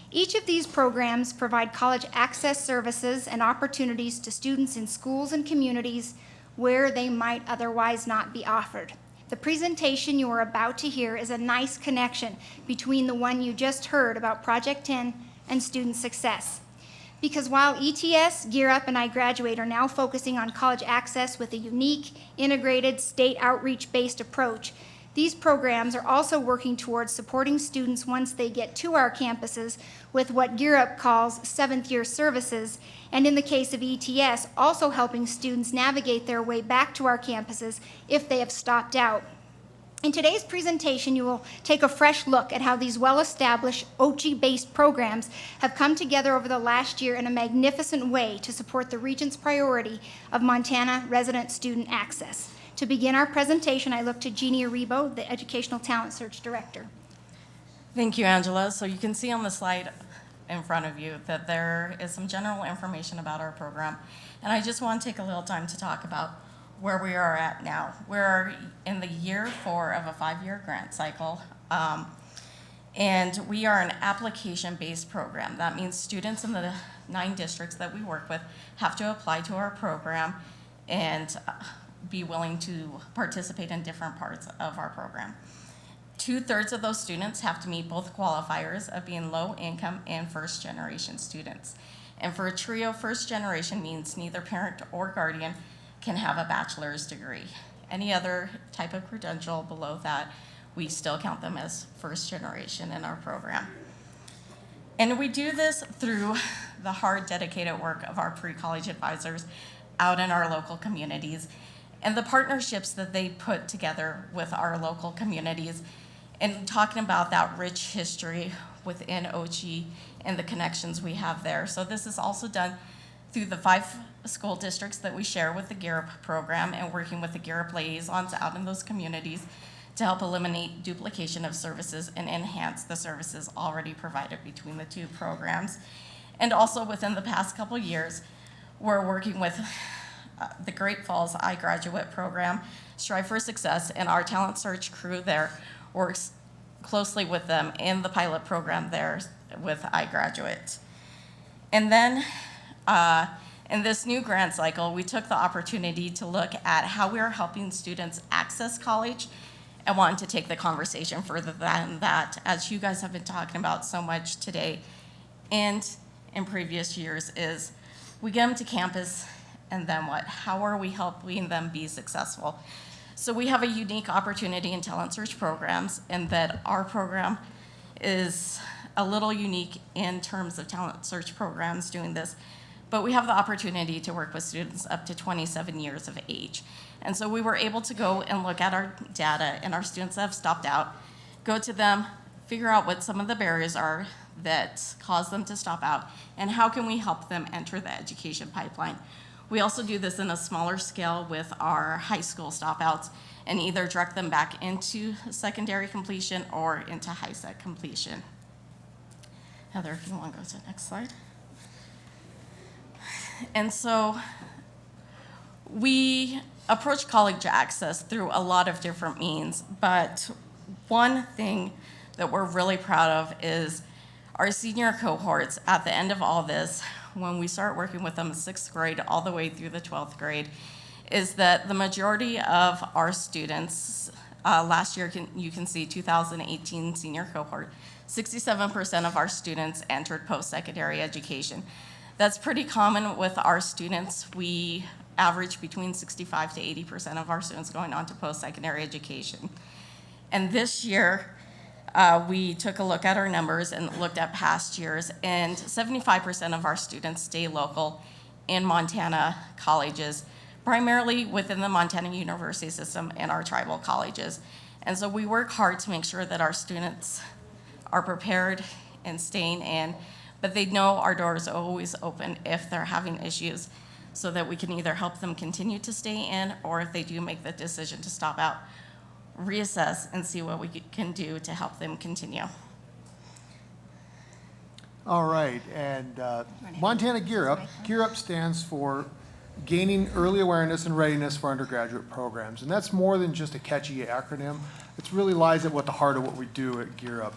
Each of these programs provide college access services and opportunities to students in schools and communities where they might otherwise not be offered. The presentation you are about to hear is a nice connection between the one you just heard about Project 10 and student success. Because while ETS, Gear Up, and iGraduate are now focusing on college access with a unique, integrated, state outreach-based approach, these programs are also working towards supporting students once they get to our campuses with what Gear Up calls seventh-year services, and in the case of ETS, also helping students navigate their way back to our campuses if they have stopped out. In today's presentation, you will take a fresh look at how these well-established OCHI-based programs have come together over the last year in a magnificent way to support the Regent's priority of Montana resident student access. To begin our presentation, I look to Jeannie Aribo, the Educational Talent Search Director. Thank you, Angela. So you can see on the slide in front of you that there is some general information about our program. And I just want to take a little time to talk about where we are at now. We're in the year 4 of a 5-year grant cycle. And we are an application-based program. That means students in the 9 districts that we work with have to apply to our program and be willing to participate in different parts of our program. 2/3 of those students have to meet both qualifiers of being low income and first generation students. And for a trio, first generation means neither parent or guardian can have a bachelor's degree. Any other type of credential below that, we still count them as first generation in our program. And we do this through the hard, dedicated work of our pre-college advisors out in our local communities and the partnerships that they put together with our local communities, and talking about that rich history within Ochi and the connections we have there. So this is also done through the 5 school districts that we share with the GEAR Up program, and working with the GEAR Up liaisons out in those communities to help eliminate duplication of services and enhance the services already provided between the 2 programs. And also within the past couple years, we're working with the Great Falls iGraduate program, Strive for Success, and our talent search crew there works closely with them in the pilot program there with iGraduate. And then in this new grant cycle, we took the opportunity to look at how we are helping students access college and wanting to take the conversation further than that, as you guys have been talking about so much today and in previous years, is we get them to campus and then what? How are we helping them be successful? So we have a unique opportunity in talent search programs, in that our program is a little unique in terms of talent search programs doing this, but we have the opportunity to work with students up to 27 years of age. And so we were able to go and look at our data and our students that have stopped out, go to them, figure out what some of the barriers are that cause them to stop out, and how can we help them enter the education pipeline. We also do this in a smaller scale with our high school stopouts, and either direct them back into secondary completion or into high sec completion. Heather, if you want to go to the next slide. And so we approach college access through a lot of different means, but one thing that we're really proud of is our senior cohorts. At the end of all this, when we start working with them in 6th grade all the way through the 12th grade, is that the majority of our students, last year you can see 2018 senior cohort, 67% of our students entered post-secondary education. That's pretty common with our students. We average between 65 to 80% of our students going on to post-secondary education. And this year, we took a look at our numbers and looked at past years, and 75% of our students stay local in Montana colleges, primarily within the Montana University system and our tribal colleges. And so we work hard to make sure that our students are prepared and staying in, but they know our doors are always open if they're having issues, so that we can either help them continue to stay in, or if they do make the decision to stop out, reassess and see what we can do to help them continue. All right, and Montana Gear Up. Gear Up stands for Gaining Early Awareness and Readiness for Undergraduate Programs. And that's more than just a catchy acronym. It really lies at the heart of what we do at Gear Up.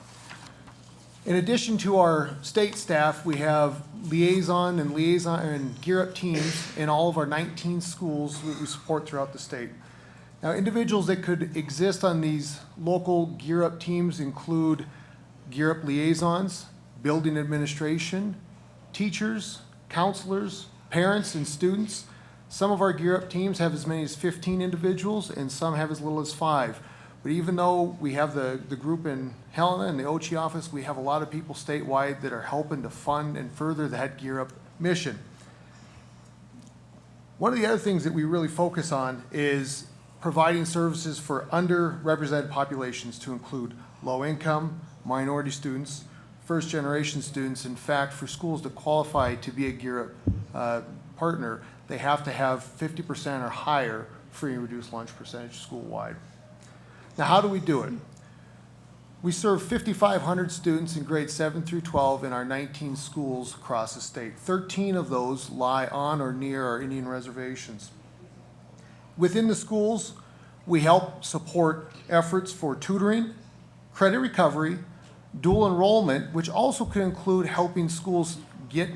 In addition to our state staff, we have liaison and Gear Up teams in all of our 19 schools that we support throughout the state. Now, individuals that could exist on these local Gear Up teams include Gear Up liaisons, building administration, teachers, counselors, parents, and students. Some of our Gear Up teams have as many as 15 individuals, and some have as little as 5. But even though we have the group in Helena and the Ochi office, we have a lot of people statewide that are helping to fund and further that Gear Up mission. One of the other things that we really focus on is providing services for underrepresented populations, to include low-income, minority students, first-generation students. In fact, for schools to qualify to be a Gear Up partner, they have to have 50% or higher free and reduced lunch percentage school-wide. Now, how do we do it? We serve 5,500 students in grades 7 through 12 in our 19 schools across the state. 13 of those lie on or near our Indian reservations. Within the schools, we help support efforts for tutoring, credit recovery, dual enrollment, which also could include helping schools get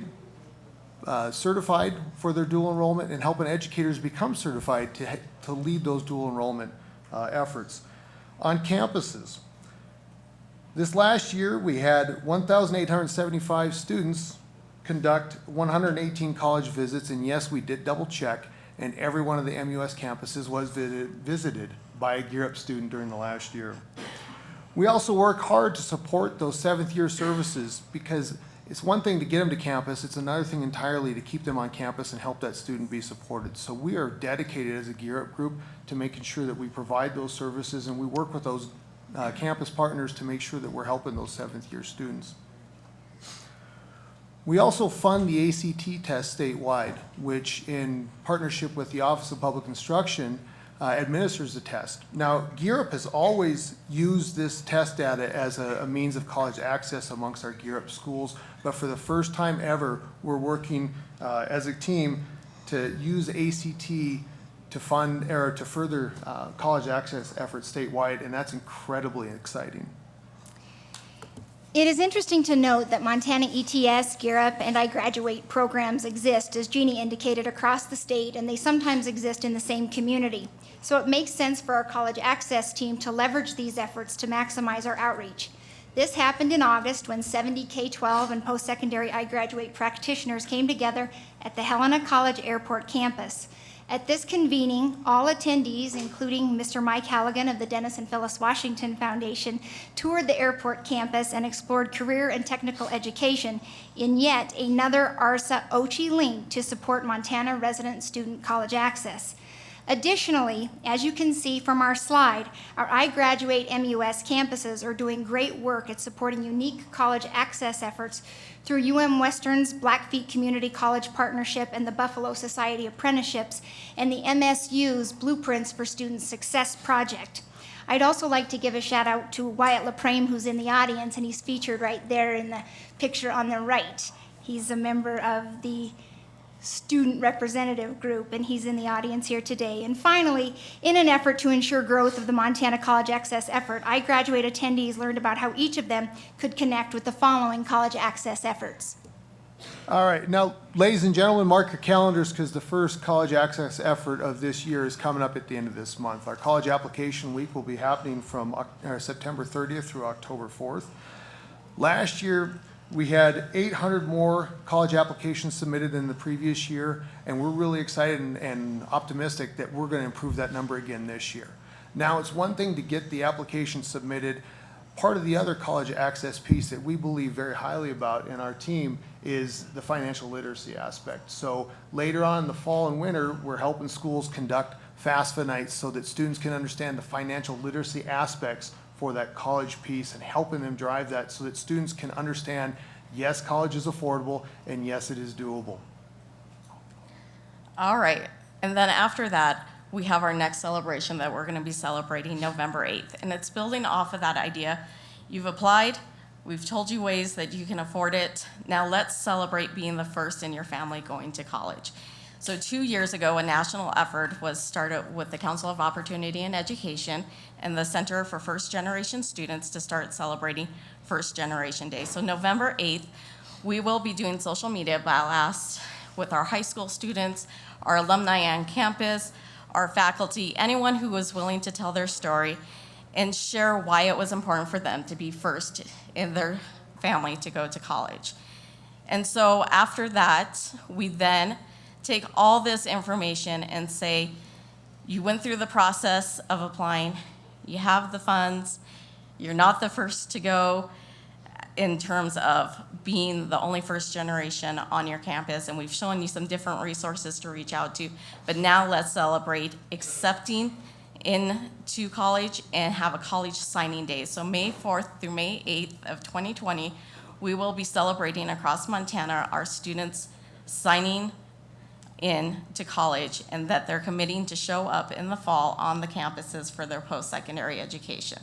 certified for their dual enrollment and helping educators become certified to lead those dual enrollment efforts. On campuses, this last year we had 1,875 students conduct 118 college visits, and yes, we did double check, and every one of the MUS campuses was visited by a Gear Up student during the last year. We also work hard to support those 7th year services, because it's one thing to get them to campus, it's another thing entirely to keep them on campus and help that student be supported. So we are dedicated as a Gear Up group to making sure that we provide those services, and we work with those campus partners to make sure that we're helping those 7th year students. We also fund the ACT test statewide, which in partnership with the Office of Public Instruction administers the test. Now, Gear Up has always used this test data as a means of college access amongst our Gear Up schools, but for the first time ever, we're working as a team to use ACT to fund or to further college access efforts statewide, and that's incredibly exciting. It is interesting to note that Montana ETS, Gear Up, and iGraduate programs exist, as Jeannie indicated, across the state, and they sometimes exist in the same community. So it makes sense for our college access team to leverage these efforts to maximize our outreach. This happened in August when 70 K-12 and post-secondary iGraduate practitioners came together at the Helena College Airport campus. At this convening, all attendees, including Mr. Mike Halligan of the Dennis and Phyllis Washington Foundation, toured the airport campus and explored career and technical education in yet another ARSA OCHI link to support Montana resident student college access. Additionally, as you can see from our slide, our iGraduate MUS campuses are doing great work at supporting unique college access efforts through UM Western's Blackfeet Community College Partnership and the Buffalo Society Apprenticeships, and the MSU's Blueprints for Student Success project. I'd also like to give a shout out to Wyatt LaPrame, who's in the audience, and he's featured right there in the picture on the right. He's a member of the student representative group, and he's in the audience here today. And finally, in an effort to ensure growth of the Montana College Access effort, iGraduate attendees learned about how each of them could connect with the following college access efforts. All right, now, ladies and gentlemen, mark your calendars, because the first college access effort of this year is coming up at the end of this month. Our college application week will be happening from September 30th through October 4th. Last year, we had 800 more college applications submitted than the previous year, and we're really excited and optimistic that we're going to improve that number again this year. Now, it's one thing to get the application submitted. Part of the other college access piece that we believe very highly about in our team is the financial literacy aspect. So later on in the fall and winter, we're helping schools conduct FAFSA nights so that students can understand the financial literacy aspects for that college piece, and helping them drive that so that students can understand, yes, college is affordable, and yes, it is doable. All right, and then after that, we have our next celebration that we're going to be celebrating November 8th, and it's building off of that idea. You've applied, we've told you ways that you can afford it. Now let's celebrate being the first in your family going to college. So 2 years ago, a national effort was started with the Council of Opportunity and Education and the Center for First Generation Students to start celebrating First Generation Day. So November 8th, we will be doing social media blasts with our high school students, our alumni on campus, our faculty, anyone who was willing to tell their story and share why it was important for them to be first in their family to go to college. And so after that, we then take all this information and say, you went through the process of applying, you have the funds, you're not the first to go in terms of being the only first generation on your campus, and we've shown you some different resources to reach out to, but now let's celebrate accepting into college and have a college signing day. So May 4th through May 8th of 2020, we will be celebrating across Montana our students signing in to college, and that they're committing to show up in the fall on the campuses for their post-secondary education.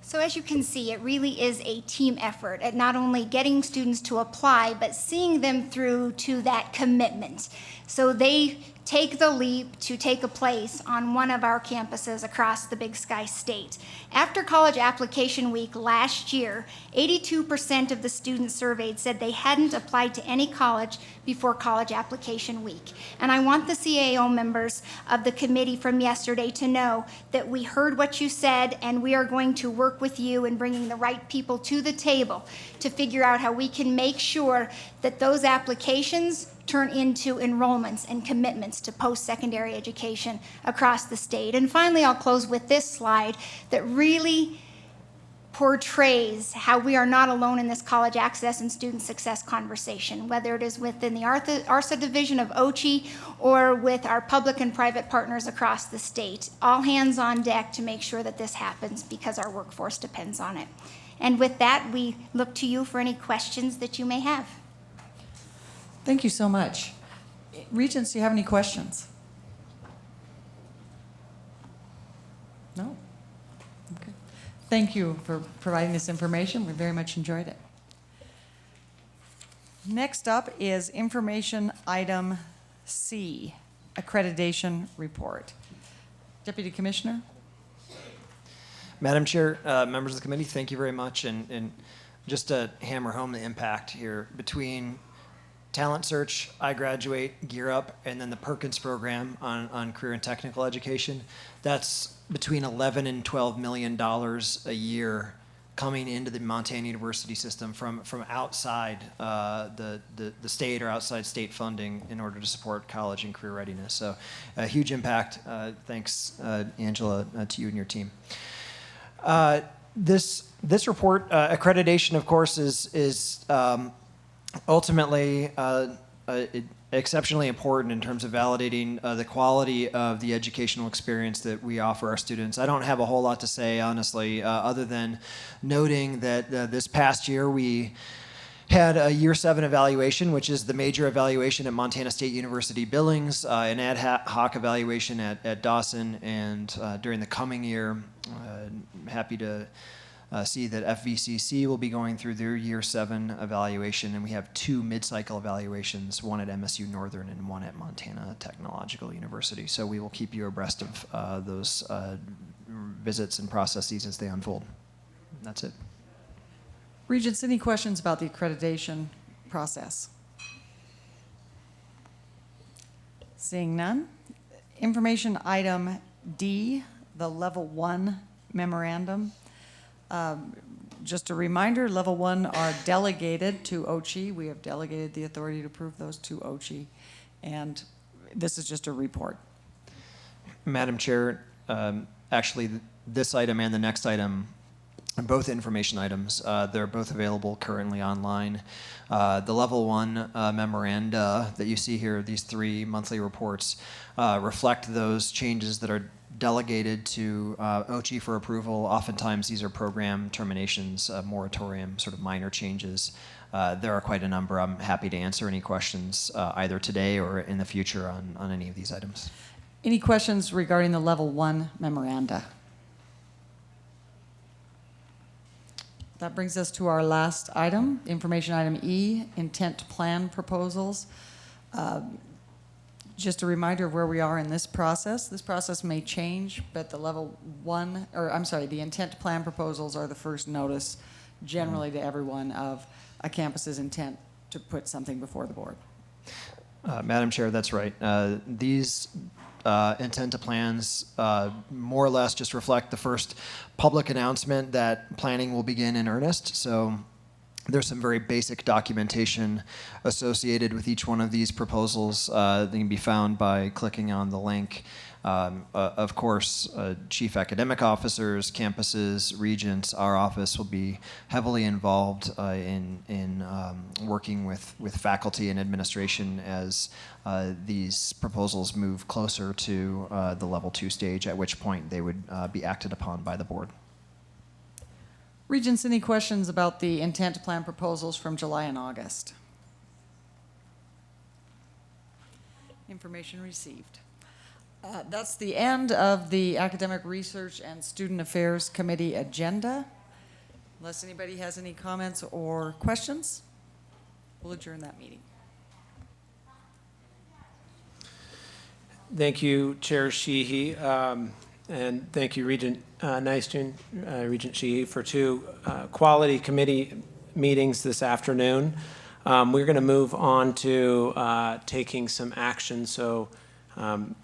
So as you can see, it really is a team effort at not only getting students to apply, but seeing them through to that commitment. So they take the leap to take a place on one of our campuses across the Big Sky State. After college application week last year, 82% of the students surveyed said they hadn't applied to any college before college application week. And I want the CAO members of the committee from yesterday to know that we heard what you said, and we are going to work with you in bringing the right people to the table to figure out how we can make sure that those applications turn into enrollments and commitments to post-secondary education across the state. And finally, I'll close with this slide that really portrays how we are not alone in this college access and student success conversation, whether it is within the ARSA division of OCHI or with our public and private partners across the state. All hands on deck to make sure that this happens because our workforce depends on it. And with that, we look to you for any questions that you may have. Thank you so much. Regents, do you have any questions? No? Okay. Thank you for providing this information. We very much enjoyed it. Next up is information item C, accreditation report. Deputy Commissioner? Madam Chair, members of the committee, thank you very much. And just to hammer home the impact here, between Talent Search, iGraduate, Gear Up, and then the Perkins program on career and technical education, that's between $11 and $12 million a year coming into the Montana University system from outside the state or outside state funding in order to support college and career readiness. So a huge impact. Thanks, Angela, to you and your team. This report, accreditation, of course, is ultimately exceptionally important in terms of validating the quality of the educational experience that we offer our students. I don't have a whole lot to say, honestly, other than noting that this past year we had a Year 7 evaluation, which is the major evaluation at Montana State University Billings, an ad hoc evaluation at Dawson, and during the coming year, I'm happy to see that FVCC will be going through their Year 7 evaluation, and we have 2 mid-cycle evaluations, one at MSU Northern and one at Montana Technological University. So we will keep you abreast of those visits and processes as they unfold. That's it. Regents, any questions about the accreditation process? Seeing none. Information item D, the Level 1 memorandum. Just a reminder, Level 1 are delegated to OCHI. We have delegated the authority to approve those to OCHI, and this is just a report. Madam Chair, actually, this item and the next item, both information items, they're both available currently online. The Level 1 memoranda that you see here, these 3 monthly reports, reflect those changes that are delegated to OCHI for approval. Oftentimes these are program terminations, moratorium, sort of minor changes. There are quite a number. I'm happy to answer any questions either today or in the future on any of these items. Any questions regarding the Level 1 memoranda? That brings us to our last item, information item E, intent plan proposals. Just a reminder of where we are in this process. This process may change, but the Level 1, or I'm sorry, the intent plan proposals are the first notice generally to everyone of a campus's intent to put something before the board. Madam Chair, that's right. These intent to plans more or less just reflect the first public announcement that planning will begin in earnest. So there's some very basic documentation associated with each one of these proposals. They can be found by clicking on the link. Of course, chief academic officers, campuses, regents, our office will be heavily involved in working with faculty and administration as these proposals move closer to the Level 2 stage, at which point they would be acted upon by the board. Regents, any questions about the intent plan proposals from July and August? Information received. That's the end of the Academic Research and Student Affairs Committee agenda. Unless anybody has any comments or questions, we'll adjourn that meeting. Thank you, Chair Sheehy, and thank you, Regent Nystuen, Regent Sheehy, for two quality committee meetings this afternoon. We're going to move on to taking some action, so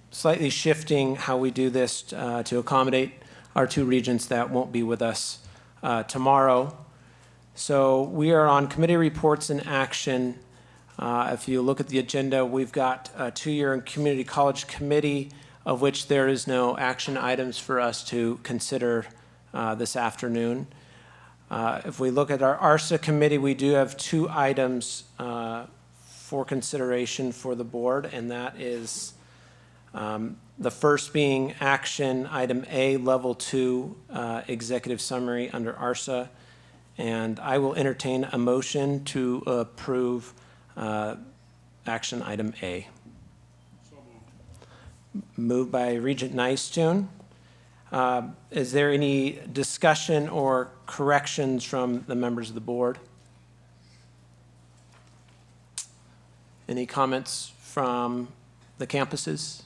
slightly shifting how we do this to accommodate our two regents that won't be with us tomorrow. So we are on committee reports and action. If you look at the agenda, we've got a two-year and community college committee, of which there is no action items for us to consider this afternoon. If we look at our ARSA committee, we do have two items for consideration for the board, and that is the first being action item A, level 2 executive summary under ARSA. And I will entertain a motion to approve action item A. Moved by Regent Nystuen. Is there any discussion or corrections from the members of the board? Any comments from the campuses?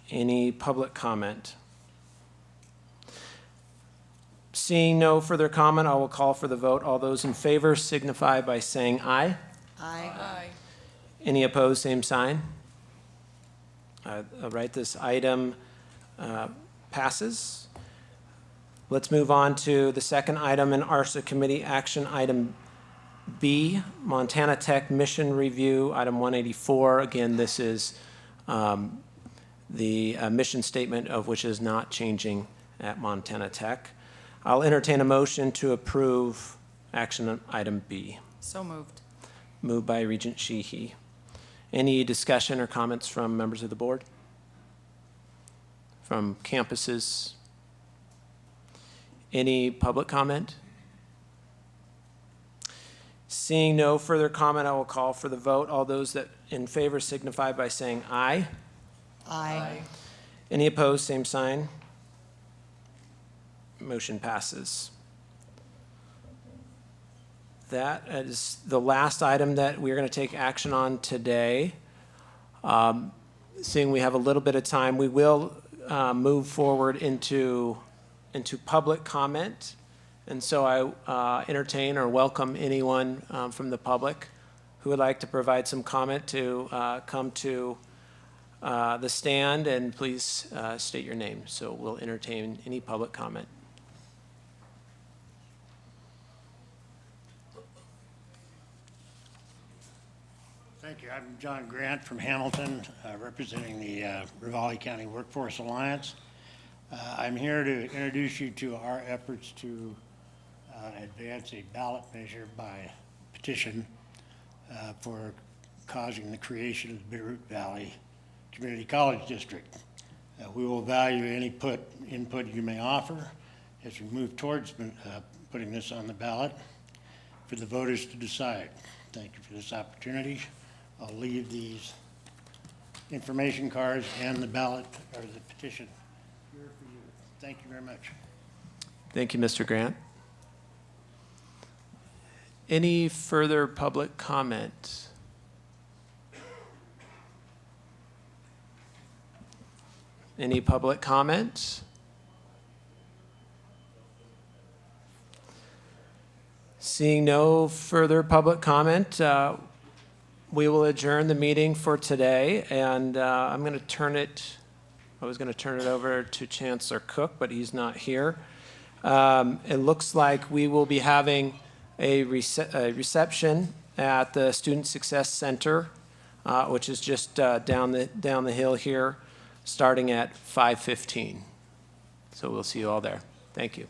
Any public comment? Seeing no further comment, I will call for the vote. All those in favor signify by saying aye. Aye. Any opposed, same sign. All right, this item passes. Let's move on to the second item in ARSA committee, action item B, Montana Tech Mission Review, item 184. Again, this is the mission statement of which is not changing at Montana Tech. I'll entertain a motion to approve action item B. So moved. Moved by Regent Sheehy. Any discussion or comments from members of the board? From campuses? Any public comment? Seeing no further comment, I will call for the vote. All those that in favor signify by saying aye. Aye. Any opposed, same sign. Motion passes. That is the last item that we're going to take action on today. Seeing we have a little bit of time, we will move forward into public comment. And so I entertain or welcome anyone from the public who would like to provide some comment to come to the stand, and please state your name. So we'll entertain any public comment. Thank you. I'm John Grant from Hamilton, representing the Ravalli County Workforce Alliance. I'm here to introduce you to our efforts to advance a ballot measure by petition for causing the creation of the Bitterroot Valley Community College District. We will value any input you may offer as we move towards putting this on the ballot for the voters to decide. Thank you for this opportunity. I'll leave these information cards and the ballot or the petition here for you. Thank you very much. Thank you, Mr. Grant. Any further public comment? Any public comment? Seeing no further public comment, we will adjourn the meeting for today, and I was going to turn it over to Chancellor Cook, but he's not here. It looks like we will be having a reception at the Student Success Center, which is just down the hill here, starting at 5:15. So we'll see you all there. Thank you.